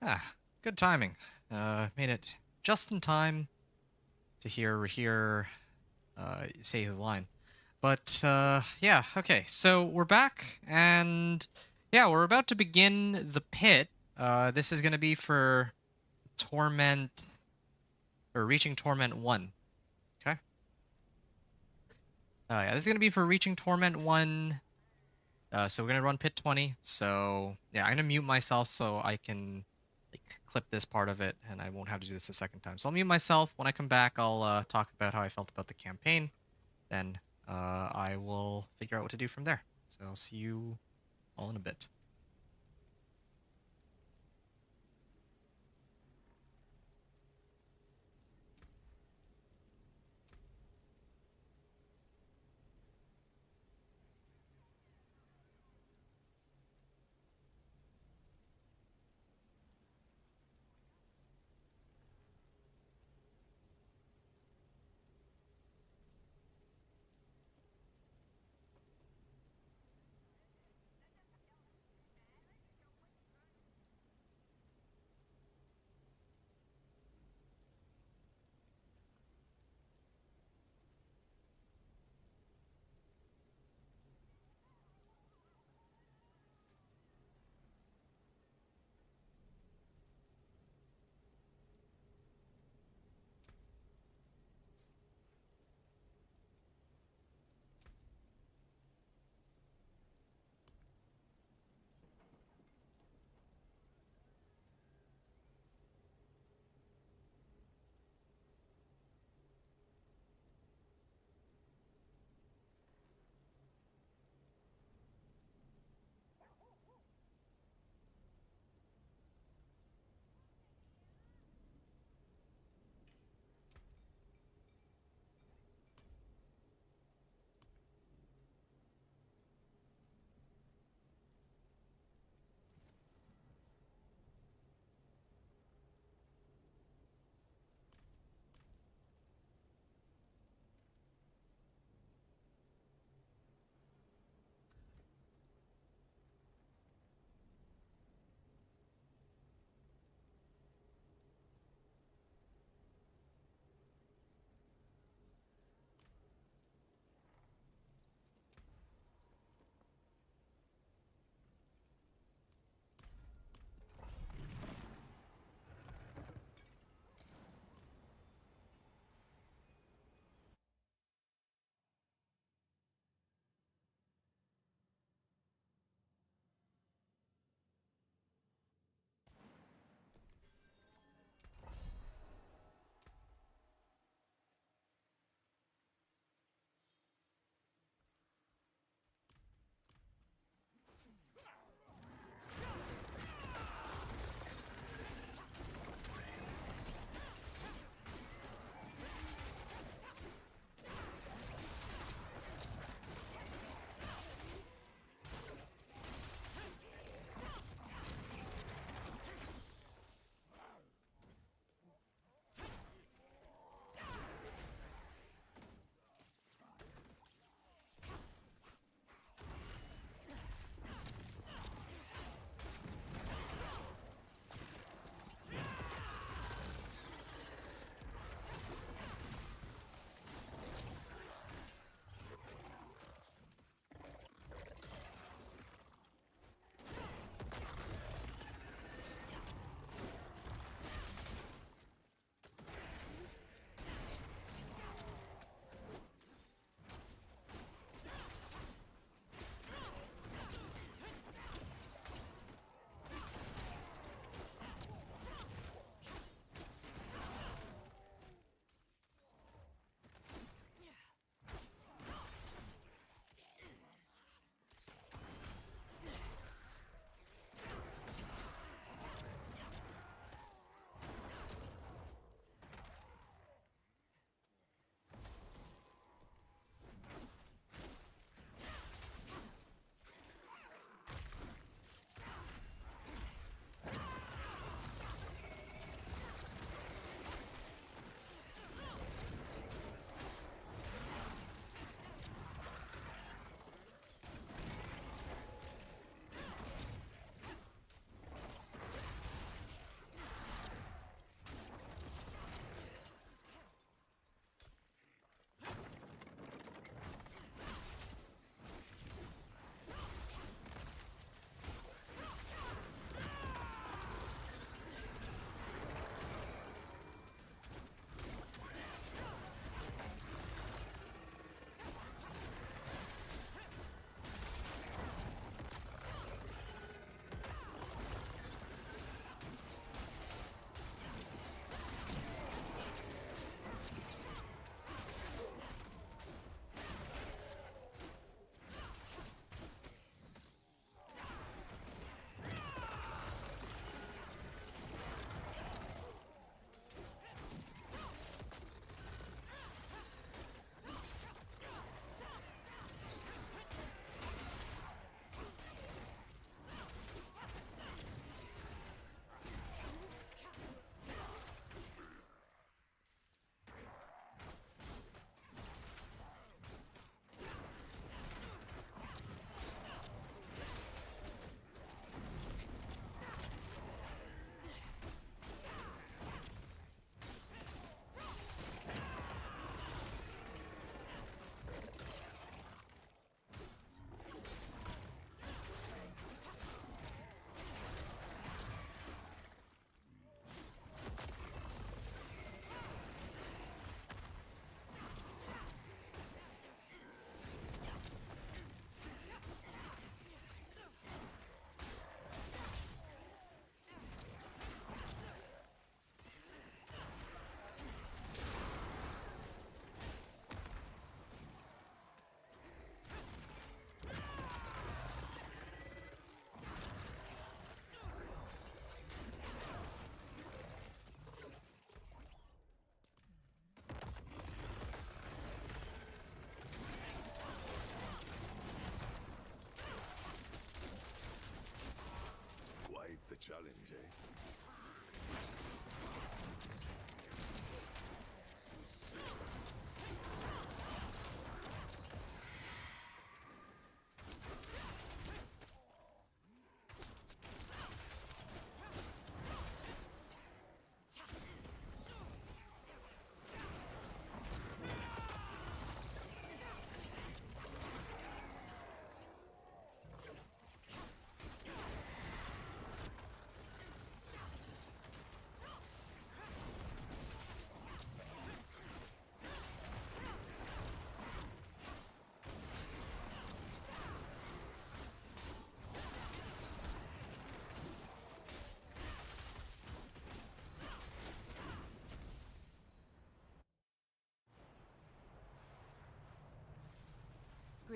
Ah, good timing. Made it just in time to hear say the line. But yeah, okay. So we're back, and yeah, we're about to begin the pit. This is gonna be for Torment, or reaching Torment 1. Okay. Yeah, this is gonna be for reaching Torment 1. So we're gonna run pit 20. So yeah, I'm gonna mute myself so I can like clip this part of it, and I won't have to do this a second time. So I'll mute myself. When I come back, I'll talk about how I felt about the campaign. Then I will figure out what to do from there. So I'll see you all in a bit.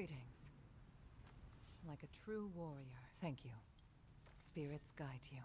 Greetings. Like a true warrior, thank you. Spirits guide you.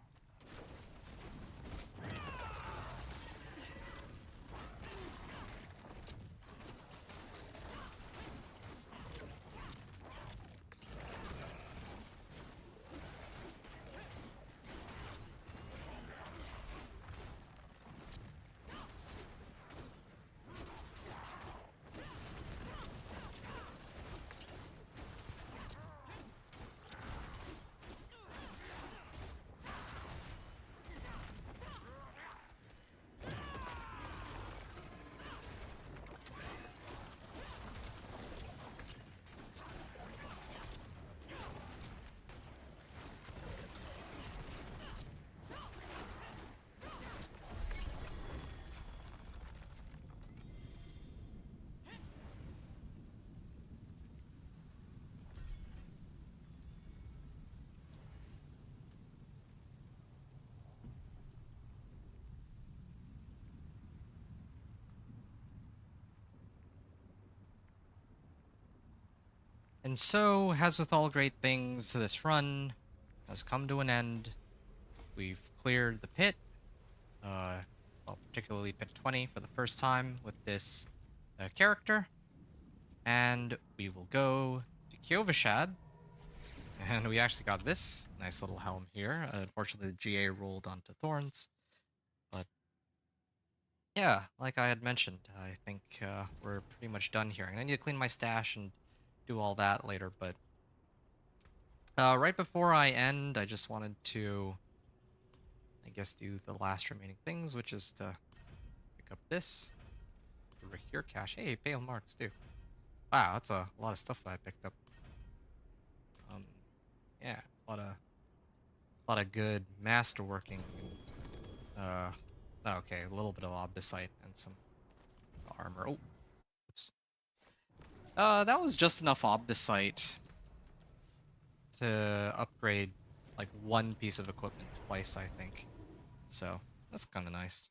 And so, as with all great things, this run has come to an end. We've cleared the pit, well, particularly pit 20 for the first time with this character. And we will go to Kyovashad. And we actually got this nice little helm here. Unfortunately, the GA rolled onto thorns. But yeah, like I had mentioned, I think we're pretty much done here. And I need to clean my stash and do all that later. But right before I end, I just wanted to, I guess, do the last remaining things, which is to pick up this. The Recure Cache. Hey, Pale Marks, too. Wow, that's a lot of stuff that I picked up. Yeah, a lot of good masterworking. Okay, a little bit of obdicite and some armor. Oh, oops. That was just enough obdicite to upgrade like one piece of equipment twice, I think. So that's kind of nice.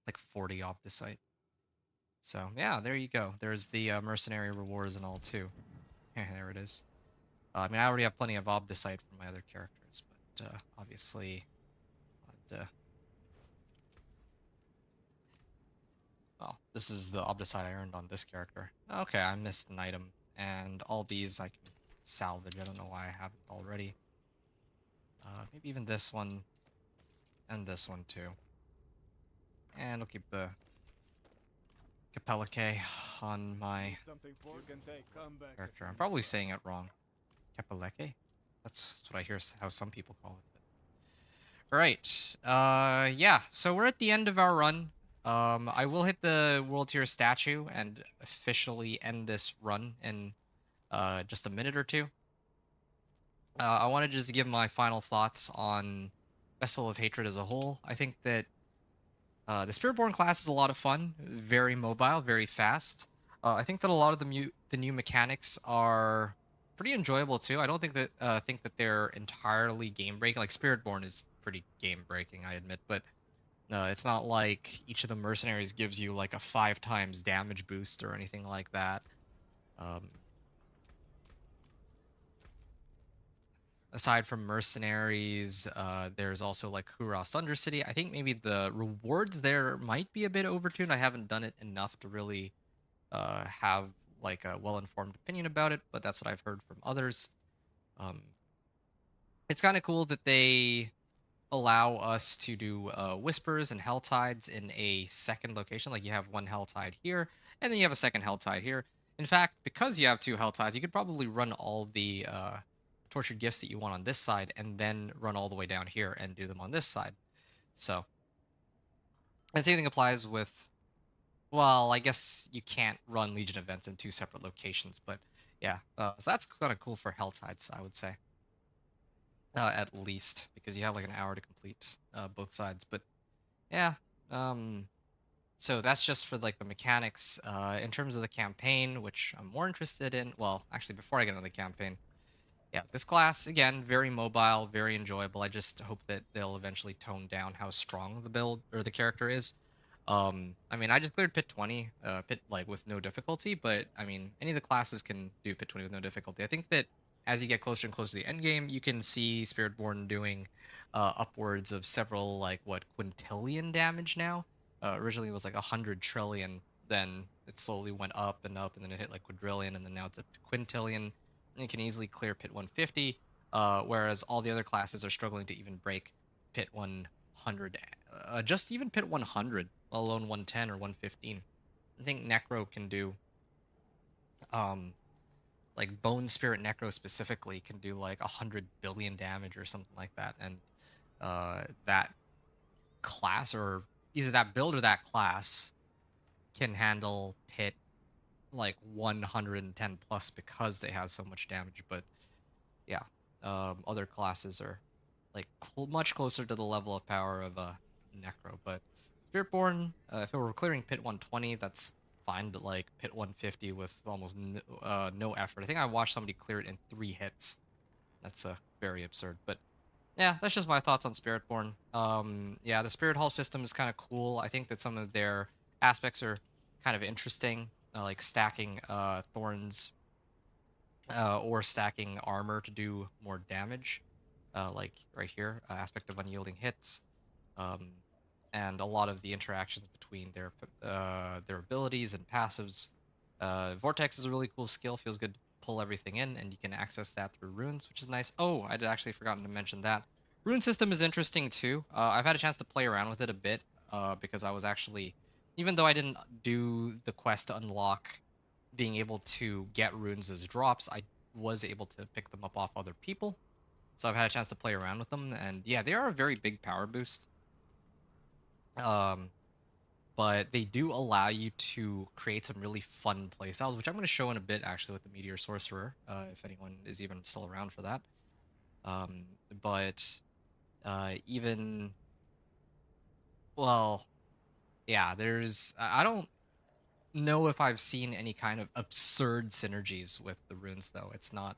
Like 40 obdicite. So yeah, there you go. There's the mercenary rewards and all too. There it is. I mean, I already have plenty of obdicite from my other characters, but obviously, well, this is the obdicite I earned on this character. Okay, I missed an item, and all these I can salvage. I don't know why I haven't already. Maybe even this one, and this one too. And I'll keep the Capellique on my character. I'm probably saying it wrong. Capellique? That's what I hear how some people call it. Right. Yeah, so we're at the end of our run. I will hit the World Tier statue and officially end this run in just a minute or two. I wanted to just give my final thoughts on Vessel of Hatred as a whole. I think that the Spiritborn class is a lot of fun, very mobile, very fast. I think that a lot of the new mechanics are pretty enjoyable too. I don't think that they're entirely game breaking. Like Spiritborn is pretty game breaking, I admit, but it's not like each of the mercenaries gives you like a 5 times damage boost or anything like that. Aside from mercenaries, there's also like Hurost Undercity. I think maybe the rewards there might be a bit overtuned. I haven't done it enough to really have like a well-informed opinion about it, but that's what I've heard from others. It's kind of cool that they allow us to do whispers and helltides in a second location. Like you have one helltide here, and then you have a second helltide here. In fact, because you have 2 helltides, you could probably run all the tortured gifts that you want on this side and then run all the way down here and do them on this side. So, and same thing applies with, well, I guess you can't run Legion events in 2 separate locations, but yeah, so that's kind of cool for helltides, I would say. At least, because you have like an hour to complete both sides. But yeah, so that's just for like the mechanics. In terms of the campaign, which I'm more interested in, well, actually before I get into the campaign, yeah, this class, again, very mobile, very enjoyable. I just hope that they'll eventually tone down how strong the build or the character is. I mean, I just cleared Pit 20, Pit like with no difficulty, but I mean, any of the classes can do Pit 20 with no difficulty. I think that as you get closer and closer to the end game, you can see Spiritborn doing upwards of several like what quintillion damage now. Originally it was like 100 trillion, then it slowly went up and up, and then it hit like quadrillion, and then now it's up to quintillion. And you can easily clear Pit 150, whereas all the other classes are struggling to even break Pit 100, just even Pit 100, let alone 110 or 115. I think Necro can do, like Bone Spirit Necro specifically can do like 100 billion damage or something like that, and that class, or either that build or that class, can handle Pit like 110 plus because they have so much damage. But yeah, other classes are like much closer to the level of power of Necro. But Spiritborn, if it were clearing Pit 120, that's fine. But like Pit 150 with almost no effort. I think I watched somebody clear it in 3 hits. That's very absurd. But yeah, that's just my thoughts on Spiritborn. Yeah, the Spirit Hall system is kind of cool. I think that some of their aspects are kind of interesting, like stacking thorns or stacking armor to do more damage, like right here, aspect of unyielding hits, um, and a lot of the interactions between their abilities and passives. Vortex is a really cool skill. Feels good to pull everything in, and you can access that through runes, which is nice. Oh, I'd actually forgotten to mention that. Rune system is interesting too. I've had a chance to play around with it a bit because I was actually, even though I didn't do the quest to unlock being able to get runes as drops, I was able to pick them up off other people. So I've had a chance to play around with them, and yeah, they are a very big power boost. Um, but they do allow you to create some really fun playstyles, which I'm going to show in a bit actually with the Meteor Sorcerer, if anyone is even still around for that. But even, well, yeah, I don't know if I've seen any kind of absurd synergies with the runes, though. It's not,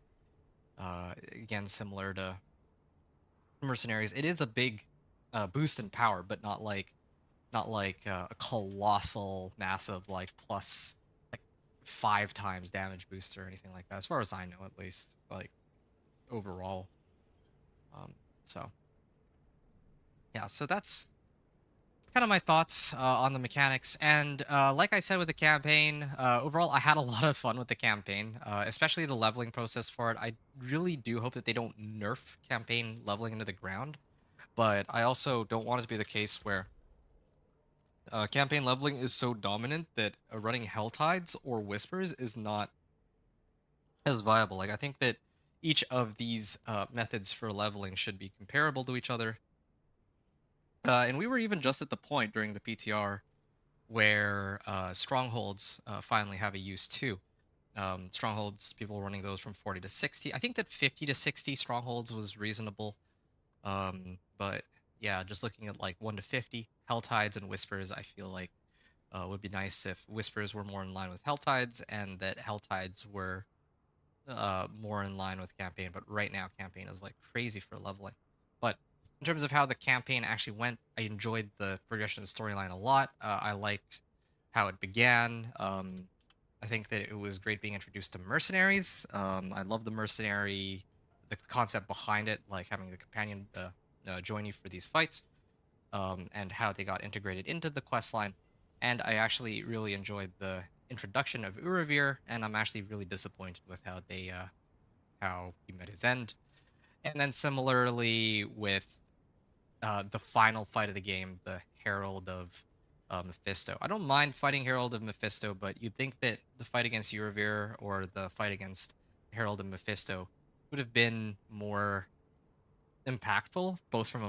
again, similar to Mercenaries. It is a big boost in power, but not like a colossal, massive, like plus like 5 times damage boost or anything like that. As far as I know, at least, like overall. So yeah, so that's kind of my thoughts on the mechanics. And like I said with the campaign, overall, I had a lot of fun with the campaign, especially the leveling process for it. I really do hope that they don't nerf campaign leveling into the ground, but I also don't want it to be the case where campaign leveling is so dominant that running Hell Tides or Whispers is not as viable. Like, I think that each of these methods for leveling should be comparable to each other. And we were even just at the point during the PTR where strongholds finally have a use too. Strongholds, people running those from 40 to 60. I think that 50 to 60 strongholds was reasonable. But yeah, just looking at like 1 to 50, Helltides and Whispers, I feel like would be nice if Whispers were more in line with Helltides and that Helltides were more in line with campaign. But right now, campaign is like crazy for leveling. But in terms of how the campaign actually went, I enjoyed the progression of the storyline a lot. I liked how it began. I think that it was great being introduced to mercenaries. I love the mercenary, the concept behind it, like having the companion join you for these fights, and how they got integrated into the quest line. And I actually really enjoyed the introduction of Uravir, and I'm actually really disappointed with how he met his end. And then similarly with the final fight of the game, the Herald of Mephisto. I don't mind fighting Herald of Mephisto, but you'd think that the fight against Uravir or the fight against Herald of Mephisto would have been more impactful, both from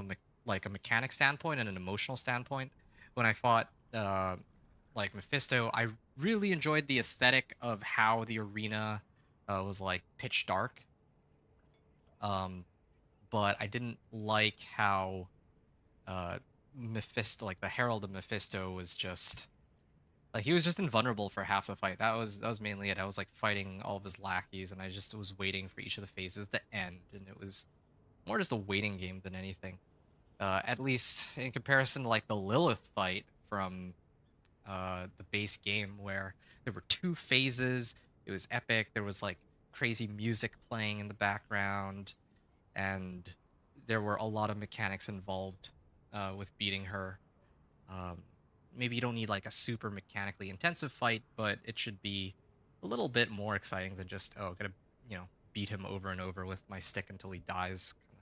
a mechanic standpoint and an emotional standpoint. When I fought like Mephisto, I really enjoyed the aesthetic of how the arena was like pitch dark. But I didn't like how Mephisto, like the Herald of Mephisto, was just like he was just invulnerable for half the fight. That was mainly it. I was like fighting all of his lackeys, and I just was waiting for each of the phases to end, and it was more just a waiting game than anything. At least in comparison to like the Lilith fight from the base game, where there were 2 phases. It was epic. There was like crazy music playing in the background, and there were a lot of mechanics involved with beating her. Um, Maybe you don't need like a super mechanically intensive fight, but it should be a little bit more exciting than just, oh, gotta, beat him over and over with my stick until he dies kind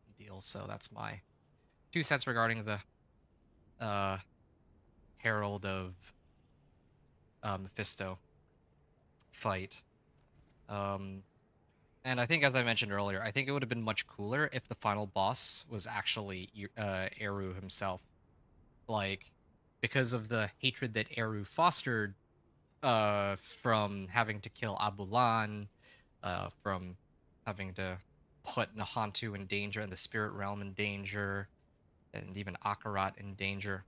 of deal. So that's my 2 cents regarding the uh, Herald of Mephisto fight. Um, and I think, as I mentioned earlier, I think it would have been much cooler if the final boss was actually Eru himself. Like, because of the hatred that Eru fostered from having to kill Abulan, from having to put Nahantu in danger and the spirit realm in danger, and even Akarat in danger.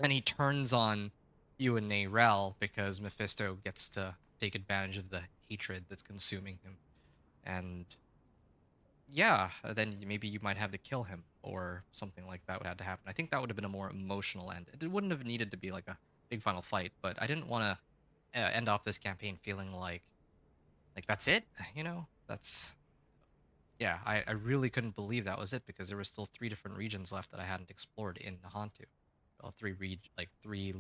And he turns on you and Neyrel because Mephisto gets to take advantage of the hatred that's consuming him. And yeah, then maybe you might have to kill him or something like that would have to happen. I think that would have been a more emotional end. It wouldn't have needed to be like a big final fight, but I didn't want to end off this campaign feeling like that's it, That's yeah, I really couldn't believe that was it because there were still 3 different regions left that I hadn't explored in Nahantu. Well, 3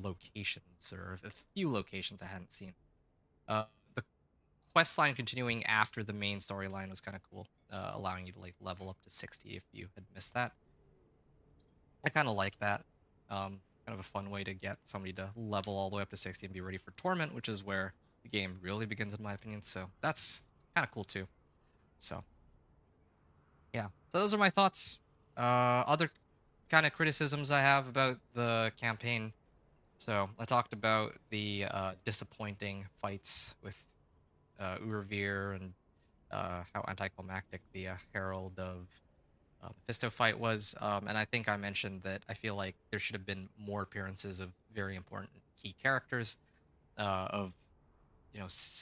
locations or a few locations I hadn't seen. The quest line continuing after the main storyline was kind of cool, allowing you to like level up to 60 if you had missed that. I kind of like that. Kind of a fun way to get somebody to level all the way up to 60 and be ready for Torment, which is where the game really begins, in my opinion. So that's kind of cool too. So yeah, so those are my thoughts. Other kind of criticisms I have about the campaign. So I talked about the disappointing fights with Uravir and how anticlimactic the Herald of Mephisto fight was. And I think I mentioned that I feel like there should have been more appearances of very important key characters. Of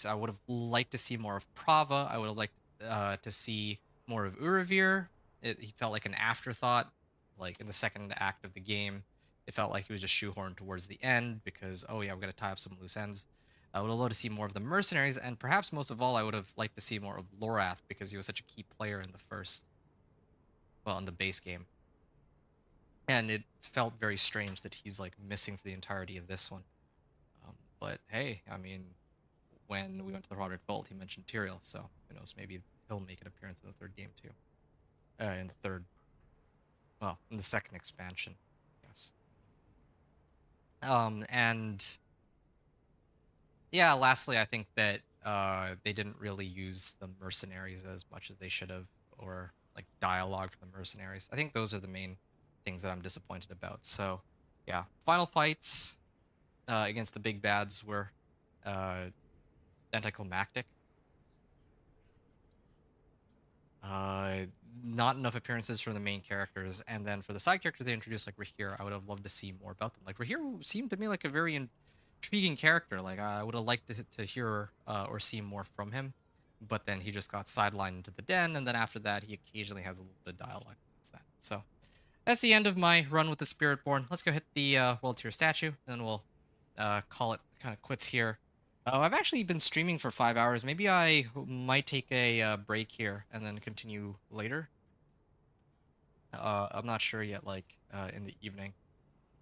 I would have liked to see more of Prava. I would have liked to see more of Uravir. He felt like an afterthought, like in the second act of the game. It felt like he was just shoehorned towards the end because, oh yeah, we're gonna tie up some loose ends. I would have loved to see more of the mercenaries, and perhaps most of all, I would have liked to see more of Lorath because he was such a key player in in the base game. And it felt very strange that he's like missing for the entirety of this one. But hey, I mean, when we went to the Roderick Vault, he mentioned Tyrael, so who knows, maybe he'll make an appearance in the third game too. In the second expansion, yes. And yeah, lastly, I think that they didn't really use the mercenaries as much as they should have, or like dialogue for the mercenaries. I think those are the main things that I'm disappointed about. So yeah, final fights against the big bads were anticlimactic. Not enough appearances from the main characters, and then for the side characters they introduced, like Rahir, I would have loved to see more about them. Like Rahir seemed to me like a very intriguing character. Like I would have liked to hear or see more from him, but then he just got sidelined into the den, and then after that he occasionally has a little bit of dialogue. That's that. So that's the end of my run with the Spiritborn. Let's go hit the World Tier statue, and then we'll call it kind of quits here. I've actually been streaming for 5 hours. Maybe I might take a break here and then continue later. I'm not sure yet, like in the evening.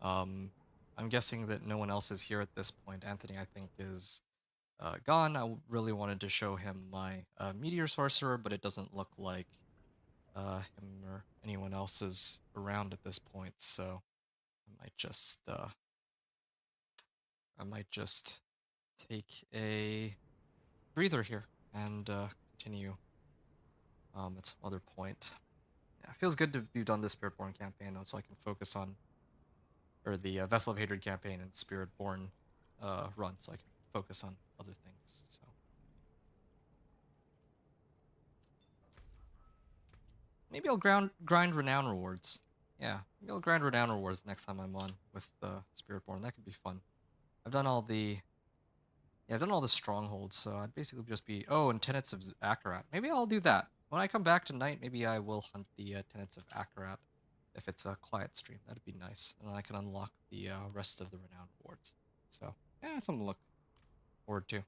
I'm guessing that no one else is here at this point. Anthony, I think, is gone. Really wanted to show him my Meteor Sorcerer, but it doesn't look like him or anyone else is around at this point, so I might just take a breather here and continue at some other point. Yeah, it feels good to be done this Spiritborn campaign though, so I can focus on, or the Vessel of Hatred campaign and Spiritborn run, so I can focus on other things. So maybe I'll grind renown rewards. Yeah, maybe I'll grind renown rewards next time I'm on with Spiritborn. That could be fun. I've done all the strongholds, so I'd basically just be... Oh, and Tenets of Akarat. Maybe I'll do that. When I come back tonight, maybe I will hunt the Tenets of Akarat. if it's a quiet stream. That'd be nice, and then I can unlock the rest of the renown rewards. So yeah, it's something to look forward to.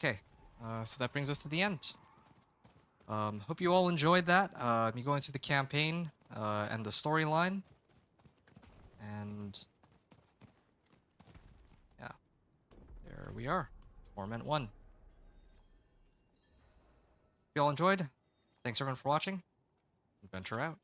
Okay, so that brings us to the end. Hope you all enjoyed that. Me going through the campaign and the storyline, and yeah, there we are, Torment 1. If you all enjoyed, thanks everyone for watching. Adventure out.